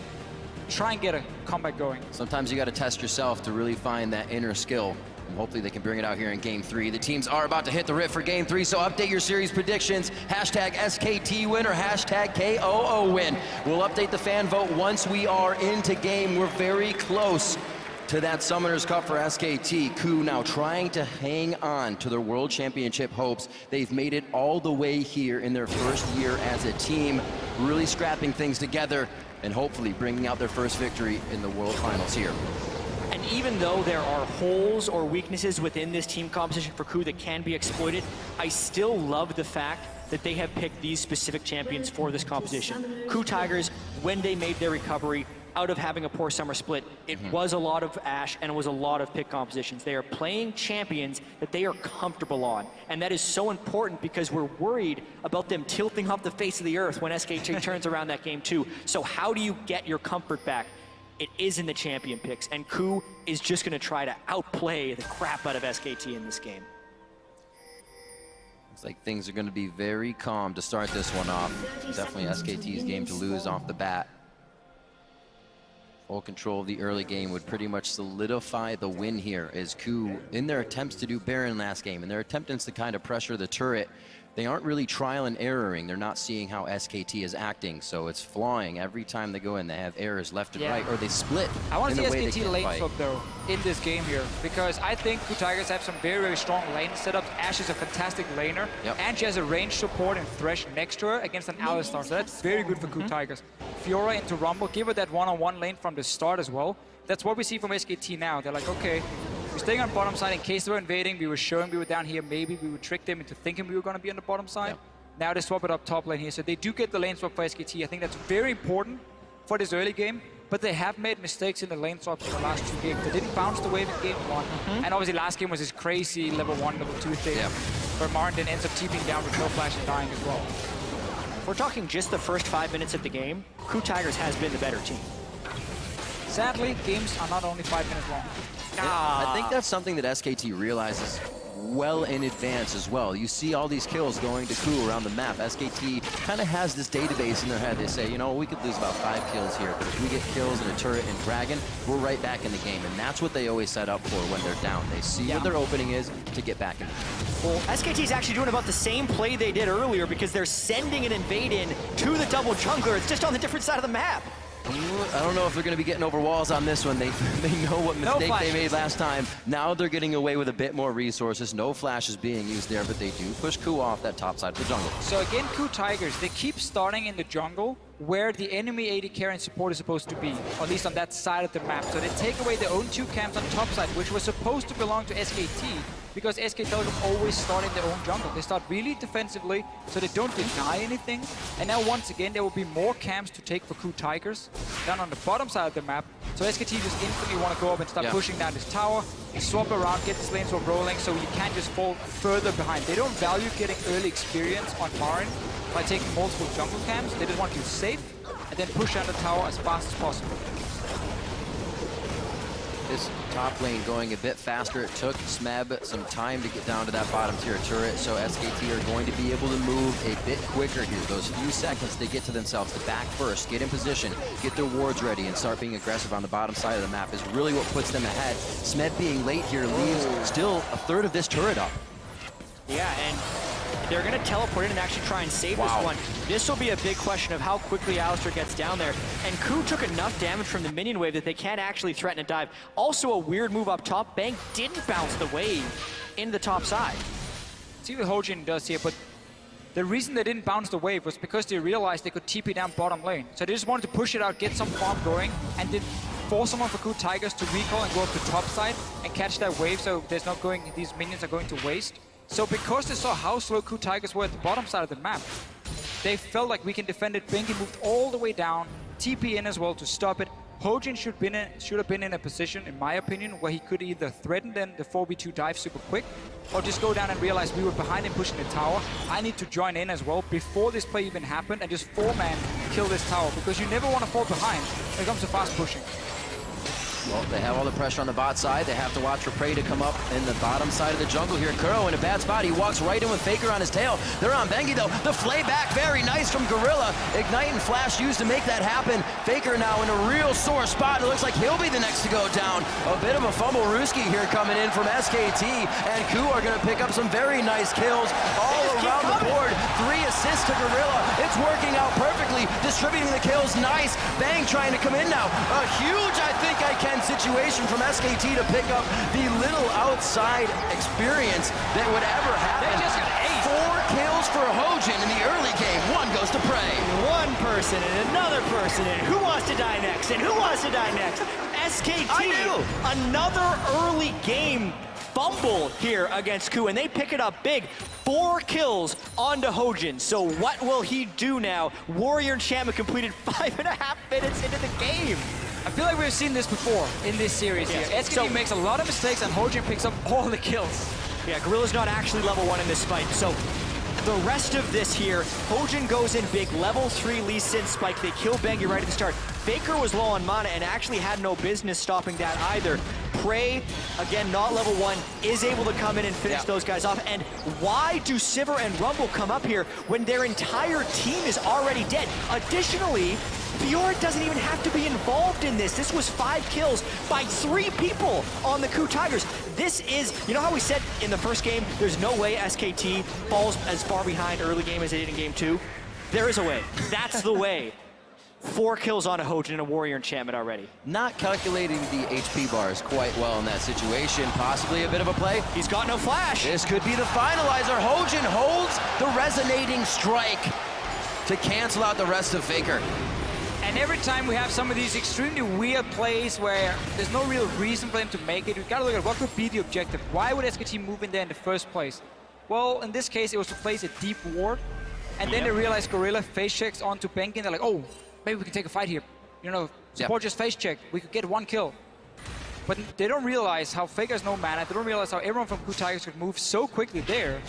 try and get a comeback going. Sometimes you got to test yourself to really find that inner skill. And hopefully they can bring it out here in Game 3. The teams are about to hit the rift for Game 3, so update your series predictions. Hashtag SKT win or hashtag KOO win. We'll update the fan vote once we are into game. We're very close to that Summoners Cup for SKT. Ku now trying to hang on to their World Championship hopes. They've made it all the way here in their first year as a team, really scrapping things together and hopefully bringing out their first victory in the World Finals here. And even though there are holes or weaknesses within this team composition for Ku that can be exploited, I still love the fact that they have picked these specific champions for this composition. Ku Tigers, when they made their recovery out of having a poor summer split, it was a lot of Ashe and it was a lot of pick compositions. They are playing champions that they are comfortable on. And that is so important because we're worried about them tilting off the face of the earth when SKT turns around that game too. So how do you get your comfort back? It is in the champion picks, and Ku is just gonna try to outplay the crap out of SKT in this game. Looks like things are going to be very calm to start this one off. Definitely SKT's game to lose off the bat. Full control of the early game would pretty much solidify the win here as Ku, in their attempts to do Baron last game, and their attempts to kind of pressure the turret, they aren't really trial and erroring. They're not seeing how SKT is acting, so it's flying every time they go in. They have errors left and right, or they split. I want to see in the SKT lane swap though in this game here, because I think Ku Tigers have some very, very strong lane setups. Ashe is a fantastic laner, and she has a range support and Thresh next to her against an Alistar, so that's very good for Ku Tigers. Fiora into Rumble, give her that one-on-one lane from the start as well. That's what we see from SKT now. They're like, okay, we're staying on bottom side in case they were invading. We were showing we were down here. Maybe we would trick them into thinking we were going to be on the bottom side. Now they swap it up top lane here. So they do get the lane swap for SKT. I think that's very important for this early game. But they have made mistakes in the lane swaps in the last 2 games. They didn't bounce the wave in game 1. And obviously last game was this crazy level 1, level 2 thing. Where Martin then ends up TPing down with no flash and dying as well. If we're talking just the first 5 minutes of the game, Ku Tigers has been the better team. Sadly, games are not only 5 minutes long. I think that's something that SKT realizes well in advance as well. You see all these kills going to Ku around the map. SKT kind of has this database in their head. They say, you know, we could lose about 5 kills here, but if we get kills in a turret and dragon, we're right back in the game. And that's what they always set up for when they're down. They see what their opening is to get back in the game. Well, SKT is actually doing about the same play they did earlier because they're sending an invade in to the double jungler. It's just on the different side of the map. I don't know if they're going to be getting over walls on this one. They know what mistake they made last time. Now they're getting away with a bit more resources. No flash is being used there, but they do push Ku off that top side of the jungle. So again, Ku Tigers, they keep starting in the jungle where the enemy AD carry and support is supposed to be, or at least on that side of the map. So they take away their own 2 camps on top side, which was supposed to belong to SKT, because SK Telecom always start in their own jungle. They start really defensively, so they don't deny anything. And now once again, there will be more camps to take for Ku Tigers down on the bottom side of the map. So SKT just instantly want to go up and start pushing down this tower, swap around, get this lane swap rolling, so you can't just fall further behind. They don't value getting early experience on Marin by taking multiple jungle camps. They just want to be safe and then push down the tower as fast as possible. This top lane going a bit faster. It took Smeb some time to get down to that bottom tier turret, so SKT are going to be able to move a bit quicker here. Those few seconds they get to themselves to back first, get in position, get their wards ready, and start being aggressive on the bottom side of the map is really what puts them ahead. Smeb being late here leaves still a third of this turret up. Yeah, and they're going to teleport in and actually try and save this one. This will be a big question of how quickly Alistar gets down there. And Ku took enough damage from the minion wave that they can't actually threaten a dive. Also a weird move up top. Bang didn't bounce the wave into the top side. See what Hojin does here, but the reason they didn't bounce the wave was because they realized they could TP down bottom lane. So they just wanted to push it out, get some farm going, and then force someone for Ku Tigers to recall and go up to top side and catch that wave, so there's not going, these minions are going to waste. So because they saw how slow Ku Tigers were at the bottom side of the map, they felt like we can defend it. Bengi moved all the way down, TP in as well to stop it. Hojin should have been in a position, in my opinion, where he could either threaten then the 4v2 dive super quick, or just go down and realize we were behind him pushing the tower. I need to join in as well before this play even happened and just 4-man kill this tower, because you never want to fall behind when it comes to fast pushing. Well, they have all the pressure on the bot side. They have to watch for Prey to come up in the bottom side of the jungle here. Kuro in a bad spot. He walks right in with Faker on his tail. They're on Bengi though. The flay back, very nice from Gorilla. Ignite and Flash used to make that happen. Faker now in a real sore spot. It looks like he'll be the next to go down. A bit of a fumble Ruski here coming in from SKT. And Ku are going to pick up some very nice kills all around the board. 3 assists to Gorilla. It's working out perfectly. Distributing the kills, nice. Bang trying to come in now. A huge, I think I can situation from SKT to pick up the little outside experience that would ever happen. They just got 4 kills for Hojin in the early game. 1 goes to Prey. One person and another person, and who wants to die next? And who wants to die next? SKT, another early game fumble here against Ku, and they pick it up big. 4 kills onto Hojin. So what will he do now? Warrior Enchantment completed 5.5 minutes into the game. I feel like we've seen this before in this series here. SKT makes a lot of mistakes and Hojin picks up all the kills. Yeah, Gorilla's not actually level 1 in this fight, so the rest of this here, Hojin goes in big, level 3 Lee Sin spike. They kill Bengi right at the start. Faker was low on mana and actually had no business stopping that either. Prey, again, not level 1, is able to come in and finish those guys off. And why do Sivir and Rumble come up here when their entire team is already dead? Additionally, Fjord doesn't even have to be involved in this. This was 5 kills by 3 people on the Ku Tigers. This is, you know how we said in the first game, there's no way SKT falls as far behind early game as they did in game 2? There is a way. That's the way. 4 kills on a Hojin and a Warrior Enchantment already. Not calculating the HP bars quite well in that situation. Possibly a bit of a play. He's got no flash. This could be the finalizer. Hojin holds the resonating strike to cancel out the rest of Faker. And every time we have some of these extremely weird plays where there's no real reason for them to make it, we've got to look at what could be the objective. Why would SKT move in there in the first place? Well, in this case, it was to place a deep ward. And then they realized Gorilla face checks onto Bengi, and they're like, oh, maybe we can take a fight here. You know, support just face check. We could get 1 kill. But they don't realize how Faker has no mana. They don't realize how everyone from Ku Tigers could move so quickly there.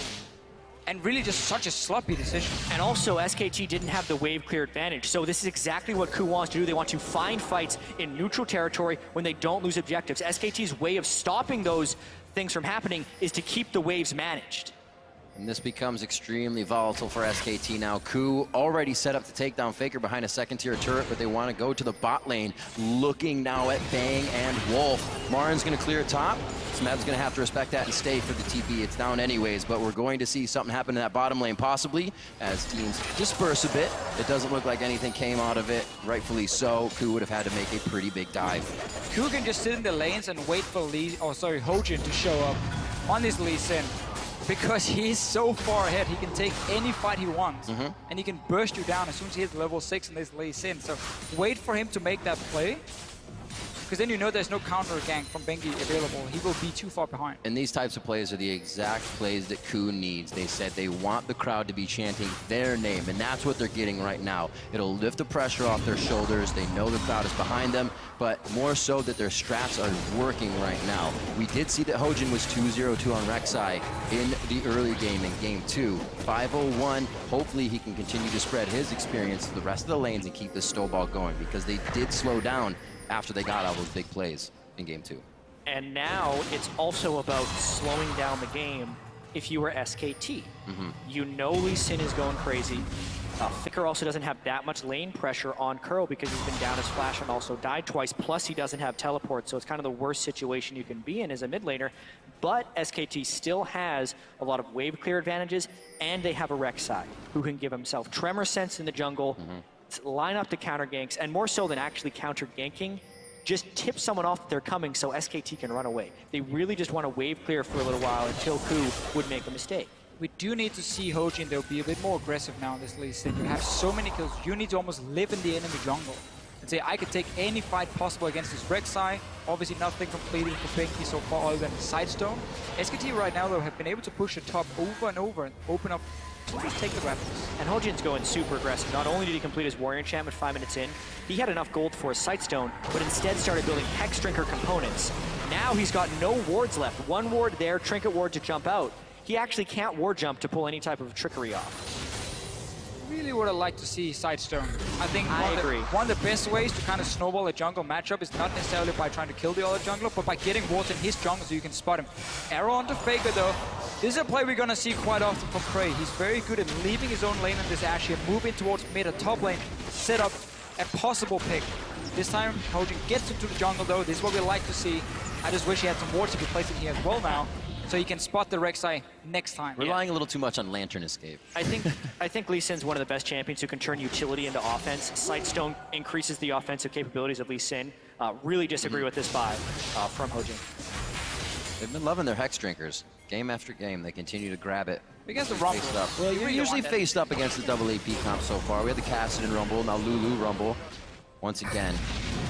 And really just such a sloppy decision. And also, SKT didn't have the wave clear advantage. So this is exactly what Ku wants to do. They want to find fights in neutral territory when they don't lose objectives. SKT's way of stopping those things from happening is to keep the waves managed. And this becomes extremely volatile for SKT now. Ku already set up to take down Faker behind a second-tier turret, but they want to go to the bot lane, looking now at Bang and Wolf. Marin's going to clear top. Smeb's going to have to respect that and stay for the TP. It's down anyways, but we're going to see something happen in that bottom lane, possibly, as teams disperse a bit. It doesn't look like anything came out of it, rightfully so. Ku would have had to make a pretty big dive. Ku can just sit in the lanes and wait for Hojin to show up on this Lee Sin. Because he's so far ahead, he can take any fight he wants. And he can burst you down as soon as he hits level 6 and this Lee Sin. So wait for him to make that play. Because then you know there's no counter gank from Bengi available. He will be too far behind. And these types of plays are the exact plays that Ku needs. They said they want the crowd to be chanting their name, and that's what they're getting right now. It'll lift the pressure off their shoulders. They know the crowd is behind them, but more so that their strats are working right now. We did see that Hojin was 2-0-2 on Rek'Sai in the early game in game 2. 5-0-1. Hopefully he can continue to spread his experience to the rest of the lanes and keep this snowball going, because they did slow down after they got all those big plays in game 2. And now it's also about slowing down the game if you were SKT. You know Lee Sin is going crazy. Faker also doesn't have that much lane pressure on Curl because he's been down his flash and also died twice, plus he doesn't have teleport, so it's kind of the worst situation you can be in as a mid laner. But SKT still has a lot of wave clear advantages, and they have a Rek'Sai who can give himself Tremor Sense in the jungle, line up to counter ganks, and more so than actually counter ganking, just tip someone off that they're coming so SKT can run away. They really just want to wave clear for a little while until Ku would make a mistake. We do need to see Hojin, they'll be a bit more aggressive now in this Lee Sin. You have so many kills, you need to almost live in the enemy jungle. and say, I could take any fight possible against this Rek'Sai. Obviously nothing completing for Bengi so far other than the Sidestone. SKT right now though have been able to push the top over and over and open up to just take the weapons. And Hojin's going super aggressive. Not only did he complete his Warrior enchantment 5 minutes in, he had enough gold for a Sightstone, but instead started building Hex Drinker components. Now he's got no wards left. One ward there, Trinket ward to jump out. He actually can't ward jump to pull any type of trickery off. Really would have liked to see Sidestone. I think one of the best ways to kind of snowball a jungle matchup is not necessarily by trying to kill the other jungler, but by getting wards in his jungle so you can spot him. Arrow onto Faker though. This is a play we're going to see quite often from Prey. He's very good at leaving his own lane in this Ashe here, moving towards mid or top lane, set up a possible pick. This time, Hojin gets into the jungle though. This is what we like to see. I just wish he had some wards to be placed in here as well now, so he can spot the Rek'Sai next time. Relying a little too much on Lantern Escape. I think Lee Sin's one of the best champions who can turn utility into offense. Sightstone increases the offensive capabilities of Lee Sin. Really disagree with this buy from Hojin. They've been loving their Hex Drinkers. Game after game, they continue to grab it. Against the Rumble. Well, you're usually faced up against the double AP comp so far. We had the Kassadin Rumble, now Lulu Rumble. Once again,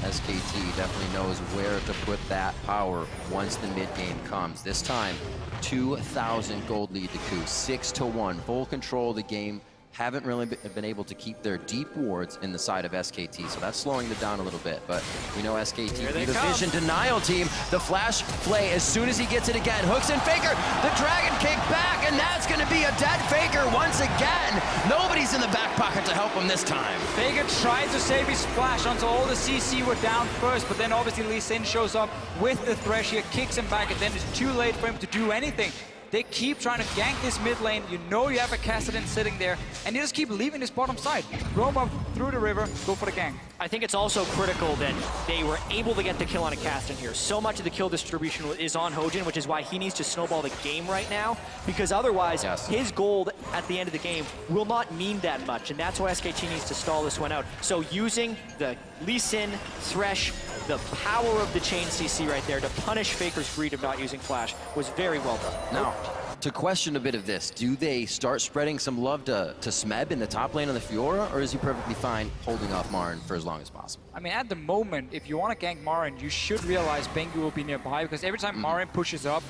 SKT definitely knows where to put that power once the mid game comes. This time, 2,000 gold lead to Ku, 6-1. Full control of the game. Haven't really been able to keep their deep wards in the side of SKT, so that's slowing them down a little bit. But we know SKT be the vision denial team. The flash play as soon as he gets it again. Hooks in Faker, the dragon kick back, and that's going to be a dead Faker once again. Nobody's in the back pocket to help him this time. Faker tried to save his flash until all the CC were down first, but then obviously Lee Sin shows up with the Thresh here, kicks him back, and then it's too late for him to do anything. They keep trying to gank this mid lane. You know you have a Kassadin sitting there, and you just keep leaving this bottom side. Roam up through the river, go for the gank. I think it's also critical that they were able to get the kill on a Kassadin here. So much of the kill distribution is on Hojin, which is why he needs to snowball the game right now, because otherwise his gold at the end of the game will not mean that much, and that's why SKT needs to stall this one out. So using the Lee Sin, Thresh, the power of the chain CC right there to punish Faker's greed of not using flash was very well done. Now, to question a bit of this, do they start spreading some love to Smeb in the top lane on the Fiora, or is he perfectly fine holding off Marin for as long as possible? I mean, at the moment, if you want to gank Marin, you should realize Bengi will be nearby, because every time Marin pushes up,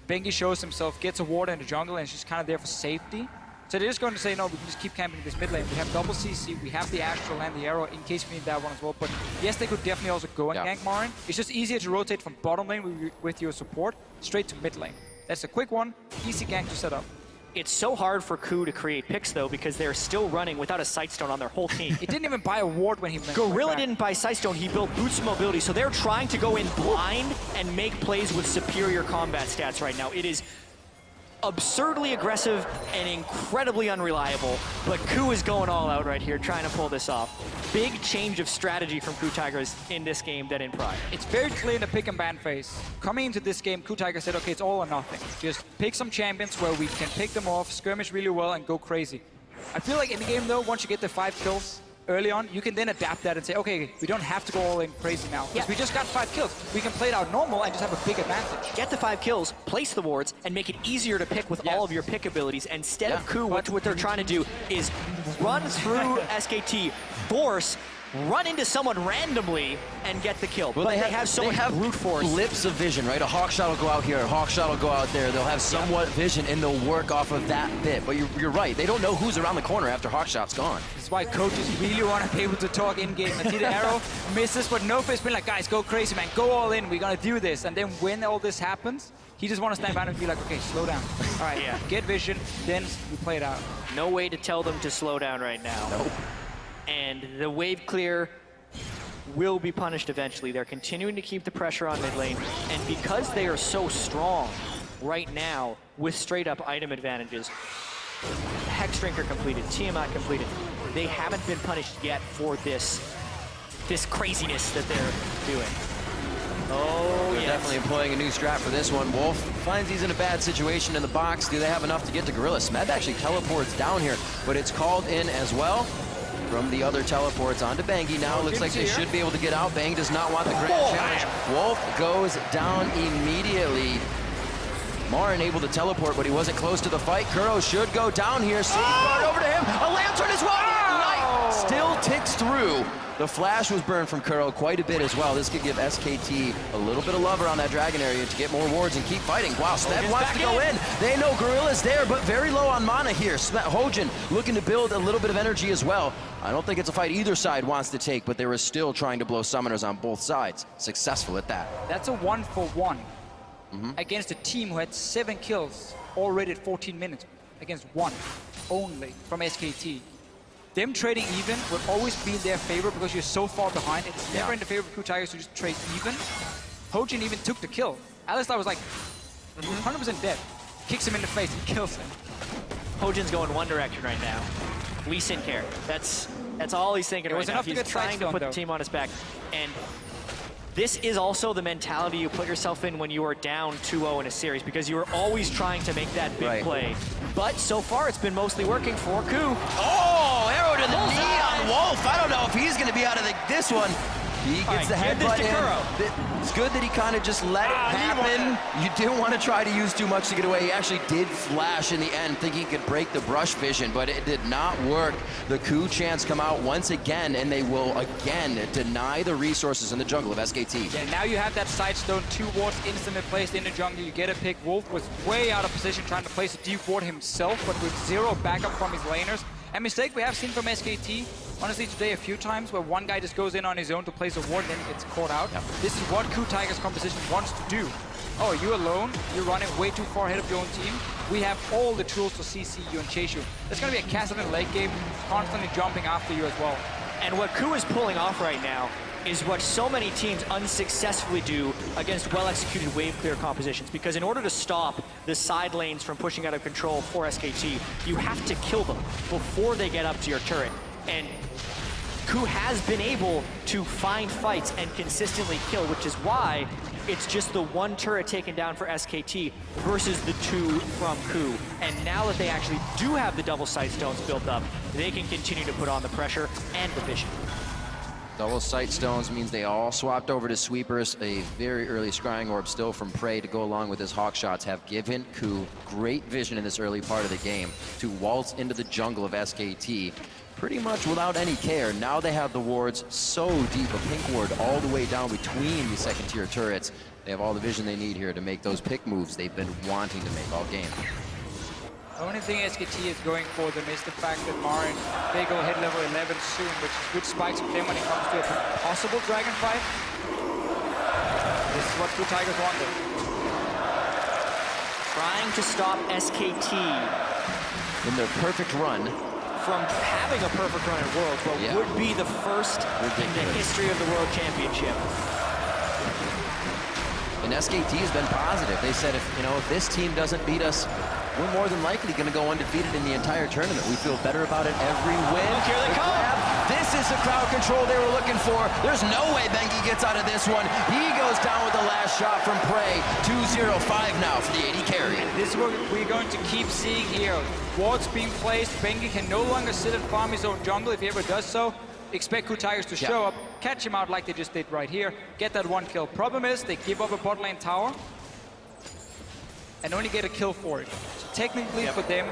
Bengi shows himself, gets a ward in the jungle, and she's kind of there for safety. So they're just going to say, no, we can just keep camping this mid lane. We have double CC, we have the Astral and the Arrow in case we need that one as well. But yes, they could definitely also go and gank Marin. It's just easier to rotate from bottom lane with your support straight to mid lane. That's a quick one, easy gank to set up. It's so hard for Ku to create picks, though, because they're still running without a Sightstone on their whole team. He didn't even buy a ward when he went Gorilla didn't buy Sightstone, he built Boost of Mobility, so they're trying to go in blind and make plays with superior combat stats right now. It is absurdly aggressive and incredibly unreliable, but Ku is going all out right here, trying to pull this off. Big change of strategy from Ku Tigers in this game than in prior. It's very clear in the pick and ban phase. Coming into this game, Ku Tigers said, okay, it's all or nothing. Just pick some champions where we can pick them off, skirmish really well, and go crazy. I feel like in the game though, once you get the 5 kills early on, you can then adapt that and say, okay, we don't have to go all in crazy now. Because we just got 5 kills. We can play it out normal and just have a big advantage. Get the 5 kills, place the wards, and make it easier to pick with all of your pick abilities. Instead of Ku, what they're trying to do is run through SKT, force, run into someone randomly, and get the kill. Well, but they have so much brute force. Blips of vision, right? A hawk shot will go out here, a hawk shot will go out there. They'll have somewhat vision, and they'll work off of that bit. But you're right. They don't know who's around the corner after hawk shot's gone. That's why coaches really want to be able to talk in-game. And see the Arrow misses, but Nofa's been like, guys, go crazy, man. Go all in. We're going to do this. And then when all this happens, he just wants to stand back and be like, okay, slow down. All right, get vision, then we play it out. No way to tell them to slow down right now. Nope. And the wave clear will be punished eventually. They're continuing to keep the pressure on mid lane, and because they are so strong right now with straight up item advantages, Hex Drinker completed, Tiamat completed, they haven't been punished yet for this craziness that they're doing. Oh, They're definitely employing a new strat for this one. Wolf finds he's in a bad situation in the box. Do they have enough to get to Gorilla? Smeb actually teleports down here, but it's called in as well. From the other teleports onto Bengi now. Looks like they should be able to get out. Bang does not want the grand challenge. Wolf goes down immediately. Marin able to teleport, but he wasn't close to the fight. Kuro should go down here. Sage brought over to him. A lantern as well. still ticks through. The flash was burned from Kuro quite a bit as well. This could give SKT a little bit of love around that Dragon area to get more wards and keep fighting. Wow, Smeb wants to go in. They know Gorilla's there, but very low on mana here. Hojin looking to build a little bit of energy as well. I don't think it's a fight either side wants to take, but they were still trying to blow summoners on both sides. Successful at that. That's a 1-for-1 against a team who had 7 kills already at 14 minutes against 1 only from SKT. Them trading even would always be in their favor because you're so far behind. It's never in the favor of Crew Tigers to just trade even. Hojin even took the kill. Alistar was like 100% dead. Kicks him in the face and kills him. Hojin's going one direction right now. Lee Sin care. That's all he's thinking right now. He's trying to put the team on his back. And this is also the mentality you put yourself in when you are down 2-0 in a series, because you are always trying to make that big play. But so far, it's been mostly working for Ku. Oh, arrow to the knee on Wolf. I don't know if he's going to be out of this one. He gets the headbutt in. It's good that he kind of just let it happen. You didn't want to try to use too much to get away. He actually did flash in the end, thinking he could break the brush vision, but it did not work. The Ku chants come out once again, and they will again deny the resources in the jungle of SKT. Yeah, now you have that side stone, 2 wards instantly placed in the jungle. You get a pick. Wolf was way out of position trying to place a deep ward himself, but with 0 backup from his laners. A mistake we have seen from SKT, honestly, today a few times, where one guy just goes in on his own to place a ward and then gets caught out. This is what Ku Tigers composition wants to do. Oh, you alone? You're running way too far ahead of your own team. We have all the tools to CC you and chase you. There's going to be a Castle in the late game, constantly jumping after you as well. And what Ku is pulling off right now is what so many teams unsuccessfully do against well-executed wave clear compositions, because in order to stop the side lanes from pushing out of control for SKT, you have to kill them before they get up to your turret. And Ku has been able to find fights and consistently kill, which is why it's just the 1 turret taken down for SKT versus the 2 from Ku. And now that they actually do have the double sight stones built up, they can continue to put on the pressure and the vision. Double sight stones means they all swapped over to sweepers. A very early scrying orb still from Prey to go along with his hawk shots have given Ku great vision in this early part of the game to waltz into the jungle of SKT pretty much without any care. Now they have the wards so deep, a pink ward all the way down between the second tier turrets. They have all the vision they need here to make those pick moves they've been wanting to make all game. The only thing SKT is going for them is the fact that Marin, they go hit level 11 soon, which is good spikes for them when it comes to a possible dragon fight. This is what Ku Tigers wanted. Trying to stop SKT in their perfect run from having a perfect run at Worlds, what would be the first in the history of the World Championship. And SKT has been positive. They said, if this team doesn't beat us, we're more than likely going to go undefeated in the entire tournament. We feel better about it every win. Look, here they come. This is the crowd control they were looking for. There's no way Bengi gets out of this one. He goes down with the last shot from Prey. 2-0-5 now for the AD carry. This is what we're going to keep seeing here. Wards being placed. Bengi can no longer sit and farm his own jungle. If he ever does so, expect Ku Tigers to show up, catch him out like they just did right here, get that 1 kill. Problem is, they give up a bot lane tower and only get a kill for it. So technically for them,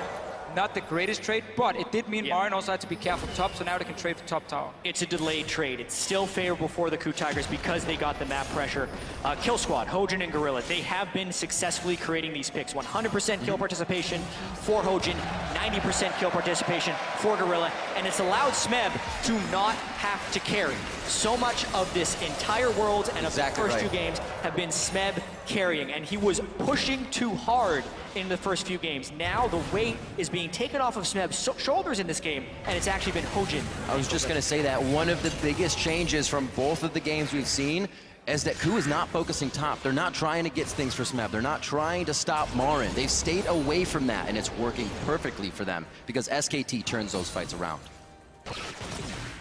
not the greatest trade, but it did mean Marin also had to be careful top, so now they can trade for top tower. It's a delayed trade. It's still favorable for the Ku Tigers because they got the map pressure. Kill Squad, Hojin and Gorilla, they have been successfully creating these picks. 100% kill participation for Hojin, 90% kill participation for Gorilla, and it's allowed Smeb to not have to carry. So much of this entire world and of the first 2 games have been Smeb carrying, and he was pushing too hard in the first few games. Now the weight is being taken off of Smeb's shoulders in this game, and it's actually been Hojin. I was just going to say that one of the biggest changes from both of the games we've seen is that Ku is not focusing top. They're not trying to get things for Smeb. They're not trying to stop Marin. They've stayed away from that, and it's working perfectly for them because SKT turns those fights around.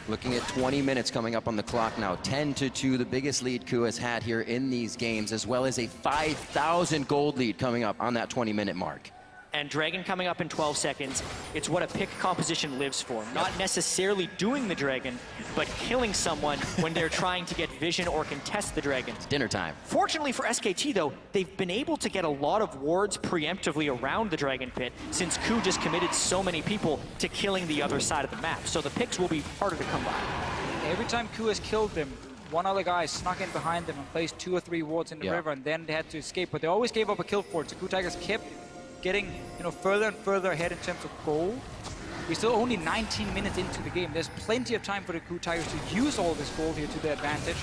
Looking at 20 minutes coming up on the clock now. 10-2, the biggest lead Ku has had here in these games, as well as a 5,000 gold lead coming up on that 20-minute mark. and Dragon coming up in 12 seconds, it's what a pick composition lives for. Not necessarily doing the Dragon, but killing someone when they're trying to get vision or contest the Dragon. It's dinner time. Fortunately for SKT though, they've been able to get a lot of wards preemptively around the Dragon Pit since Ku just committed so many people to killing the other side of the map. So the picks will be harder to come by. Every time Ku has killed them, one other guy snuck in behind them and placed 2 or 3 wards in the river, and then they had to escape. But they always gave up a kill for it. So Ku Tigers kept getting further and further ahead in terms of gold. We're still only 19 minutes into the game. There's plenty of time for the Ku Tigers to use all this gold here to their advantage.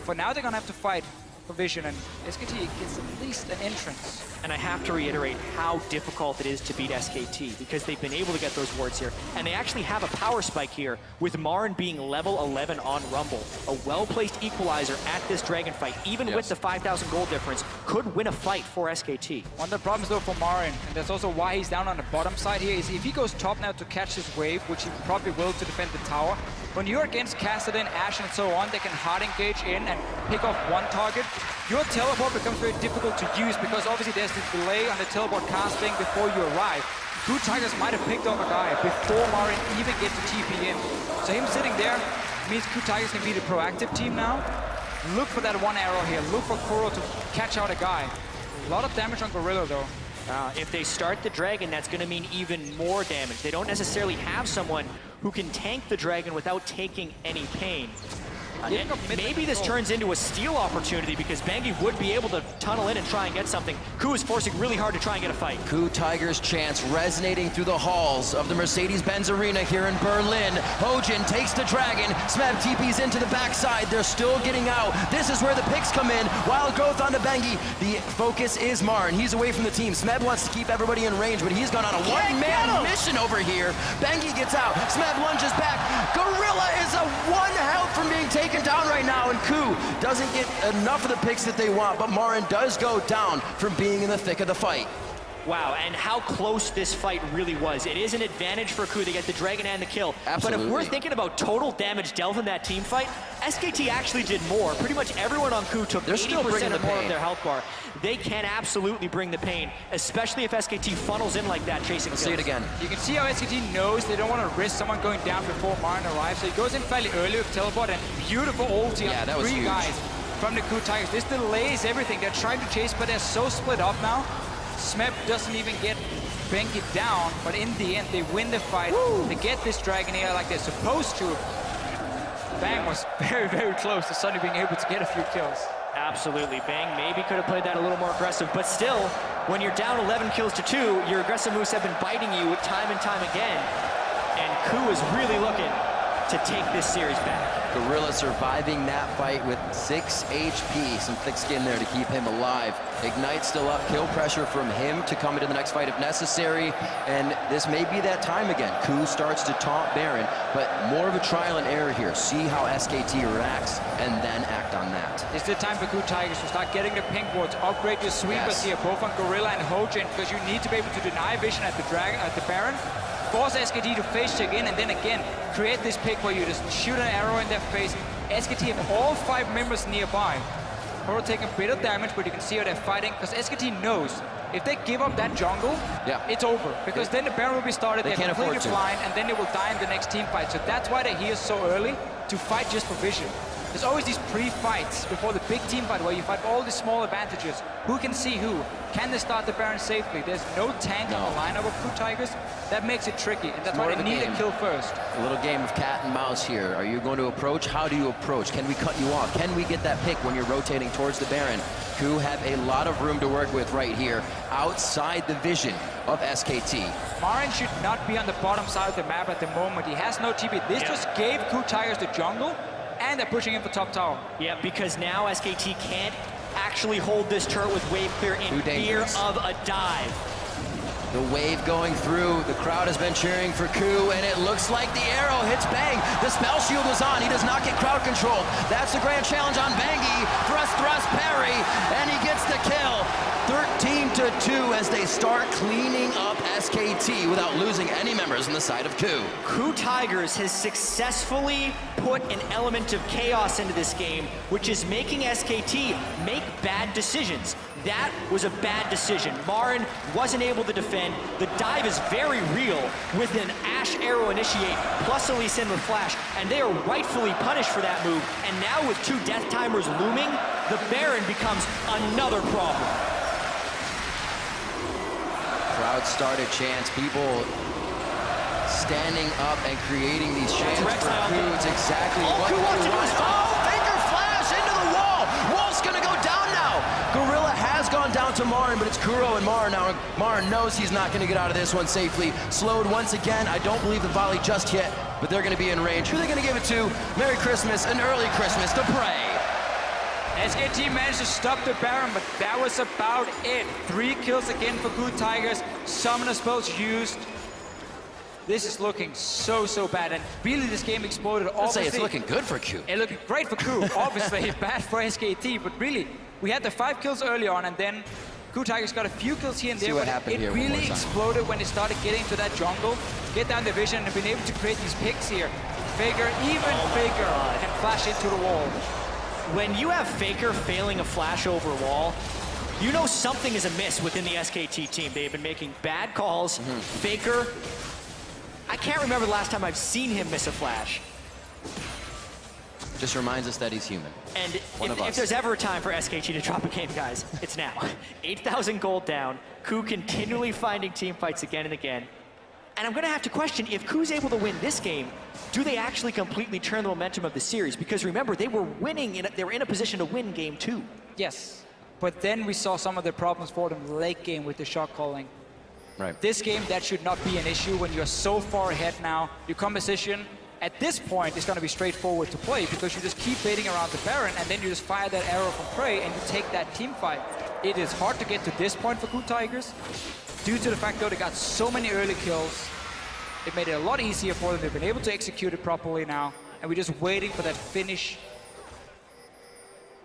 For now, they're gonna have to fight for vision, and SKT gets at least an entrance. And I have to reiterate how difficult it is to beat SKT because they've been able to get those wards here. And they actually have a power spike here with Marin being level 11 on Rumble. A well-placed equalizer at this Dragon fight, even with the 5,000 gold difference, could win a fight for SKT. One of the problems though for Marin, and that's also why he's down on the bottom side here, is if he goes top now to catch this wave, which he probably will to defend the tower, when you're against Kassadin, Ashe and so on, they can hard engage in and pick off one target. Your teleport becomes very difficult to use because obviously there's this delay on the teleport casting before you arrive. Ku Tigers might have picked off a guy before Marin even gets to TP in. So him sitting there means Ku Tigers can be the proactive team now. Look for that one arrow here. Look for Kuro to catch out a guy. A lot of damage on Gorilla though. If they start the Dragon, that's going to mean even more damage. They don't necessarily have someone who can tank the Dragon without taking any pain. Maybe this turns into a steal opportunity because Bengi would be able to tunnel in and try and get something. Ku is forcing really hard to try and get a fight. Ku Tigers chants resonating through the halls of the Mercedes-Benz Arena here in Berlin. Hojin takes the Dragon. Smeb TP's into the backside. They're still getting out. This is where the picks come in. Wild growth onto Bengi. The focus is Marin. He's away from the team. Smeb wants to keep everybody in range, but he's gone on a one-man mission over here. Bengi gets out. Smeb lunges back. Gorilla is a one health from being taken down right now, and Ku doesn't get enough of the picks that they want, but Marin does go down from being in the thick of the fight. Wow, and how close this fight really was. It is an advantage for Ku to get the Dragon and the kill. Absolutely. But if we're thinking about total damage dealt in that team fight, SKT actually did more. Pretty much everyone on Ku took 80% or more of their health bar. They can absolutely bring the pain, especially if SKT funnels in like that chasing kills. See it again. You can see how SKT knows they don't want to risk someone going down before Marin arrives, so he goes in fairly early with teleport and beautiful ulti on 3 guys from the Ku Tigers. This delays everything. They're trying to chase, but they're so split up now. Smeb doesn't even get Bengi down, but in the end, they win the fight. They get this Dragon here like they're supposed to. Bang was very, very close to suddenly being able to get a few kills. Absolutely. Bang maybe could have played that a little more aggressive, but still, when you're down 11 kills to 2, your aggressive moves have been biting you time and time again. And Ku is really looking to take this series back. Gorilla surviving that fight with 6 HP. Some thick skin there to keep him alive. Ignite still up, kill pressure from him to come into the next fight if necessary. And this may be that time again. Ku starts to taunt Baron, but more of a trial and error here. See how SKT reacts and then act on that. It's the time for Ku Tigers to start getting the pink wards, upgrade your sweepers here, both on Gorilla and Hojin, because you need to be able to deny vision at the Dragon, at the Baron. Force SKT to face check in, and then again, create this pick where you just shoot an arrow in their face. SKT have all 5 members nearby. Kuro taking a bit of damage, but you can see how they're fighting, because SKT knows if they give up that jungle, it's over. Because then the Baron will be started, they're completely blind, and then they will die in the next team fight. So that's why they're here so early, to fight just for vision. There's always these pre-fights before the big team fight where you fight all these small advantages. Who can see who? Can they start the Baron safely? There's no tank on the lineup of Ku Tigers. That makes it tricky, and that's why they need a kill first. A little game of cat and mouse here. Are you going to approach? How do you approach? Can we cut you off? Can we get that pick when you're rotating towards the Baron? Ku have a lot of room to work with right here, outside the vision of SKT. Marin should not be on the bottom side of the map at the moment. He has no TP. This just gave Ku Tigers the jungle, and they're pushing him for top tower. Yeah, because now SKT can't actually hold this turret with wave clear in fear of a dive. The wave going through. The crowd has been cheering for Ku, and it looks like the arrow hits Bang. The spell shield was on. He does not get crowd control. That's the grand challenge on Bangi. Thrust, thrust, parry, and he gets the kill. 13-2 as they start cleaning up SKT without losing any members on the side of Ku. Ku Tigers has successfully put an element of chaos into this game, which is making SKT make bad decisions. That was a bad decision. Marin wasn't able to defend. end. The dive is very real with an Ash Arrow initiate plus a Lee Sin with Flash, and they are rightfully punished for that move. And now with 2 Death Timers looming, the Baron becomes another problem. Crowd started chants, people standing up and creating these chants for Ku. It's exactly what Ku wants to do is Faker Flash into the wall. Wall's gonna go down now. Gorilla has gone down to Marin, but it's Kuro and Marin now. Marin knows he's not gonna get out of this one safely. Slowed once again. I don't believe the volley just hit, but they're gonna be in range. Who are they gonna give it to? Merry Christmas, an early Christmas to Prey. SKT managed to stop the Baron, but that was about it. 3 kills again for Good Tigers. Summoner spells used. This is looking so bad, and really this game exploded. I'd say it's looking good for Ku. It looked great for Ku, obviously bad for SKT, but really, we had the 5 kills early on, and then Good Tigers got a few kills here and there, but it really exploded when it started getting to that jungle, get down the vision, and been able to create these picks here. Faker, even Faker, can flash into the wall. When you have Faker failing a flash over wall, you know something is amiss within the SKT team. They've been making bad calls. Faker, I can't remember the last time I've seen him miss a flash. Just reminds us that he's human. And if there's ever a time for SKT to drop a game, guys, it's now. 8,000 gold down, Ku continually finding team fights again and again. And I'm gonna have to question, if Ku's able to win this game, do they actually completely turn the momentum of the series? Because remember, they were winning, they were in a position to win game 2. Yes, but then we saw some of the problems for them late game with the shot calling. Right. This game, that should not be an issue when you're so far ahead now. Your composition at this point is going to be straightforward to play because you just keep baiting around the Baron and then you just fire that arrow from Prey and you take that team fight. It is hard to get to this point for Good Tigers due to the fact that they got so many early kills. It made it a lot easier for them. They've been able to execute it properly now, and we're just waiting for that finish.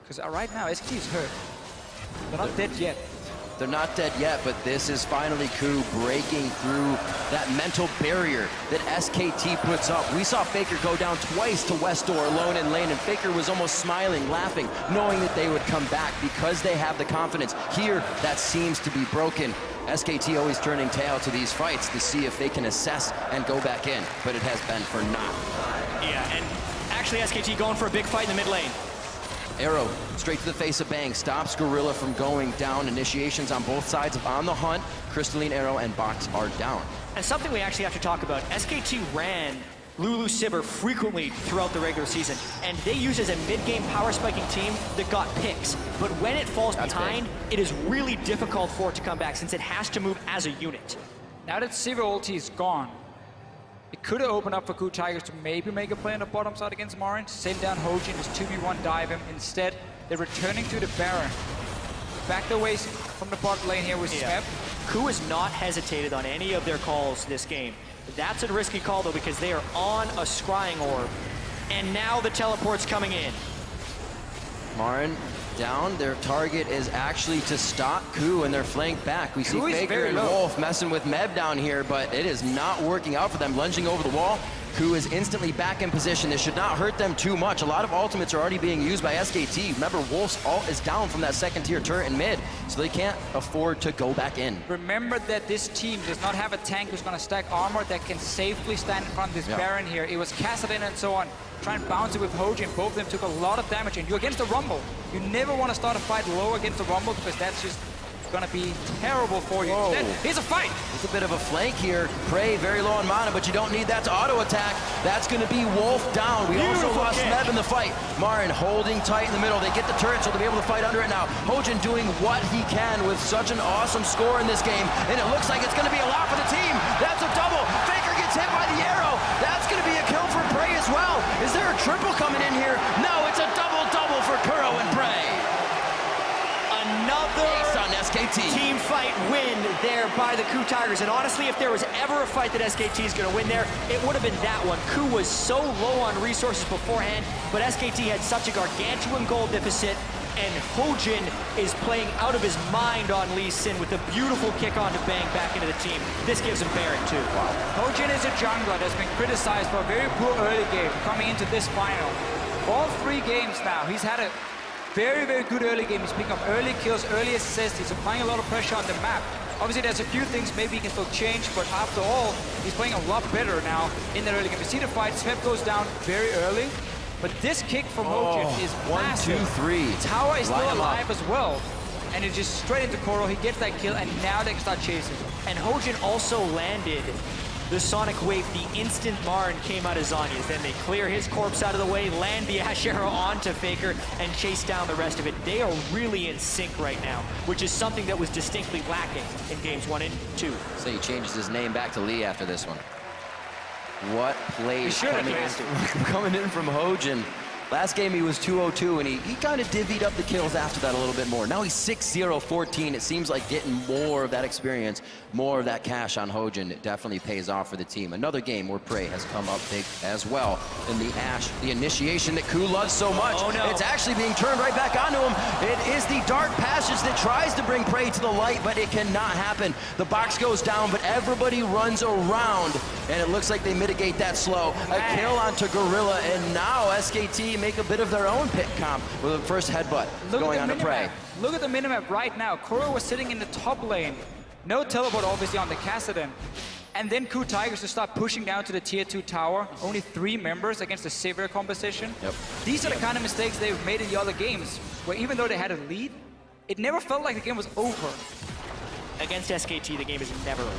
Because right now, SKT is hurt. They're not dead yet. They're not dead yet, but this is finally Ku breaking through that mental barrier that SKT puts up. We saw Faker go down twice to West Door alone in lane, and Faker was almost smiling, laughing, knowing that they would come back because they have the confidence. Here, that seems to be broken. SKT always turning tail to these fights to see if they can assess and go back in, but it has been for naught. Yeah, and actually SKT going for a big fight in the mid lane. Arrow straight to the face of Bang, stops Gorilla from going down. Initiations on both sides of On the Hunt. Crystalline Arrow and Box are down. And something we actually have to talk about, SKT ran Lulu Sivir frequently throughout the regular season, and they use as a mid-game power spiking team that got picks. But when it falls behind, it is really difficult for it to come back since it has to move as a unit. Now that Sivir ulti is gone, it could have opened up for Good Tigers to maybe make a play on the bottom side against Marin, send down Hojin, just 2v1 dive him. Instead, they're returning to the Baron. Back the ways from the bot lane here with Smeb. Ku has not hesitated on any of their calls this game. That's a risky call though because they are on a scrying orb. And now the teleport's coming in. Marin down. Their target is actually to stop Ku and their flank back. We see Faker and Wolf messing with Meb down here, but it is not working out for them. Lunging over the wall. Ku is instantly back in position. This should not hurt them too much. A lot of ultimates are already being used by SKT. Remember, Wolf's ult is down from that second tier turret in mid, so they can't afford to go back in. Remember that this team does not have a tank who's going to stack armor that can safely stand in front of this Baron here. It was Kassadin and so on. Try and bounce it with Hojin. Both of them took a lot of damage, and you're against the Rumble. You never want to start a fight low against the Rumble because that's just gonna be terrible for you. Instead, here's a fight. It's a bit of a flank here. Prey very low on mana, but you don't need that to auto attack. That's gonna be Wolf down. We also lost Meb in the fight. Marin holding tight in the middle. They get the turret, so they'll be able to fight under it now. Hojin doing what he can with such an awesome score in this game, and it looks like it's gonna be a lot for the team. That's a double. Faker gets hit by the arrow. That's gonna be a kill for Prey as well. Is there a triple coming in here? No, it's a double-double for Kuro and Prey. Another SKT. Team fight win there by the Ku Tigers. And honestly, if there was ever a fight that SKT is going to win there, it would have been that one. Ku was so low on resources beforehand, but SKT had such a gargantuan gold deficit, and Hojin is playing out of his mind on Lee Sin with a beautiful kick on to Bang back into the team. This gives him Baron too. Wow. Hojin is a jungler that's been criticized for a very poor early game coming into this final. All 3 games now, he's had a very, very good early game. He's picking up early kills, early assists. He's applying a lot of pressure on the map. Obviously, there's a few things maybe he can still change, but after all, he's playing a lot better now in the early game. You see the fight, Smeb goes down very early, but this kick from Hojin is 1, massive. 2, 3. Tower is Line still him up. alive as well. And it's just straight into Koro. He gets that kill, and now they can start chasing. And Hojin also landed the Sonic Wave the instant Marn came out of Zanya's. Then they clear his corpse out of the way, land the Ash Arrow onto Faker, and chase down the rest of it. They are really in sync right now, which is something that was distinctly lacking in games 1 and 2. So he changes his name back to Lee after this one. What plays coming in from Hojin. Last game he was 2-0-2, and he kind of divvied up the kills after that a little bit more. Now he's 6-0-14. It seems like getting more of that experience, more of that cash on Hojin. It definitely pays off for the team. Another game where Prey has come up big as well. In the Ash, the initiation that Ku loves so much. Oh, no. It's actually being turned right back onto him. It is the dark passage that tries to bring Prey to the light, but it cannot happen. The box goes down, but everybody runs around, and it looks like they mitigate that slow. A kill onto Gorilla, and now SKT make a bit of their own pick comp with the first headbutt going on to Prey. Look at the minimap right now. Koro was sitting in the top lane. No teleport obviously on the Kassadin. And then Ku Tigers to start pushing down to the tier 2 tower. Only 3 members against a severe composition. Yep. These are the kind of mistakes they've made in the other games, where even though they had a lead, it never felt like the game was over. Against SKT, the game is never over.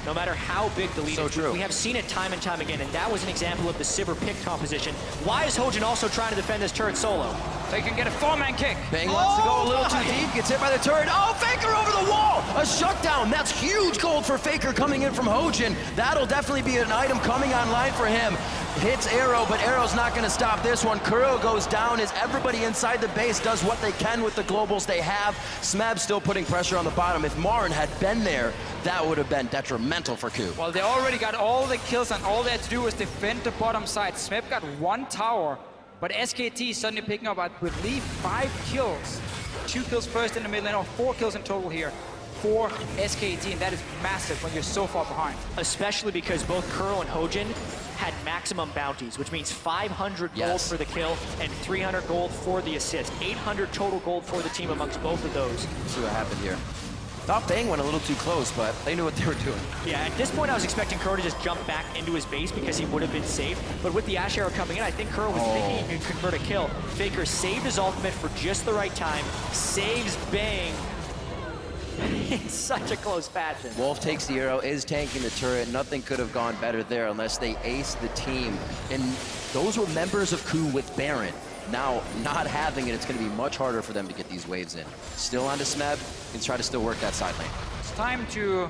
No matter how big the lead is. True. We have seen it time and time again, and that was an example of the Sivir pick composition. Why is Hojin also trying to defend this turret solo? They can get a 4-man kick. Bang wants to go a little too deep, gets hit by the turret. Oh, Faker over the wall! A shutdown. That's huge gold for Faker coming in from Hojin. That'll definitely be an item coming online for him. Hits Arrow, but Arrow's not going to stop this one. Kuro goes down as everybody inside the base does what they can with the globals they have. Smeb still putting pressure on the bottom. If Marn had been there, that would have been detrimental for Ku. Well, they already got all the kills, and all they had to do was defend the bottom side. Smeb got 1 tower, but SKT suddenly picking up, I believe, 5 kills. 2 kills first in the mid lane, or 4 kills in total here for SKT, and that is massive when you're so far behind. Especially because both Kuro and Hojin had maximum bounties, which means 500 gold for the kill and 300 gold for the assist. 800 total gold for the team amongst both of those. Let's see what happened here. Thought Bang went a little too close, but they knew what they were doing. Yeah, at this point I was expecting Kuro to just jump back into his base because he would have been safe. But with the Ash Arrow coming in, I think Kuro was thinking he could convert a kill. Faker saved his ultimate for just the right time, saves Bang in such a close fashion. Wolf takes the arrow, is tanking the turret. Nothing could have gone better there unless they ace the team. And those were members of Ku with Baron. Now, not having it, it's going to be much harder for them to get these waves in. Still onto Smeb, and try to still work that side lane. It's time to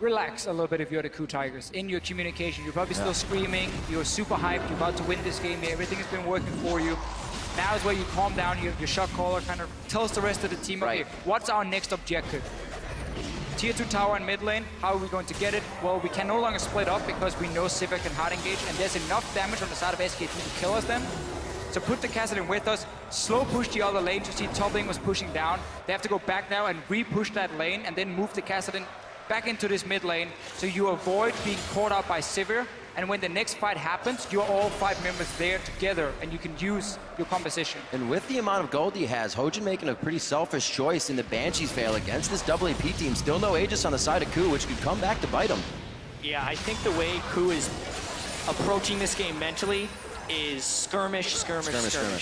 relax a little bit if you're the Ku Tigers. In your communication, you're probably still screaming, you're super hyped, you're about to win this game, everything has been working for you. Now is where you calm down, your shot caller kind of tells the rest of the team, okay, what's our next objective? Tier 2 tower and mid lane, how are we going to get it? Well, we can no longer split up because we know Sivir can hard engage, and there's enough damage on the side of SKT to kill us then. So put the Kassadin with us, slow push the other lane. You see top lane was pushing down. They have to go back now and re-push that lane and then move the Kassadin back into this mid lane so you avoid being caught out by Sivir. And when the next fight happens, you're all 5 members there together and you can use your composition. And with the amount of gold he has, Hojin making a pretty selfish choice in the Banshees fail against this double AP team. Still no Aegis on the side of Ku, which could come back to bite him. Yeah, I think the way Ku is approaching this game mentally is skirmish.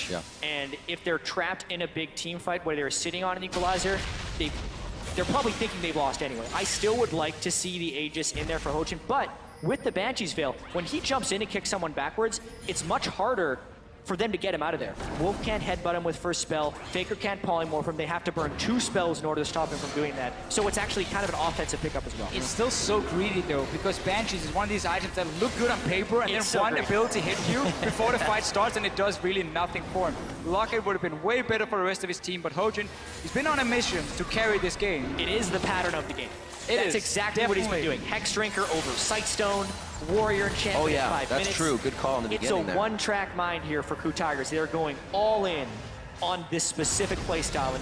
Yeah. And if they're trapped in a big team fight where they're sitting on an equalizer, they're probably thinking they've lost anyway. I still would like to see the Aegis in there for Hojin, but with the Banshee's Veil, when he jumps in and kicks someone backwards, it's much harder for them to get him out of there. Wolf can't headbutt him with first spell. Faker can't polymorph him. They have to burn 2 spells in order to stop him from doing that. So it's actually kind of an offensive pickup as well. It's still so greedy though, because Banshees is one of these items that look good on paper and It's then so one great. ability hit you before the fight starts and it does really nothing for him. Lockett would have been way better for the rest of his team, but Hojin, he's been on a mission to carry this game. It is the pattern of the game. That's exactly what he's been doing. Hex Drinker over Sightstone, Warrior Enchantment Oh yeah, in 5 that's minutes. true. Good call in the beginning It's a there. one-track mind here for Ku Tigers. They're going all in on this specific playstyle.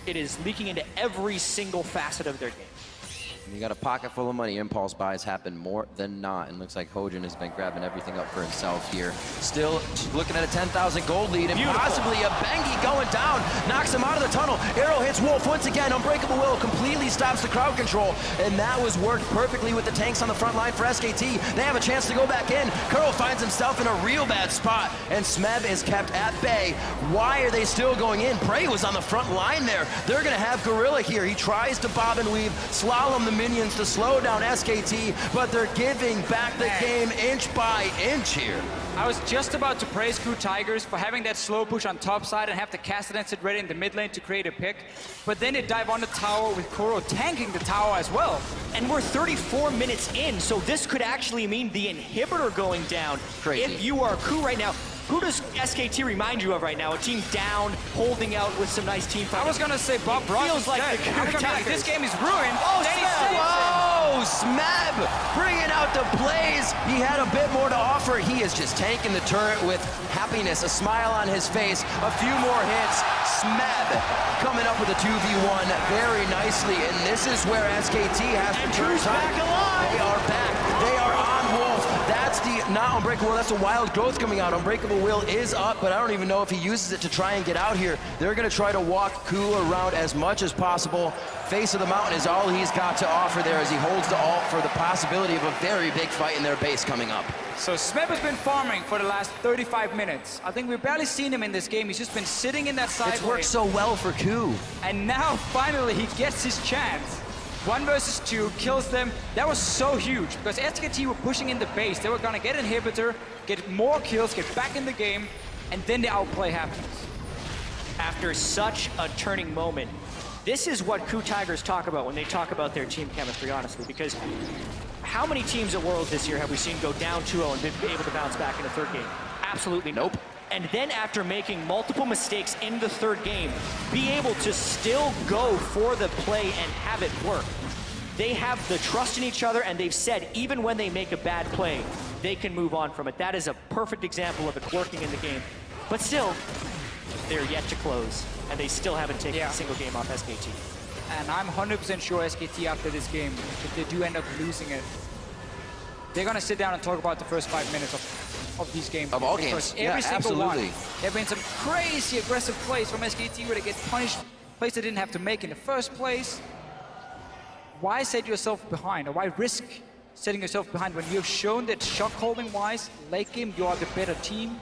It is leaking into every single facet of their game. You got a pocket full of money. Impulse buys happen more than not. And looks like Hojin has been grabbing everything up for himself here. Still looking at a 10,000 gold lead and possibly a Bengi going down. Knocks him out of the tunnel. Arrow hits Wolf once again. Unbreakable Will completely stops the crowd control. And that was worked perfectly with the tanks on the front line for SKT. They have a chance to go back in. Kuro finds himself in a real bad spot. And Smeb is kept at bay. Why are they still going in? Prey was on the front line there. They're going to have Gorilla here. He tries to bob and weave, slalom the minions to slow down SKT, but they're giving back the game inch by inch here. I was just about to praise Crew Tigers for having that slow push on top side and have the Castellan sit ready in the mid lane to create a pick, but then they dive on the tower with Kuro tanking the tower as well. And we're 34 minutes in, so this could actually mean the inhibitor going down. Crazy. If you are Ku right now, who does SKT remind you of right now? A team down, holding out with some nice team fighting. I was gonna say Bob Ross feels like dead. the I was gonna be like, Tigers. this game is ruined. Oh, Then he Smeb! saves it. Oh, Smeb bringing out the blaze. He had a bit more to offer. He is just tanking the turret with happiness, a smile on his face, a few more hits. Smeb coming up with a 2v1 very nicely, and this is where SKT has to turn back alive. They are back. They are on Wolf. That's the not Unbreakable Will, that's the wild growth coming out. Unbreakable Will is up, but I don't even know if he uses it to try and get out here. They're gonna try to walk Ku around as much as possible. Face of the mountain is all he's got to offer there as he holds the ult for the possibility of a very big fight in their base coming up. So Smeb has been farming for the last 35 minutes. I think we've barely seen him in this game. He's just been sitting in that side It's worked so well for Ku. And now finally he gets his chance. 1 versus 2, kills them. That was so huge because SKT were pushing in the base. They were gonna get inhibitor, get more kills, get back in the game, and then the outplay happens. After such a turning moment, this is what Ku Tigers talk about when they talk about their team chemistry, honestly, because how many teams at Worlds this year have we seen go down 2-0 and been able to bounce back in the third game? Absolutely nope. And then after making multiple mistakes in the third game, be able to still go for the play and have it work. They have the trust in each other, and they've said even when they make a bad play, they can move on from it. That is a perfect example of it working in the game. But still, they're yet to close, and they still haven't taken a single game off SKT. And I'm 100% sure SKT after this game, if they do end up losing it, they're gonna sit down and talk about the first 5 minutes of these games. Of all because games, every single absolutely. one, there have been some crazy aggressive plays from SKT where they get punished, plays they didn't have to make in the first place. Why set yourself behind, or why risk setting yourself behind when you have shown that shock holding wise, late game, you are the better team?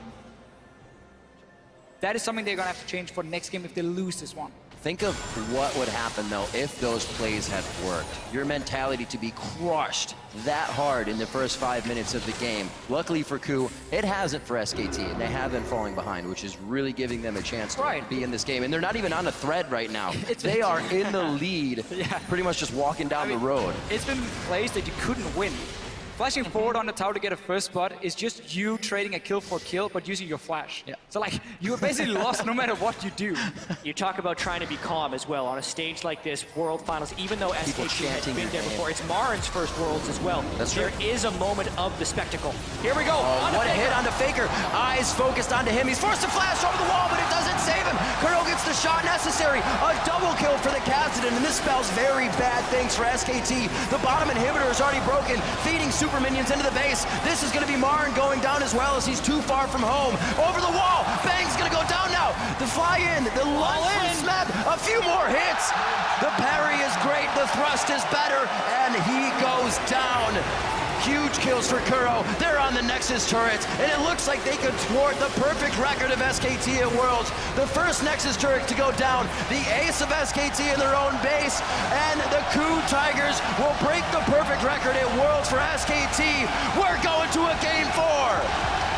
That is something they're gonna have to change for the next game if they lose this one. Think of what would happen, though, if those plays had worked. Your mentality to be crushed that hard in the first 5 minutes of the game. Luckily for Ku, it hasn't for SKT, and they have been falling behind, which is really giving them a chance to be in this game. And they're not even on a thread right now. They are in the lead, pretty much just walking down the road. It's been plays that you couldn't win. Flashing forward on the tower to get a first spot is just you trading a kill for kill, but using your flash. So like, you're basically lost no matter what you do. You talk about trying to be calm as well on a stage like this, World Finals, even though SKT has been there before. It's Marin's first Worlds as well. There is a moment of the spectacle. Here we go. What a hit on the Faker. Eyes focused onto him. He's forced to flash over the wall, but it doesn't save him. Kuro gets the shot necessary. A double kill for the Cassidy, and this spells very bad things for SKT. The bottom inhibitor is already broken, feeding super minions into the base. This is going to be Marin going down as well as he's too far from home. Over the wall. Bang's going to go down now. The fly in. The lunge from Smeb. A few more hits. The parry is great. The thrust is better. And he goes down. Huge kills for Kuro. They're on the Nexus turret, and it looks like they could thwart the perfect record of SKT at Worlds. The first Nexus turret to go down, the ace of SKT in their own base, and the Ku Tigers will break the perfect record at Worlds for SKT. We're going to a Game 4.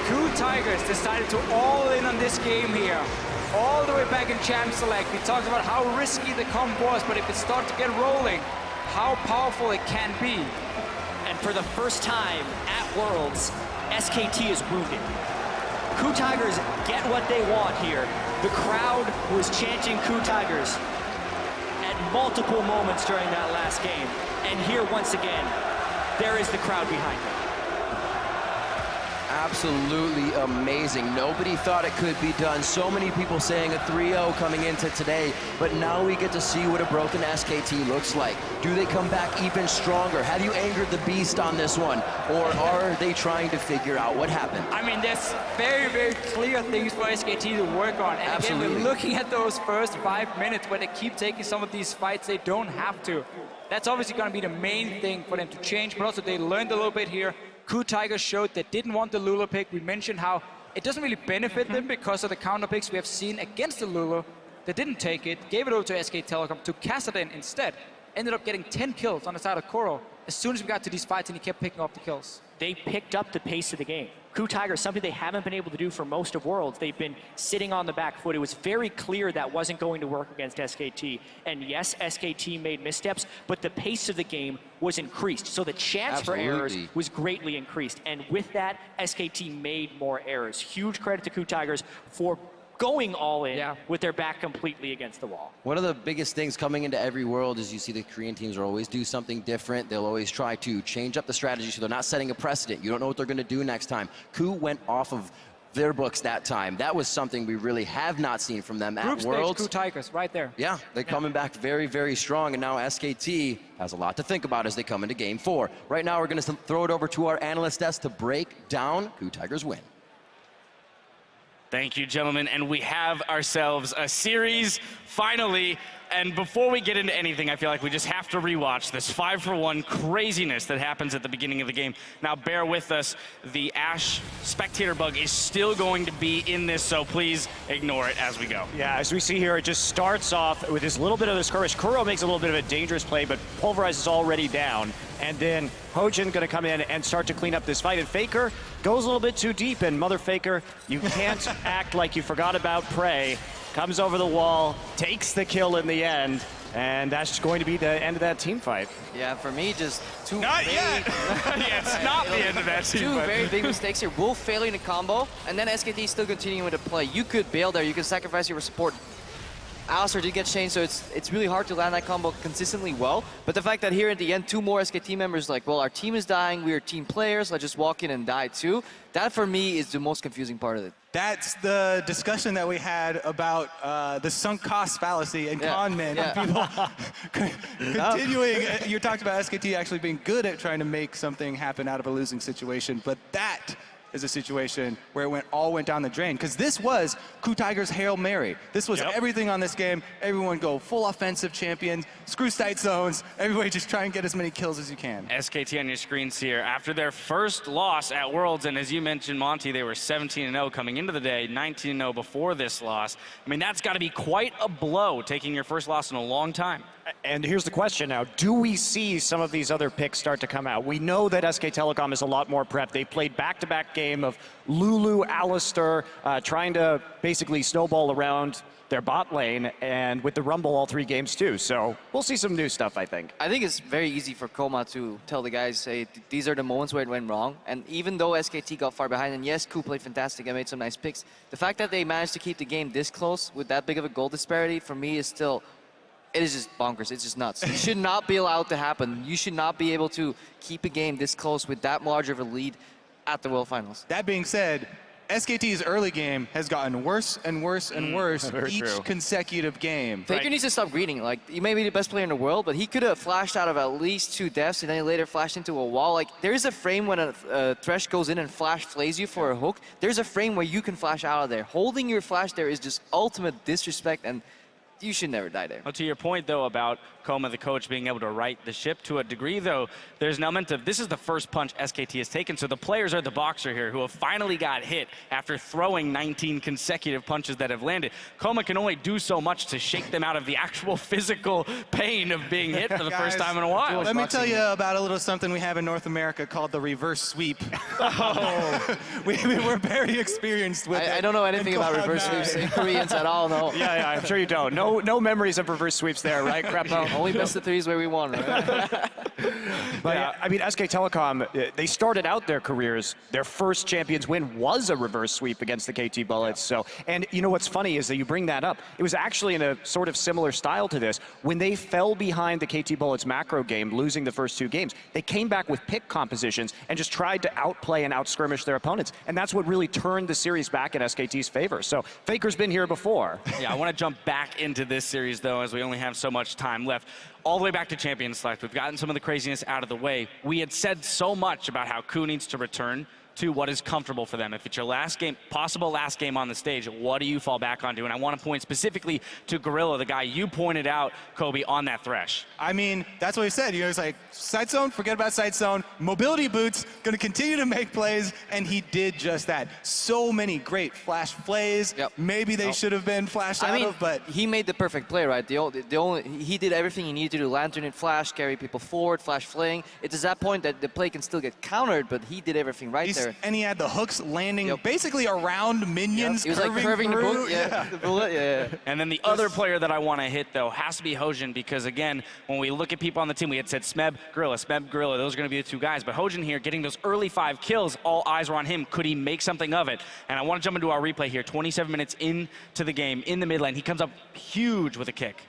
Ku Tigers decided to all in on this game here. All the way back in Champ Select, we talked about how risky the comp was, but if it starts to get rolling, how powerful it can be. And for the first time at Worlds, SKT is wounded. Ku Tigers get what they want here. The crowd was chanting Ku Tigers at multiple moments during that last game. And here, once again, there is the crowd behind them. Absolutely amazing. Nobody thought it could be done. So many people saying a 3-0 coming into today, but now we get to see what a broken SKT looks like. Do they come back even stronger? Have you angered the beast on this one? Or are they trying to figure out what happened? I mean, there's very, very clear things for SKT to work on. And Absolutely. again, we're looking at those first 5 minutes where they keep taking some of these fights they don't have to. That's obviously going to be the main thing for them to change, but also they learned a little bit here. Coup Tigers showed they didn't want the Lulu pick. We mentioned how it doesn't really benefit them because of the counter picks we have seen against the Lulu. They didn't take it, gave it over to SK Telecom, to Kassadin instead. Ended up getting 10 kills on the side of Koro as soon as we got to these fights, and he kept picking off the kills. They picked up the pace of the game. Coup Tigers, something they haven't been able to do for most of Worlds. They've been sitting on the back foot. It was very clear that wasn't going to work against SKT. And yes, SKT made missteps, but the pace of the game was increased. So the chance for errors was greatly increased. And with that, SKT made more errors. Huge credit to Coup Tigers for going all in with their back completely against the wall. One of the biggest things coming into every world is you see the Korean teams will always do something different. They'll always try to change up the strategy so they're not setting a precedent. You don't know what they're going to do next time. Coup went off of their books that time. That was something we really have not seen from them at Group Worlds. stage, Coup Tigers, right there. Yeah, they're coming back very, very strong, and now SKT has a lot to think about as they come into Game 4. Right now, we're going to throw it over to our analyst desk to break down Coup Tigers' win. Thank you, gentlemen. And we have ourselves a series, finally. And before we get into anything, I feel like we just have to rewatch this 5-for-1 craziness that happens at the beginning of the game. Now, bear with us. The Ashe spectator bug is still going to be in this, so please ignore it as we go. Yeah, as we see here, it just starts off with this little bit of a skirmish. Kuro makes a little bit of a dangerous play, but Pulverize is already down. And then Hojin going to come in and start to clean up this fight. And Faker goes a little bit too deep. And Mother Faker, you can't act like you forgot about Prey. Comes over the wall, takes the kill in the end. And that's going to be the end of that team fight. Yeah, for me, just two Not very, yet! Yeah, it's not the end of that team two fight. very big mistakes here. Wolf failing the combo, and then SKT still continuing with the play. You could bail there, you could sacrifice your support. Alistair did get changed, so it's really hard to land that combo consistently well. But the fact that here at the end, 2 more SKT members like, well, our team is dying, we are team players, let's just walk in and die too. That for me is the most confusing part of it. That's the discussion that we had about the sunk cost fallacy and con men. People continuing. You talked about SKT actually being good at trying to make something happen out of a losing situation, but that is a situation where it all went down the drain. Because this was Coup Tigers' Hail Mary. This was everything on this game. Everyone go full offensive champions, screw sight zones, everybody just try and get as many kills as you can. SKT on your screens here. After their first loss at Worlds, and as you mentioned, Monty, they were 17-0 coming into the day, 19-0 before this loss. I mean, that's got to be quite a blow, taking your first loss in a long time. And here's the question now. Do we see some of these other picks start to come out? We know that SK Telecom is a lot more prepped. They played back-to-back game of Lulu, Alistair, trying to basically snowball around their bot lane, and with the Rumble all 3 games too. So we'll see some new stuff, I think. I think it's very easy for Koma to tell the guys, hey, these are the moments where it went wrong. And even though SKT got far behind, and yes, Coup played fantastic and made some nice picks, the fact that they managed to keep the game this close with that big of a goal disparity, for me, is still... It is just bonkers. It's just nuts. It should not be allowed to happen. You should not be able to keep a game this close with that large of a lead at the World Finals. That being said, SKT's early game has gotten worse and worse and worse each consecutive game. Faker needs to stop greeting. Like, he may be the best player in the world, but he could have flashed out of at least 2 deaths, and then he later flashed into a wall. Like, there's a frame when a Thresh goes in and flash flays you for a hook. There's a frame where you can flash out of there. Holding your flash there is just ultimate disrespect, and you should never die there. Well, to your point, though, about Koma, the coach, being able to right the ship to a degree, though, there's an element of this is the first punch SKT has taken, so the players are the boxer here who have finally got hit after throwing 19 consecutive punches that have landed. Koma can only do so much to shake them out of the actual physical pain of being hit for the first time in a while. Let me tell you about a little something we have in North America called the reverse sweep. We're very experienced with it. I don't know anything about reverse sweeps in Koreans at all, no. Yeah, I'm sure you don't. No memories of reverse sweeps there, right? Crap. No, only best of 3s where we won, right? But, I mean, SK Telecom, they started out their careers, their first Champions win was a reverse sweep against the KT Bullets. So, and you know what's funny is that you bring that up. It was actually in a sort of similar style to this. When they fell behind the KT Bullets macro game, losing the first 2 games, they came back with pick compositions and just tried to outplay and outskirmish their opponents. And that's what really turned the series back in SKT's favor. So Faker's been here before. Yeah, I want to jump back into this series, though, as we only have so much time left. All the way back to Champions Select. We've gotten some of the craziness out of the way. We had said so much about how KOO needs to return to what is comfortable for them. If it's your last game, possible last game on the stage, what do you fall back onto? And I want to point specifically to Gorilla, the guy you pointed out, Kobe, on that Thresh. I mean, that's what he said. It's like, side zone, forget about side zone. Mobility boots, going to continue to make plays, and he did just that. So many great flash plays. Yep. Maybe they should have been flashed out of, but he made the perfect play, right? He did everything he needed to do. Lantern and flash, carry people forward, flash fling. It's at that point that the play can still get countered, but he did everything right there. And he had the hooks landing basically around minions. He was like curving the bullet. Yeah. And then the other player that I want to hit, though, has to be Hojin, because, again, when we look at people on the team, we had said Smeb, Gorilla, those are going to be the 2 guys. But Hojin here, getting those early 5 kills, all eyes were on him. Could he make something of it? And I want to jump into our replay here. 27 minutes into the game, in the mid lane. He comes up huge with a kick.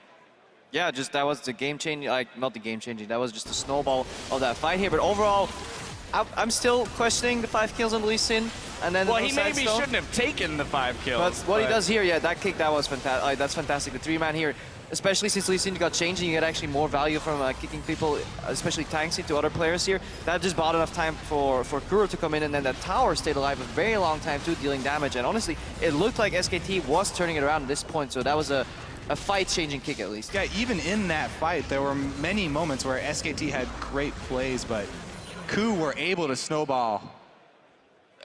Yeah, just that was the game-changing, like, not the game-changing, that was just the snowball of that fight here. But overall, I'm still questioning the 5 kills on Lee Sin. And then well, he maybe shouldn't have taken the 5 kills. But what he does here, yeah, that kick, that was fantastic. That's fantastic. The 3-man here, especially since Lee Sin got changed, and you get actually more value from kicking people, especially tanks, into other players here. That just bought enough time for Kuro to come in, and then that tower stayed alive a very long time too, dealing damage. And honestly, it looked like SKT was turning it around at this point, so that was a fight-changing kick at least. Yeah, even in that fight, there were many moments where SKT had great plays, but KOO were able to snowball.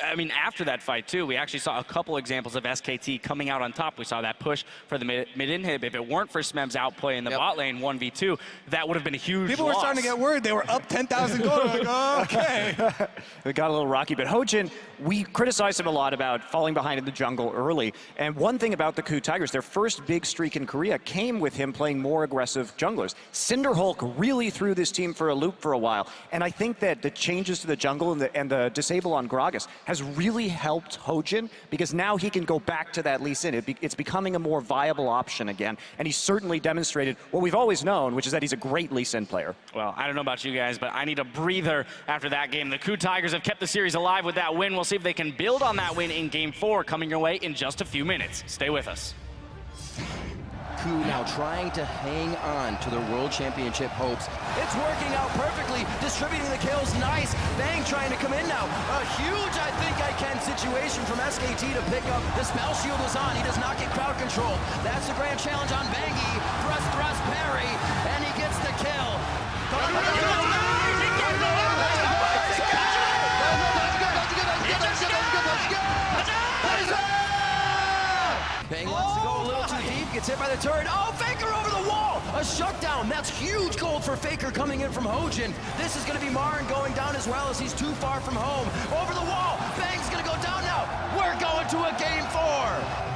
I mean, after that fight, too, we actually saw a couple examples of SKT coming out on top. We saw that push for the mid-inhib. If it weren't for Smeb's outplay in the bot lane, 1v2, that would have been a huge People were starting to get worried. They were up 10,000 gold. Like, oh, okay. It got a little rocky, but Hojin, we criticized him a lot about falling behind in the jungle early. And one thing about the KOO Tigers, their first big streak in Korea came with him playing more aggressive junglers. Cinderhulk really threw this team for a loop for a while. And I think that the changes to the jungle and the disable on Gragas has really helped Hojin, because now he can go back to that Lee Sin. It's becoming a more viable option again. And he's certainly demonstrated what we've always known, which is that he's a great Lee Sin player. Well, I don't know about you guys, but I need a breather after that game. The KOO Tigers have kept the series alive with that win. We'll see if they can build on that win in Game 4, coming your way in just a few minutes. Stay with us. KOO now trying to hang on to their World Championship hopes. It's working out perfectly, distributing the kills, nice. Bang trying to come in now. A huge I think I can situation from SKT to pick up. The spell shield is on, he does not get crowd control. That's the grand challenge on Bangi. Thrust, parry, and he gets the kill. Bang wants to go a little too deep, gets hit by the turret. Oh, Faker over the wall! A shutdown, that's huge gold for Faker coming in from Hojin. This is gonna be Marin going down as well, as he's too far from home. Over the wall, Bang's gonna go down now. We're going to a Game 4.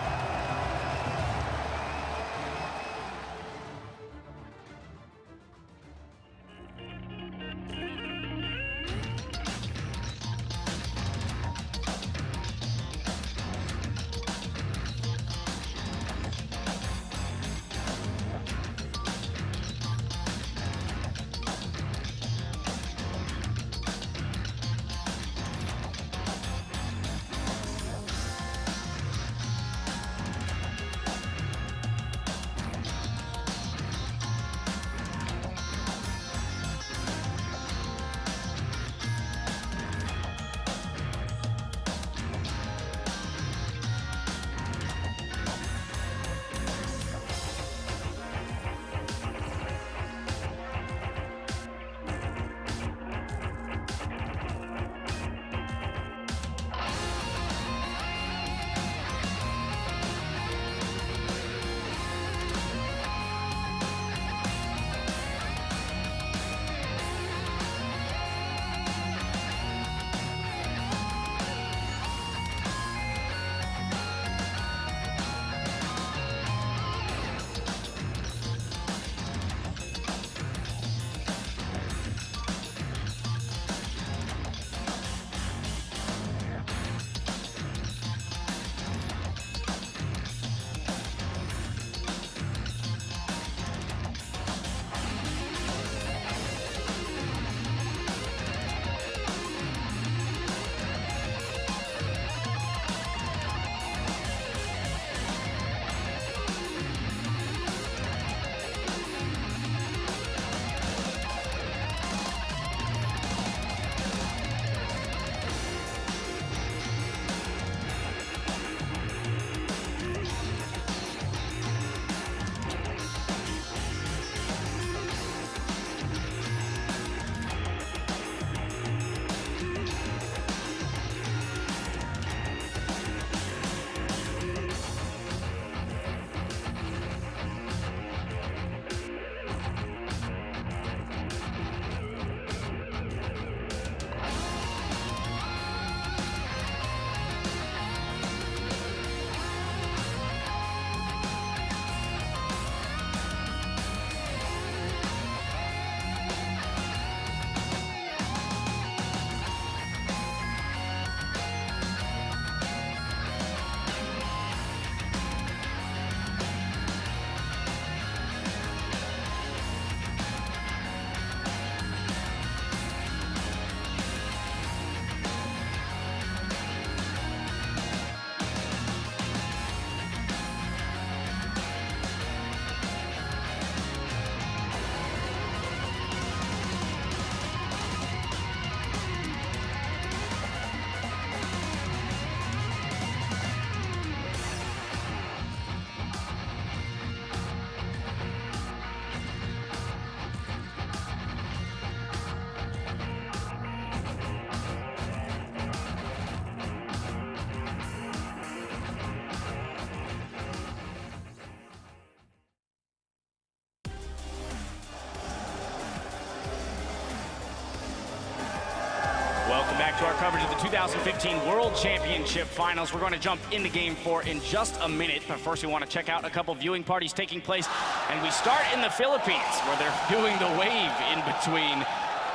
Welcome back to our coverage of the 2015 World Championship Finals. We're going to jump into Game 4 in just a minute, but first we want to check out a couple viewing parties taking place, and we start in the Philippines, where they're doing the wave in between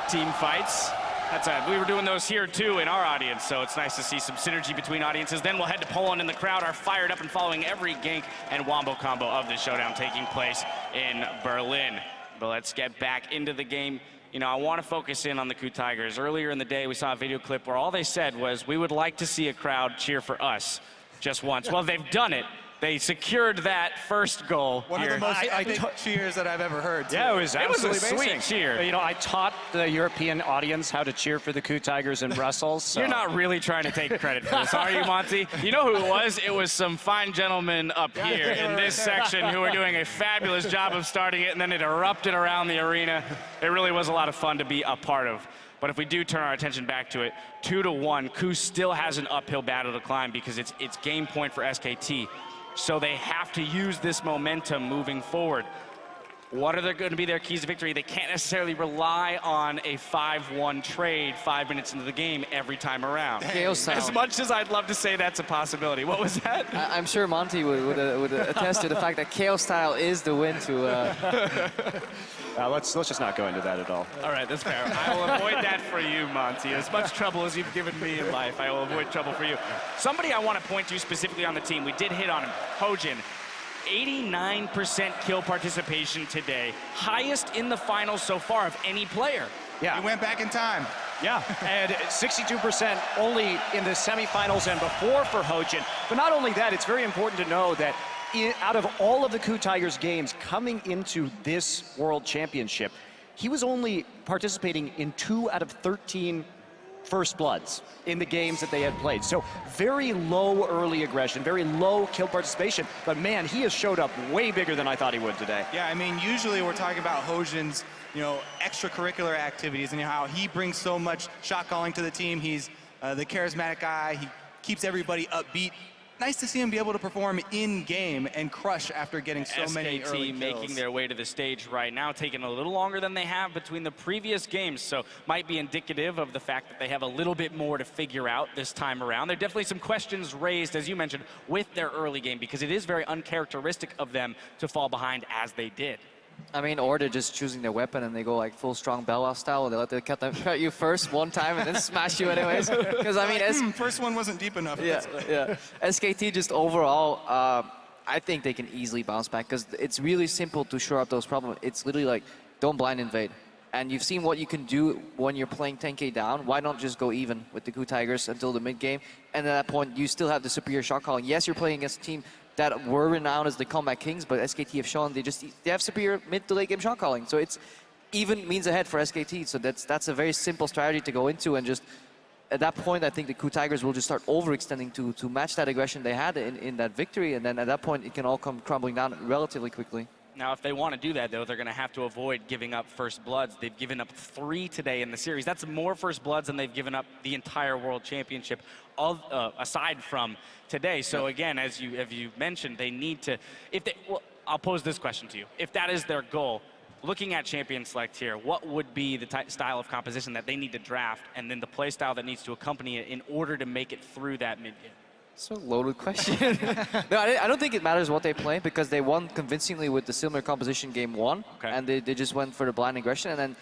team fights. We were doing those here too in our audience, so it's nice to see some synergy between audiences. Then we'll head to Poland, and the crowd are fired up and following every gank and wombo combo of the showdown taking place in Berlin. But let's get back into the game. You know, I want to focus in on the Coup Tigers. Earlier in the day, we saw a video clip where all they said was, we would like to see a crowd cheer for us just once. Well, they've done it. They secured that first goal. One of the most epic cheers that I've ever heard. Too. Yeah, it was absolutely a sweet cheer. You know, I taught the European audience how to cheer for the Coup Tigers in Brussels. So. You're not really trying to take credit for this, are you, Monty? You know who it was? It was some fine gentlemen up here in this section who were doing a fabulous job of starting it, and then it erupted around the arena. It really was a lot of fun to be a part of. But if we do turn our attention back to it, 2-1, Coup still has an uphill battle to climb because it's game point for SKT. So they have to use this momentum moving forward. What are going to be their keys to victory? They can't necessarily rely on a 5-1 trade 5 minutes into the game every time around. As much as I'd love to say that's a possibility. What was that? I'm sure Monty would attest to the fact that KO style is the win to... let's just not go into that at all. All right, that's fair. I will avoid that for you, Monty. As much trouble as you've given me in life, I will avoid trouble for you. Somebody I want to point to specifically on the team, we did hit on him, Hojin. 89% kill participation today. Highest in the finals so far of any player. Yeah. He went back in time. Yeah, and 62% only in the semifinals and before for Hojin. But not only that, it's very important to know that out of all of the Coup Tigers games coming into this World Championship, he was only participating in 2 out of 13 First Bloods in the games that they had played. So very low early aggression, very low kill participation. But man, he has showed up way bigger than I thought he would today. Yeah, I mean, usually we're talking about Hojin's, extracurricular activities and how he brings so much shot calling to the team. He's the charismatic guy. He keeps everybody upbeat. Nice to see him be able to perform in game and crush after getting so many early kills. Making their way to the stage right now, taking a little longer than they have between the previous games, so might be indicative of the fact that they have a little bit more to figure out this time around. There are definitely some questions raised, as you mentioned, with their early game, because it is very uncharacteristic of them to fall behind as they did. I mean, or they're just choosing their weapon and they go like full strong Bella style. They let them cut you first one time and then smash you anyways. Because I mean, first one wasn't deep enough. Yeah. SKT just overall, I think they can easily bounce back because it's really simple to shore up those problems. It's literally like, don't blind invade. And you've seen what you can do when you're playing 10K down. Why not just go even with the Coup Tigers until the mid game? And at that point, you still have the superior shot calling. Yes, you're playing against a team that were renowned as the comeback kings, but SKT have shown they have superior mid to late game shot calling. So it's even means ahead for SKT. So that's a very simple strategy to go into, and just at that point, I think the Coup Tigers will just start overextending to match that aggression they had in that victory, and then at that point, it can all come crumbling down relatively quickly. Now, if they want to do that, though, they're going to have to avoid giving up First Bloods. They've given up 3 today in the series. That's more First Bloods than they've given up the entire World Championship, aside from today. So again, as you mentioned, they need to. Well, I'll pose this question to you: if that is their goal, looking at champion select here, what would be the style of composition that they need to draft, and then the play style that needs to accompany it in order to make it through that mid game? So loaded question. No, I don't think it matters what they play because they won convincingly with the similar composition game 1, and they just went for the blind aggression. And then,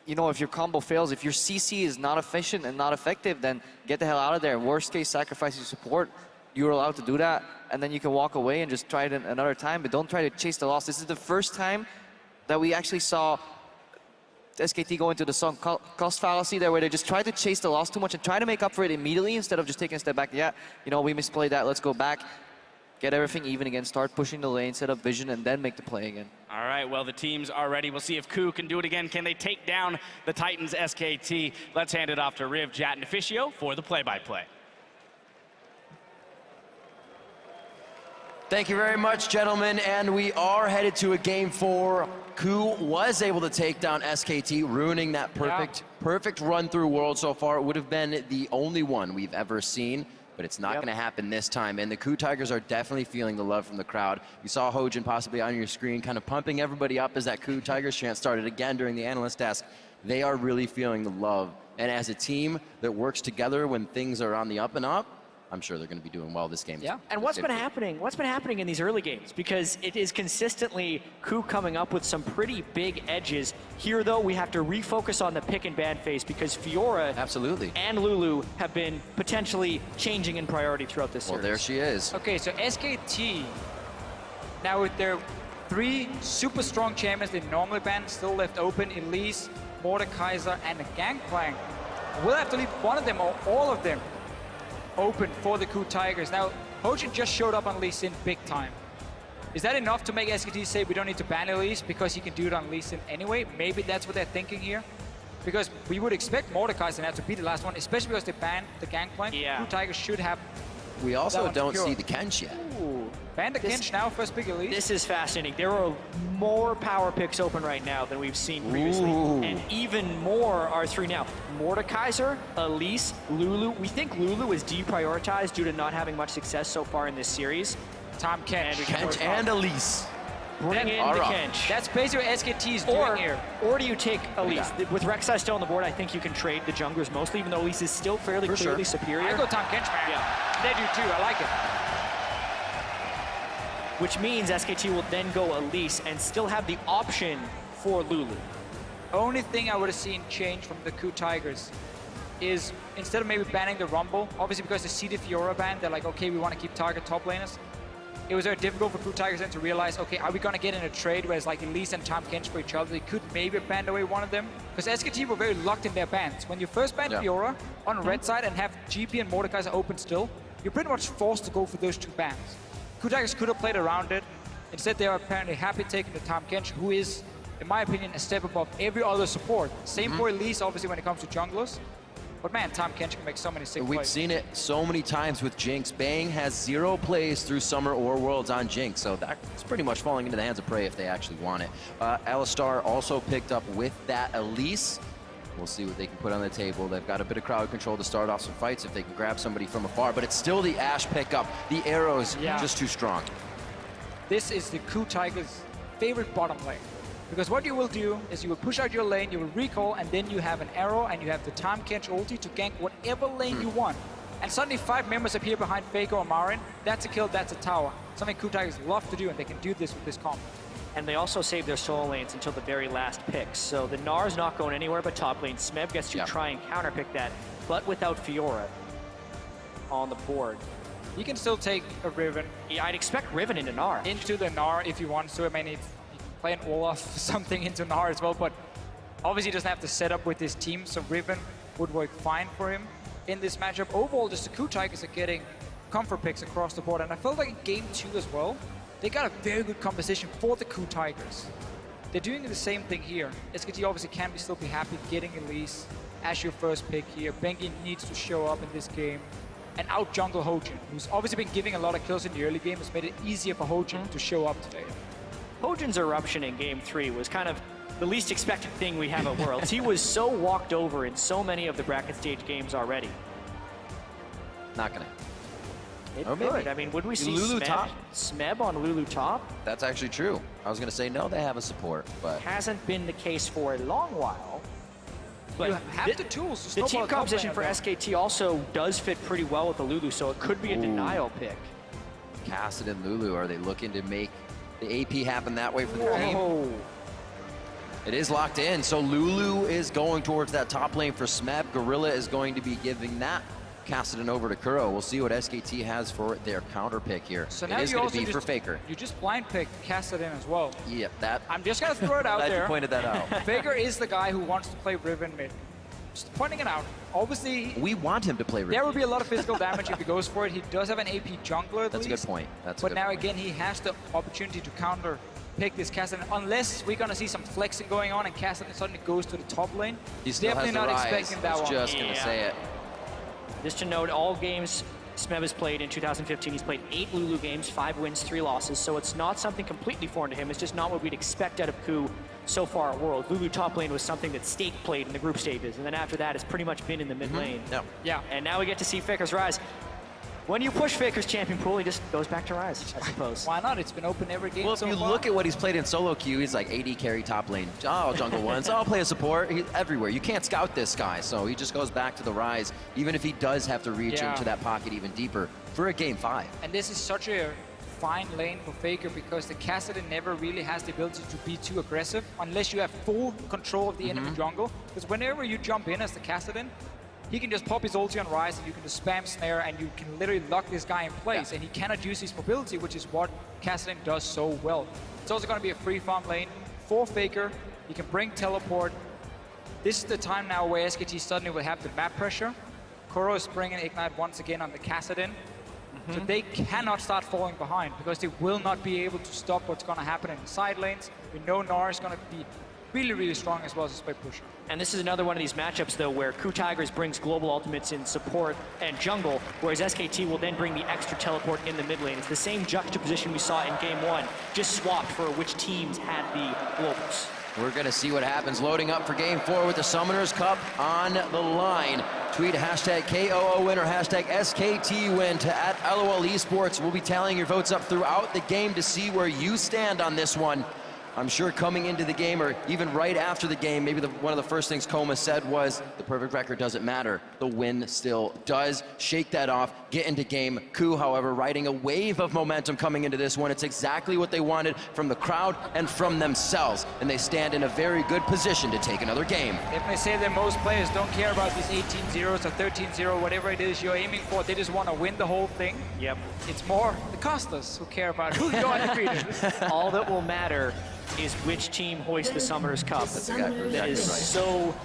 if your combo fails, if your CC is not efficient and not effective, then get the hell out of there. Worst case, sacrifice your support. You're allowed to do that, and then you can walk away and just try it another time, but don't try to chase the loss. This is the first time that we actually saw SKT go into the sunk cost fallacy there, where they just try to chase the loss too much and try to make up for it immediately instead of just taking a step back. Yeah, we misplayed that, let's go back, get everything even again, start pushing the lane, set up vision, and then make the play again. All right, well, the teams are ready. We'll see if Coup can do it again. Can they take down the Titans SKT? Let's hand it off to Riv, Jat, and Officio for the play-by-play. Thank you very much, gentlemen, and we are headed to a Game 4. Coup was able to take down SKT, ruining that perfect run-through world so far. It would have been the only one we've ever seen, but it's not going to happen this time. And the Coup Tigers are definitely feeling the love from the crowd. You saw Hojin possibly on your screen kind of pumping everybody up as that Coup Tigers chant started again during the analyst desk. they are really feeling the love. And as a team that works together when things are on the up and up, I'm sure they're going to be doing well this game. Yeah, and what's been happening? What's been happening in these early games? Because it is consistently Ku coming up with some pretty big edges. Here, though, we have to refocus on the pick and ban phase because Fiora and Lulu have been potentially changing in priority throughout this series. Well, there she is. Okay, so SKT, now with their 3 super strong champions they normally ban still left open, Elise, Mordekaiser, and Gangplank, we'll have to leave one of them or all of them open for the Ku Tigers. Now, Hojin just showed up on Lee Sin big time. Is that enough to make SKT say we don't need to ban Elise because he can do it on Lee Sin anyway? Maybe that's what they're thinking here. Because we would expect Mordekaiser now to be the last one, especially because they banned the Gangplank. Yeah. Ku Tigers should have. We also don't secure. see the Kench yet. Ooh, ban the Kench now, first pick Elise. This is fascinating. There are more power picks open right now than we've seen previously. And even more are 3 now. Mordekaiser, Elise, Lulu. We think Lulu is deprioritized due to not having much success so far in this series. Tom Kench. Kench and Elise. Bring in the Kench. That's basically what SKT is doing here. Or do you take Elise? With Rek'Sai still on the board, I think you can trade the junglers mostly, even though Elise is still fairly clearly superior. I go Tom Kench, man. Yeah. They do too, I like it. Which means SKT will then go Elise and still have the option for Lulu. Only thing I would have seen change from the Ku Tigers is instead of maybe banning the Rumble, obviously because they see the Fiora ban, they're like, okay, we want to keep target top laners. It was very difficult for Ku Tigers then to realize, okay, are we going to get in a trade where it's like Elise and Tom Kench for each other? They could maybe ban away one of them. Because SKT were very locked in their bans. When you first ban Fiora on red side and have GP and Mordekaiser open still, you're pretty much forced to go for those 2 bans. Ku Tigers could have played around it. Instead, they are apparently happy taking the Tom Kench, who is, in my opinion, a step above every other support. Same for Elise, obviously, when it comes to junglers. But man, Tom Kench can make so many sick We've plays. seen it so many times with Jinx. Bang has 0 plays through Summer or Worlds on Jinx, so that's pretty much falling into the hands of Prey if they actually want it. Alistar also picked up with that Elise. We'll see what they can put on the table. They've got a bit of crowd control to start off some fights if they can grab somebody from afar, but it's still the Ashe pickup. The arrows just too strong. This is the Ku Tigers' favorite bottom lane. Because what you will do is you will push out your lane, you will recall, and then you have an arrow and you have the Tom Kench ulti to gank whatever lane you want. And suddenly 5 members appear behind Faker or Marin. That's a kill, that's a tower. Something Ku Tigers love to do, and they can do this with this comp. And they also save their solo lanes until the very last pick. So the Gnar's not going anywhere but top lane. Smeb gets to try and counterpick that, but without Fiora on the board. You can still take a Riven. Yeah, I'd expect Riven into Gnar. Into the Gnar if you want to. I mean, play an Olaf something into Gnar as well, but obviously he doesn't have the setup with his team, so Riven would work fine for him in this matchup. Overall, just the Ku Tigers are getting comfort picks across the board, and I felt like in Game 2 as well, they got a very good composition for the Ku Tigers. They're doing the same thing here. SKT obviously can still be happy getting Elise as your first pick here. Bengi needs to show up in this game and out jungle Hojin, who's obviously been giving a lot of kills in the early game, has made it easier for Hojin to show up today. Hojin's eruption in Game 3 was kind of the least expected thing we have at Worlds. He was so walked over in so many of the bracket stage games already. Not gonna. It could. I mean, would we see Lulu Smeb, top? Smeb on Lulu top? That's actually true. I was gonna say no, they have a support, but Hasn't been the case for a long while. But You have the tools to the snowball team a top composition lane for though. SKT also does fit pretty well with the Lulu, so it could be a denial pick. Cassid and Lulu, are they looking to make the AP happen that way for the team? Whoa. It is locked in, so Lulu is going towards that top lane for Smeb. Gorilla is going to be giving that Cassidon over to Kuro. We'll see what SKT has for their counter pick here. So it now is you going also to be for Faker. You just blind picked Cassidon as well. Yep, that. I'm just gonna throw it out Glad there. you pointed that out. Faker is the guy who wants to play Riven mid. Just pointing it out. Obviously, We want him to play Riven. there will be a lot of physical damage if he goes for it. He does have an AP jungler at That's a least. good point. That's a But good now point. again, he has the opportunity to counter pick this Cassidon, unless we're gonna see some flexing going on and Cassidon suddenly goes to the top lane. He still Definitely has the not rise. expecting that I was one. just going to say it. Just to note, all games Smeb has played in 2015, he's played 8 Lulu games, 5 wins, 3 losses, so it's not something completely foreign to him. It's just not what we'd expect out of Ku so far at Worlds. Lulu top lane was something that Stake played in the group stages, and then after that, it's pretty much been in the mid lane. No. Yeah. And now we get to see Faker's rise. When you push Faker's champion pool, he just goes back to Rise, I suppose. Why not? It's been open every game Well, if so you far. look at what he's played in solo queue, he's like AD carry top lane. Oh, jungle ones. Oh, play a support. He's everywhere. You can't scout this guy, so he just goes back to the Rise, even if he does have to reach into that pocket even deeper for a game 5. And this is such a fine lane for Faker because the Kassadin never really has the ability to be too aggressive unless you have full control of the enemy jungle. Because whenever you jump in as the Kassadin, he can just pop his ulti on Rise and you can just spam snare and you can literally lock this guy in place and he cannot use his mobility, which is what Kassadin does so well. It's also going to be a free farm lane for Faker. He can bring teleport. This is the time now where SKT suddenly will have the map pressure. Kuro is bringing Ignite once again on the Kassadin. So they cannot start falling behind because they will not be able to stop what's going to happen in the side lanes. We know Nara is going to be really, really strong as well as a split pusher. And this is another one of these matchups, though, where Ku Tigers brings global ultimates in support and jungle, whereas SKT will then bring the extra teleport in the mid lane. It's the same juxtaposition we saw in Game 1, just swapped for which teams had the globals. We're going to see what happens. Loading up for Game 4 with the Summoners Cup on the line. Tweet hashtag KOOWin or hashtag SKTWin to @LOL Esports. We'll be tallying your votes up throughout the game to see where you stand on this one. I'm sure coming into the game or even right after the game, maybe one of the first things Koma said was the perfect record doesn't matter. The win still does. Shake that off, get into game. Ku, however, riding a wave of momentum coming into this one. It's exactly what they wanted from the crowd and from themselves. And they stand in a very good position to take another game. If they say that most players don't care about these 18-0s or 13-0, whatever it is you're aiming for, they just want to win the whole thing. Yep. It's more the casters who care about who you're undefeated. All that will matter is which team hoists the Summoners Cup. That's exactly That is right. so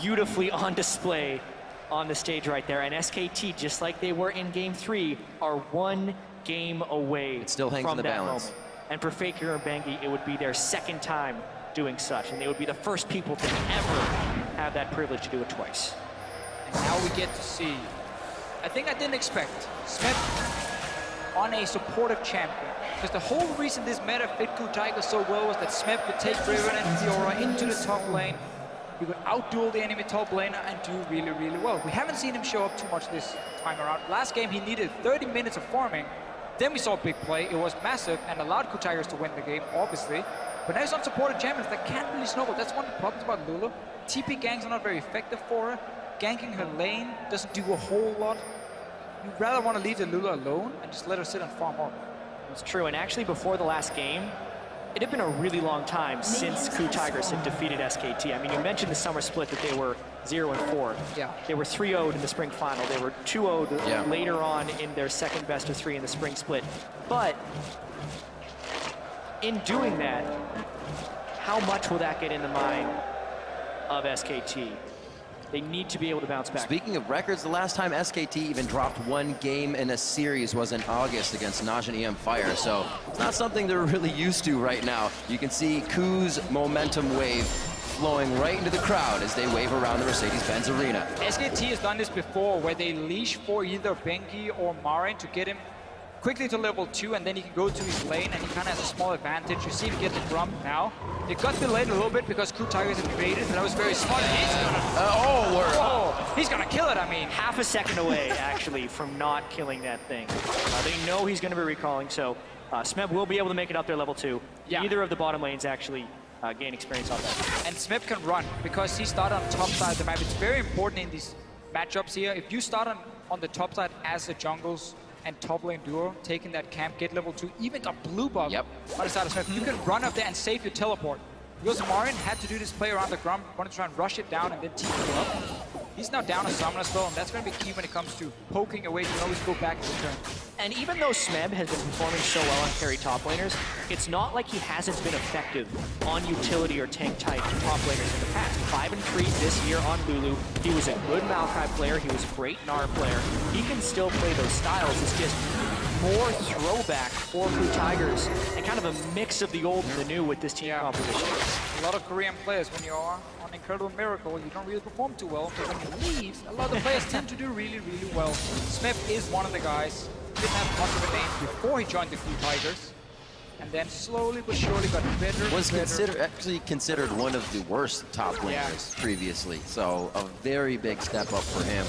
beautifully on display on the stage right there. And SKT, just like they were in Game 3, are one game away It still hangs from in the that balance. moment. And for Faker and Bengi, it would be their second time doing such, and they would be the first people to ever have that privilege to do it twice. And now we get to see, I think I didn't expect, Smith on a supportive champion. Because the whole reason this meta fit Ku Tigers so well was that Smith could take Riven and Fiora into the top lane. He would outduel the enemy top laner and do really, really well. We haven't seen him show up too much this time around. Last game he needed 30 minutes of farming. Then we saw a big play. It was massive and allowed Ku Tigers to win the game, obviously. But now he's on supported champions that can't really snowball. That's one of the problems about Lulu. TP ganks are not very effective for her. Ganking her lane doesn't do a whole lot. You'd rather want to leave the Lulu alone and just let her sit and farm up. It's true, and actually before the last game, it had been a really long time since Ku Tigers had defeated SKT. I mean, you mentioned the summer split that they were 0-4. Yeah. They were 3-0'd in the spring final. They were 2-0'd later on in their second best of 3 in the spring split. But in doing that, how much will that get in the mind of SKT? They need to be able to bounce back. Speaking of records, the last time SKT even dropped one game in a series was in August against Naj and EM Fire, so it's not something they're really used to right now. You can see Ku's momentum wave flowing right into the crowd as they wave around the Mercedes-Benz Arena. SKT has done this before, where they leash for either Bengi or Marin to get him quickly to level 2, and then he can go to his lane, and he kind of has a small advantage. You see him get the drum now. It got delayed a little bit because Ku Tigers invaded, but that was very smart. And he's gonna, he's gonna kill it. I mean, half a second away, actually, from not killing that thing. They know he's going to be recalling, so Smeb will be able to make it up there level 2. Yeah. Neither of the bottom lanes actually gain experience on that. And Smeb can run because he started on top side of the map. It's very important in these matchups here. If you start on the top side as the jungles and top lane duo, taking that camp, get level 2, even a blue buff on the side of Smith, you can run up there and save your teleport. Because Marin had to do this play around the Grum, wanted to try and rush it down and then TP up. He's now down a summon as well, and that's going to be key when it comes to poking away. You can always go back and return. And even though Smeb has been performing so well on carry top laners, it's not like he hasn't been effective on utility or tank type top laners in the past. 5-3 this year on Lulu. He was a good Maokai player. He was a great Gnar player. He can still play those styles. It's just more throwback for Ku Tigers and kind of a mix of the old and the new with this team composition. A lot of Korean players, when you are on Incredible Miracle, you don't really perform too well. But when you leave, a lot of the players tend to do really, really well. Smith is one of the guys. Didn't have much of a name before he joined the Ku Tigers. And then slowly but surely got better. Was actually considered one of the worst top laners previously. So a very big step up for him.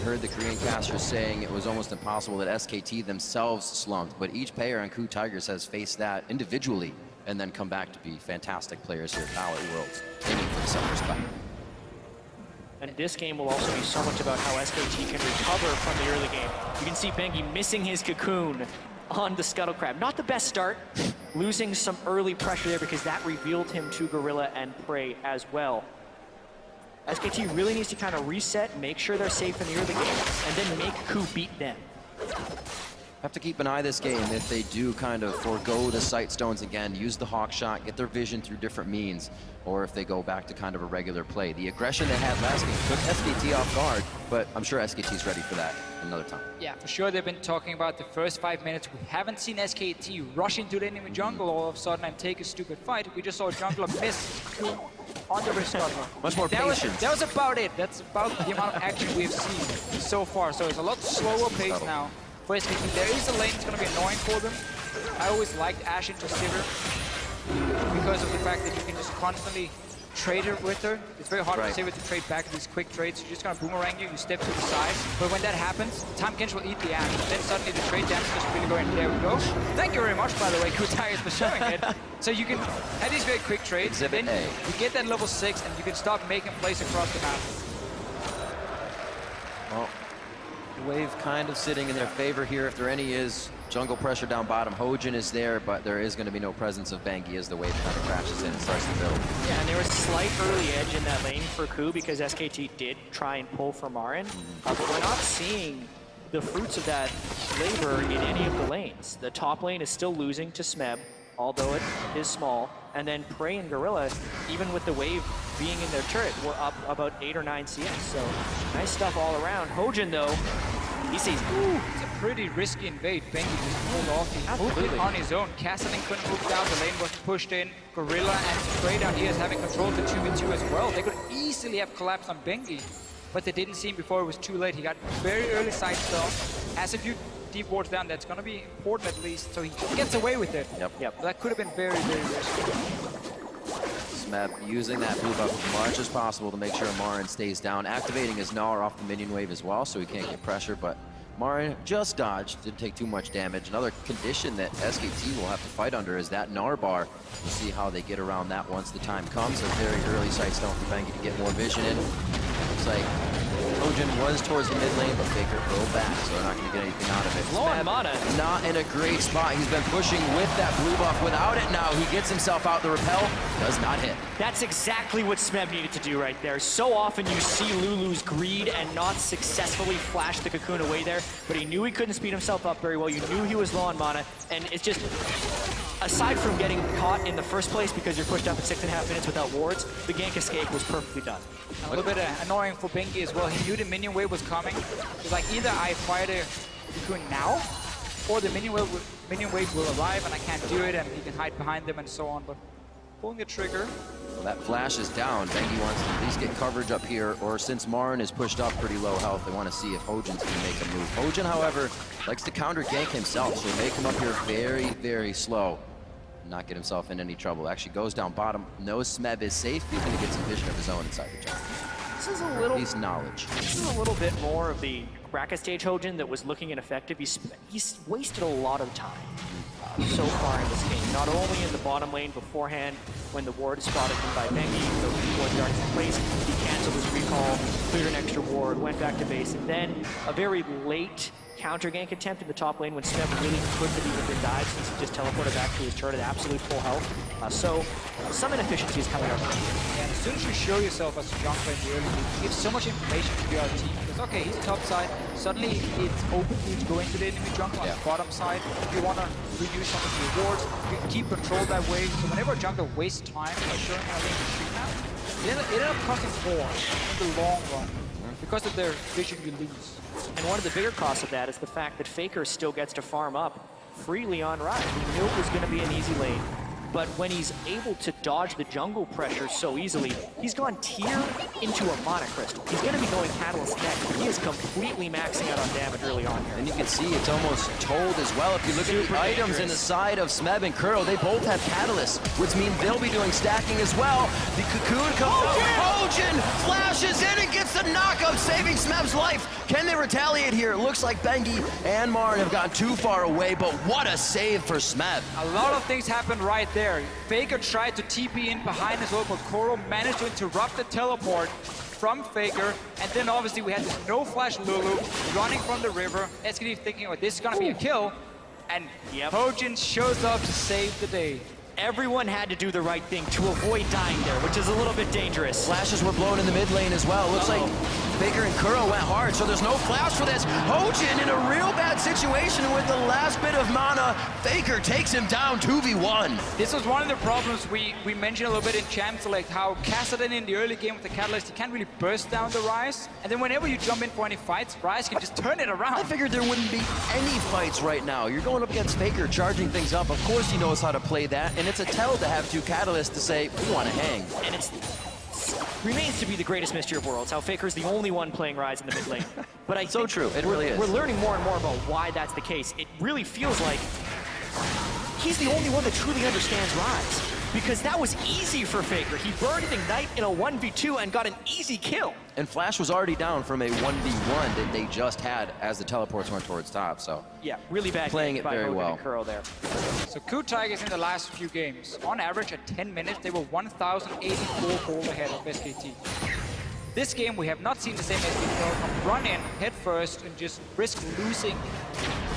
We heard the Korean casters saying it was almost impossible that SKT themselves slumped, but each player on Coup Tigers has faced that individually and then come back to be fantastic players here at Ballot Worlds, aiming for the second spot. And this game will also be so much about how SKT can recover from the early game. You can see Bengi missing his cocoon on the Scuttle Crab. Not the best start, losing some early pressure there because that revealed him to Gorilla and Prey as well. SKT really needs to kind of reset, make sure they're safe in the early game, and then make Coup beat them. Have to keep an eye this game if they do kind of forego the sight stones again, use the hawk shot, get their vision through different means, or if they go back to kind of a regular play. The aggression they had last game took SKT off guard, but I'm sure SKT's ready for that another time. Yeah, for sure. They've been talking about the first 5 minutes. We haven't seen SKT rush into the enemy jungle all of a sudden and take a stupid fight. We just saw a jungler miss on the wrist cutter. Much more patience. That was about it. That's about the amount of action we've seen so far. So it's a lot slower pace now for SKT. There is a lane that's going to be annoying for them. I always liked Ashe into Sivir because of the fact that you can just constantly trade it with her. It's very hard for Sivir to trade back these quick trades. You're just going to boomerang you step to the side. But when that happens, Tahm Kench will eat the Ashe. Then suddenly the trade damage is really going. There we go. Thank you very much, by the way, Coup Tigers, for showing it. So you can have these very quick trades. Then you get that level 6 and you can start making plays across the map. Well, the wave kind of sitting in their favor here, if there any is. Jungle pressure down bottom. Hojin is there, but there is going to be no presence of Bengi as the wave kind of crashes in and starts to build. Yeah, and there was slight early edge in that lane for Coup because SKT did try and pull for Marin. But we're not seeing the fruits of that labor in any of the lanes. The top lane is still losing to Smeb, although it is small. And then Prey and Gorilla, even with the wave being in their turret, were up about 8 or 9 CS. So nice stuff all around. Hojin, though, he sees, ooh, it's a pretty risky invade. Bengi just pulled off. He moved it on his own. Castling couldn't move down. The lane wasn't pushed in. Gorilla and Prey down here is having control of the 2v2 as well. They could easily have collapsed on Bengi, but they didn't see him before it was too late. He got very early side stone. Has a few deep wards down. That's going to be important at least, so he gets away with it. Yep. That could have been very, very risky. Smeb using that blue buff as much as possible to make sure Marin stays down, activating his Gnar off the minion wave as well, so he can't get pressure, but Marin just dodged, didn't take too much damage. Another condition that SKT will have to fight under is that Gnar bar. We'll see how they get around that once the time comes. A very early sight stone for Bengi to get more vision in. Looks like Hojin was towards the mid lane, but Faker pulled back, so they're not going to get anything out of it. Low on mana. Not in a great spot. He's been pushing with that blue buff. Without it now, he gets himself out. The repel does not hit. That's exactly what Smeb needed to do right there. So often you see Lulu's greed and not successfully flash the cocoon away there, but he knew he couldn't speed himself up very well. You knew he was low on mana, and it's just, aside from getting caught in the first place because you're pushed up at 6.5 minutes without wards, the gank escape was perfectly done. A little bit annoying for Bengi as well. He knew the minion wave was coming. It's like either I fire the cocoon now, or the minion wave will arrive and I can't do it, and he can hide behind them and so on. But pulling the trigger. Well, that flash is down. Bengi wants to at least get coverage up here, or since Marin is pushed up pretty low health, they want to see if Hojin's going to make a move. Hojin, however, likes to counter gank himself, so he may come up here very, very slow. Not get himself in any trouble. Actually goes down bottom. Knows Smeb is safe. He's going to get some vision of his own inside the jungle. This is a little... At least knowledge. This is a little bit more of the bracket stage Hojin that was looking ineffective. He's wasted a lot of time so far in this game. Not only in the bottom lane beforehand, when the ward is spotted him by Bengi, the ward darts in place, he canceled his recall, cleared an extra ward, went back to base, and then a very late counter gank attempt in the top lane when Smeb really couldn't have even been died since he just teleported back to his turret at absolute full health. So some inefficiencies coming up. And as soon as you show yourself as a jungler in the early game, you give so much information to your team. Because okay, he's top side, suddenly it's open for you to go into the enemy jungle on the bottom side. If you want to reuse some of your wards, you can keep control that way. So whenever a jungler wastes time by showing how they can stream out, it ended up costing more in the long run. Because of their vision you lose. And one of the bigger costs of that is the fact that Faker still gets to farm up freely on Rise. We knew it was going to be an easy lane. but when he's able to dodge the jungle pressure so easily, he's gone tier into a Mana Crystal. He's going to be going Catalyst next, but he is completely maxing out on damage early on here. And you can see it's almost told as well. If you look at the items in the side of Smeb and Kuro, they both have Catalyst, which means they'll be doing stacking as well. The Cocoon comes out. Hojin flashes in and gets the knockup, saving Smeb's life. Can they retaliate here? It looks like Bengi and Marn have gone too far away, but what a save for Smeb. A lot of things happened right there. Faker tried to TP in behind as well, but Kuro managed to interrupt the teleport from Faker, and then obviously we had this no flash Lulu running from the river. SKT thinking, oh, this is gonna be a kill, and Hojin shows up to save the day. Everyone had to do the right thing to avoid dying there, which is a little bit dangerous. Flashes were blown in the mid lane as well. Looks like Faker and Kuro went hard, so there's no flash for this. Hojin in a real bad situation with the last bit of mana. Faker takes him down 2v1. This was one of the problems we mentioned a little bit in Champ Select, how Kassadin in the early game with the Catalyst, he can't really burst down the Ryze. And then whenever you jump in for any fights, Ryze can just turn it around. I figured there wouldn't be any fights right now. You're going up against Faker, charging things up. Of course he knows how to play that, and it's a tell to have two Catalysts to say, we want to hang. And it remains to be the greatest mystery of worlds, how Faker's the only one playing Ryze in the mid lane. But I so true, it really is. We're learning more and more about why that's the case. It really feels like he's the only one that truly understands Ryze. Because that was easy for Faker. He burned Ignite in a 1v2 and got an easy kill. And Flash was already down from a 1v1 that they just had as the teleports went towards top, so. Yeah, really bad playing it by very Hogan well. and Kuro there. So Coup Tigers in the last few games, on average at 10 minutes, they were 1,084 gold ahead of SKT. This game, we have not seen the same SKT run in head first and just risk losing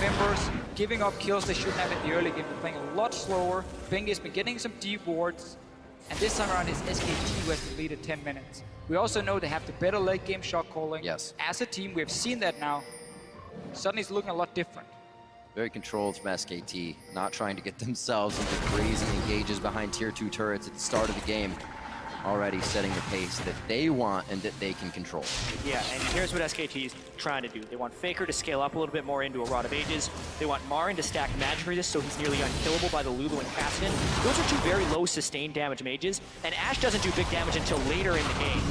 members, giving up kills they shouldn't have in the early game. They're playing a lot slower. Bengi has been getting some deep wards, and this time around it's SKT who has the lead at 10 minutes. We also know they have the better late game shot calling. Yes. As a team, we have seen that now. Suddenly it's looking a lot different. Very controlled from SKT, not trying to get themselves into crazy engages behind tier 2 turrets at the start of the game. Already setting the pace that they want and that they can control. Yeah, and here's what SKT is trying to do. They want Faker to scale up a little bit more into a Rod of Ages. They want Marin to stack magic resist so he's nearly unkillable by the Lulu and Kassadin. Those are two very low sustained damage mages, and Ashe doesn't do big damage until later in the game.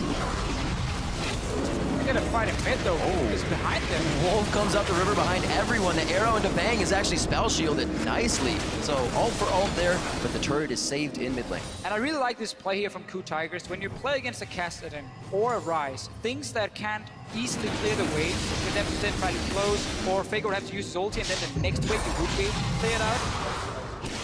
They're gonna fight in mid though. It's behind them. Wolf comes up the river behind everyone. The arrow into Bang is actually spell shielded nicely. So ult for ult there, but the turret is saved in mid lane. And I really like this play here from Coup Tigers. When you play against a Kassadin or a Ryze, things that can't easily clear the way, with them to then try to close, or Faker would have to use his ulti, and then the next wave you would be able to clear it out.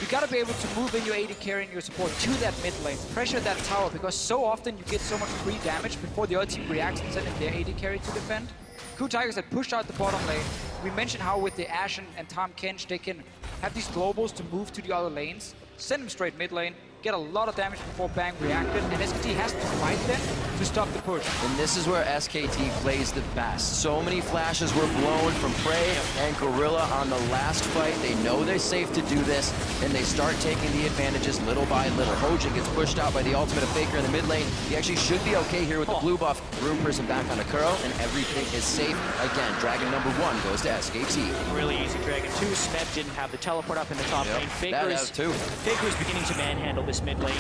You gotta be able to move in your AD carry and your support to that mid lane, pressure that tower, because so often you get so much free damage before the other team reacts and send in their AD carry to defend. Coup Tigers had pushed out the bottom lane. We mentioned how with the Ashe and Tahm Kench, they can have these globals to move to the other lanes, send them straight mid lane, get a lot of damage before Bang reacted, and SKT has to fight them to stop the push. And this is where SKT plays the best. So many flashes were blown from Prey and Gorilla on the last fight. They know they're safe to do this, and they start taking the advantages little by little. Hojin gets pushed out by the ultimate of Faker in the mid lane. He actually should be okay here with the blue buff. Room person back on the Kuro, and everything is safe. Again, Dragon number 1 goes to SKT. Really easy Dragon 2. Smeb didn't have the teleport up in the top lane. Faker is beginning to manhandle this mid lane.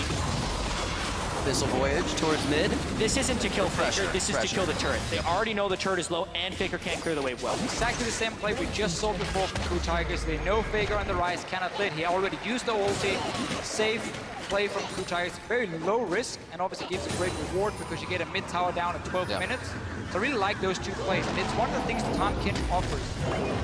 This'll voyage towards mid. This isn't to kill Pressure, Faker, this is to kill the turret. They already know the turret is low and Faker can't clear the wave well. Exactly the same play we just saw before from Coup Tigers. They know Faker on the Ryze cannot lit. He already used the ulti. Safe play from Coup Tigers. Very low risk and obviously gives a great reward because you get a mid tower down in 12 minutes. So I really like those two plays, and it's one of the things that Tahm Kench offers.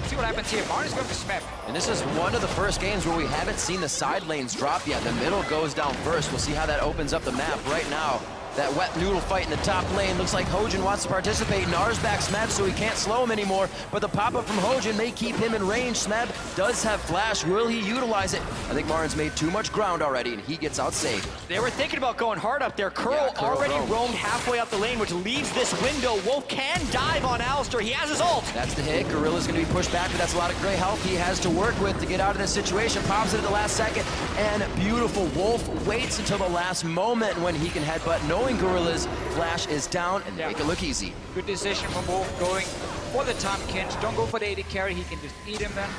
See what happens here. Marn is going to Smeb. And this is one of the first games where we haven't seen the side lanes drop yet. The middle goes down first. We'll see how that opens up the map right now. That wet noodle fight in the top lane. Looks like Hojin wants to participate. Nars back Smeb so he can't slow him anymore. But the pop-up from Hojin may keep him in range. Smeb does have flash. Will he utilize it? I think Marin's made too much ground already, and he gets out safe. They were thinking about going hard up there. Kuro already roamed halfway up the lane, which leaves this window. Wolf can dive on Alistar. He has his ult. That's the hit. Gorilla's going to be pushed back, but that's a lot of great help he has to work with to get out of this situation. Pops it at the last second, and beautiful. Wolf waits until the last moment when he can headbutt, knowing Gorilla's flash is down, and they make it look easy. Good decision from Wolf going for the Tahm Kench. Don't go for the AD carry. He can just eat him then.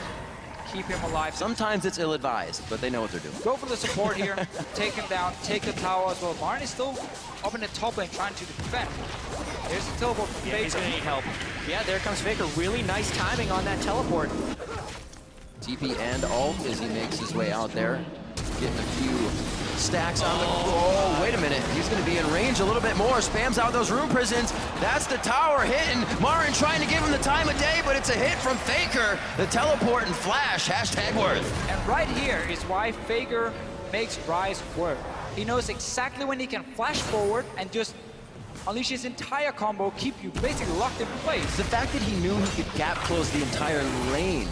keep him alive. Sometimes it's ill-advised, but they know what they're doing. Go for the support here, take him down, take the tower as well. Marin is still up in the top lane trying to defend. There's the teleport from Yeah, he's Faker. gonna need help. Yeah, there comes Faker. Really nice timing on that teleport. TP and ult as he makes his way out there. Getting a few stacks on the... Oh, wait a minute. He's going to be in range a little bit more. Spams out those rune prisons. That's the tower hitting. Marin trying to give him the time of day, but it's a hit from Faker. The teleport and flash. Hashtag worth. And right here is why Faker makes Ryze work. He knows exactly when he can flash forward and just unleash his entire combo, keep you basically locked in place. The fact that he knew he could gap close the entire lane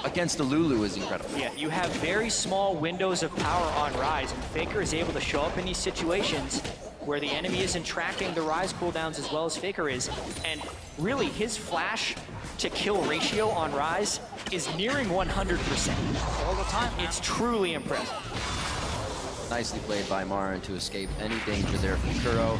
against the Lulu is incredible. Yeah, you have very small windows of power on Ryze, and Faker is able to show up in these situations where the enemy isn't tracking the Ryze cooldowns as well as Faker is. And really, his flash to kill ratio on Ryze is nearing 100%. All the time. It's truly impressive. Nicely played by Marin to escape any danger there from Kuro.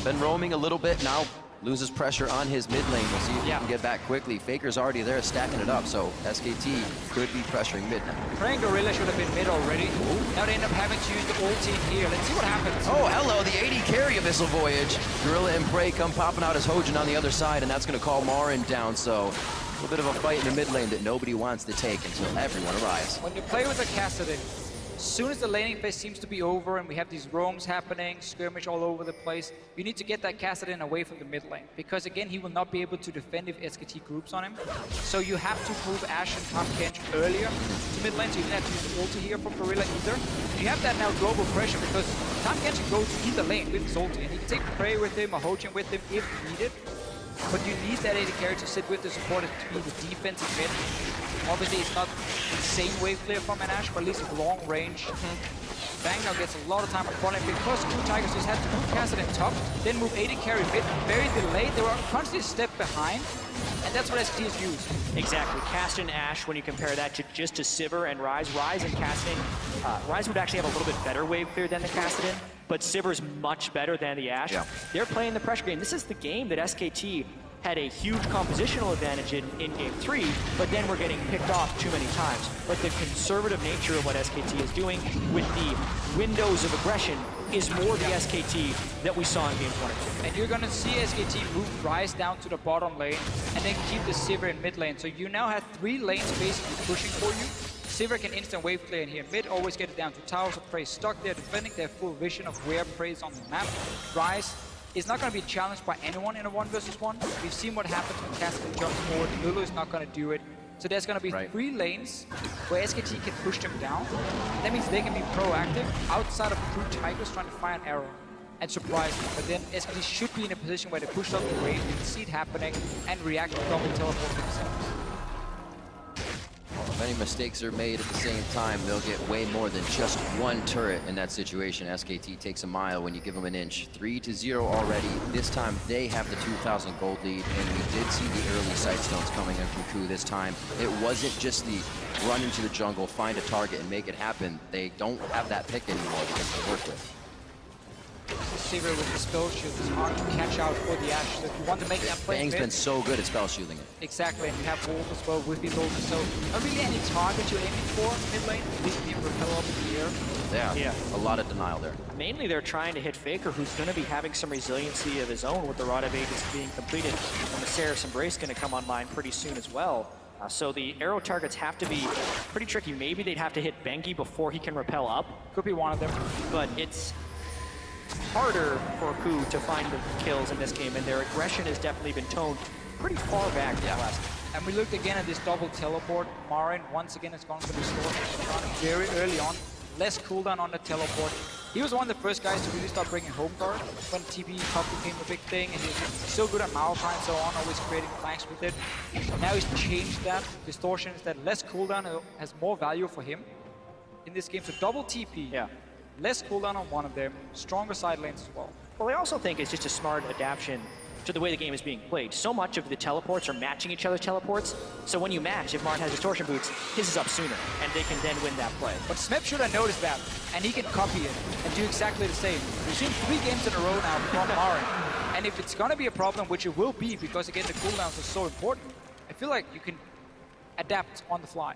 Been roaming a little bit now. Loses pressure on his mid lane. We'll see if he can get back quickly. Faker's already there stacking it up, so SKT could be pressuring mid now. Praying Gorilla should have been mid already. Now they end up having to use the ulti here. Let's see what happens. Oh, hello, the AD carry Abyssal Voyage. Gorilla and Prey come popping out as Hojin on the other side, and that's going to call Marin down, so a little bit of a fight in the mid lane that nobody wants to take until everyone arrives. When you play with a Kassadin, as soon as the laning phase seems to be over and we have these roams happening, skirmish all over the place, you need to get that Kassadin away from the mid lane. Because again, he will not be able to defend if SKT groups on him. So you have to move Ashe and Top Kench earlier to mid lane, so you don't have to use the ulti here from Gorilla either. You have that now global pressure because Top Kench can go to either lane with his ulti, and he can take Prey with him or Hojin with him if needed. But you need that AD carry to sit with the support to be the defensive mid. Obviously, it's not insane wave clear from an Ashe, but at least long range. Bang now gets a lot of time on front line because Two Tigers just had to move Kassadin top, then move AD carry mid, very delayed. They were constantly a step behind, and that's what SKT has used. Exactly. Kassadin Ashe, when you compare that to just to Sivir and Ryze. Ryze and Kassadin, Ryze would actually have a little bit better wave clear than the Kassadin, but Sivir's much better than the Ashe. Yeah. They're playing the pressure game. This is the game that SKT had a huge compositional advantage in Game 3, but then we're getting picked off too many times. But the conservative nature of what SKT is doing with the windows of aggression is more the SKT that we saw in Games 1 and 2. And you're gonna see SKT move Ryze down to the bottom lane and then keep the Sivir in mid lane. So you now have 3 lanes basically pushing for you. Sivir can instant wave clear in here mid, always get it down to towers of Prey stuck there defending their full vision of where Prey is on the map. Ryze is not going to be challenged by anyone in a 1 versus 1. We've seen what happens when Kassadin jumps forward. Lulu is not going to do it. So there's going to be 3 lanes where SKT can push them down. That means they can be proactive outside of Two Tigers trying to find an arrow and surprise them. But then SKT should be in a position where they push up the wave, can see it happening, and react to double teleport themselves. If any mistakes are made at the same time, they'll get way more than just 1 turret in that situation. SKT takes a mile when you give them an inch. 3-0 already. This time they have the 2,000 gold lead, and we did see the early sight stones coming in from Ku this time. It wasn't just the run into the jungle, find a target, and make it happen. They don't have that pick anymore to work with. Sivir with the spell shield is hard to catch out for the Ashe. So if you want to make that play Bang's mid, been so good at spell shielding it. exactly, and you have Wolf as well with his ulti. So not really any target you're aiming for mid lane. At least the repel up in the air. Yeah, a lot of denial there. Mainly they're trying to hit Faker, who's going to be having some resiliency of his own with the Rod of Ages being completed, and the Seraph Embrace going to come online pretty soon as well. So the arrow targets have to be pretty tricky. Maybe they'd have to hit Bengi before he can repel up. Could be one of them. But it's harder for Ku to find the kills in this game, and their aggression has definitely been toned pretty far back in the last game. And we looked again at this double teleport. Marin once again has gone for the sword very early on. Less cooldown on the teleport. He was one of the first guys to really start bringing home guard when TP top became a big thing, and he's so good at Malphite and so on, always creating flanks with it. Now he's changed that. Distortion is that less cooldown has more value for him in this game. So double TP. Yeah. Less cooldown on one of them, stronger side lanes as well. Well, I also think it's just a smart adaptation to the way the game is being played. So much of the teleports are matching each other's teleports, so when you match, if Marin has distortion boots, his is up sooner, and they can then win that play. But Smep should have noticed that, and he can copy it and do exactly the same. We've seen 3 games in a row now from Marin, and if it's gonna be a problem, which it will be, because again the cooldowns are so important, I feel like you can adapt on the fly.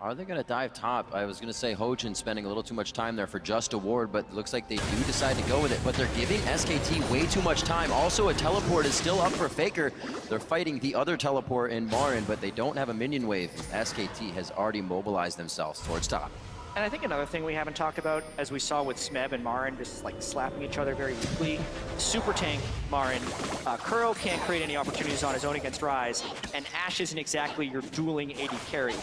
Are they going to dive top? I was going to say Hojin spending a little too much time there for just a ward, but it looks like they do decide to go with it. But they're giving SKT way too much time. Also, a teleport is still up for Faker. They're fighting the other teleport in Marin, but they don't have a minion wave. SKT has already mobilized themselves towards top. And I think another thing we haven't talked about, as we saw with Smeb and Marin, just like slapping each other very weakly. Super tank Marin. Kuro can't create any opportunities on his own against Ryze, and Ashe isn't exactly your dueling AD carry.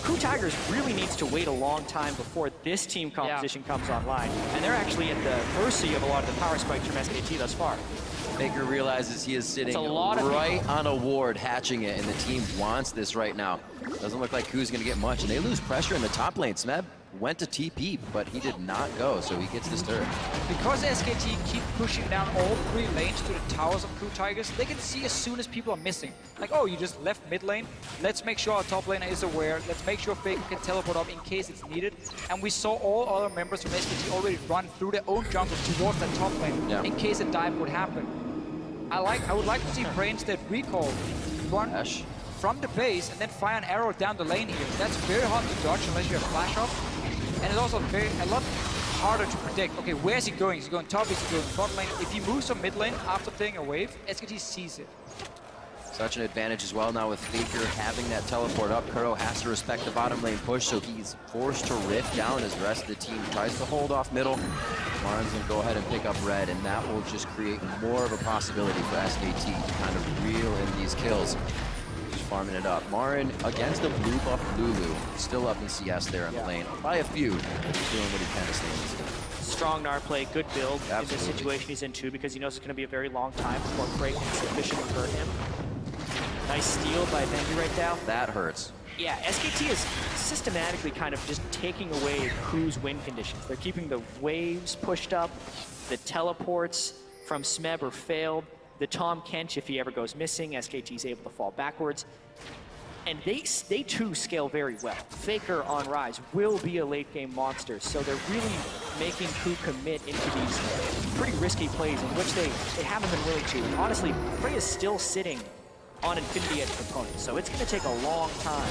Ku Tigers really needs to wait a long time before this team composition comes online, and they're actually at the mercy of a lot of the power spikes from SKT thus far. Faker realizes he is sitting right on a ward, hatching it, and the team wants this right now. Doesn't look like Ku's going to get much, and they lose pressure in the top lane. Smeb went to TP, but he did not go, so he gets disturbed. Because SKT keep pushing down all 3 lanes to the towers of Ku Tigers, they can see as soon as people are missing. Like, oh, you just left mid lane. Let's make sure our top laner is aware. Let's make sure Faker can teleport up in case it's needed. And we saw all other members from SKT already run through their own jungle towards that top lane in case a dive would happen. I would like to see Brains that recall run from the base and then fire an arrow down the lane here. That's very hard to dodge unless you have flash up. And it's also a lot harder to predict. Okay, where is he going? Is he going top? Is he going bottom lane? If he moves from mid lane after playing a wave, SKT sees it. Such an advantage as well now with Faker having that teleport up. Kuro has to respect the bottom lane push, so he's forced to rift down as the rest of the team tries to hold off middle. Marin's going to go ahead and pick up red, and that will just create more of a possibility for SKT to kind of reel in these kills. Just farming it up. Marin against the blue buff Lulu, still up in CS there in the lane by a few. He's doing what he can to stay in this game. Strong Gnar play, good build in this situation he's in too, because he knows it's going to be a very long time before Break can sufficiently hurt him. Nice steal by Benji right now. That hurts. Yeah, SKT is systematically kind of just taking away Ku's win conditions. They're keeping the waves pushed up, the teleports from Smeb are failed, the Tom Kench, if he ever goes missing, SKT's able to fall backwards. And they too scale very well. Faker on Ryze will be a late game monster, so they're really making Ku commit into these pretty risky plays in which they haven't been willing to. And honestly, Frey is still sitting on Infinity Edge components, so it's going to take a long time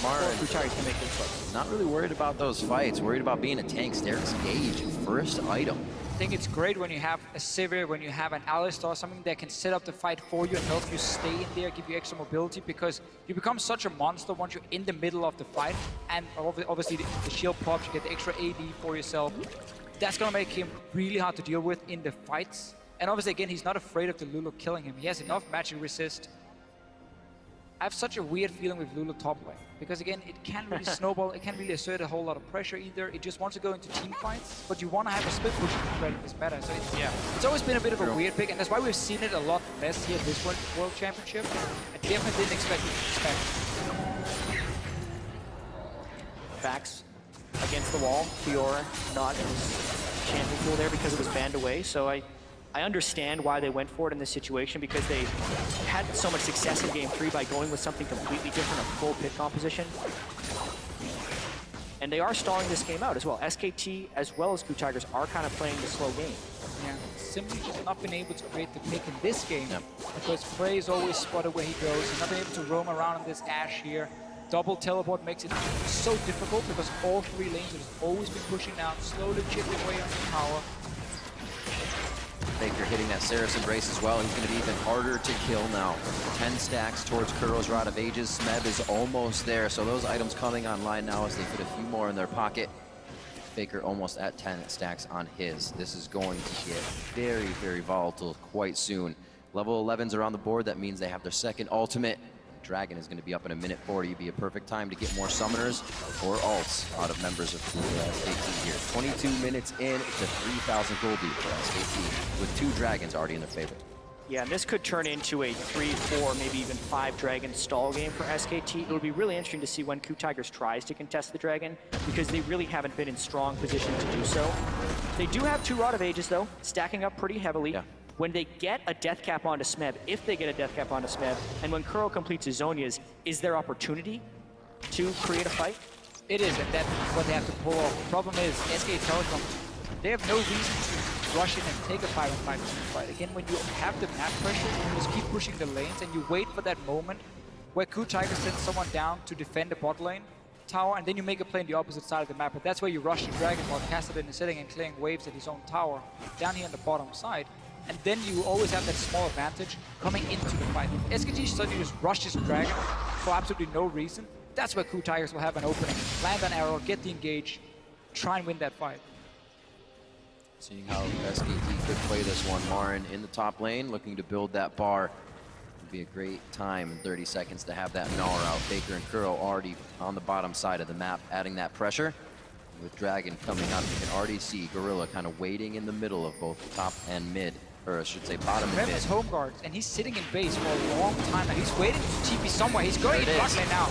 Marin for Tigers to make this play. Not really worried about those fights, worried about being a tank. Steric's Gage, first item. I think it's great when you have a Sivir, when you have an Alistar, something that can set up the fight for you and help you stay in there, give you extra mobility, because you become such a monster once you're in the middle of the fight, and obviously the shield pops, you get the extra AD for yourself. That's going to make him really hard to deal with in the fights. And obviously, again, he's not afraid of the Lulu killing him. He has enough magic resist. I have such a weird feeling with Lulu top lane, because again, it can't really snowball, it can't really assert a whole lot of pressure either. It just wants to go into team fights, but you want to have a split push threat in this meta. So it's always been a bit of a weird pick, and that's why we've seen it a lot less here this World Championship. I definitely didn't expect it to expect. Backs against the wall, Fiora not in his champion pool there because it was banned away, so I understand why they went for it in this situation, because they had so much success in Game 3 by going with something completely different, a full pick composition. And they are stalling this game out as well. SKT as well as Ku Tigers are kind of playing the slow game. Yeah, simply just not been able to create the pick in this game, because Frey is always spotted where he goes. He's not been able to roam around on this Ashe here. Double teleport makes it so difficult, because all 3 lanes have always been pushing down, slowly chipping away on the tower. Faker hitting that Saracen brace as well. He's going to be even harder to kill now. 10 stacks towards Kuro's Rod of Ages. Smeb is almost there, so those items coming online now as they put a few more in their pocket. Faker almost at 10 stacks on his. This is going to get very, very volatile quite soon. Level 11s are on the board. That means they have their second ultimate. Dragon is going to be up in a minute 40. Be a perfect time to get more summoners or ults out of members of SKT here. 22 minutes in, it's a 3,000 gold lead for SKT with 2 dragons already in their favor. Yeah, and this could turn into a 3, 4, maybe even 5 dragon stall game for SKT. It'll be really interesting to see when Ku Tigers tries to contest the dragon, because they really haven't been in strong position to do so. They do have 2 Rod of Ages though, stacking up pretty heavily. When they get a death cap onto Smeb, if they get a death cap onto Smeb, and when Kuro completes his Zonias, is there opportunity to create a fight? It is, and that's what they have to pull off. The problem is, SK Telecom, they have no reason to rush in and take a 5-on-5 team fight. Again, when you have the map pressure, you just keep pushing the lanes, and you wait for that moment where Ku Tigers sends someone down to defend the bot lane. tower, and then you make a play on the opposite side of the map. But that's where you rush the dragon while Kassadin is sitting and clearing waves at his own tower down here on the bottom side. And then you always have that small advantage coming into the fight. If SKT suddenly just rushes the dragon for absolutely no reason, that's where Coup Tigers will have an opening. Land an arrow, get the engage, try and win that fight. Seeing how SKT could play this one. Marin in the top lane, looking to build that bar. Would be a great time in 30 seconds to have that Gnawer out. Faker and Kuro already on the bottom side of the map, adding that pressure. With Dragon coming up, you can already see Gorilla kind of waiting in the middle of both top and mid, or I should say bottom and Rem mid. is home guard, and he's sitting in base for a long time now. He's waiting to TP somewhere. He's going in bot lane now.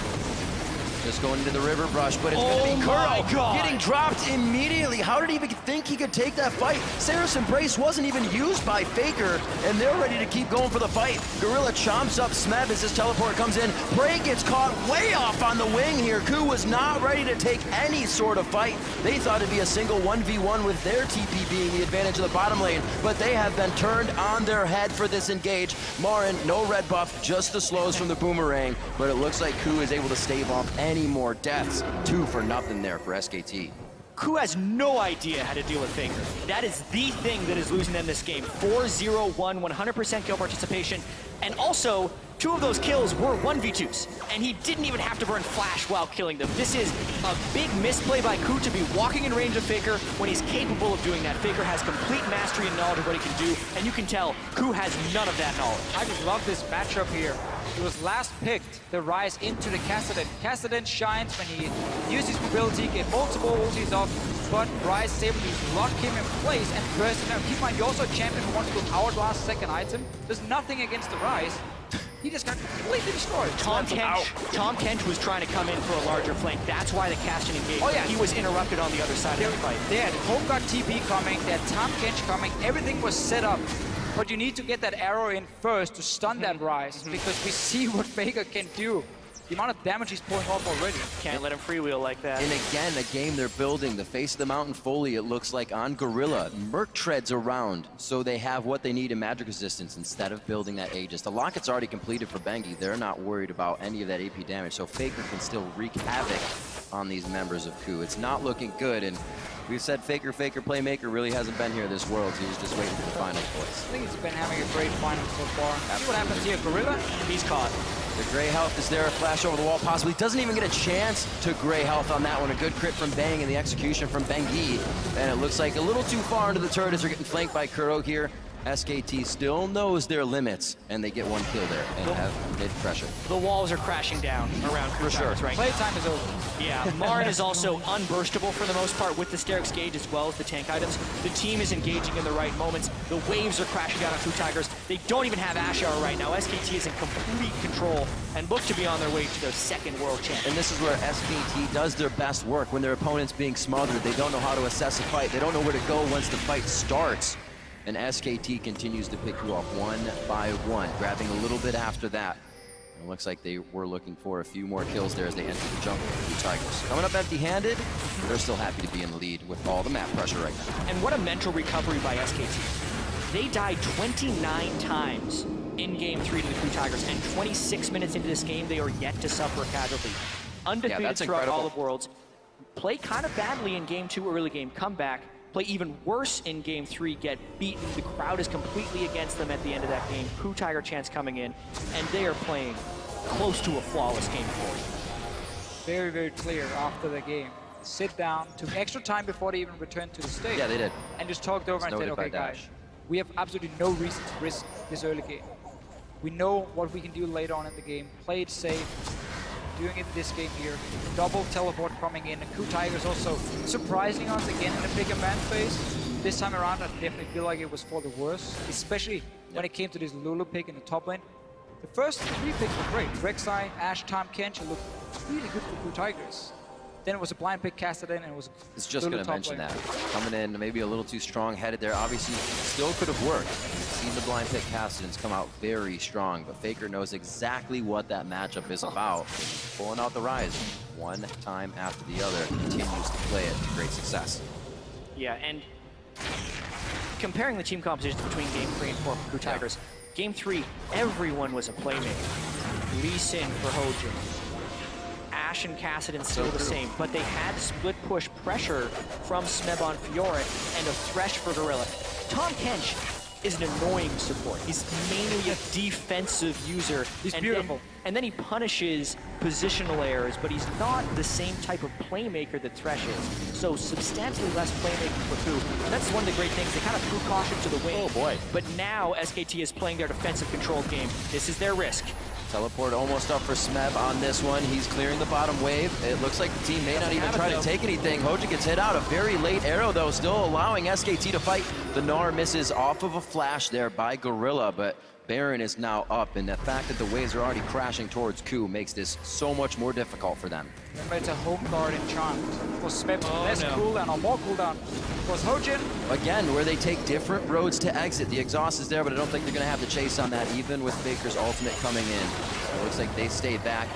Just going into the river brush, but it's going to be Kuro getting dropped immediately. How did he even think he could take that fight? Saracen Brace wasn't even used by Faker, and they're ready to keep going for the fight. Gorilla chomps up Smeb as his teleport comes in. Bray gets caught way off on the wing here. Ku was not ready to take any sort of fight. They thought it'd be a single 1v1 with their TP being the advantage of the bottom lane, but they have been turned on their head for this engage. Marin, no red buff, just the slows from the boomerang, but it looks like Ku is able to stave off any more deaths. 2 for nothing there for SKT. Ku has no idea how to deal with Faker. That is the thing that is losing them this game. 4-0-1, 100% kill participation, and also 2 of those kills were 1v2s, and he didn't even have to burn flash while killing them. This is a big misplay by Ku to be walking in range of Faker when he's capable of doing that. Faker has complete mastery and knowledge of what he can do, and you can tell Ku has none of that knowledge. I just love this matchup here. He was last picked the rise into the Kassadin. Kassadin shines when he uses his mobility, get multiple ultis off, but Rise is able to lock him in place and burst him out. Keep in mind, you're also a champion who wants to do Hourglass second item. There's nothing against the Rise. He just got completely destroyed. Tom Kench was trying to come in for a larger flank. That's why the Castion engaged. Oh, yeah. He was interrupted on the other side of the fight. They had Homeguard TP coming, they had Tom Kench coming, everything was set up. But you need to get that arrow in first to stun that Rise, because we see what Faker can do. The amount of damage he's pulling off already. Can't let him freewheel like that. And again, a game they're building. The face of the mountain Foley, it looks like, on Gorilla. Merc treads around, so they have what they need in magic resistance instead of building that Aegis. The locket's already completed for Bengi. They're not worried about any of that AP damage, so Faker can still wreak havoc on these members of Ku. It's not looking good, and we've said Faker, Playmaker really hasn't been here this world. He's just waiting for the final place. I think he's been having a great final so far. That's what happens here. Gorilla, he's caught. The gray health is there, a flash over the wall possibly. Doesn't even get a chance to gray health on that one. A good crit from Bang and the execution from Bengi. And it looks like a little too far into the turret as they're getting flanked by Kuro here. SKT still knows their limits, and they get one kill there and have mid pressure. The walls are crashing down around For sure. right Playtime is over. Yeah, Marin is also unburstable for the most part with the Sterix Gauge as well as the tank items. The team is engaging in the right moments. The waves are crashing down on Coup Tigers. They don't even have Ash Hour right now. SKT is in complete control and look to be on their way to their second world champ. And this is where SKT does their best work when their opponent's being smothered. They don't know how to assess a fight. They don't know where to go once the fight starts. And SKT continues to pick you off one by one, grabbing a little bit after that. And it looks like they were looking for a few more kills there as they enter the jungle. The Tigers coming up empty-handed, they're still happy to be in the lead with all the map pressure right now. And what a mental recovery by SKT. They died 29 times in Game 3 to the Coup Tigers, and 26 minutes into this game, they are yet to suffer a casualty. Undefeated that's throughout incredible. all of Worlds. Play kind of badly in Game 2, early game, come back. Play even worse in Game 3, get beaten. The crowd is completely against them at the end of that game. Coup Tiger chance coming in, and they are playing close to a flawless Game 4. Very, very clear after the game. Sit down, took extra time before they even returned to the stage. Yeah, they did. And just talked over and said, okay guys, we have absolutely no reason to risk this early game. We know what we can do later on in the game. Play it safe. Doing it this game here. Double teleport coming in. And Coup Tigers also surprising us again in the bigger man phase. This time around, I definitely feel like it was for the worse, especially when it came to this Lulu pick in the top lane. The first 3 picks were great. Rek'Sai, Ashe, Tom Kench, it looked really good for Coup Tigers. Then it was a blind pick casted in, and it was It's just going to mention that. Coming in maybe a little too strong-headed there. Obviously, still could have worked. Seen the blind pick Castidans come out very strong, but Faker knows exactly what that matchup is about. Pulling out the Rise one time after the other, continues to play it to great success. Yeah, and comparing the team compositions between Game 3 and 4 for Coup Tigers, Game 3, everyone was a playmaker. Lee Sin for Hojin, Ash and Kassadin still the same, but they had split push pressure from Smeb on Fiora and a Thresh for Gorilla. Tom Kench is an annoying support. He's mainly a defensive user. He's beautiful. And then he punishes positional errors, but he's not the same type of playmaker that Thresh is. So substantially less playmaking for Ku. And that's one of the great things. They kind of threw caution to the wind. Oh boy. But now SKT is playing their defensive controlled game. This is their risk. Teleport almost up for Smeb on this one. He's clearing the bottom wave. It looks like the team may not even try to take anything. Hojin gets hit out. A very late arrow, though, still allowing SKT to fight. The Gnar misses off of a flash there by Gorilla, but Baron is now up, and the fact that the waves are already crashing towards Ku makes this so much more difficult for them. Remember, it's a home guard enchant for Smeb. Less cooldown or more cooldown for Hojin. Again, where they take different roads to exit. The exhaust is there, but I don't think they're going to have the chase on that, even with Faker's ultimate coming in. It looks like they stayed back.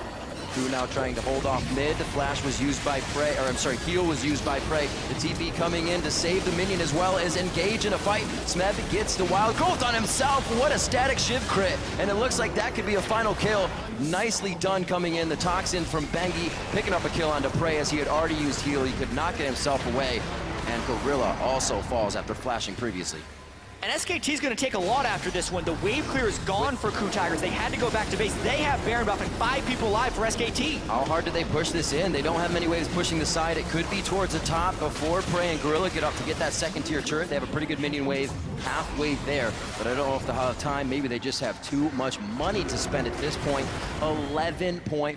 Ku now trying to hold off mid. The flash was used by Prey, or I'm sorry, heal was used by Prey. The TP coming in to save the minion as well as engage in a fight. Smeb gets the wild growth on himself. What a static shiv crit. And it looks like that could be a final kill. Nicely done coming in. The Toxin from Bengi picking up a kill onto Prey as he had already used heal. He could not get himself away. And Gorilla also falls after flashing previously. And SKT is going to take a lot after this one. The wave clear is gone for Ku Tigers. They had to go back to base. They have Baron buff and 5 people alive for SKT. How hard do they push this in? They don't have many waves pushing the side. It could be towards the top before Prey and Gorilla get up to get that second tier turret. They have a pretty good minion wave halfway there, but I don't know if they'll have time. Maybe they just have too much money to spend at this point. 11.5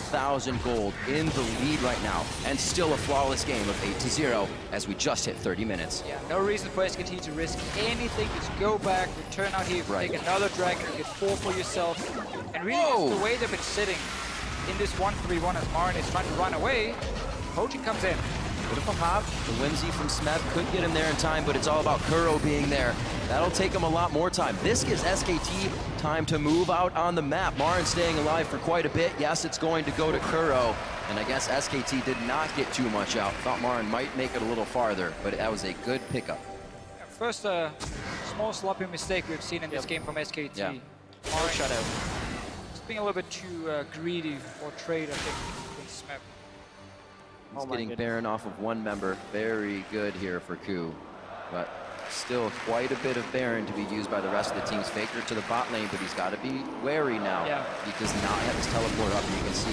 thousand gold in the lead right now, and still a flawless game of 8-0 as we just hit 30 minutes. Yeah, no reason for SKT to risk anything. Just go back, return out here, take another dragon, get 4 for yourself. And really, just the way they've been sitting in this 1-3-1 as Marin is trying to run away, Hojin comes in. Beautiful hop. The whimsy from Smeb could get him there in time, but it's all about Kuro being there. That'll take him a lot more time. This gives SKT time to move out on the map. Marin staying alive for quite a bit. Yes, it's going to go to Kuro. And I guess SKT did not get too much out. Thought Marin might make it a little farther, but that was a good pickup. First small sloppy mistake we've seen in this game from SKT. Yeah. Marin shutout. Just being a little bit too greedy for trade, I think, with Smeb. He's getting Baron off of one member. Very good here for Ku. But still quite a bit of Baron to be used by the rest of the team's Faker to the bot lane, but he's got to be wary now. Yeah. He does not have his teleport up, and you can see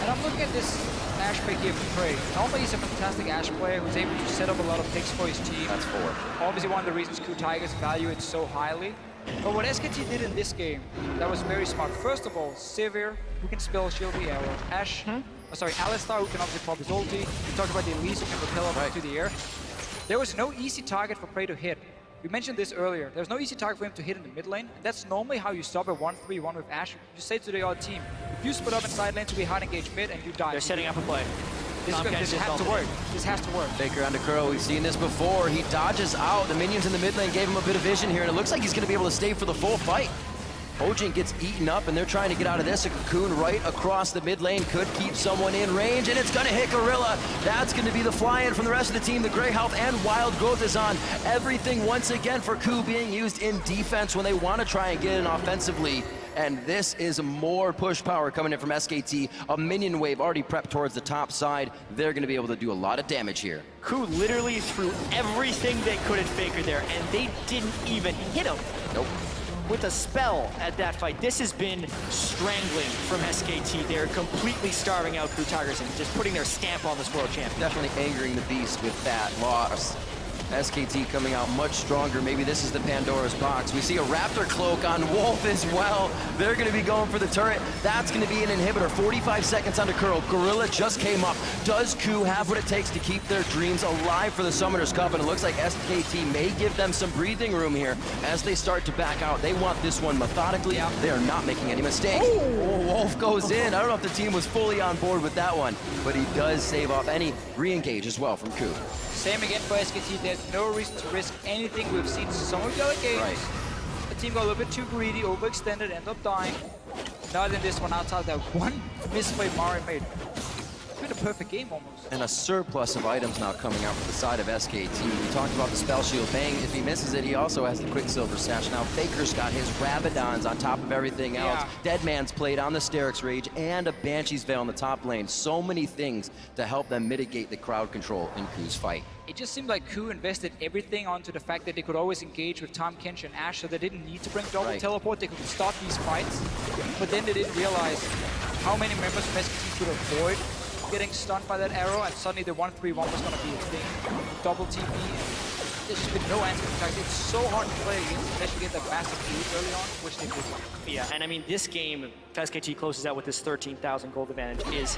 And I'm looking at this Ashe pick here for Prey. Normally he's a fantastic Ashe player who's able to set up a lot of picks for his team. That's 4. Obviously one of the reasons Ku Tigers value it so highly. But what SKT did in this game, that was very smart. First of all, Sivir, who can spell shield the arrow. Ashe, Alistar, who can obviously pop his ulti. We talked about the Elise who can repel up into the air. There was no easy target for Prey to hit. We mentioned this earlier. There's no easy target for him to hit in the mid lane. That's normally how you stop a 1-3-1 with Ashe. You say to the other team, if you split up in side lane to be hard engage mid and you die. They're setting up a play. This has to work. This has to work. Faker onto Kuro. We've seen this before. He dodges out. The minions in the mid lane gave him a bit of vision here, and it looks like he's going to be able to stay for the full fight. Hojin gets eaten up, and they're trying to get out of this. A cocoon right across the mid lane could keep someone in range, and it's going to hit Gorilla. That's going to be the fly-in from the rest of the team. The Grey Health and Wild Growth is on. Everything once again for Ku being used in defense when they want to try and get in offensively. And this is more push power coming in from SKT. A minion wave already prepped towards the top side. They're going to be able to do a lot of damage here. Ku literally threw everything they could at Faker there, and they didn't even hit him. Nope. With a spell at that fight. This has been strangling from SKT. They're completely starving out Ku Tigers and just putting their stamp on this world champion. Definitely angering the beast with that loss. SKT coming out much stronger. Maybe this is the Pandora's box. We see a Raptor cloak on Wolf as well. They're going to be going for the turret. That's going to be an inhibitor. 45 seconds under Curl. Gorilla just came up. Does Ku have what it takes to keep their dreams alive for the Summoners Cup? And it looks like SKT may give them some breathing room here as they start to back out. They want this one methodically. They are not making any mistakes. Oh, Wolf goes in. I don't know if the team was fully on board with that one, but he does save off any re-engage as well from Ku. Same again for SKT. There's no reason to risk anything. We've seen some of the other games. The team got a little bit too greedy, overextended, ended up dying. Not in this one outside that one misplay Marin made. Could have perfect game almost. And a surplus of items now coming out from the side of SKT. We talked about the spell shield. Bang, if he misses it, he also has the Quicksilver Sash. Now Faker's got his Rabadons on top of everything else. Deadman's Plate on the Sterix Rage and a Banshee's Veil in the top lane. So many things to help them mitigate the crowd control in Ku's fight. It just seemed like Ku invested everything onto the fact that they could always engage with Tahm Kench and Ashe, so they didn't need to bring double teleport. They could start these fights, but then they didn't realize how many members from SKT could avoid getting stunned by that arrow, and suddenly the 1-3-1 was going to be a thing. Double TP, and there's just been no answer. In fact, it's so hard to play against, unless you get that massive lead early on, which they did. Yeah, and I mean, this game, if SKT closes out with this 13,000 gold advantage, is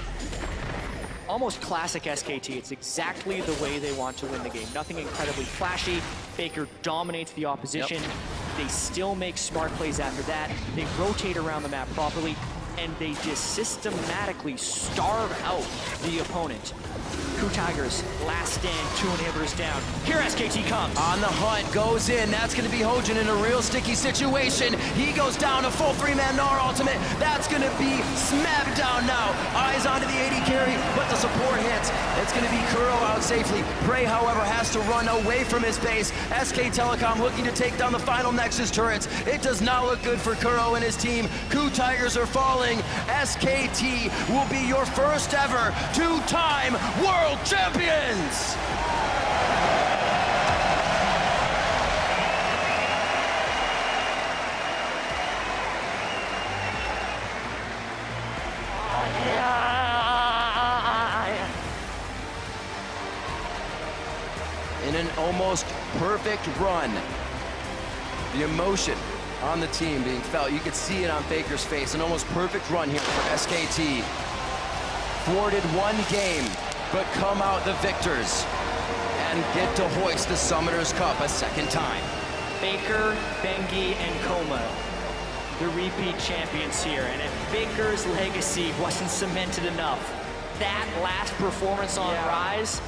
almost classic SKT. It's exactly the way they want to win the game. Nothing incredibly flashy. Faker dominates the opposition. They still make smart plays after that. They rotate around the map properly, and they just systematically starve out the opponent. Ku Tigers, last stand, 2 inhibitors down. Here SKT comes. On the hunt, goes in. That's going to be Hojin in a real sticky situation. He goes down, a full 3-man Gnar ultimate. That's going to be Smeb down now. Eyes onto the AD carry, but the support hits. It's going to be Kuro out safely. Prey, however, has to run away from his base. SK Telecom looking to take down the final Nexus turrets. It does not look good for Kuro and his team. Ku Tigers are falling. SKT will be your first ever 2-time world champions! In an almost perfect run, the emotion on the team being felt. You could see it on Faker's face. An almost perfect run here for SKT. Thwarted one game, but come out the victors and get to hoist the Summoners Cup a second time. Faker, Bengi, and Koma, the repeat champions here. And if Faker's legacy wasn't cemented enough, that last performance on Rise,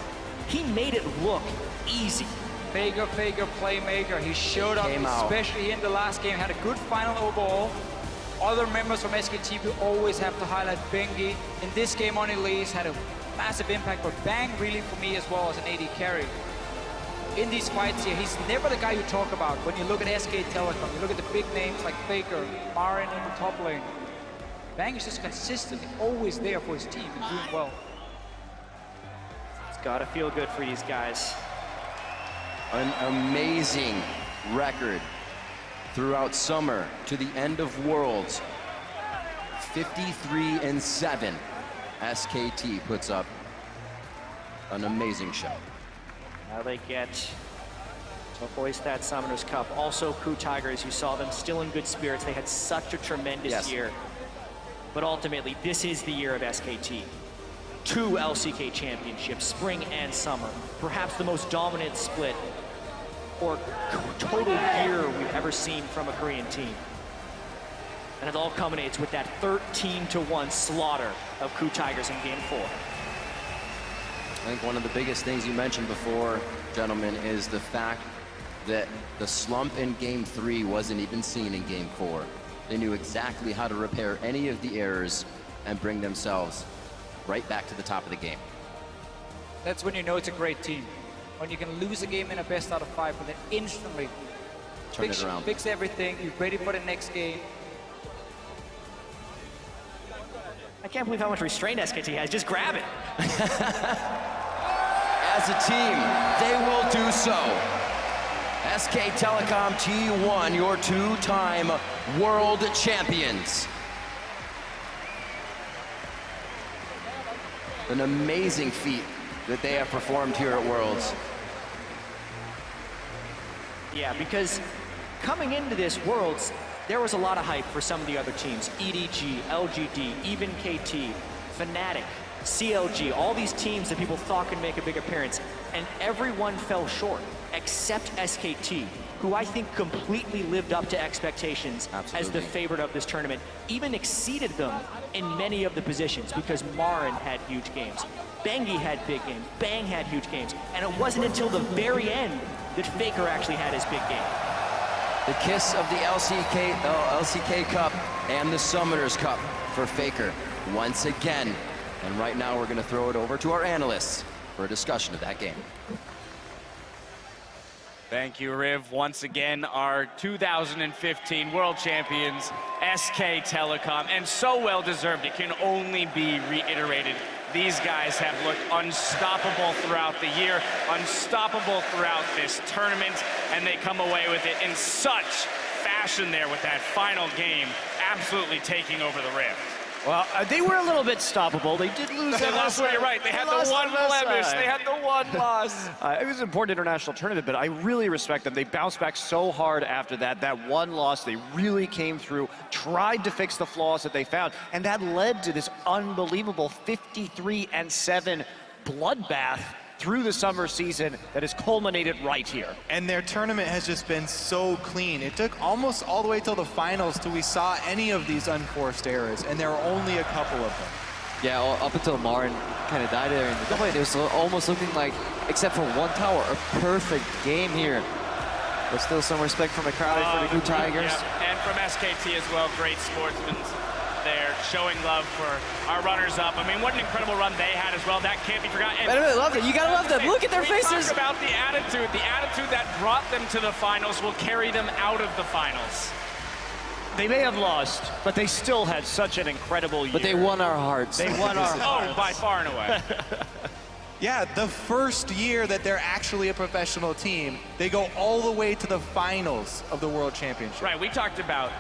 he made it look easy. Faker, playmaker. He showed up, especially in the last game, had a good final overall. Other members from SKT will always have to highlight Bengi. In this game on Elise, had a massive impact, but Bang really for me as well as an AD carry. In these fights here, he's never the guy you talk about when you look at SK Telecom. You look at the big names like Faker, Marin in the top lane. Bang is just consistently always there for his team and doing well. It's gotta feel good for these guys. An amazing record throughout summer to the end of Worlds. 53-7. SKT puts up an amazing show. Now they get to hoist that Summoners Cup. Also, Ku Tigers, you saw them still in good spirits. They had such a tremendous year. But ultimately, this is the year of SKT. 2 LCK championships, spring and summer. Perhaps the most dominant split or total year we've ever seen from a Korean team. And it all culminates with that 13-1 slaughter of Ku Tigers in Game 4. I think one of the biggest things you mentioned before, gentlemen, is the fact that the slump in Game 3 wasn't even seen in Game 4. They knew exactly how to repair any of the errors and bring themselves right back to the top of the game. That's when you know it's a great team. When you can lose a game in a best out of 5, but then instantly turn it around. Fix everything, you're ready for the next game. I can't believe how much restraint SKT has. Just grab it. As a team, they will do so. SK Telecom T1, your 2-time world champions. An amazing feat that they have performed here at Worlds. Yeah, because coming into this Worlds, there was a lot of hype for some of the other teams. EDG, LGD, even KT, Fnatic, CLG, all these teams that people thought could make a big appearance, and everyone fell short, except SKT, who I think completely lived up to expectations as the favorite of this tournament, even exceeded them in many of the positions because Marin had huge games, Bengi had big games, Bang had huge games, and it wasn't until the very end that Faker actually had his big game. The kiss of the LCK Cup and the Summoners Cup for Faker. Once again, And right now we're going to throw it over to our analysts for a discussion of that game. Thank you, Riv. Once again, our 2015 world champions, SK Telecom, and so well deserved. It can only be reiterated. These guys have looked unstoppable throughout the year, unstoppable throughout this tournament, and they come away with it in such fashion there with that final game, absolutely taking over the Rift. Well, they were a little bit stoppable. They did lose that last You're right. They had the one blemish. They had the one loss. It was an important international tournament, but I really respect them. They bounced back so hard after that. That one loss, they really came through, tried to fix the flaws that they found, and that led to this unbelievable 53-7 bloodbath through the summer season that has culminated right here. And their tournament has just been so clean. It took almost all the way till the finals till we saw any of these unforced errors, and there were only a couple of them. Yeah, up until Marin kind of died there in the double. It was almost looking like, except for one tower, a perfect game here. But still some respect from the crowd for the Blue Tigers. Yeah. And from SKT as well, great sportsmen there, showing love for our runners-up. I mean, what an incredible run they had as well. That can't be forgotten. I love it. You gotta love them. Look at their faces. Talk about the attitude that brought them to the finals will carry them out of the finals. They may have lost, but they still had such an incredible year. But they won our hearts. They won our hearts. Oh, by far and away. Yeah, the first year that they're actually a professional team, they go all the way to the finals of the World Championship. Right, we talked about,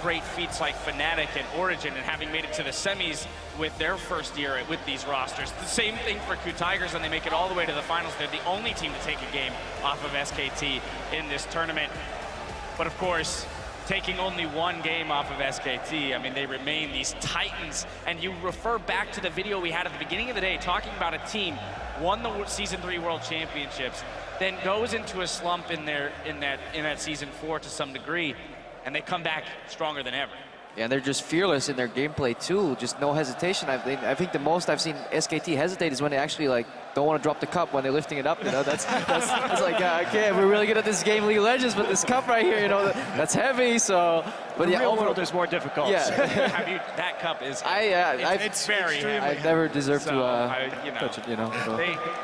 great feats like Fnatic and Origin and having made it to the semis with their first year with these rosters. The same thing for Ku Tigers, and they make it all the way to the finals. They're the only team to take a game off of SKT in this tournament. But of course, taking only one game off of SKT, I mean, they remain these titans. And you refer back to the video we had at the beginning of the day talking about a team won the Season 3 World Championships, then goes into a slump in that Season 4 to some degree, and they come back stronger than ever. Yeah, and they're just fearless in their gameplay too. Just no hesitation. I think the most I've seen SKT hesitate is when they actually don't want to drop the cup when they're lifting it up. That's like okay, we're really good at this game, League of Legends, but this cup right here, that's heavy. So, but the yeah, real world is more difficult. Yeah, that cup is. It's very heavy. I've never deserved to touch it. So.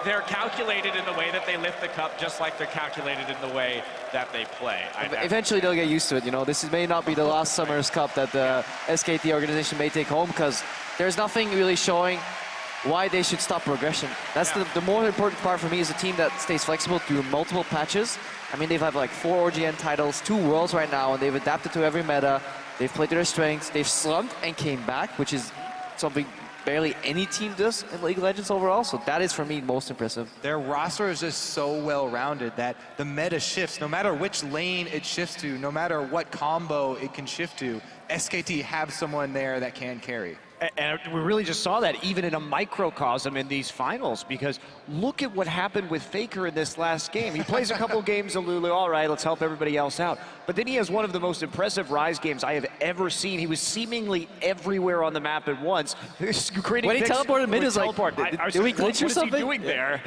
They're calculated in the way that they lift the cup, just like they're calculated in the way that they play. Eventually they'll get used to it. This may not be the last summer's cup that the SKT organization may take home, because there's nothing really showing why they should stop progression. That's the more important part for me, is a team that stays flexible through multiple patches. I mean, they've had 4 OGN titles, 2 Worlds right now, and they've adapted to every meta. They've played to their strengths. They've slumped and came back, which is something barely any team does in League of Legends overall. So that is, for me, most impressive. Their roster is just so well-rounded that the meta shifts. No matter which lane it shifts to, no matter what combo it can shift to, SKT have someone there that can carry. And we really just saw that even in a microcosm in these finals, because look at what happened with Faker in this last game. He plays a couple games of Lulu, all right, let's help everybody else out. But then he has one of the most impressive Rise games I have ever seen. He was seemingly everywhere on the map at once. When he teleported mid, is like, did we glitch or something? What is he doing there?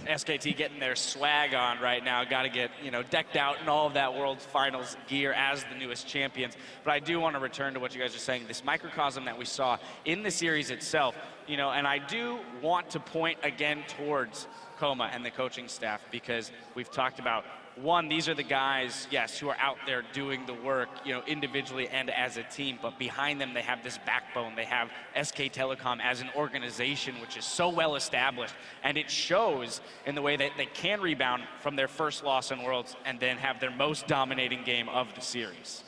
SKT getting their swag on right now. Got to get, decked out in all of that World Finals gear as the newest champions. But I do want to return to what you guys are saying. This microcosm that we saw in the series itself, and I do want to point again towards Coma and the coaching staff, because we've talked about, one, these are the guys, yes, who are out there doing the work, individually and as a team, but behind them they have this backbone. They have SK Telecom as an organization which is so well established, and it shows in the way that they can rebound from their first loss in Worlds and then have their most dominating game of the series.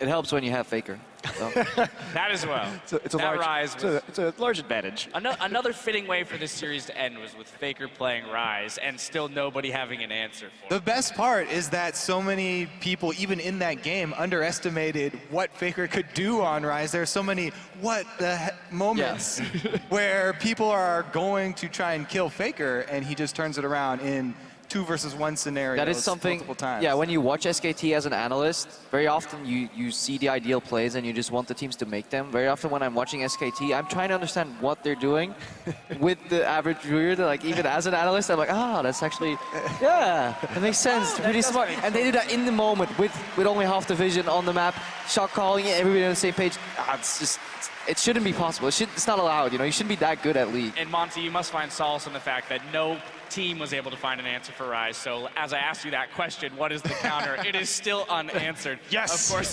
It helps when you have Faker. So. That as well. It's a large advantage. Another fitting way for this series to end was with Faker playing Rise and still nobody having an answer for it. The best part is that so many people, even in that game, underestimated what Faker could do on Rise. There are so many moments where people are going to try and kill Faker, and he just turns it around in 2 versus 1 scenarios. That is something, multiple times. Yeah, when you watch SKT as an analyst, very often you see the ideal plays and you just want the teams to make them. Very often when I'm watching SKT, I'm trying to understand what they're doing with the average viewer. Like, even as an analyst, I'm like, that's actually, that makes sense. Really smart. And they do that in the moment with only half the vision on the map. shot calling, everybody on the same page. It shouldn't be possible. It's not allowed. You shouldn't be that good at League. And Monty, you must find solace in the fact that no team was able to find an answer for Rise. So as I asked you that question, what is the counter? It is still unanswered. Yes. Of course.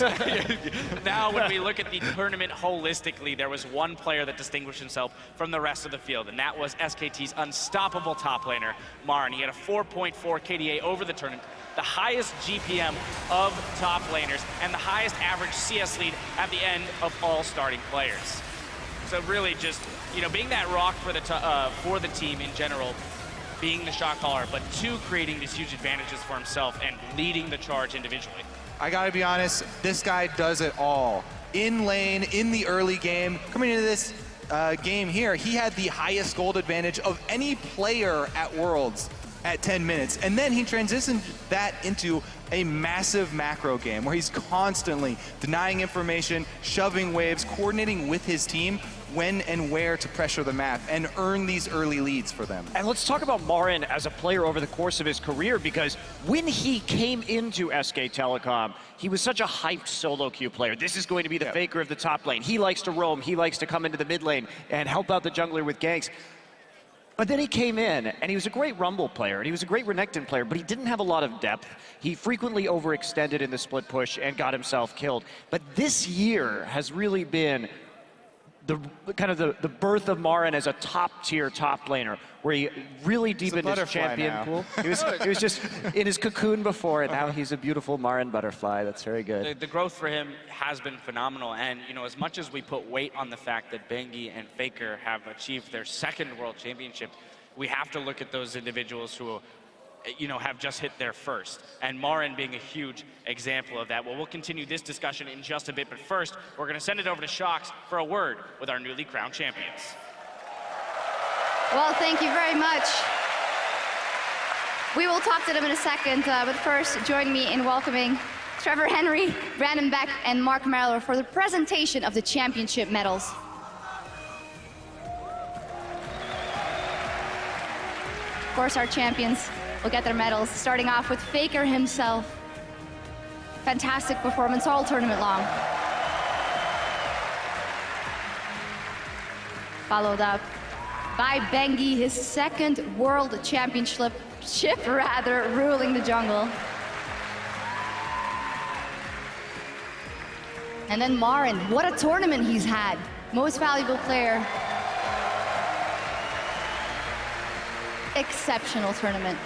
Now, when we look at the tournament holistically, there was one player that distinguished himself from the rest of the field, and that was SKT's unstoppable top laner, Marin. He had a 4.4 KDA over the tournament, the highest GPM of top laners, and the highest average CS lead at the end of all starting players. So really just, being that rock for the team in general, being the shot caller, but two, creating these huge advantages for himself and leading the charge individually. I gotta be honest, this guy does it all. In lane, in the early game, coming into this game here, he had the highest gold advantage of any player at Worlds at 10 minutes. And then he transitioned that into a massive macro game where he's constantly denying information, shoving waves, coordinating with his team when and where to pressure the map and earn these early leads for them. And let's talk about Marin as a player over the course of his career, because when he came into SK Telecom, he was such a hyped solo queue player. This is going to be the faker of the top lane. He likes to roam, he likes to come into the mid lane and help out the jungler with ganks. But then he came in, and he was a great Rumble player, and he was a great Renekton player, but he didn't have a lot of depth. He frequently overextended in the split push and got himself killed. But this year has really been the birth of Marin as a top-tier top laner, where he really deepened his champion pool. He was just in his cocoon before, and now he's a beautiful Marin butterfly. That's very good. The growth for him has been phenomenal, and as much as we put weight on the fact that Bengi and Faker have achieved their second World Championship, we have to look at those individuals who have just hit their first, and Marin being a huge example of that. Well, we'll continue this discussion in just a bit, but first, we're going to send it over to Shox for a word with our newly crowned champions. Well, thank you very much. We will talk to them in a second, but first, join me in welcoming Trevor Henry, Brandon Beck, and Mark Merrill for the presentation of the championship medals. Of course, our champions will get their medals, starting off with Faker himself. Fantastic performance all tournament long. Followed up by Bengi, his second world championship, ruling the jungle. And then Marin, what a tournament he's had. Most valuable player. Exceptional tournament.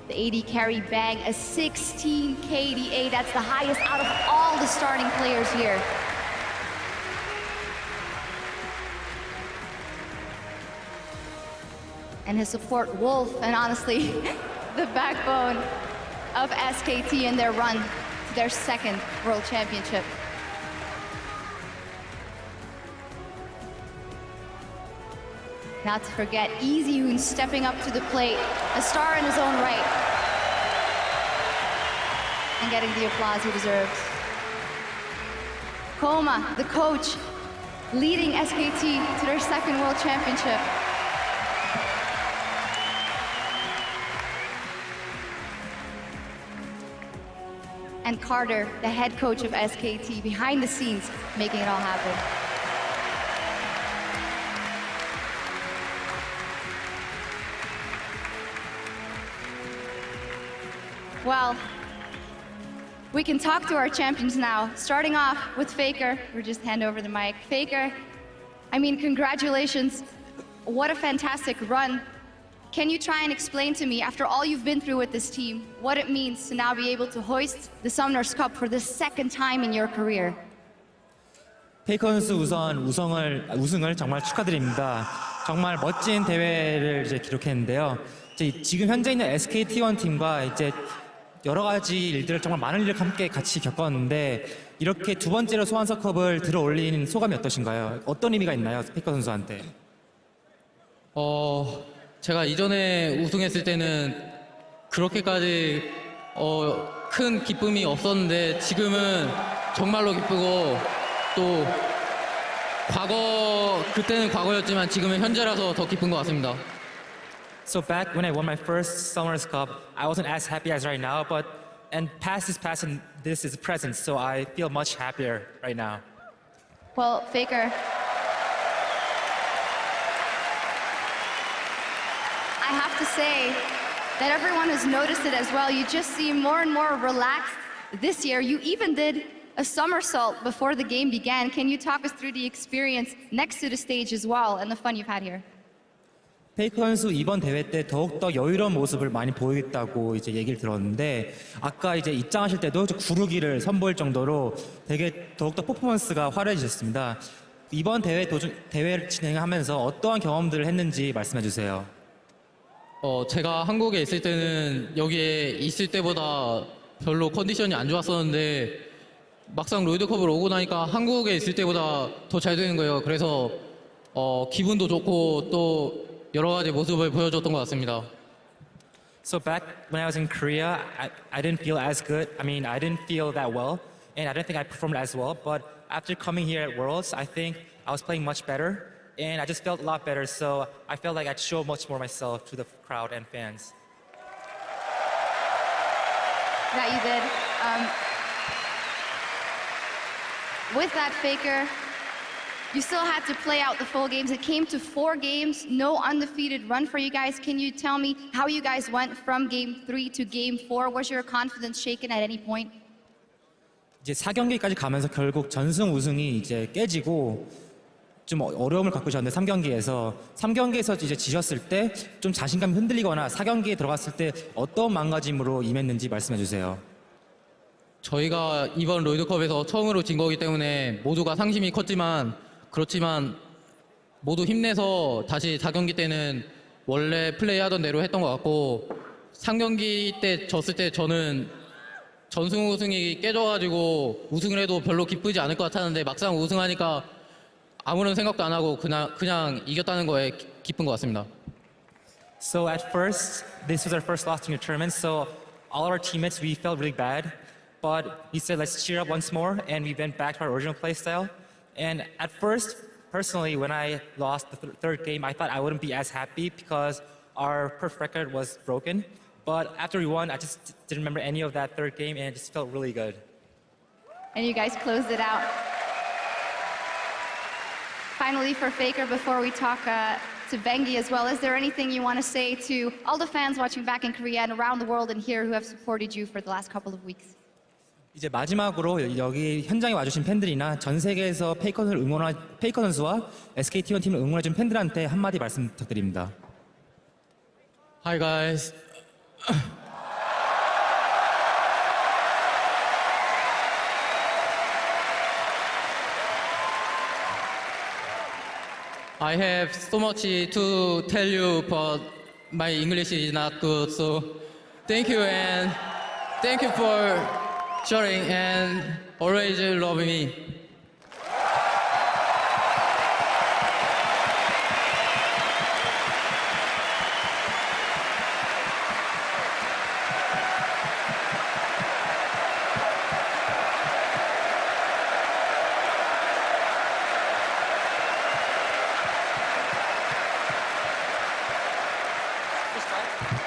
The AD carry bag, a 16 KDA. That's the highest out of all the starting players here. And his support, Wolf, and honestly, the backbone of SKT in their run to their second World Championship. Not to forget, Easyhoon stepping up to the plate, a star in his own right, and getting the applause he deserves. Koma, the coach, leading SKT to their second World Championship. And Carter, the head coach of SKT, behind the scenes, making it all happen. Well, we can talk to our champions now. Starting off with Faker. We'll just hand over the mic. Faker, I mean, congratulations. What a fantastic run. Can you try and explain to me, after all you've been through with this team, what it means to now be able to hoist the Summoners Cup for the second time in your career? 페이커 선수 우선 우승을 정말 축하드립니다. 정말 멋진 대회를 기록했는데요. 지금 현재 있는 SK T1 팀과 여러 가지 일들을 정말 많은 일을 함께 같이 겪었는데 이렇게 두 번째로 소환서컵을 들어올린 소감이 어떠신가요? 어떤 의미가 있나요, 페이커 선수한테? 제가 이전에 우승했을 때는 그렇게까지 큰 기쁨이 없었는데 지금은 정말로 기쁘고 또 그때는 과거였지만 지금은 현재라서 더 기쁜 것 같습니다. So back when I won my first Summoners Cup, I wasn't as happy as right now, but and past is past and this is present, so I feel much happier right now. Well, Faker, I have to say that everyone has noticed it as well. You just seem more and more relaxed this year. You even did a somersault before the game began. Can you talk us through the experience next to the stage as well and the fun you've had here? 페이커 선수 이번 대회 때 더욱더 여유로운 모습을 많이 보이겠다고 이제 얘기를 들었는데 아까 이제 입장하실 때도 구르기를 선보일 정도로 되게 더욱더 퍼포먼스가 화려해지셨습니다. 이번 대회를 진행하면서 어떠한 경험들을 했는지 말씀해 주세요. 제가 한국에 있을 때는 여기에 있을 때보다 별로 컨디션이 안 좋았었는데 막상 롤드컵으로 오고 나니까 한국에 있을 때보다 더 잘 되는 거예요. 그래서 기분도 좋고 또 여러 가지 모습을 보여줬던 것 같습니다. So back when I was in Korea, I didn't feel as good. I mean, I didn't feel that well, and I didn't think I performed as well. But after coming here at Worlds, I think I was playing much better, and I just felt a lot better. So I felt like I'd show much more myself to the crowd and fans. That you did. With that, Faker, you still had to play out the full games. It came to 4 games, no undefeated run for you guys. Can you tell me how you guys went from game 3 to game 4? Was your confidence shaken at any point? 이제 4경기까지 가면서 결국 전승 우승이 이제 깨지고 좀 어려움을 갖고 계셨는데 3경기에서 이제 지셨을 때 좀 자신감이 흔들리거나 4경기에 들어갔을 때 어떤 마음가짐으로 임했는지 말씀해 주세요. 저희가 이번 롤드컵에서 처음으로 진 거기 때문에 모두가 상심이 컸지만 그렇지만 모두 힘내서 다시 4경기 때는 원래 플레이하던 대로 했던 것 같고 3경기 때 졌을 때 저는 전승 우승이 깨져가지고 우승을 해도 별로 기쁘지 않을 것 같았는데 막상 우승하니까 아무런 생각도 안 하고 그냥 이겼다는 거에 기쁜 것 같습니다. So at first, this was our first loss in your tournament, so all our teammates, we felt really bad. But we said, let's cheer up once more, and we went back to our original play style. And at first, personally, when I lost the third game, I thought I wouldn't be as happy because our perfect record was broken. But after we won, I just didn't remember any of that third game, and it just felt really good. And you guys closed it out. Finally, for Faker, before we talk to Bengi as well, is there anything you want to say to all the fans watching back in Korea and around the world and here who have supported you for the last couple of weeks? 이제 마지막으로 여기 현장에 와주신 팬들이나 전 세계에서 페이커 선수와 SKT1 팀을 응원해준 팬들한테 한마디 말씀 부탁드립니다. Hi guys. I have so much to tell you, but my English is not good. So thank you and thank you for sharing and always love me.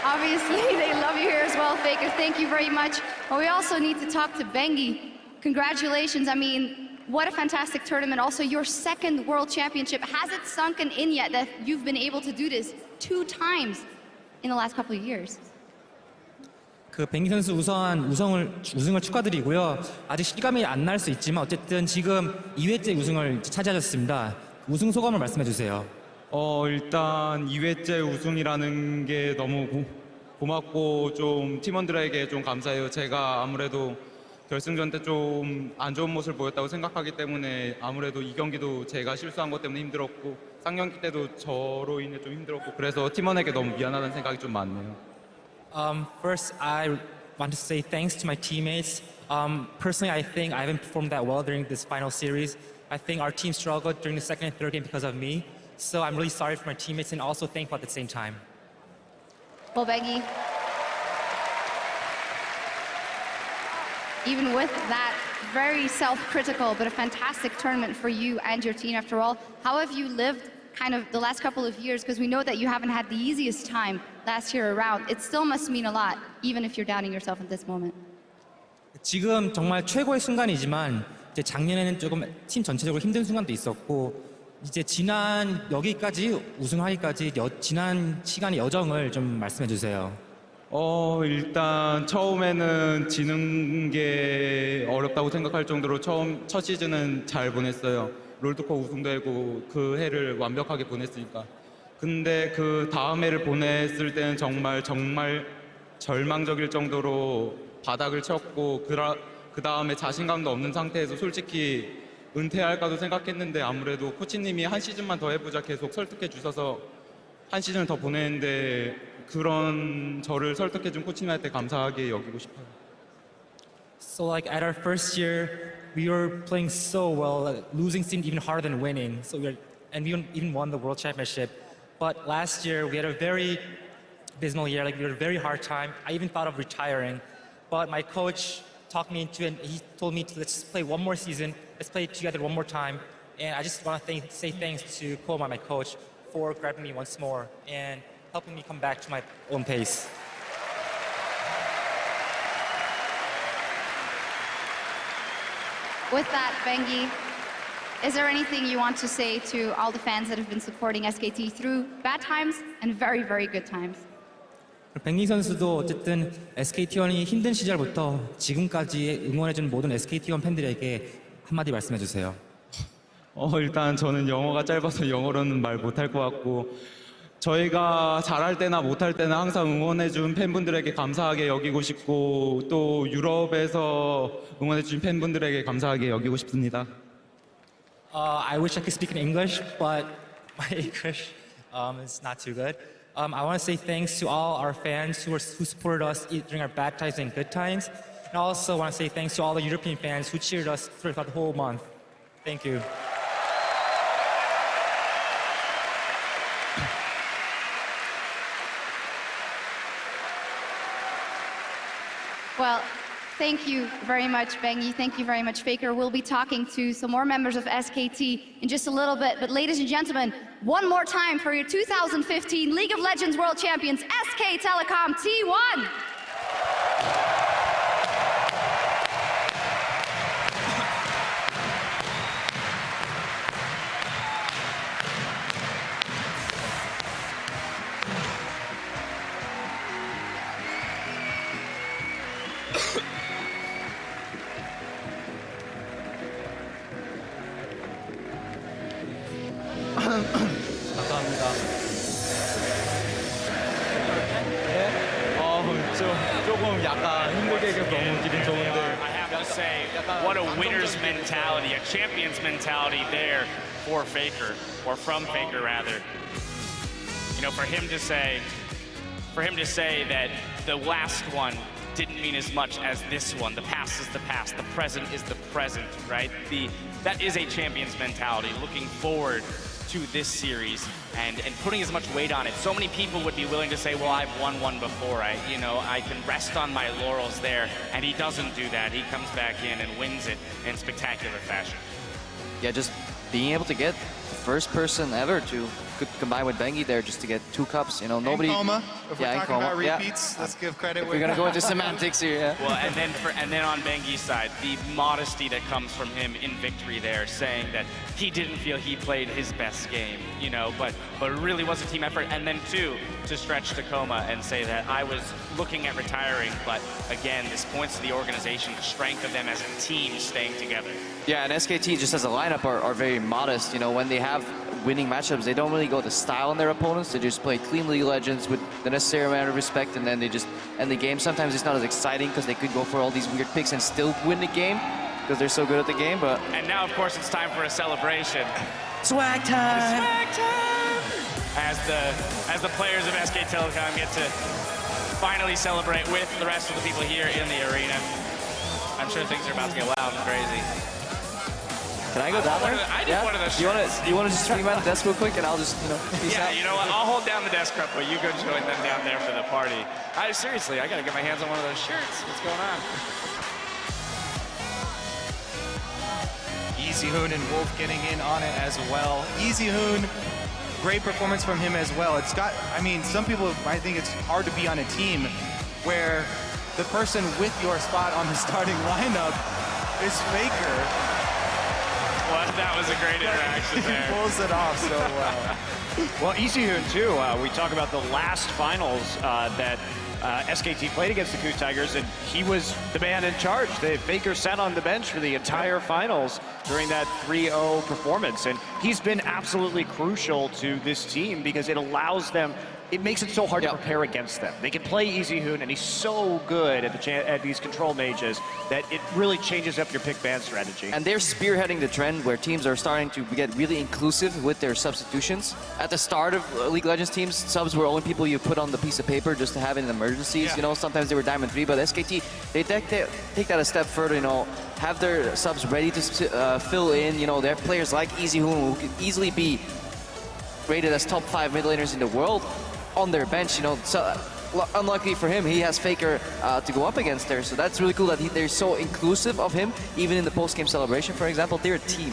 Obviously, they love you here as well, Faker. Thank you very much. But we also need to talk to Bengi. Congratulations. I mean, what a fantastic tournament. Also, your second World Championship. Has it sunken in yet that you've been able to do this 2 times in the last couple of years? 뱅기 선수 우승을 축하드리고요. 아직 실감이 안 날 수 있지만 어쨌든 지금 2회째 우승을 차지하셨습니다. 우승 소감을 말씀해 주세요. 일단 2회째 우승이라는 게 너무 고맙고 좀 팀원들에게 좀 감사해요. 제가 아무래도 결승전 때 좀 안 좋은 모습을 보였다고 생각하기 때문에 아무래도 이 경기도 제가 실수한 것 때문에 힘들었고 3경기 때도 저로 인해 좀 힘들었고 그래서 팀원에게 너무 미안하다는 생각이 좀 많네요. First, I want to say thanks to my teammates. Personally, I think I haven't performed that well during this final series. I think our team struggled during the second and third game because of me. So I'm really sorry for my teammates and also thankful at the same time. Well, Bengi, even with that very self-critical but a fantastic tournament for you and your team after all, how have you lived kind of the last couple of years? Because we know that you haven't had the easiest time last year around. It still must mean a lot, even if you're doubting yourself at this moment. 지금 정말 최고의 순간이지만 이제 작년에는 조금 팀 전체적으로 힘든 순간도 있었고 이제 지난 여기까지 우승하기까지 지난 시간의 여정을 좀 말씀해 주세요. 일단 처음에는 지는 게 어렵다고 생각할 정도로 첫 시즌은 잘 보냈어요. 롤드컵 우승도 하고 그 해를 완벽하게 보냈으니까. 근데 그 다음 해를 보냈을 때는 정말 절망적일 정도로 바닥을 쳤고 그 다음에 자신감도 없는 상태에서 솔직히 은퇴할까도 생각했는데 아무래도 코치님이 한 시즌만 더 해보자 계속 설득해 주셔서 한 시즌을 더 보냈는데 그런 저를 설득해 준 코치님한테 감사하게 여기고 싶어요. So like at our first year, we were playing so well. Like, losing seemed even harder than winning. So we even won the world championship. But last year we had a very abysmal year. Like we had a very hard time. I even thought of retiring, but my coach talked me into it. And he told me to let's play one more season. Let's play together one more time. And I just want to say thanks to Koma, my coach, for grabbing me once more and helping me come back to my own pace. With that, Bengi, is there anything you want to say to all the fans that have been supporting SKT through bad times and very, very good times? 뱅기 선수도 어쨌든 SKT1이 힘든 시절부터 지금까지 응원해준 모든 SKT1 팬들에게 한마디 말씀해 주세요. 일단 저는 영어가 짧아서 영어로는 말 못할 것 같고 저희가 잘할 때나 못할 때나 항상 응원해준 팬분들에게 감사하게 여기고 싶고 또 유럽에서 응원해준 팬분들에게 감사하게 여기고 싶습니다. I wish I could speak in English, but my English is not too good. I want to say thanks to all our fans who supported us during our bad times and good times. And I also want to say thanks to all the European fans who cheered us throughout the whole month. Thank you. Well, thank you very much, Bengi. Thank you very much, Faker. We'll be talking to some more members of SKT in just a little bit. But ladies and gentlemen, one more time for your 2015 League of Legends World Champions, SK Telecom T1. 감사합니다. 조금 약간 힘들게 해서 너무 기분 좋은데. I have to say, what a winner's mentality, a champion's mentality there for Faker, or from Faker rather. You know, for him to say that the last one didn't mean as much as this one. The past is the past, the present is the present, right? That is a champion's mentality, looking forward to this series and putting as much weight on it. So many people would be willing to say, well, I've won one before. I can rest on my laurels there. And he doesn't do that. He comes back in and wins it in spectacular fashion. Yeah, just being able to get the first person ever to combine with Bengi there just to get 2 cups. You know, nobody. Coma. If we're talking about yeah. repeats, let's give credit. If we're gonna go into semantics here, yeah. Well, and then on Bengi's side, the modesty that comes from him in victory there, saying that he didn't feel he played his best game, you know, but it really was a team effort. And then too, to stretch Tacoma and say that I was looking at retiring, but again, this points to the organization, the strength of them as a team staying together. Yeah, and SKT just as a lineup are very modest. You know, when they have winning matchups, they don't really go to style on their opponents. They just play clean League of Legends with the necessary amount of respect, and then they just end the game. Sometimes it's not as exciting because they could go for all these weird picks and still win the game because they're so good at the game. But and now, of course, it's time for a celebration. Swag time! Swag time! As the players of SK Telecom get to finally celebrate with the rest of the people here in the arena. I'm sure things are about to get wild and crazy. Can I go down there? I need one of those shirts. You want to just swing around the desk real quick, and I'll just, peace Yeah, out? you know what? I'll hold down the desk rep while you go join them down there for the party. Seriously, I gotta get my hands on one of those shirts. What's going on? Easy Hoon and Wolf getting in on it as well. Easy Hoon, great performance from him as well. Some people might think it's hard to be on a team where the person with your spot on the starting lineup is Faker. Well, that was a great interaction He there. pulls it off so well. Well, Easyhoon, too, we talk about the last finals that SKT played against the Koo Tigers, and he was the man in charge. Faker sat on the bench for the entire finals during that 3-0 performance, and he's been absolutely crucial to this team because it allows them, it makes it so hard to prepare against them. They can play Easyhoon, and he's so good at these control mages that it really changes up your pick ban strategy. And they're spearheading the trend where teams are starting to get really inclusive with their substitutions. At the start of League of Legends teams, subs were only people you put on the piece of paper just to have in emergencies. You know, sometimes they were Diamond 3, but SKT, they take that a step further, you know, have their subs ready to fill in. You know, they have players like Easyhoon who could easily be rated as top 5 mid laners in the world on their bench, you know. So unluckily for him, he has Faker to go up against there. So that's really cool that they're so inclusive of him, even in the post-game celebration, for example. They're a team.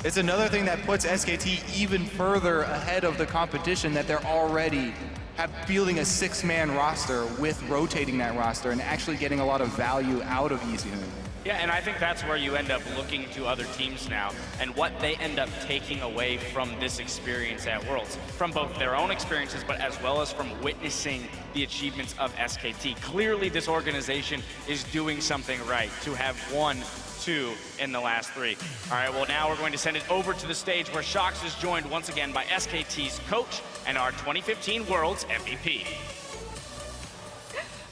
It's another thing that puts SKT even further ahead of the competition, that they're already fielding a 6-man roster with rotating that roster and actually getting a lot of value out of Easyhoon. Yeah, and I think that's where you end up looking to other teams now and what they end up taking away from this experience at Worlds, from both their own experiences, but as well as from witnessing the achievements of SKT. Clearly, this organization is doing something right to have won 2 in the last 3. All right, well, now we're going to send it over to the stage where Shox is joined once again by SKT's coach and our 2015 Worlds MVP.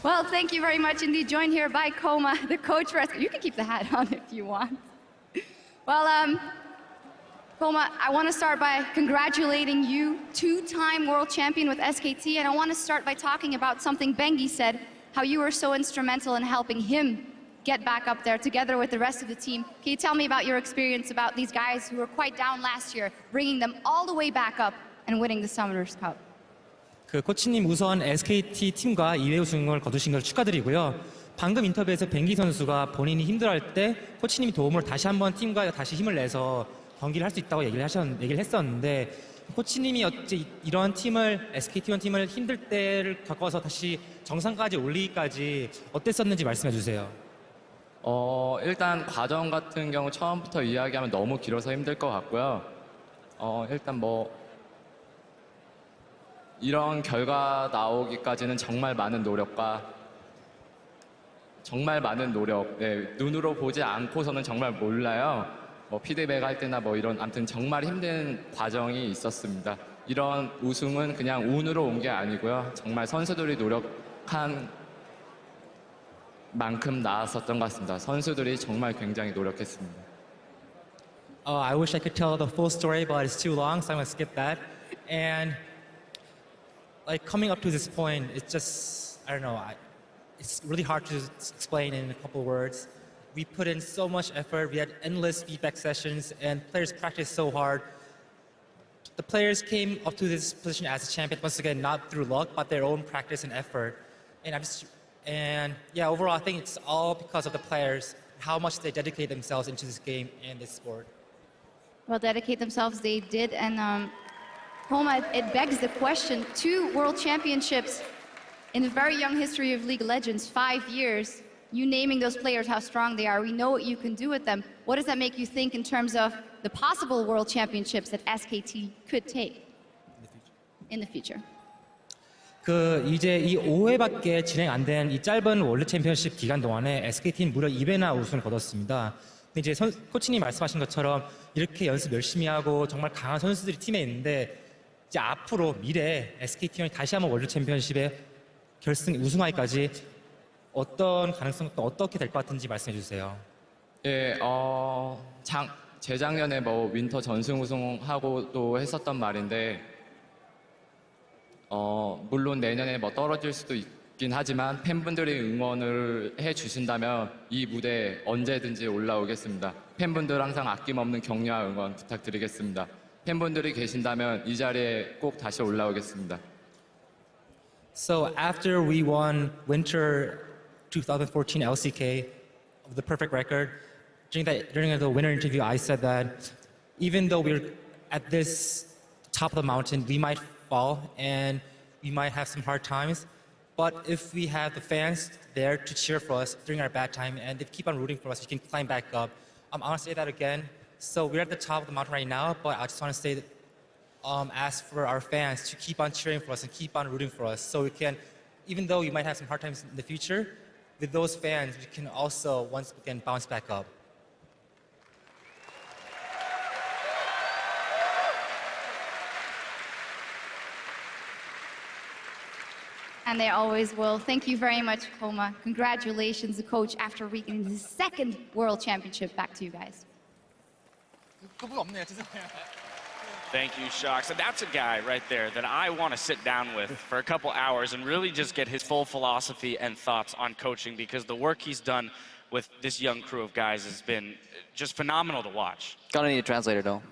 Well, thank you very much indeed. Joined here by Koma, the coach for SKT. You can keep the hat on if you want. Well, Koma, I want to start by congratulating you, 2-time world champion with SKT, and I want to start by talking about something Bengi said, how you were so instrumental in helping him get back up there together with the rest of the team. Can you tell me about your experience about these guys who were quite down last year, bringing them all the way back up and winning the Summoners Cup? 그 코치님 우선 SKT 팀과 2회 우승을 거두신 걸 축하드리고요. 방금 인터뷰에서 뱅기 선수가 본인이 힘들어할 때 코치님이 도움을 다시 한번 팀과 다시 힘을 내서 경기를 할 수 있다고 얘기를 했었는데 코치님이 어째 이런 팀을 SKT1 팀을 힘들 때를 겪어서 다시 정상까지 올리기까지 어땠었는지 말씀해 주세요. 일단 과정 같은 경우 처음부터 이야기하면 너무 길어서 힘들 것 같고요. 일단 뭐 이런 결과 나오기까지는 정말 많은 노력과 정말 많은 노력, 눈으로 보지 않고서는 정말 몰라요. 뭐 피드백 할 때나 뭐 이런 아무튼 정말 힘든 과정이 있었습니다. 이런 우승은 그냥 운으로 온 게 아니고요. 정말 선수들이 노력한 만큼 나았었던 것 같습니다. 선수들이 정말 굉장히 노력했습니다. I wish I could tell the full story, but it's too long, so I'm gonna skip that. And like coming up to this point, it's just, I don't know, it's really hard to explain in a couple of words. We put in so much effort, we had endless feedback sessions, and players practiced so hard. The players came up to this position as a champion, once again, not through luck, but their own practice and effort. And yeah, overall, I think it's all because of the players, how much they dedicate themselves into this game and this sport. Well, dedicate themselves, they did, and Homa, it begs the question, 2 world championships in the very young history of League of Legends, 5 years, you naming those players how strong they are, we know what you can do with them. What does that make you think in terms of the possible world championships that SKT could take in the future? 그 이제 이 5회밖에 진행 안 된 이 짧은 월드 챔피언십 기간 동안에 SKT는 무려 2회나 우승을 거뒀습니다. 근데 이제 코치님 말씀하신 것처럼 이렇게 연습 열심히 하고 정말 강한 선수들이 팀에 있는데 이제 앞으로 미래에 SKT형이 다시 한번 월드 챔피언십에 결승 우승하기까지 어떤 가능성 또 어떻게 될 것 같은지 말씀해 주세요. 예, 재작년에 뭐 윈터 전승 우승하고 또 했었던 말인데 물론 내년에 뭐 떨어질 수도 있긴 하지만 팬분들이 응원을 해 주신다면 이 무대에 언제든지 올라오겠습니다. 팬분들 항상 아낌없는 격려와 응원 부탁드리겠습니다. 팬분들이 계신다면 이 자리에 꼭 다시 올라오겠습니다. So after we won Winter 2014 LCK, the perfect record, during the winner interview, I said that even though we're at this top of the mountain, we might fall and we might have some hard times. But if we have the fans there to cheer for us during our bad time, and if keep on rooting for us, we can climb back up. I want to say that again. So we're at the top of the mountain right now, but I just want to say that, ask for our fans to keep on cheering for us and keep on rooting for us, so we can, even though you might have some hard times in the future, with those fans, we can also once again bounce back up. And they always will. Thank you very much, Koma. Congratulations, the coach, after reaching his second World Championship. Back to you guys. Thank you, Shocks. And that's a guy right there that I want to sit down with for a couple hours and really just get his full philosophy and thoughts on coaching, because the work he's done with this young crew of guys has been just phenomenal to watch. Gonna need a translator though.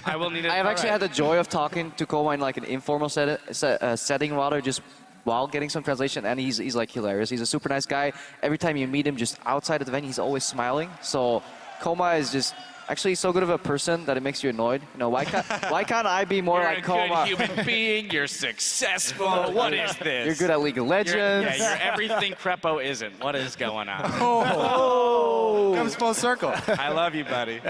I will need it. I have actually had the joy of talking to Koma in like an informal setting rather, just while getting some translation, and he's like hilarious. He's a super nice guy. Every time you meet him just outside of the venue, he's always smiling. So Koma is just actually so good of a person that it makes you annoyed. You know, why can't I be more You're like a Koma? good human being, you're successful. What is this? You're good at League of Legends. You're everything Crepo isn't. What is going on? Comes full circle. I love you, buddy.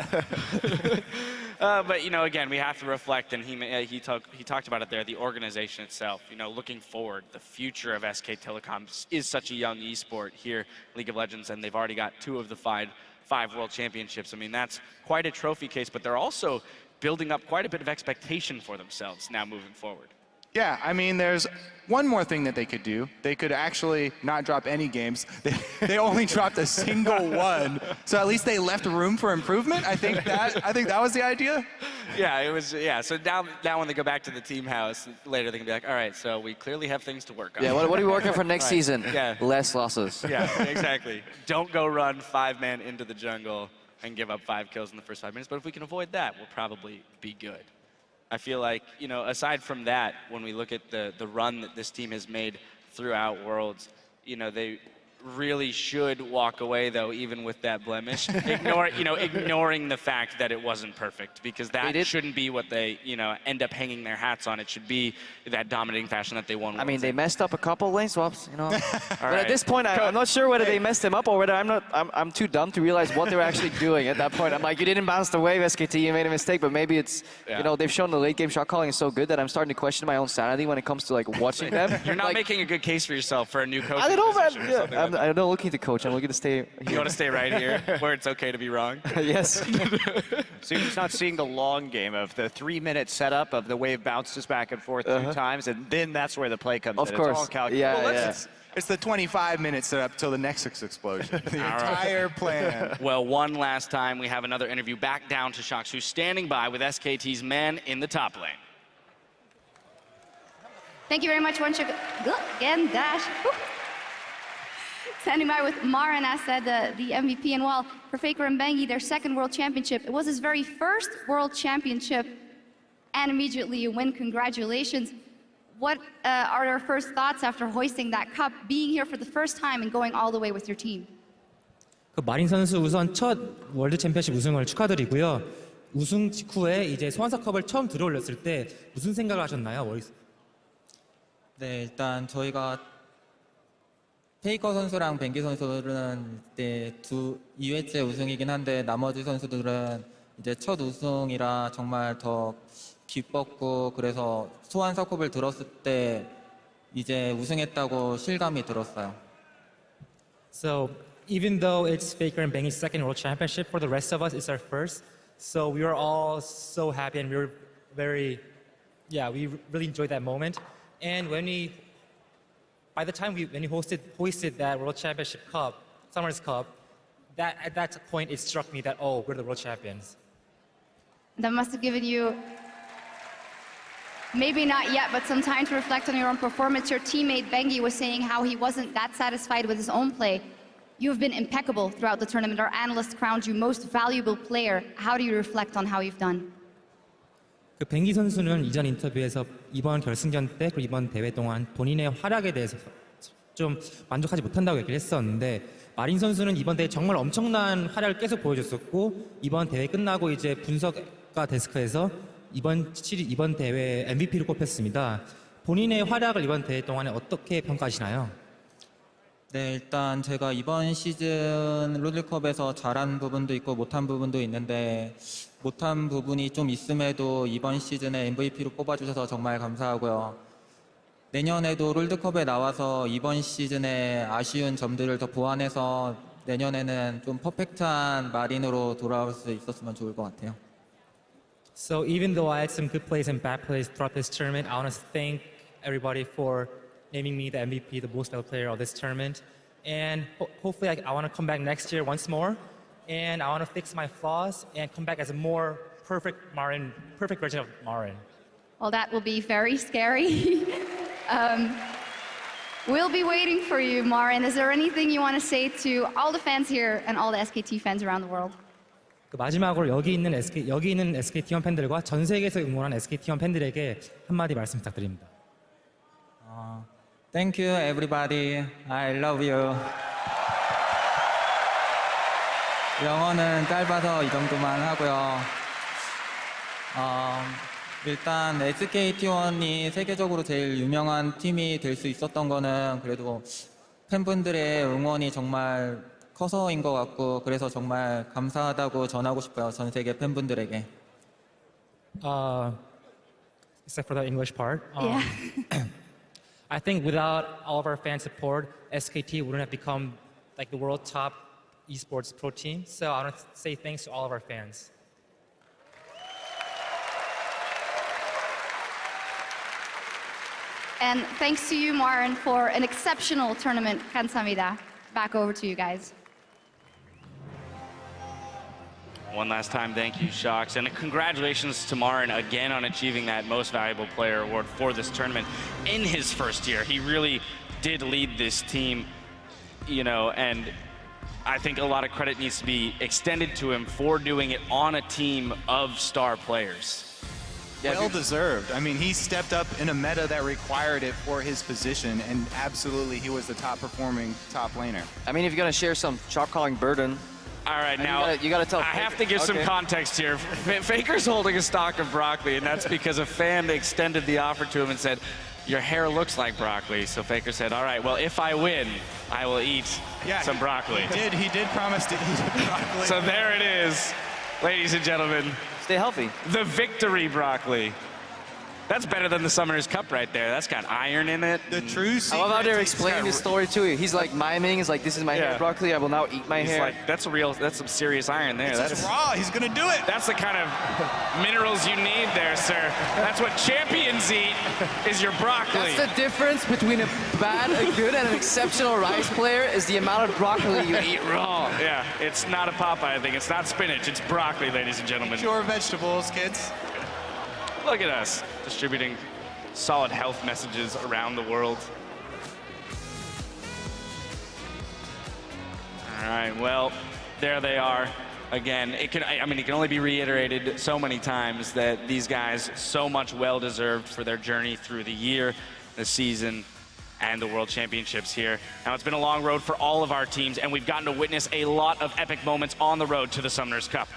But, you know, again, we have to reflect, and he talked about it there, the organization itself. You know, looking forward, the future of SK Telecom is such a young esport here, League of Legends, and they've already got 2 of the 5 World Championships. I mean, that's quite a trophy case, but they're also building up quite a bit of expectation for themselves now moving forward. Yeah, I mean, there's one more thing that they could do. They could actually not drop any games. They only dropped a single one, so at least they left room for improvement. I think that was the idea. Yeah, it was. Yeah, so now when they go back to the team house later, they can be like, all right, so we clearly have things to work on. Yeah, what are we working for next Right. season? Yeah. Less losses. Yeah, exactly. Don't go run 5-man into the jungle and give up 5 kills in the first 5 minutes. But if we can avoid that, we'll probably be good. I feel like, you know, aside from that, when we look at the run that this team has made throughout Worlds, you know, they really should walk away, though, even with that blemish, ignoring the fact that it wasn't perfect, because that shouldn't be what they, you know, end up hanging their hats on. It should be that dominating fashion that they won. I mean, they messed up a couple lane swaps, you know. But right. at this point, I'm not sure whether they messed them up or whether I'm too dumb to realize what they were actually doing at that point. I'm like, you didn't bounce the wave, SKT, you made a mistake, but maybe it's, you know, they've shown the late game shot calling is so good that I'm starting to question my own sanity when it comes to like watching them. You're not like, making a good case for yourself for a new coach. I don't know, man. I'm not looking to coach. I'm looking to stay here. You want to stay right here, where it's okay to be wrong? Yes. So he's not seeing the long game of the 3-minute setup of the wave bounces back and forth 2 times, and then that's where the play comes in. Of course. It's all calculated. Yeah, It's the 25-minute setup till the Nexus explosion. The entire plan. Well, one last time, we have another interview back down to Shocks, who's standing by with SKT's man in the top lane. Thank you very much, once again, Dash. Woo. Standing by with Marin, as said, the MVP, and well, for Faker and Bengi, their second World Championship. It was his very first World Championship, and immediately you win. Congratulations. What are your first thoughts after hoisting that cup, being here for the first time and going all the way with your team? 그 마린 선수 우선 첫 월드 챔피언십 우승을 축하드리고요. 우승 직후에 이제 소환사컵을 처음 들어올렸을 때 무슨 생각을 하셨나요? 네, 일단 저희가 페이커 선수랑 뱅기 선수들은 이제 2회째 우승이긴 한데 나머지 선수들은 이제 첫 우승이라 정말 더 기뻤고, 그래서 소환사컵을 들었을 때 이제 우승했다고 실감이 들었어요. So even though it's Faker and Bengi's second World Championship, for the rest of us, it's our first. So we were all so happy, and we were we really enjoyed that moment. And by the time when we hoisted that World Championship Cup, Summers Cup, at that point it struck me that, oh, we're the world champions. That must have given you, maybe not yet, but some time to reflect on your own performance. Your teammate Bengi was saying how he wasn't that satisfied with his own play. You have been impeccable throughout the tournament. Our analysts crowned you most valuable player. How do you reflect on how you've done? 그 뱅기 선수는 이전 인터뷰에서 이번 결승전 때 그리고 이번 대회 동안 본인의 활약에 대해서 좀 만족하지 못한다고 얘기를 했었는데, 마린 선수는 이번 대회 정말 엄청난 활약을 계속 보여줬었고, 이번 대회 끝나고 이제 분석가 데스크에서 이번 대회 MVP로 꼽혔습니다. 본인의 활약을 이번 대회 동안에 어떻게 평가하시나요? 네, 일단 제가 이번 시즌 롤드컵에서 잘한 부분도 있고 못한 부분도 있는데 못한 부분이 좀 있음에도 이번 시즌에 MVP로 뽑아주셔서 정말 감사하고요. 내년에도 롤드컵에 나와서 이번 시즌에 아쉬운 점들을 더 보완해서 내년에는 좀 퍼펙트한 마린으로 돌아올 수 있었으면 좋을 것 같아요. So even though I had some good plays and bad plays throughout this tournament, I want to thank everybody for naming me the MVP, the most valuable player of this tournament. And hopefully I want to come back next year once more. And I want to fix my flaws and come back as a more perfect version of Marin. Well, that will be very scary. We'll be waiting for you, Marin. Is there anything you want to say to all the fans here and all the SKT fans around the world? 마지막으로 여기 있는 SKT1 팬들과 전 세계에서 응원한 SKT1 팬들에게 한마디 말씀 부탁드립니다. Thank you, everybody. I love you. 영어는 짧아서 이 정도만 하고요. 일단 SKT1이 세계적으로 제일 유명한 팀이 될 수 있었던 거는 그래도 팬분들의 응원이 정말 커서인 것 같고 그래서 정말 감사하다고 전하고 싶어요. 전 세계 팬분들에게. Except for the English part. Yeah. I think without all of our fan support, SKT wouldn't have become like the world top esports pro team. So I want to say thanks to all of our fans. And thanks to you, Marin, for an exceptional tournament. 감사합니다. Back over to you guys. One last time, thank you, Shocks. And congratulations to Marin again on achieving that Most Valuable Player award for this tournament in his first year. He really did lead this team, you know, and I think a lot of credit needs to be extended to him for doing it on a team of star players. Well deserved. I mean, he stepped up in a meta that required it for his position, and absolutely he was the top performing top laner. I mean, if you're going to share some shot calling burden, all right, now you gotta tell. I have to give some context here. Faker's holding a stock of broccoli, and that's because a fan extended the offer to him and said, "Your hair looks like broccoli." So Faker said, "All right, well, if I win, I will eat some broccoli." He did promise to eat broccoli. So there it is, ladies and gentlemen. Stay healthy. The victory broccoli. That's better than the Summoner's Cup right there. That's got iron in it. The true secret. I love how they're explaining his story to you. He's like miming. He's like, "This is my hair broccoli. I will now eat my He's hair." like, that's some serious iron there. That's raw. He's gonna do it. That's the kind of minerals you need there, sir. That's what champions eat, is your broccoli. That's the difference between a good, and an exceptional rice player is the amount of broccoli you eat raw. Yeah, it's not a Popeye thing. It's not spinach. It's broccoli, ladies and gentlemen. Pure vegetables, kids. Look at us, distributing solid health messages around the world. All right, well, there they are. Again, it can only be reiterated so many times that these guys so much well-deserved for their journey through the year, the season, and the World Championships here. Now, it's been a long road for all of our teams, and we've gotten to witness a lot of epic moments on the road to the Summoner's Cup.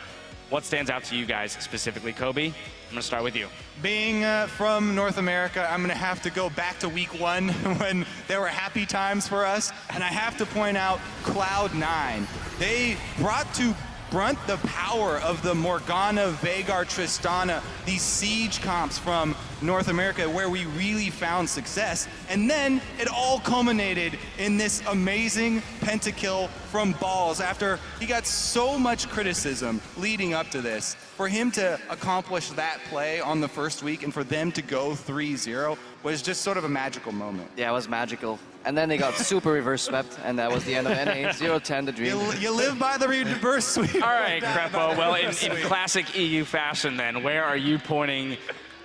What stands out to you guys specifically? Kobe, I'm going to start with you. Being from North America, I'm going to have to go back to week 1 when there were happy times for us. And I have to point out Cloud9. They brought to brunt the power of the Morgana, Veigar, Tristana, these siege comps from North America where we really found success. And then it all culminated in this amazing pentakill from Balls after he got so much criticism leading up to this. For him to accomplish that play on the first week and for them to go 3-0 was just sort of a magical moment. Yeah, it was magical. And then they got super reverse swept, and that was the end of NA 0-10, the dream. You live by the reverse sweep. All right, Crepo. Well, in classic EU fashion then, where are you pointing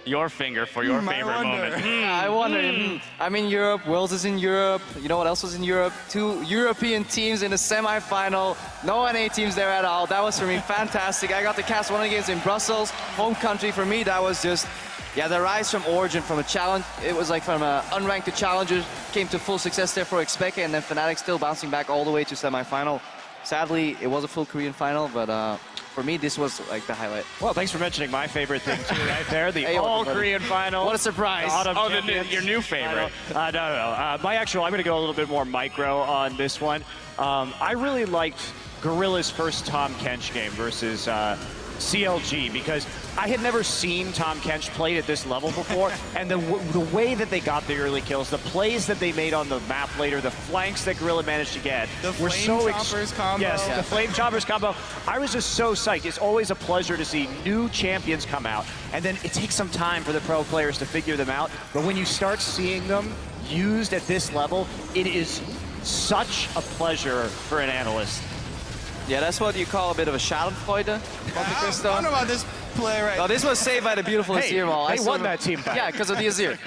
your finger for your favorite moment? I wonder. I'm in Europe. Worlds is in Europe. You know what else was in Europe? 2 European teams in the semi-final. No NA teams there at all. That was for me fantastic. I got to cast one of the games in Brussels, home country for me. That was just, yeah, the rise from Origin, from a challenge. It was like from unranked to challenger, came to full success there for Xpeke, and then Fnatic still bouncing back all the way to semi-final. Sadly, it was a full Korean final, but for me, this was like the highlight. Well, thanks for mentioning my favorite thing too, right there. The Hey, all-Korean final. What a surprise. Autumn your new favorite. No. I'm going to go a little bit more micro on this one. I really liked Gorilla's first Tom Kench game versus CLG because I had never seen Tom Kench played at this level before, and the way that they got the early kills, the plays that they made on the map later, the flanks that Gorilla managed to get, The were Flame so Choppers combo. Yes, the Flame Choppers combo. I was just so psyched. It's always a pleasure to see new champions come out, and then it takes some time for the pro players to figure them out. But when you start seeing them used at this level, it is such a pleasure for an analyst. Yeah, that's what you call a bit of a Schadenfreude. I don't know about this play right No, this was saved by the beautiful Hey, Azir Maul. they won that team fight. Yeah, because of the Azir.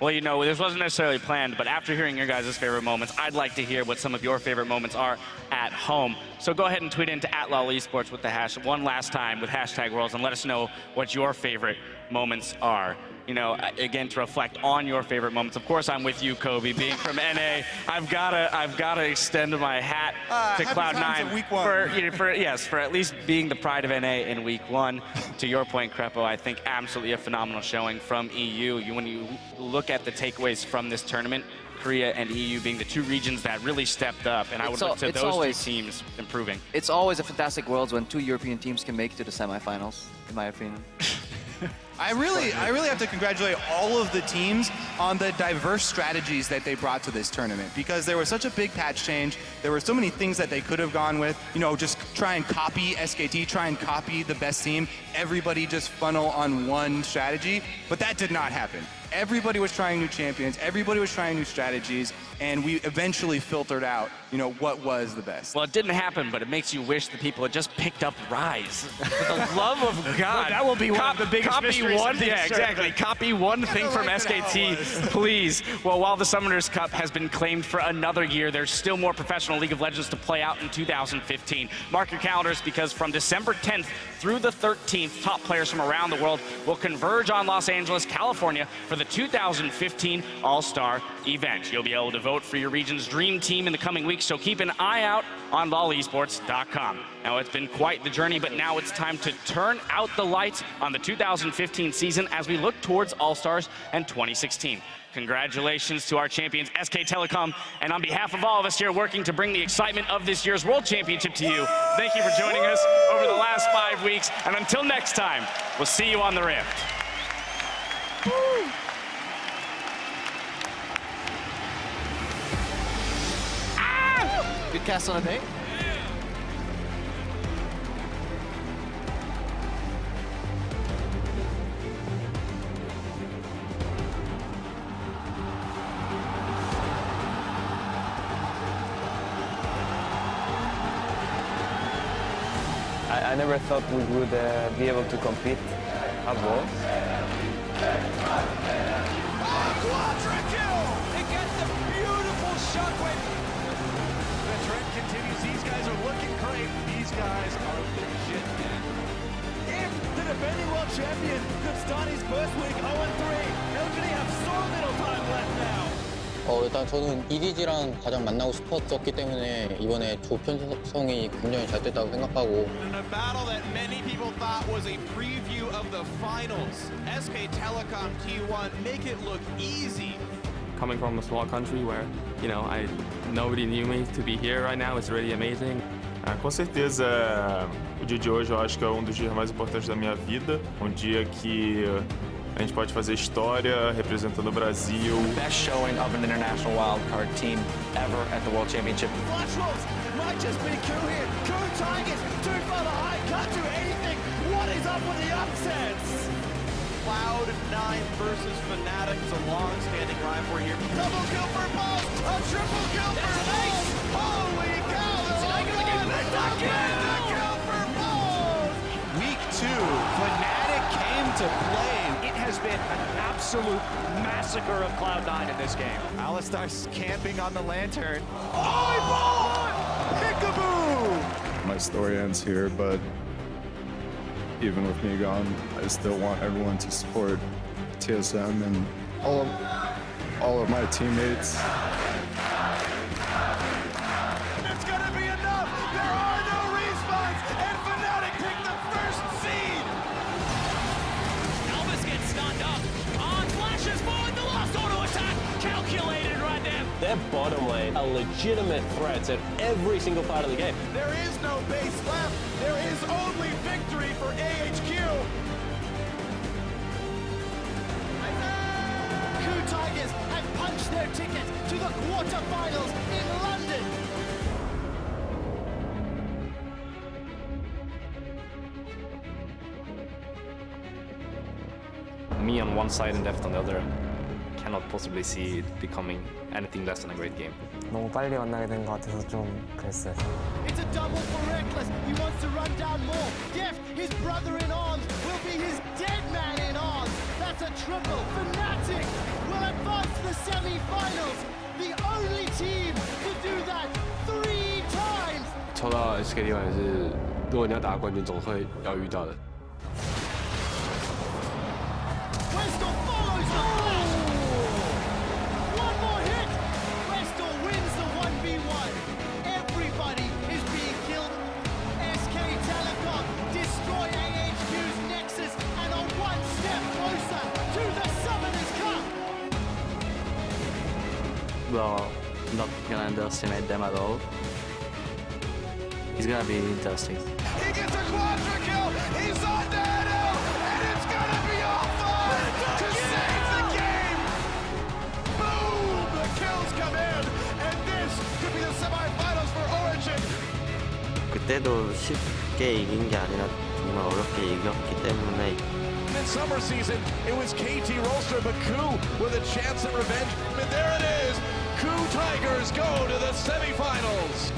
Well, you know, this wasn't necessarily planned, but after hearing your guys' favorite moments, I'd like to hear what some of your favorite moments are at home. So go ahead and tweet into @lol esports with the hash one last time with #Worlds and let us know what your favorite moments are. You know, again, to reflect on your favorite moments. Of course, I'm with you, Kobe. Being from NA, I've gotta extend my hat to happy Cloud9 times in week one. for at least being the pride of NA in week 1. To your point, Crepo, I think absolutely a phenomenal showing from EU. When you look at the takeaways from this tournament, Korea and EU being the two regions that really stepped up, and I would look to those two teams improving. It's always a fantastic Worlds when 2 European teams can make it to the semifinals, in my opinion. I really have to congratulate all of the teams on the diverse strategies that they brought to this tournament because there was such a big patch change. There were so many things that they could have gone with. You know, just try and copy SKT, try and copy the best team. Everybody just funnel on one strategy, but that did not happen. Everybody was trying new champions. Everybody was trying new strategies, and we eventually filtered out, you know, what was the best. Well, it didn't happen, but it makes you wish the people had just picked up Rise. For the love of God. Well, that will be one of the biggest mysteries of the exactly. Copy one thing from SKT, please. Well, while the Summoners Cup has been claimed for another year, there's still more professional League of Legends to play out in 2015. Mark your calendars because from December 10th through the 13th, top players from around the world will converge on Los Angeles, California for the 2015 All-Star event. You'll be able to vote for your region's dream team in the coming weeks, so keep an eye out on lolesports.com. Now, it's been quite the journey, but now it's time to turn out the lights on the 2015 season as we look towards All-Stars and 2016. Congratulations to our champions, SK Telecom, and on behalf of all of us here working to bring the excitement of this year's World Championship to you, thank you for joining us over the last 5 weeks, and until next time, we'll see you on the Rift. Good cast on a day. I never thought we would be able to compete at Worlds. Quadra kill! It gets the beautiful shockwave. The trend continues. These guys are looking great. These guys are legit, man. If the defending world champion could start his first week 0-3, LGD have so little time left now. 일단 저는 EDG랑 가장 만나고 싶었었기 때문에 이번에 조 편성이 굉장히 잘 됐다고 생각하고 In a battle that many people thought was a preview of the finals, SK Telecom T1 make it look easy. Coming from a small country where, you know, nobody knew me to be here right now, it's really amazing. Com certeza, o dia de hoje eu acho que é um dos dias mais importantes da minha vida. Um dia que a gente pode fazer história representando o Brasil. Best showing of an international wildcard team ever at the World Championship. Flash Wolves might just be Coup here. Coup Tigers too far behind, can't do anything. What is up with the upsets? Cloud9 versus Fnatic is a long-standing rivalry here. Double kill for Balls, a triple kill for Balls. Holy cow! The kill for Balls. Week 2, Fnatic came to play. It has been an absolute massacre of Cloud9 in this game. Alistar's camping on the lantern. Oh, ball! Peekaboo! My story ends here, but even with me gone, I still want everyone to support TSM and all of my teammates. It's gonna be enough! There are no respawns! And Fnatic bottom lane are legitimate threats at every single part of the game. There is no base left. There is only victory for AHQ. Coup Tigers have punched their ticket to the quarterfinals in London. Me on one side and Deft on the other cannot possibly see it becoming anything less than a great game. 너무 빨리 만나게 된 것 같아서 좀 그랬어요. It's a double for Reckless. He wants to run down more. Deft, his brother in arms, will be his dead man in arms. That's a triple. Fnatic will advance to the semi-finals. The only team to do that 3 times. 抽到 SKT 也是，如果你要打冠军，总会要遇到的。 Westall follows the flash. One more hit. Westall wins the 1v1. Everybody is being killed. SK Telecom destroy AHQ's Nexus and are one step closer to the Summoners Cup. Well, not gonna underestimate them at all. It's gonna be interesting. He gets a quadra kill. He's on Nano, and it's gonna be all fun to save the game. Boom! The kills come in, and this could be the semifinals for Origin. 그때도 쉽게 이긴 게 아니라 정말 어렵게 이겼기 때문에. In summer season, it was KT Rolster, but Coup with a chance at revenge. And there it is. Coup Tigers go to the semifinals.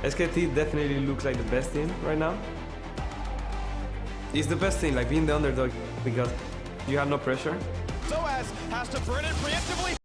SKT definitely looks like the best team right now. It's the best team, like being the underdog, because you have no pressure. Soaz has to burn it preemptively.